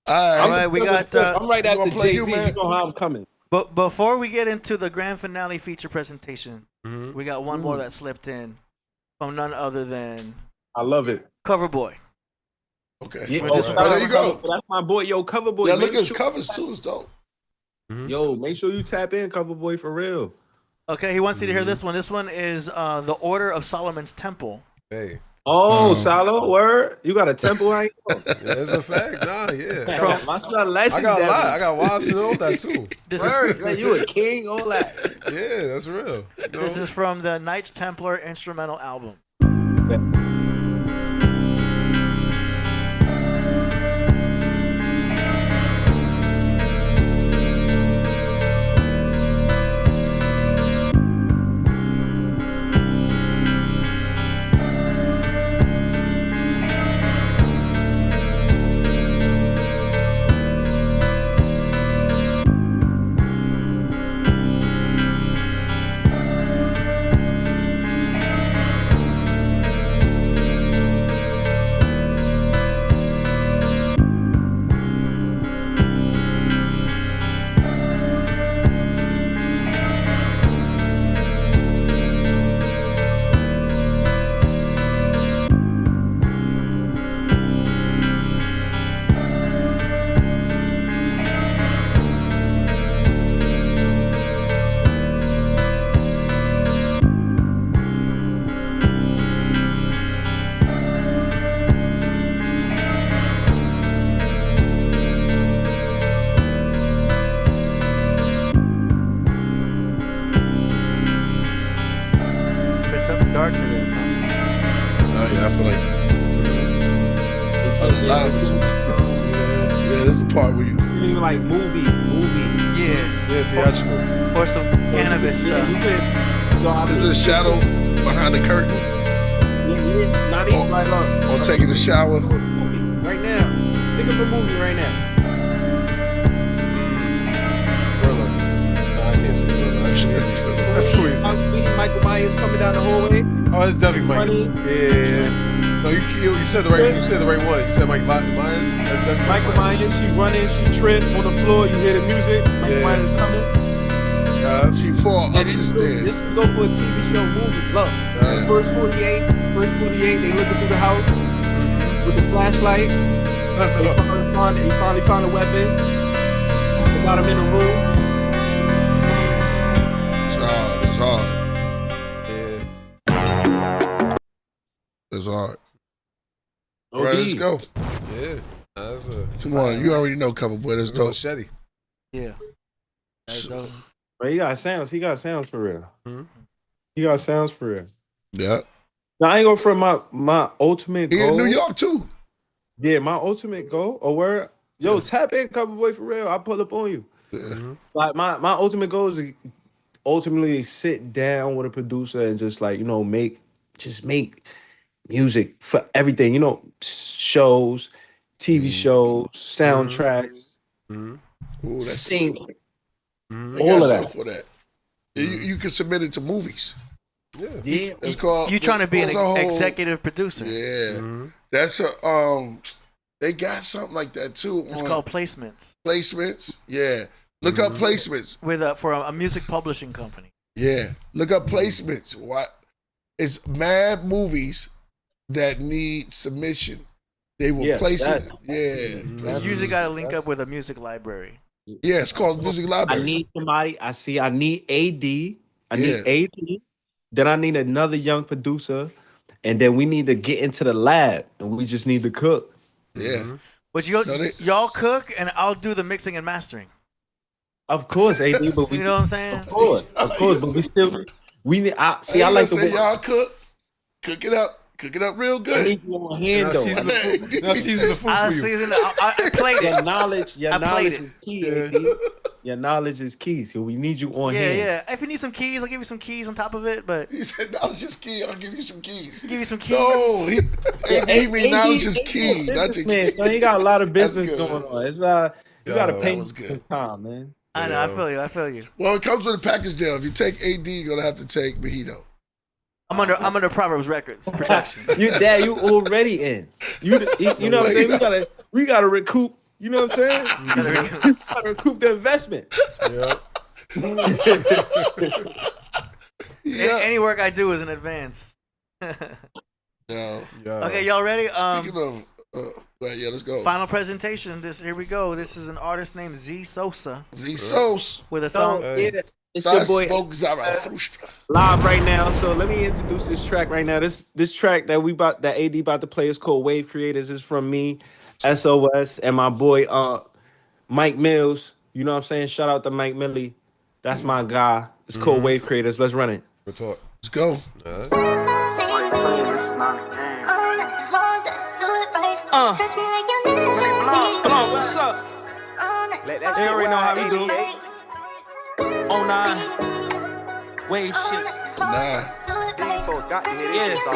Speaker 4: All right, we got.
Speaker 6: I'm right after
Speaker 3: play
Speaker 6: Jay-Z.
Speaker 3: you, man?
Speaker 6: You know how I'm coming.
Speaker 4: But before we get into the grand finale feature presentation, we got one more that slipped in from none other than
Speaker 6: I love it.
Speaker 4: Coverboy.
Speaker 3: Okay.
Speaker 6: Yeah,
Speaker 3: there you go.
Speaker 6: That's my boy. Yo, Coverboy.
Speaker 3: Yeah, look
Speaker 6: make
Speaker 3: at his
Speaker 6: sure-
Speaker 3: covers too. It's dope.
Speaker 6: Yo, make sure you tap in, Coverboy, for real.
Speaker 4: Okay, he wants you to hear this one. This one is the Order of Solomon's Temple.
Speaker 2: Hey.
Speaker 6: Oh, Salo, word. You got a temple, ain't you?
Speaker 2: Yeah, it's a fact. Nah, yeah.
Speaker 6: From my son,
Speaker 2: I
Speaker 6: legendary.
Speaker 2: got a lot. I got wives and all that too.
Speaker 4: This
Speaker 6: Word, man, you a king, all that.
Speaker 2: Yeah, that's real.
Speaker 4: This is from the Knights Templar instrumental album. something dark to this, huh?
Speaker 3: Oh yeah, I feel like alive or something. Yeah, there's a part where you
Speaker 6: even like movie.
Speaker 4: Yeah,
Speaker 2: theatrical.
Speaker 4: Or some cannabis stuff.
Speaker 3: There's a shadow behind the curtain.
Speaker 6: Not even like
Speaker 3: or taking a shower.
Speaker 6: Right now. Think of a movie right now.
Speaker 2: I can't see that's sweet.
Speaker 6: Michael Myers coming down the hallway.
Speaker 2: Oh, it's definitely Michael. Yeah. No, you said the right one. You said Mike Myers. That's definitely
Speaker 6: Michael Myers. She running. She tripped on the floor. You hear the music. Michael Myers coming.
Speaker 3: She fall up the stairs.
Speaker 6: This go for a TV show movie. Look, first 48, they looking through the house with the flashlight. He finally found a weapon. They got him in the room.
Speaker 3: It's hard. It's hard. All right, let's go.
Speaker 2: Yeah.
Speaker 3: Come on, you already know Cover Boy. Let's go.
Speaker 2: Machete.
Speaker 4: Yeah. That's dope.
Speaker 14: But he got sounds. He got sounds for real. He got sounds for real.
Speaker 3: Yeah.
Speaker 14: Now I ain't going for my ultimate goal.
Speaker 3: He in New York too.
Speaker 14: Yeah, my ultimate goal. Or where? Yo, tap in, Cover Boy, for real. I'll pull up on you. Like my ultimate goal is to ultimately sit down with a producer and just like, make music for everything. Shows, TV shows, soundtracks, sing.
Speaker 3: All of that. For that. You can submit it to movies.
Speaker 14: Yeah.
Speaker 3: It's called.
Speaker 4: You trying to be an
Speaker 3: whole-
Speaker 4: executive producer?
Speaker 3: Yeah. That's a They got something like that too.
Speaker 4: It's called placements.
Speaker 3: Placements. Yeah. Look up placements.
Speaker 4: For a music publishing company.
Speaker 3: Yeah. Look up placements. What? It's mad movies that need submission. They will place it. Yeah.
Speaker 4: It's usually got to link up with a music library.
Speaker 3: Yeah, it's called music library.
Speaker 14: I need somebody. I need AD. I need AD. Then I need another young producer. And then we need to get into the lab and we just need to cook.
Speaker 3: Yeah.
Speaker 4: But y'all cook and I'll do the mixing and mastering.
Speaker 14: Of course, AD, but we
Speaker 4: you know what I'm saying?
Speaker 14: Of course, but we need. I like the way
Speaker 3: y'all cook it up real good.
Speaker 14: I need you on hand though.
Speaker 2: Season the food for you.
Speaker 4: I played
Speaker 14: your
Speaker 4: it.
Speaker 14: knowledge is key. AD. Your knowledge is key, so we need you on hand.
Speaker 4: Yeah. If you need some keys, I'll give you some keys on top of it. But
Speaker 3: he said knowledge is key. I'll give you some keys.
Speaker 4: Give you some keys.
Speaker 3: No, AD knowledge is key. Not your key.
Speaker 14: So he got a lot of business going on. It's you got to pay me some time, man.
Speaker 4: I know. I feel you.
Speaker 3: Well, it comes with a package deal. If you take AD, you're gonna have to take Mojito.
Speaker 4: I'm under Proverbs Records production.
Speaker 14: You already in. You know what I'm saying? We gotta recoup. You know what I'm saying? We gotta recoup the investment.
Speaker 3: Yeah.
Speaker 4: Any work I do is in advance. Okay, y'all ready?
Speaker 3: Speaking of, let's go.
Speaker 4: Final presentation. Here we go. This is an artist named Sosa.
Speaker 3: Sosa
Speaker 4: with a song.
Speaker 14: It's your boy live right now. So let me introduce this track right now. This track that AD about to play is called Wave Creators. Is from me, SOS, and my boy Mike Mills. You know what I'm saying? Shout out to Mike Millie. That's my guy. It's called Wave Creators. Let's run it.
Speaker 2: Good talk.
Speaker 3: Let's go.
Speaker 18: What's up? They already know how we do. 09 wave shit.
Speaker 3: Nah.
Speaker 18: These folks got to hear this shit.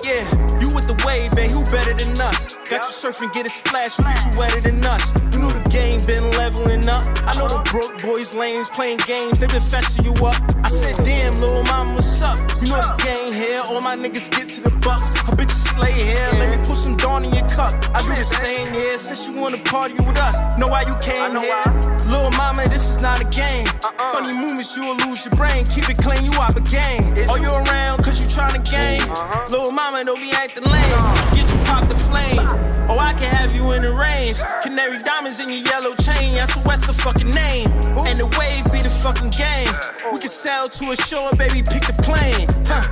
Speaker 18: Yeah, you with the wave, babe, who better than us? Got you surfing, get a splash, who get you wetter than us? You know the game been leveling up. I know the broke boys lanes playing games, they been fessing you up. I said, damn, little mama, what's up? You know the game here, all my niggas get to the bucks. Her bitches slay here, let me put some Dawn in your cup. I do the same here, since you wanna party with us. Know why you came here? Little mama, this is not a game. Funny movements, you'll lose your brain. Keep it clean, you out the game. Are you around, cause you tryna game? Little mama, don't be acting lame. Get you pop the flame. Oh, I can have you in the range. Canary diamonds in your yellow chain. That's what's the fucking name. And the wave be the fucking game. We can sail to a shore, baby, pick the plane.
Speaker 21: That's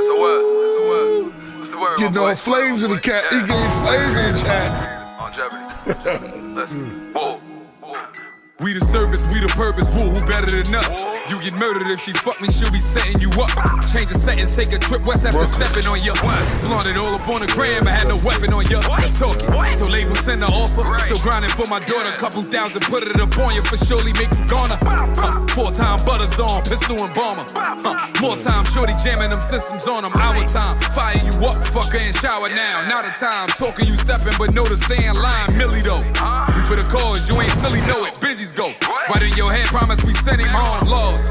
Speaker 21: a word. What's the word?
Speaker 3: Getting all flames in the cat. He getting flames in the chat.
Speaker 21: Longevity. Listen. Whoa.
Speaker 13: We the service, we the purpose, woo, who better than us? You get murdered if she fuck me, she'll be setting you up. Change the settings, take a trip west after stepping on you. Flaunted all up on the gram, I had no weapon on you. Let's talk it. So label send an offer, still grinding for my daughter. Couple thousand, put it up on you for surely make you goner. 4-time butters on, pistol and bomber. More time, shorty jamming them systems on them. Our time, fire you up, fuck her and shower now. Now the time, talking you stepping, but know to stay in line. Millie though, we for the cause, you ain't silly, know it. Benji's go. Right in your head, promise we send him on laws.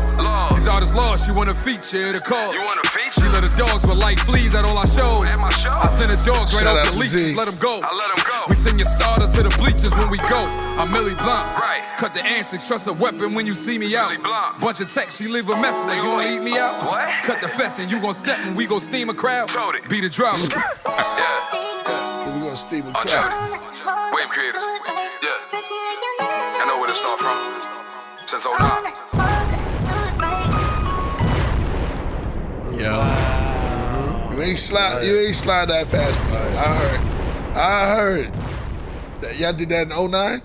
Speaker 13: These artists lost, she want a feature, the cause. You want a feature? She let the dogs, but like fleas at all our shows. I send the dogs right off the leashes, let them go. We send your starters to the bleachers when we go. I'm Millie Blunt. Cut the antics, trust a weapon when you see me out. Bunch of texts, she leave a mess like you gon' eat me out. Cut the fest and you gon' step and we gon' steam a crowd. Be the drop.
Speaker 3: We gonna steam a crowd.
Speaker 21: Wave creators. Yeah. I know where to start from. Since 09.
Speaker 3: Yo. You ain't slide that fast for that. I heard. Y'all did that in 09?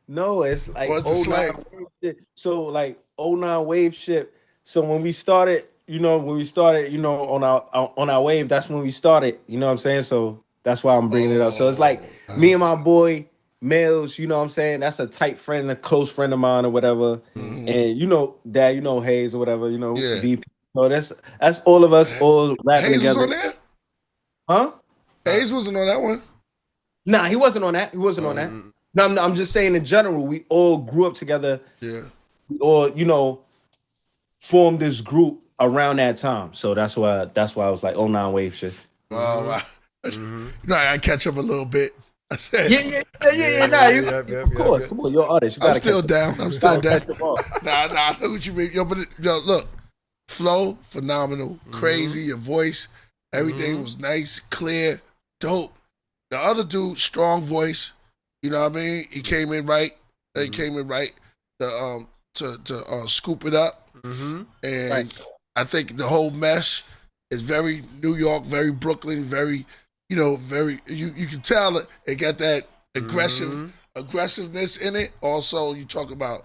Speaker 14: No. It's like
Speaker 3: What's the slang?
Speaker 14: wave shit. So like 09 wave shit. So when we started, on our wave, that's when we started. You know what I'm saying? So that's why I'm bringing it up. So it's like me and my boy Mills, you know what I'm saying? That's a tight friend, a close friend of mine or whatever. And Dad, Hayes or whatever, VP. So that's all of us all rapping
Speaker 3: Hayes
Speaker 14: together.
Speaker 3: was on there?
Speaker 14: Huh?
Speaker 3: Hayes wasn't on that one.
Speaker 14: Nah, he wasn't on that. on that. No, I'm just saying in general, we all grew up together.
Speaker 3: Yeah.
Speaker 14: We all, formed this group around that time. So that's why I was like 09 wave shit.
Speaker 3: Wow. I catch up a little bit. I said,
Speaker 14: Yeah. Of course. Come on, you're an artist.
Speaker 3: I'm still down. I'm still down. Nah, I know what you mean. Yo, look, flow, phenomenal, crazy, your voice, everything was nice, clear, dope. The other dude, strong voice, you know what I mean? He came in right. He came in right to scoop it up. And I think the whole mesh is very New York, very Brooklyn, very, very, you can tell it got that aggressiveness in it. Also, you talk about,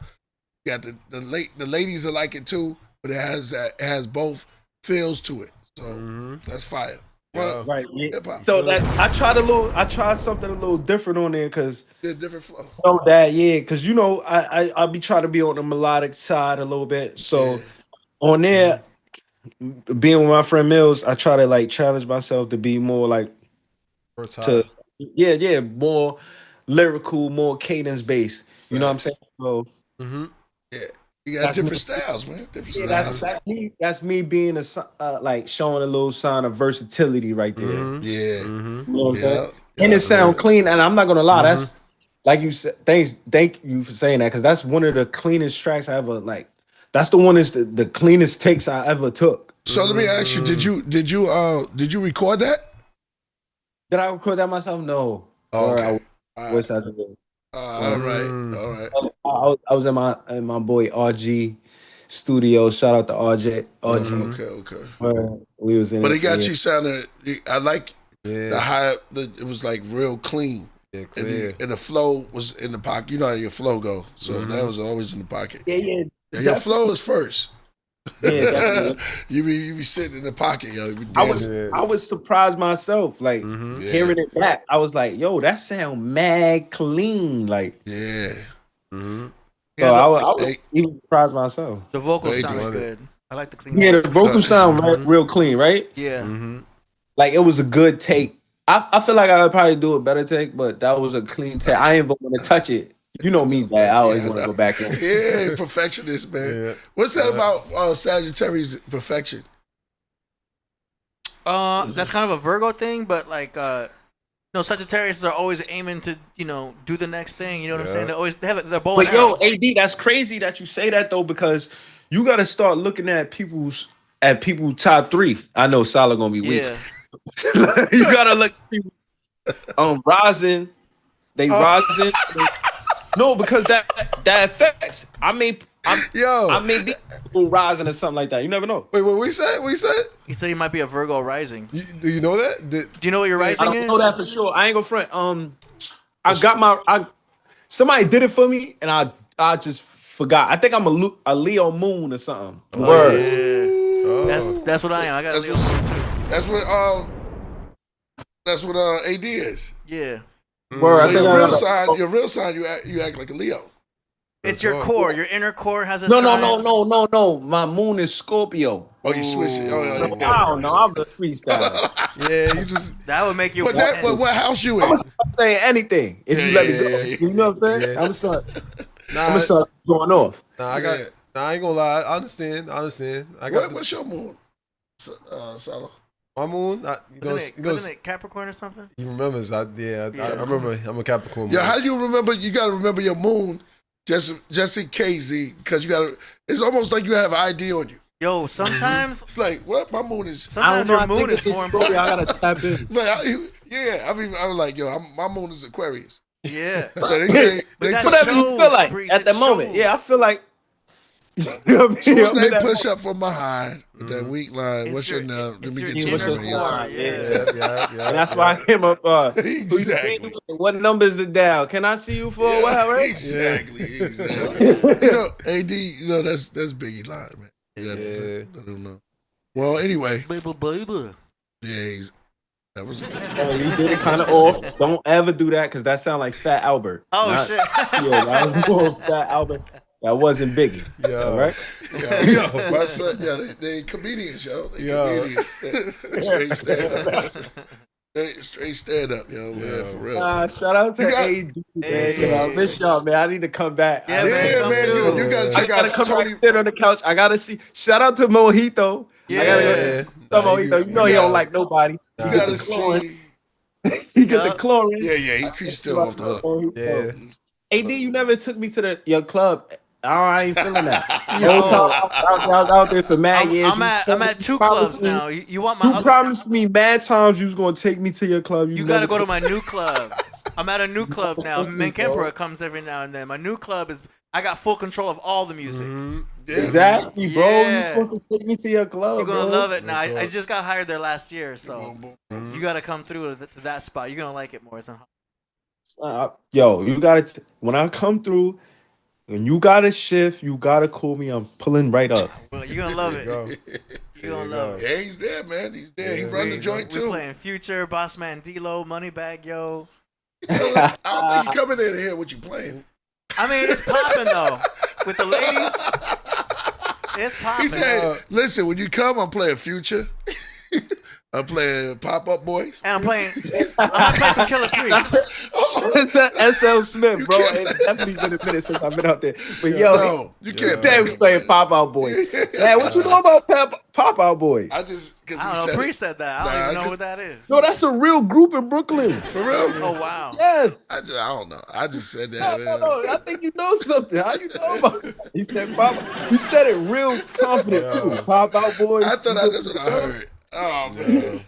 Speaker 3: you got the ladies that like it too, but it has both feels to it. So that's fire. Well,
Speaker 14: right. Yeah. So I tried something a little different on there because
Speaker 3: different flow.
Speaker 14: Because I'll be trying to be on the melodic side a little bit. So on there, being with my friend Mills, I try to like challenge myself to be more like more lyrical, more cadence based. You know what I'm saying? So
Speaker 3: you got different styles, man. Different styles.
Speaker 14: That's me being like showing a little sign of versatility right there.
Speaker 3: Yeah.
Speaker 14: You know what I'm saying? And it sound clean. And I'm not gonna lie, that's like you said. Thank you for saying that because that's one of the cleanest tracks I ever like. That's the one that's the cleanest takes I ever took.
Speaker 3: So let me ask you: Did you record that?
Speaker 14: Did I record that myself? No.
Speaker 3: Okay.
Speaker 14: I wish I did.
Speaker 3: All right.
Speaker 14: I was in my boy RG studio. Shout out to RG.
Speaker 3: Okay.
Speaker 14: We was in.
Speaker 3: But it got you sounding. I like the high. It was like real clean.
Speaker 2: Yeah, clear.
Speaker 3: And the flow was in the pocket. You know how your flow go. So that was always in the pocket.
Speaker 14: Yeah.
Speaker 3: Your flow is first.
Speaker 14: Yeah, definitely.
Speaker 3: you be sitting in the pocket, yo.
Speaker 14: I was surprised myself, like hearing it back. I was like, yo, that sound mad clean, like
Speaker 3: yeah.
Speaker 14: So I was even surprised myself.
Speaker 4: The vocals sound good. I like the clean.
Speaker 14: Yeah, the vocals sound real clean, right?
Speaker 4: Yeah.
Speaker 14: Like it was a good take. I feel like I would probably do a better take, but that was a clean take. I ain't even want to touch it. You know me, Dad. I always want to go back in.
Speaker 3: Yeah, perfectionist, man. Yeah. What's that about Sagittarius perfection?
Speaker 4: That's kind of a Virgo thing, but like, Sagittarius are always aiming to, do the next thing. You know what I'm saying? They always have it. They're bold.
Speaker 14: But yo, AD, that's crazy that you say that though, because you got to start looking at people's top 3. I know Salah gonna be weak.
Speaker 4: Yeah.
Speaker 14: You gotta look at people. Rising, rising. No, because that affects. I may be rising or something like that. You never know.
Speaker 3: Wait, what we said?
Speaker 4: He said he might be a Virgo rising.
Speaker 3: Do you know that?
Speaker 4: Do you know what your rising is?
Speaker 14: I don't know that for sure. I ain't gonna front.
Speaker 6: Somebody did it for me, and I just forgot. I think I'm a Leo Moon or something.
Speaker 4: Oh,
Speaker 6: Word.
Speaker 4: Yeah. That's what I am. I got a Leo Moon too.
Speaker 3: That's what AD is.
Speaker 4: Yeah.
Speaker 6: Word.
Speaker 3: So your real sign, you act like a Leo.
Speaker 4: It's your core. Your inner core has a
Speaker 6: No. My moon is Scorpio.
Speaker 3: Oh, you switch it.
Speaker 6: I don't know. I'm the freestyle.
Speaker 3: Yeah, you just.
Speaker 4: That would make you.
Speaker 3: But what house you in?
Speaker 6: I'm saying anything if you let me go. You know what I'm saying?
Speaker 2: Yeah.
Speaker 6: I'm gonna start going off.
Speaker 2: I ain't gonna lie. I understand.
Speaker 3: What's your moon, Salah?
Speaker 2: My moon,
Speaker 4: wasn't it Capricorn or something?
Speaker 2: He remembers. I remember. I'm a Capricorn.
Speaker 3: Yeah, how do you remember? You gotta remember your moon, just in case, because you gotta. It's almost like you have ID on you.
Speaker 4: Yo, sometimes
Speaker 3: it's like what my moon is.
Speaker 4: Sometimes your moon is more important.
Speaker 6: I gotta tap in.
Speaker 3: I'm like, yo, my moon is Aquarius.
Speaker 4: Yeah.
Speaker 3: So they say
Speaker 6: whatever you feel like at the moment. Yeah, I feel like.
Speaker 3: As soon as they push up from behind with that weak line, what's your name? Let me get your name.
Speaker 6: Yeah. And that's why I came up.
Speaker 3: Exactly.
Speaker 6: What numbers the dial? Can I see you for a while? Right?
Speaker 3: Exactly. AD, that's Biggie line, man. I don't know. Well, anyway. Yeah, that was.
Speaker 6: You did it kind of off. Don't ever do that because that sound like Fat Albert.
Speaker 4: Oh shit.
Speaker 6: Yeah, that was more Fat Albert. That wasn't Biggie.
Speaker 2: Yo.
Speaker 6: Right?
Speaker 3: Yo, my son, they comedians, yo. They comedians. Straight stand up. Straight stand up, yo, man, for real.
Speaker 6: Shout out to AD, man. I miss y'all, man. I need to come back.
Speaker 3: Yeah, man. You gotta check out Tony.
Speaker 6: Sit on the couch. I gotta see. Shout out to Mojito.
Speaker 3: Yeah.
Speaker 6: I gotta go. Mojito. You know he don't like nobody.
Speaker 3: You gotta see.
Speaker 6: He get the chlorine.
Speaker 3: Yeah, he creased still off the hook.
Speaker 6: Yeah. AD, you never took me to your club. Oh, I ain't feeling that. I was out there for mad years.
Speaker 4: I'm at 2 clubs now. You want my?
Speaker 6: You promised me mad times you was gonna take me to your club.
Speaker 4: You gotta go to my new club. I'm at a new club now. Menkemperor comes every now and then. My new club is. I got full control of all the music.
Speaker 6: Exactly, bro.
Speaker 4: Yeah.
Speaker 6: You supposed to take me to your club.
Speaker 4: You're gonna
Speaker 6: bro.
Speaker 4: love it now. I just got hired there last year, so you gotta come through to that spot. You're gonna like it more.
Speaker 6: Yo, you gotta. When I come through. When you got a shift, you gotta call me. I'm pulling right up.
Speaker 4: Well, you're gonna love it. You're gonna love it.
Speaker 3: Yeah, he's there, man. He's there. He run the joint too.
Speaker 4: We're playing Future, Bossman D-Lo, Moneybag Yo.
Speaker 3: I don't think you coming in here what you playing.
Speaker 4: I mean, it's popping though. With the ladies, it's popping.
Speaker 3: He said, listen, when you come, I'm playing Future. I'm playing Pop-Up Boys.
Speaker 4: And I'm playing some Killah Priest.
Speaker 6: That's SL Smith, bro. It's definitely been a minute since I've been out there. But yo,
Speaker 3: you can't
Speaker 6: play we playing Pop-Out Boys. Man, what you know about Pop-Out Boys?
Speaker 3: I just, because
Speaker 4: I don't know, Priest said that. I don't even know what that is.
Speaker 6: No, that's a real group in Brooklyn.
Speaker 3: For real?
Speaker 4: Oh, wow.
Speaker 6: Yes.
Speaker 3: I don't know. I just said that.
Speaker 6: No. I think you know something. How you know about it? He said Pop. You said it real confident too. Pop-Out Boys.
Speaker 3: I thought that's what I heard. Oh, man.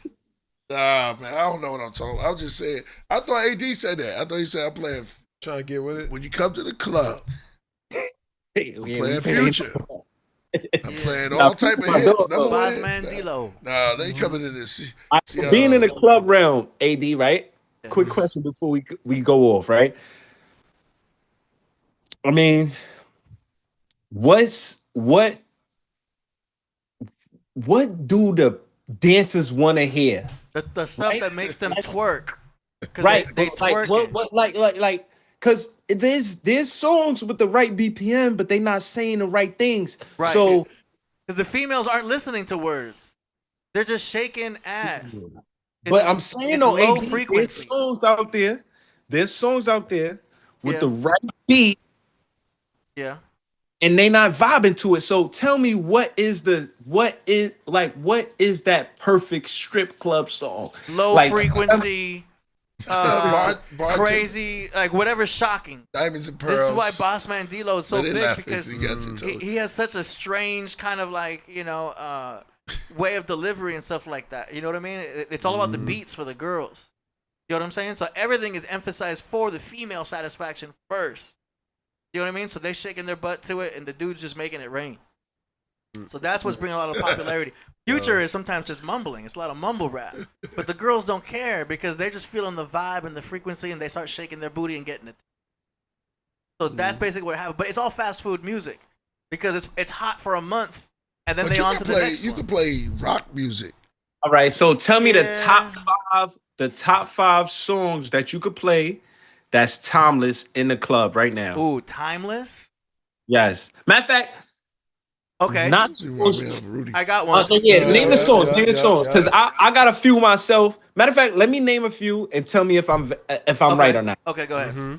Speaker 3: Nah, man, I don't know what I'm talking about. I was just saying. I thought AD said that. I thought he said I'm playing.
Speaker 2: Trying to get with it.
Speaker 3: When you come to the club, I'm playing Future. I'm playing all type of hits.
Speaker 4: Bossman D-Lo.
Speaker 3: Nah, they coming in this.
Speaker 6: Being in the club realm, AD, right? Yeah. Quick question before we go off, right? I mean, what do the dancers want to hear?
Speaker 4: The stuff that makes them twerk.
Speaker 6: Right.
Speaker 4: They twerk.
Speaker 6: Like, because there's songs with the right BPM, but they not saying the right things.
Speaker 4: Right.
Speaker 6: So,
Speaker 4: because the females aren't listening to words, they're just shaking ass.
Speaker 6: But I'm saying though,
Speaker 4: low
Speaker 6: AD,
Speaker 4: frequency.
Speaker 6: There's songs out there with the right beat.
Speaker 4: Yeah.
Speaker 6: And they not vibing to it. So tell me what is that perfect strip club song?
Speaker 4: Low frequency, crazy, like whatever's shocking.
Speaker 3: Diamonds and pearls.
Speaker 4: This is why Bossman D-Lo is so big because
Speaker 3: he
Speaker 4: has such a strange kind of like, way of delivery and stuff like that. You know what I mean? It's all about the beats for the girls. You know what I'm saying? So everything is emphasized for the female satisfaction first. You know what I mean? So they shaking their butt to it, and the dude's just making it rain. So that's what's bringing a lot of popularity. Future is sometimes just mumbling. It's a lot of mumble rap. But the girls don't care because they're just feeling the vibe and the frequency, and they start shaking their booty and getting it. So that's basically what happened. But it's all fast food music because it's hot for a month, and then
Speaker 3: But
Speaker 4: they
Speaker 3: you
Speaker 4: on
Speaker 3: can
Speaker 4: to the
Speaker 3: play.
Speaker 4: next
Speaker 3: You
Speaker 4: one.
Speaker 3: can play rock music.
Speaker 1: All right, so tell me the top five songs that you could play that's timeless in the club right now.
Speaker 4: Ooh, timeless?
Speaker 1: Yes. Matter of fact,
Speaker 4: okay.
Speaker 1: Not
Speaker 4: I got one.
Speaker 1: Name the songs. Name the songs, because I got a few myself. Matter of fact, let me name a few and tell me if I'm right or not.
Speaker 4: Okay, go ahead.
Speaker 2: Mm-hmm.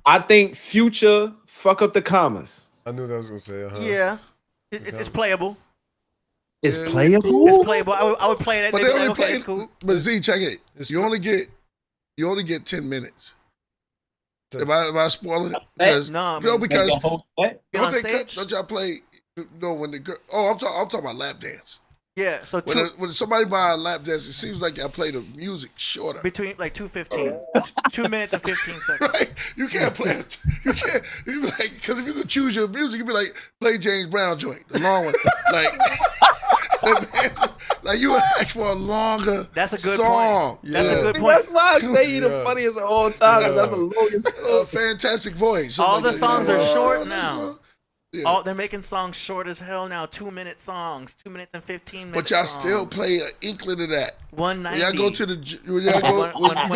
Speaker 1: I think Future fuck up the commas.
Speaker 2: I knew that was gonna say.
Speaker 4: Yeah, it's playable.
Speaker 1: It's playable.
Speaker 4: It's playable. I would play it.
Speaker 3: But they only play.
Speaker 4: It's cool.
Speaker 3: But Z, check it. You only get 10 minutes. Am I spoiling it? Because,
Speaker 4: No,
Speaker 3: because
Speaker 4: on
Speaker 3: don't y'all play? When the girl. Oh, I'm talking about lap dance.
Speaker 4: Yeah. So
Speaker 3: When somebody buy a lap dance, it seems like y'all play the music shorter.
Speaker 4: between like 2:15, 2 minutes and 15 seconds.
Speaker 3: Right? You can't play it. You can't. You be like, because if you could choose your music, you'd be like, play James Brown joint, the long one. Like you would ask for a longer.
Speaker 4: That's a good
Speaker 3: song.
Speaker 4: point. That's a good point.
Speaker 1: That's why I say you the funniest of all time. 'Cause that's the longest.
Speaker 3: Fantastic voice.
Speaker 4: All
Speaker 3: Something
Speaker 4: the
Speaker 3: like that.
Speaker 4: songs are short
Speaker 3: Oh,
Speaker 4: now.
Speaker 3: Yeah.
Speaker 4: They're making songs short as hell now. 2-minute songs, 2 minutes and 15 minutes.
Speaker 3: But y'all still play an inkling of that.
Speaker 4: 190.
Speaker 3: Y'all go to the when you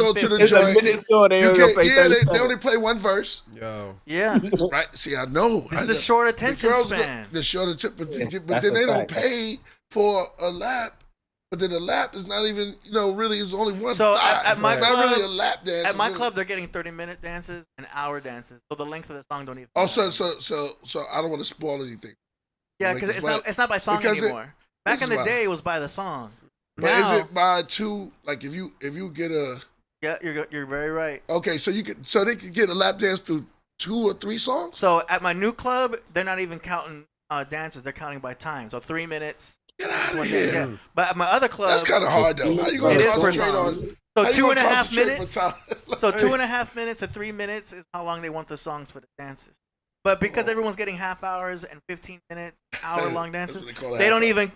Speaker 3: go to the
Speaker 1: It's a
Speaker 3: joint.
Speaker 1: minute short, they
Speaker 3: you
Speaker 1: only
Speaker 3: get-
Speaker 1: play
Speaker 3: yeah,
Speaker 1: 30
Speaker 3: they
Speaker 1: seconds.
Speaker 3: only play one verse.
Speaker 2: Yo.
Speaker 4: Yeah.
Speaker 3: Right. See, I know.
Speaker 4: It's
Speaker 3: I
Speaker 4: the
Speaker 3: know.
Speaker 4: short attention
Speaker 3: girls
Speaker 4: span.
Speaker 3: The short attention, but
Speaker 1: that's
Speaker 3: then
Speaker 1: a
Speaker 3: they don't
Speaker 1: fact.
Speaker 3: pay for a lap. But then the lap is not even, really, it's only one
Speaker 4: So
Speaker 3: thigh.
Speaker 4: at my
Speaker 3: it's
Speaker 4: club,
Speaker 3: not really a lap dance.
Speaker 4: At my
Speaker 3: It's
Speaker 4: club, they're getting 30-minute dances and hour dances. So the length of the song don't even.
Speaker 3: Oh, so I don't want to spoil anything.
Speaker 4: Yeah,
Speaker 3: Like,
Speaker 4: because it's not by song
Speaker 3: because
Speaker 4: anymore. Back in the
Speaker 3: why.
Speaker 4: day, it was by the song.
Speaker 3: But
Speaker 4: Now,
Speaker 3: is it by two? Like if you get a.
Speaker 4: Yeah, you're very right.
Speaker 3: Okay, so they could get a lap dance through 2 or 3 songs.
Speaker 4: So at my new club, they're not even counting dances; they're counting by time. So 3 minutes.
Speaker 3: Get out of here.
Speaker 4: Yeah. But at my other club,
Speaker 3: That's kind of hard though. How you gonna
Speaker 4: it is per
Speaker 3: concentrate
Speaker 4: song.
Speaker 3: on?
Speaker 4: So
Speaker 3: how you
Speaker 4: 2.5
Speaker 3: gonna concentrate
Speaker 4: minutes.
Speaker 3: for time?
Speaker 4: So 2.5 minutes to 3 minutes is how long they want the songs for the dances. But because everyone's getting half hours and 15 minutes, hour-long dances, they don't even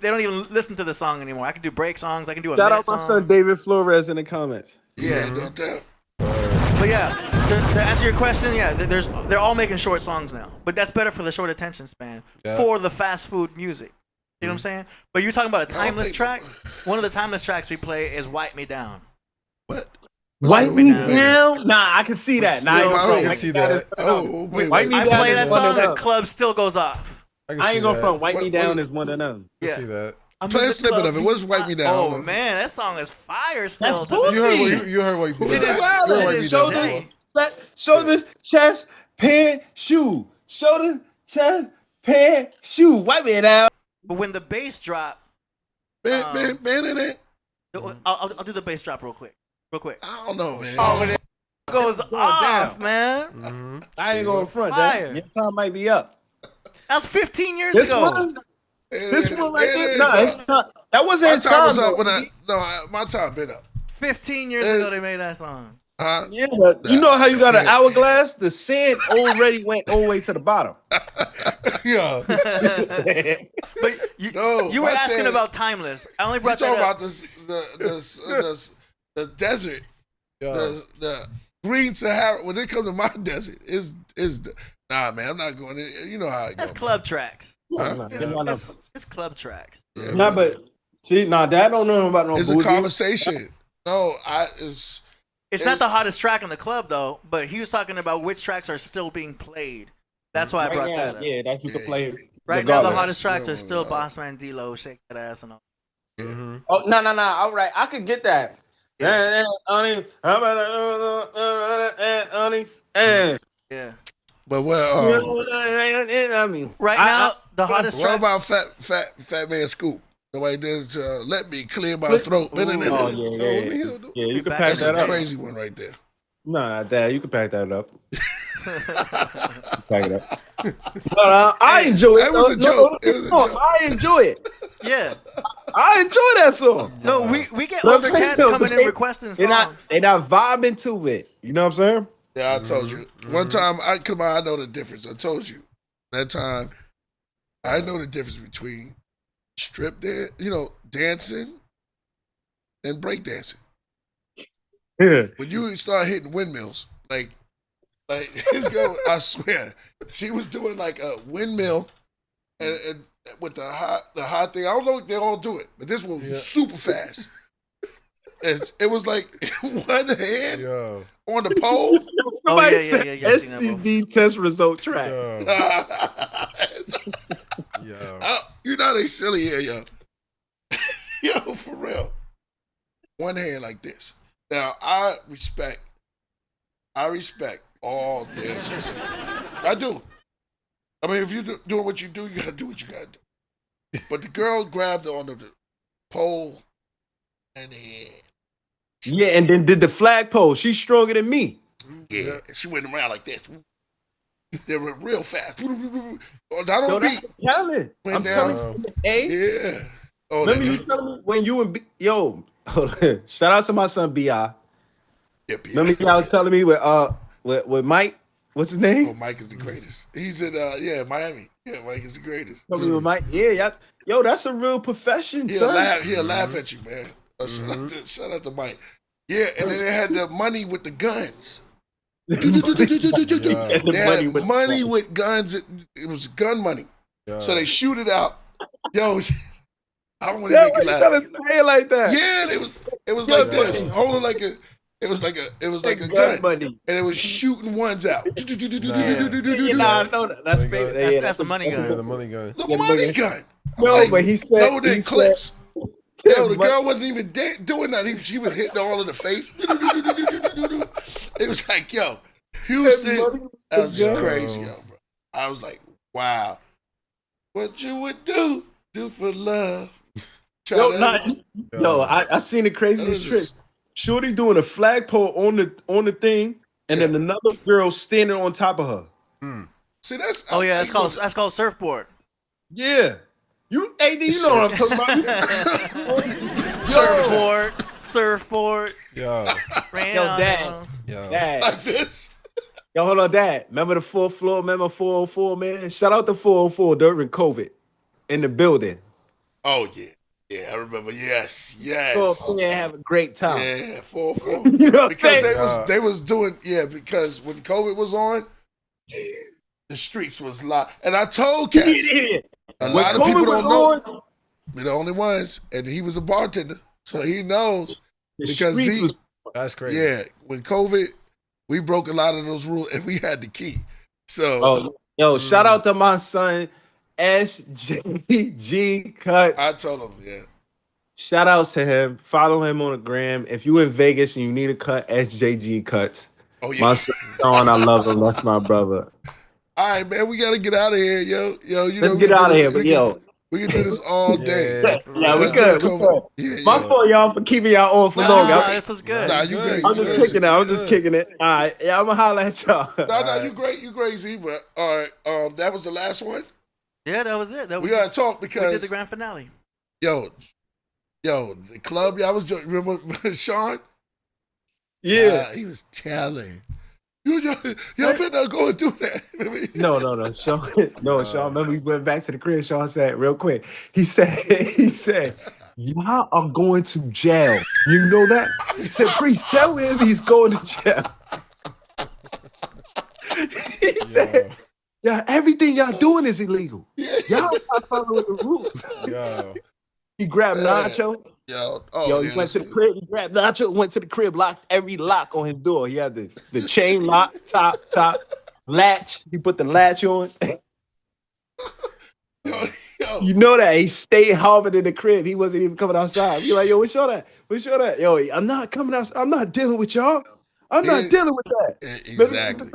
Speaker 4: listen to the song anymore. I can do break songs. I can do a
Speaker 1: Shout
Speaker 4: minute
Speaker 1: out my
Speaker 4: song.
Speaker 1: son David Flores in the comments.
Speaker 3: Yeah, no doubt.
Speaker 4: But yeah, to answer your question, yeah, they're all making short songs now. But that's better for the short attention span for the fast food music. You know what I'm saying? But you're talking about a timeless track. One of the timeless tracks we play is "Wipe Me Down."
Speaker 1: Wipe me down? Nah, I can see that. Nah,
Speaker 2: I can see that.
Speaker 1: Wipe me
Speaker 4: I
Speaker 1: down
Speaker 4: play
Speaker 1: is
Speaker 4: that
Speaker 1: one
Speaker 4: song,
Speaker 1: of
Speaker 4: the
Speaker 1: them.
Speaker 4: club still goes off.
Speaker 1: I ain't going front. Wipe me down is one of them.
Speaker 2: I see that.
Speaker 3: Play a snippet of it. What does "Wipe Me Down"?
Speaker 4: Oh man, that song is fire still.
Speaker 2: You heard what he said.
Speaker 1: Shoulder, chest, pant, shoe. Shoulder, chest, pant, shoe. Wipe me down.
Speaker 4: But when the bass drop,
Speaker 3: I'll
Speaker 4: I'll do the bass drop real quick.
Speaker 3: I don't know, man.
Speaker 4: Oh, when it goes off,
Speaker 1: down.
Speaker 4: man.
Speaker 1: I ain't going front.
Speaker 4: Fire.
Speaker 1: Your time might be up.
Speaker 4: That's 15 years
Speaker 1: This
Speaker 4: ago.
Speaker 1: one? This one right there?
Speaker 3: is
Speaker 1: No,
Speaker 3: up.
Speaker 1: it's not. That wasn't
Speaker 3: My
Speaker 1: his
Speaker 3: time
Speaker 1: time.
Speaker 3: was up
Speaker 1: though.
Speaker 3: when my time been up.
Speaker 4: 15 years ago they made that song.
Speaker 1: Yeah, but you know how you got an hourglass? The sand already went all the way to the bottom.
Speaker 3: Yeah.
Speaker 4: But you were asking about timeless. I only
Speaker 3: You
Speaker 4: brought
Speaker 3: talking
Speaker 4: that up.
Speaker 3: about the desert, the green Sahara. When it comes to my desert, is nah, man. I'm not going in. You know how it
Speaker 4: That's
Speaker 3: goes.
Speaker 4: club tracks.
Speaker 3: Huh?
Speaker 4: It's club tracks.
Speaker 1: Nah, but see, Dad don't know about no
Speaker 3: It's
Speaker 1: boozy.
Speaker 3: a conversation. No,
Speaker 4: It's not the hottest track in the club though, but he was talking about which tracks are still being played. That's why I brought that up.
Speaker 1: Yeah, that you could play.
Speaker 4: Right now, the
Speaker 1: regardless.
Speaker 4: hottest tracks are still Bossman, D-Lo, Shake That Ass, and all.
Speaker 1: Oh no! All right, I could get that.
Speaker 4: Yeah.
Speaker 3: But well,
Speaker 1: I mean,
Speaker 4: right now the hottest
Speaker 3: What
Speaker 4: track.
Speaker 3: about Fat Man Scoop? Nobody does. Let me clear my throat.
Speaker 1: Oh, yeah, you can pack
Speaker 3: That's
Speaker 1: that
Speaker 3: a
Speaker 1: up.
Speaker 3: crazy one right there.
Speaker 1: Nah, Dad, you can pack that up. Pack it up. But I enjoy it.
Speaker 3: That was a joke. It was a joke.
Speaker 1: I enjoy it.
Speaker 4: Yeah.
Speaker 1: I enjoy that song.
Speaker 4: No, we get
Speaker 1: What I'm
Speaker 4: older
Speaker 1: saying,
Speaker 4: cats
Speaker 1: though,
Speaker 4: coming in
Speaker 1: they-
Speaker 4: requesting
Speaker 1: They not
Speaker 4: songs.
Speaker 1: vibing to it. You know what I'm saying?
Speaker 3: Yeah, I told you. One time, I know the difference. I told you. That time, I know the difference between strip dance, dancing and break dancing.
Speaker 1: Yeah.
Speaker 3: When you start hitting windmills, like this girl, I swear, she was doing like a windmill and with the hot thing. I don't know if they all do it, but this one was super fast. It was like one hand on the pole.
Speaker 1: Somebody said STD test result track.
Speaker 3: You know they silly here, yo. Yo, for real. One hand like this. Now I respect all dancers. I do. I mean, if you're doing what you do, you gotta do what you gotta do. But the girl grabbed on the pole and then
Speaker 1: Yeah, and then did the flag pole. She's stronger than me.
Speaker 3: yeah, she went around like this. They were real fast. Oh, not on
Speaker 1: That's
Speaker 3: beat.
Speaker 1: talent.
Speaker 3: Went
Speaker 1: I'm
Speaker 3: down.
Speaker 1: telling you, A.
Speaker 3: Yeah. Oh,
Speaker 1: Remember you telling me when you and shout out to my son Bi. Remember y'all was telling me with Mike. What's his name?
Speaker 3: Oh, Mike is the greatest. He's in Miami. Yeah, Mike is the greatest.
Speaker 1: Told me with Mike. Yeah, yo, that's a real profession, son.
Speaker 3: He'll laugh at you, man. Shout out to Mike. Yeah, and then they had the money with the guns. They had money with guns. It was gun money. So they shoot it out. Yo, I don't want to make it laugh.
Speaker 1: You gotta say it like that.
Speaker 3: Yeah, it was like this. Holding like a gun money. And it was shooting ones out.
Speaker 4: That's the money gun.
Speaker 2: The money gun.
Speaker 3: The money gun.
Speaker 1: No, but he said
Speaker 3: loaded clips. Yo, the girl wasn't even doing nothing. She was hitting all in the face. It was like, yo, Houston, that was just crazy, yo, bro. I was like, wow. What you would do for love.
Speaker 1: I seen the craziest trick. Shorty doing a flagpole on the thing, and then another girl standing on top of her.
Speaker 3: See, that's
Speaker 4: that's called surfboard.
Speaker 1: Yeah. You AD, you know what I'm talking about.
Speaker 4: Surfboard.
Speaker 1: Yo,
Speaker 4: Dad.
Speaker 1: Dad.
Speaker 3: Like this.
Speaker 1: Yo, hold on, Dad. Remember the 4th floor? Remember 404, man? Shout out to 404 during COVID in the building.
Speaker 3: Oh, yeah. Yeah, I remember. Yes.
Speaker 1: 404, have a great time.
Speaker 3: Yeah, 404.
Speaker 1: You know what I'm
Speaker 3: because
Speaker 1: saying?
Speaker 3: they was doing, because when COVID was on, the streets was locked. And I told Cass, a lot of people don't know. We're the only ones. And he was a bartender, so he knows. Because
Speaker 2: that's crazy.
Speaker 3: Yeah, with COVID, we broke a lot of those rules, and we had the key. So,
Speaker 1: shout out to my son, SJG Cuts.
Speaker 3: I told him, yeah.
Speaker 1: Shout out to him. Follow him on the gram. If you in Vegas and you need a cut, SJG Cuts.
Speaker 3: Oh, yeah.
Speaker 1: My son, Sean, I love him. That's my brother.
Speaker 3: All right, man, we got to get out of here, yo.
Speaker 1: Let's get out of here, but
Speaker 3: we can do this all day.
Speaker 1: We could. My fault, y'all, for keeping y'all on for long.
Speaker 4: This was good.
Speaker 3: Nah, you great.
Speaker 1: I'm just kicking it. All right, I'm gonna holler at y'all.
Speaker 3: No, you great. You crazy, but all right. That was the last one.
Speaker 4: Yeah, that was it.
Speaker 3: We gotta talk because
Speaker 4: we did the grand finale.
Speaker 3: Yo, the club. I was joking. Remember Sean?
Speaker 1: Yeah,
Speaker 3: he was telling. Y'all better not go and do that.
Speaker 1: No, Sean. Sean. Remember we went back to the crib. Sean said real quick. He said, y'all are going to jail. You know that? He said, Priest, tell him he's going to jail. He said, everything y'all doing is illegal. Y'all not following the rules. He grabbed Nacho. He went to the crib. He grabbed Nacho, went to the crib, locked every lock on his door. He had the chain lock, top, latch. He put the latch on. You know that. He stayed hobbing in the crib. He wasn't even coming outside. He like, yo, what's your that? Yo, I'm not coming outside. I'm not dealing with y'all. I'm not dealing with that.
Speaker 3: Exactly.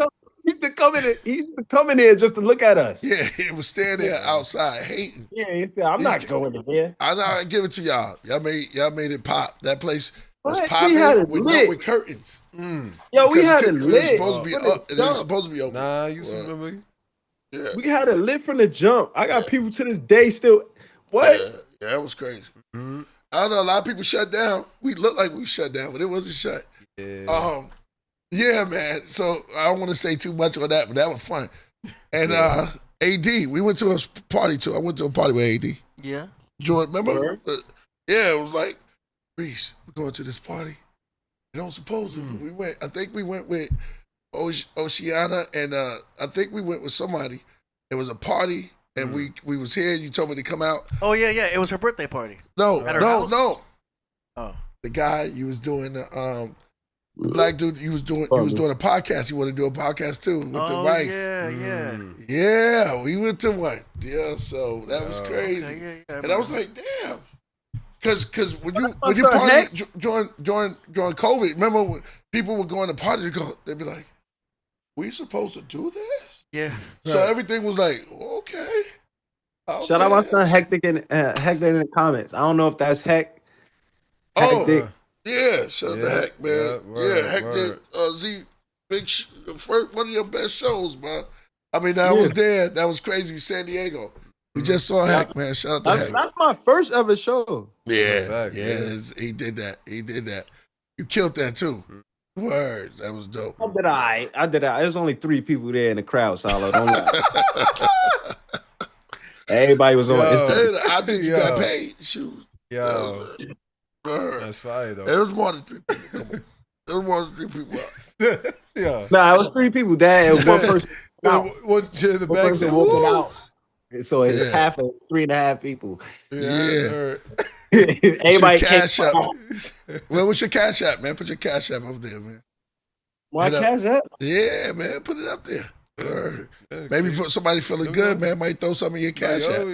Speaker 1: He used to come in here just to look at us.
Speaker 3: Yeah, he was standing there outside hating.
Speaker 1: Yeah, he said, I'm not going in here.
Speaker 3: I give it to y'all. Y'all made it pop. That place was
Speaker 1: What?
Speaker 3: popping
Speaker 1: We had it lit.
Speaker 3: with curtains.
Speaker 1: Yo, we had it
Speaker 3: It was
Speaker 1: lit.
Speaker 3: supposed to be up. It was supposed to be open.
Speaker 2: Nah, you remember?
Speaker 3: Yeah.
Speaker 1: We had it lit from the jump. I got people to this day still. What?
Speaker 3: Yeah, that was crazy. I don't know. A lot of people shut down. We looked like we shut down, but it wasn't shut. Yeah, man. So I don't want to say too much on that, but that was fun. And AD. We went to a party too. I went to a party with AD.
Speaker 4: Yeah.
Speaker 3: Jordan, remember? Yeah, it was like, Reese, we're going to this party. You don't suppose we went. I think we went with Oceana, and I think we went with somebody. It was a party, and we was here. You told me to come out.
Speaker 4: Oh yeah. It was her birthday party.
Speaker 3: No.
Speaker 4: Oh.
Speaker 3: The guy you was doing the black dude. You was doing a podcast. You want to do a podcast too with the wife. Yeah. We went to one. Yeah, so that was crazy.
Speaker 4: Okay,
Speaker 3: and I was like, damn. Because when you party during COVID, remember when people would go in the party, they'd be like, we supposed to do this?
Speaker 4: Yeah.
Speaker 3: So everything was like, okay.
Speaker 6: Shout out my son Hectic in the comments. I don't know if that's Hectic.
Speaker 3: Yeah, shout out to Heck, man. Hectic, Z, first one of your best shows, man. I mean, I was there. That was crazy. San Diego. We just saw Heck, man. Shout out to Heck.
Speaker 6: That's my first ever show.
Speaker 3: Yeah. He did that. You killed that too. Word. That was dope.
Speaker 6: I did. There's only 3 people there in the crowd, Solo. Don't lie. Everybody was on Instagram.
Speaker 3: I think you got paid. Shoot.
Speaker 2: That's fire, though.
Speaker 3: There was more than 3 people. Come on. There was more than 3 people.
Speaker 6: Nah, it was 3 people. Dad, it was one person.
Speaker 2: One in the back said,
Speaker 6: walking out. So it's half of 3.5 people.
Speaker 3: Yeah.
Speaker 6: Everybody
Speaker 3: Cash App. Well, what's your Cash App, man? Put your Cash App up there, man.
Speaker 6: My Cash App?
Speaker 3: Yeah, man. Put it up there. Maybe for somebody feeling good, man, might throw some in your Cash App.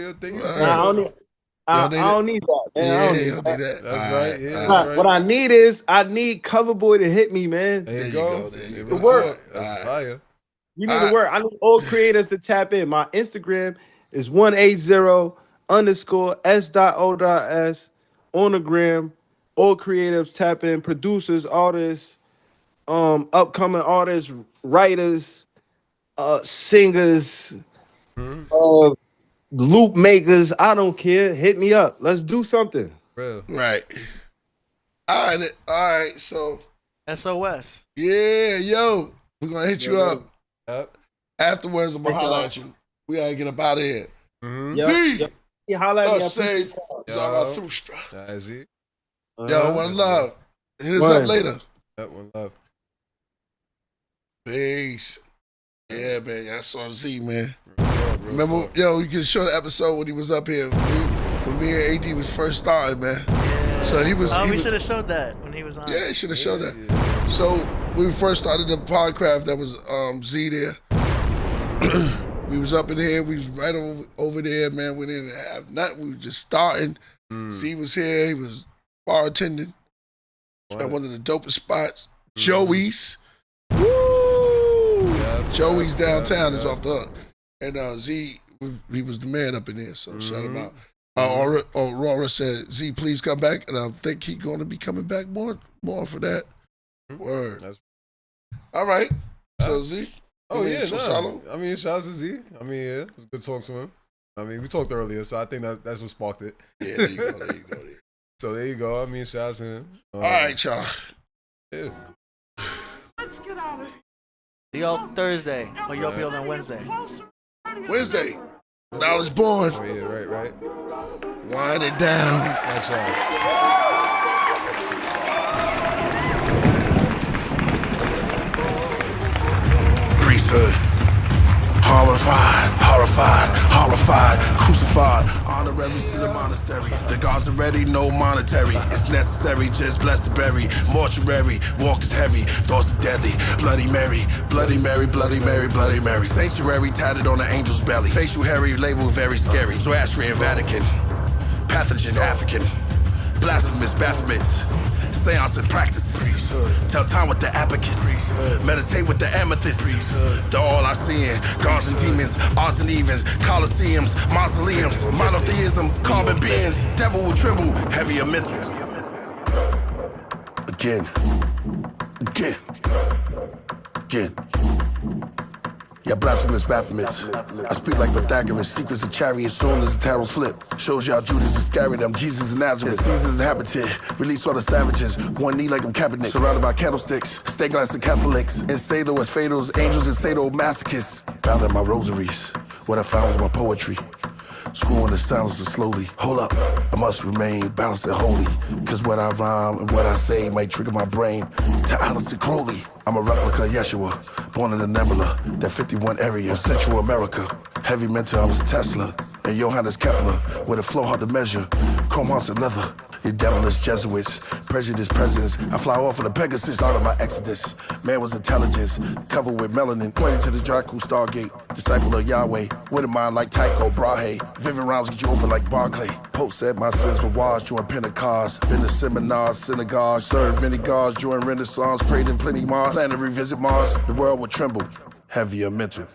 Speaker 6: I don't need that, man.
Speaker 3: You don't need that.
Speaker 2: That's right. Yeah,
Speaker 6: what I need is Coverboy to hit me, man.
Speaker 2: There you go.
Speaker 6: The work.
Speaker 2: That's fire.
Speaker 6: You need to work. I need all creators to tap in. My Instagram is 180_S.O.S. On the gram. All creatives tap in. Producers, artists, upcoming artists, writers, singers, loop makers. I don't care. Hit me up. Let's do something.
Speaker 3: Right. All right. So
Speaker 4: SOS.
Speaker 3: Yeah, yo. We're gonna hit you up. Afterwards, I'm gonna holler at you. We gotta get up out of here. See?
Speaker 6: You holler at me.
Speaker 3: Say Zarathustra.
Speaker 2: That's it.
Speaker 3: Yo, one love. Hit us up later.
Speaker 2: One love.
Speaker 3: Peace. Yeah, man. I saw Z, man. Remember, you can show the episode when he was up here. When me and AD was first starting, man.
Speaker 4: Yeah.
Speaker 3: So we
Speaker 4: should have showed that when he was on.
Speaker 3: Yeah, he should have showed that. So when we first started the Podcraft, that was Z there. We was up in here. We was right over there, man. We didn't have nothing. We was just starting. Z was here. He was bartending at one of the dopest spots. Joey's. Woo! Joey's downtown is off the hook. And Z, he was the man up in there, so shout him out. Aurora said, Z, please come back. And I think he's going to be coming back more for that. Word. All right. So Z.
Speaker 2: Solo. I mean, shout out to Z. I mean, yeah, it was good talking to him. I mean, we talked earlier, so I think that's what sparked it.
Speaker 3: Yeah, there you go.
Speaker 2: So there you go. I mean, shout out to him.
Speaker 3: All right, y'all.
Speaker 2: Yeah.
Speaker 4: See y'all Thursday. Or y'all be on Wednesday.
Speaker 3: Wednesday. Knowledge born.
Speaker 2: Oh, yeah, right.
Speaker 3: Wind it down.
Speaker 2: That's right.
Speaker 3: Priesthood. Horrified, crucified, honoraries to the monastery. The gods are ready, no monetary. It's necessary, just blessed to bury. Mortuary, walk is heavy, thoughts are deadly. Bloody Mary, Bloody Mary, Bloody Mary, Bloody Mary. Sanctuary tatted on the angel's belly. Facial hairy, label very scary. Zoroastrian Vatican, pathogen African. Blasphemous Baphomets. Seance and practices. Tell time with the abacus. Meditate with the amethyst. The all I seeing. Gods and demons, odds and evens. Coliseums, mausoleums. Monotheism, carbon beings. Devil will tremble, heavier mental. Again. Yeah, blasphemous Baphomets. I speak like Pythagoras, secrets of chariots soon as the tarots flip. Shows y'all Judas Iscariot, I'm Jesus of Nazareth. Caesar's inhabited, release all the savages. One knee like I'm Kaepernick, surrounded by candlesticks. Stay glass and Catholics, and Sado as fatals, angels and Sado masochists. Found at my rosaries. What I found was my poetry. Screwing the silencer slowly. Hold up, I must remain balanced and holy. Cause what I rhyme and what I say might trigger my brain to Alistair Crowley. I'm a replica of Yeshua, born in the nebula, that 51 area, Central America. Heavy mentor, I was Tesla, and Johannes Kepler, with a flow hard to measure. Chrome hearts and leather. You devilish Jesuits, prejudiced presidents. I fly off of the Pegasus, start of my exodus. Man was intelligence, covered with melanin, pointing to the Draco Stargate. Disciple of Yahweh, with a mind like Tycho Brahe. Vivid rhymes get you open like Barclay. Pope said my sins were washed during Pentecost. Been to seminars, synagogues, served many gods during Renaissance. Prayed in plenty Mars, plan to revisit Mars. The world would tremble, heavier mental.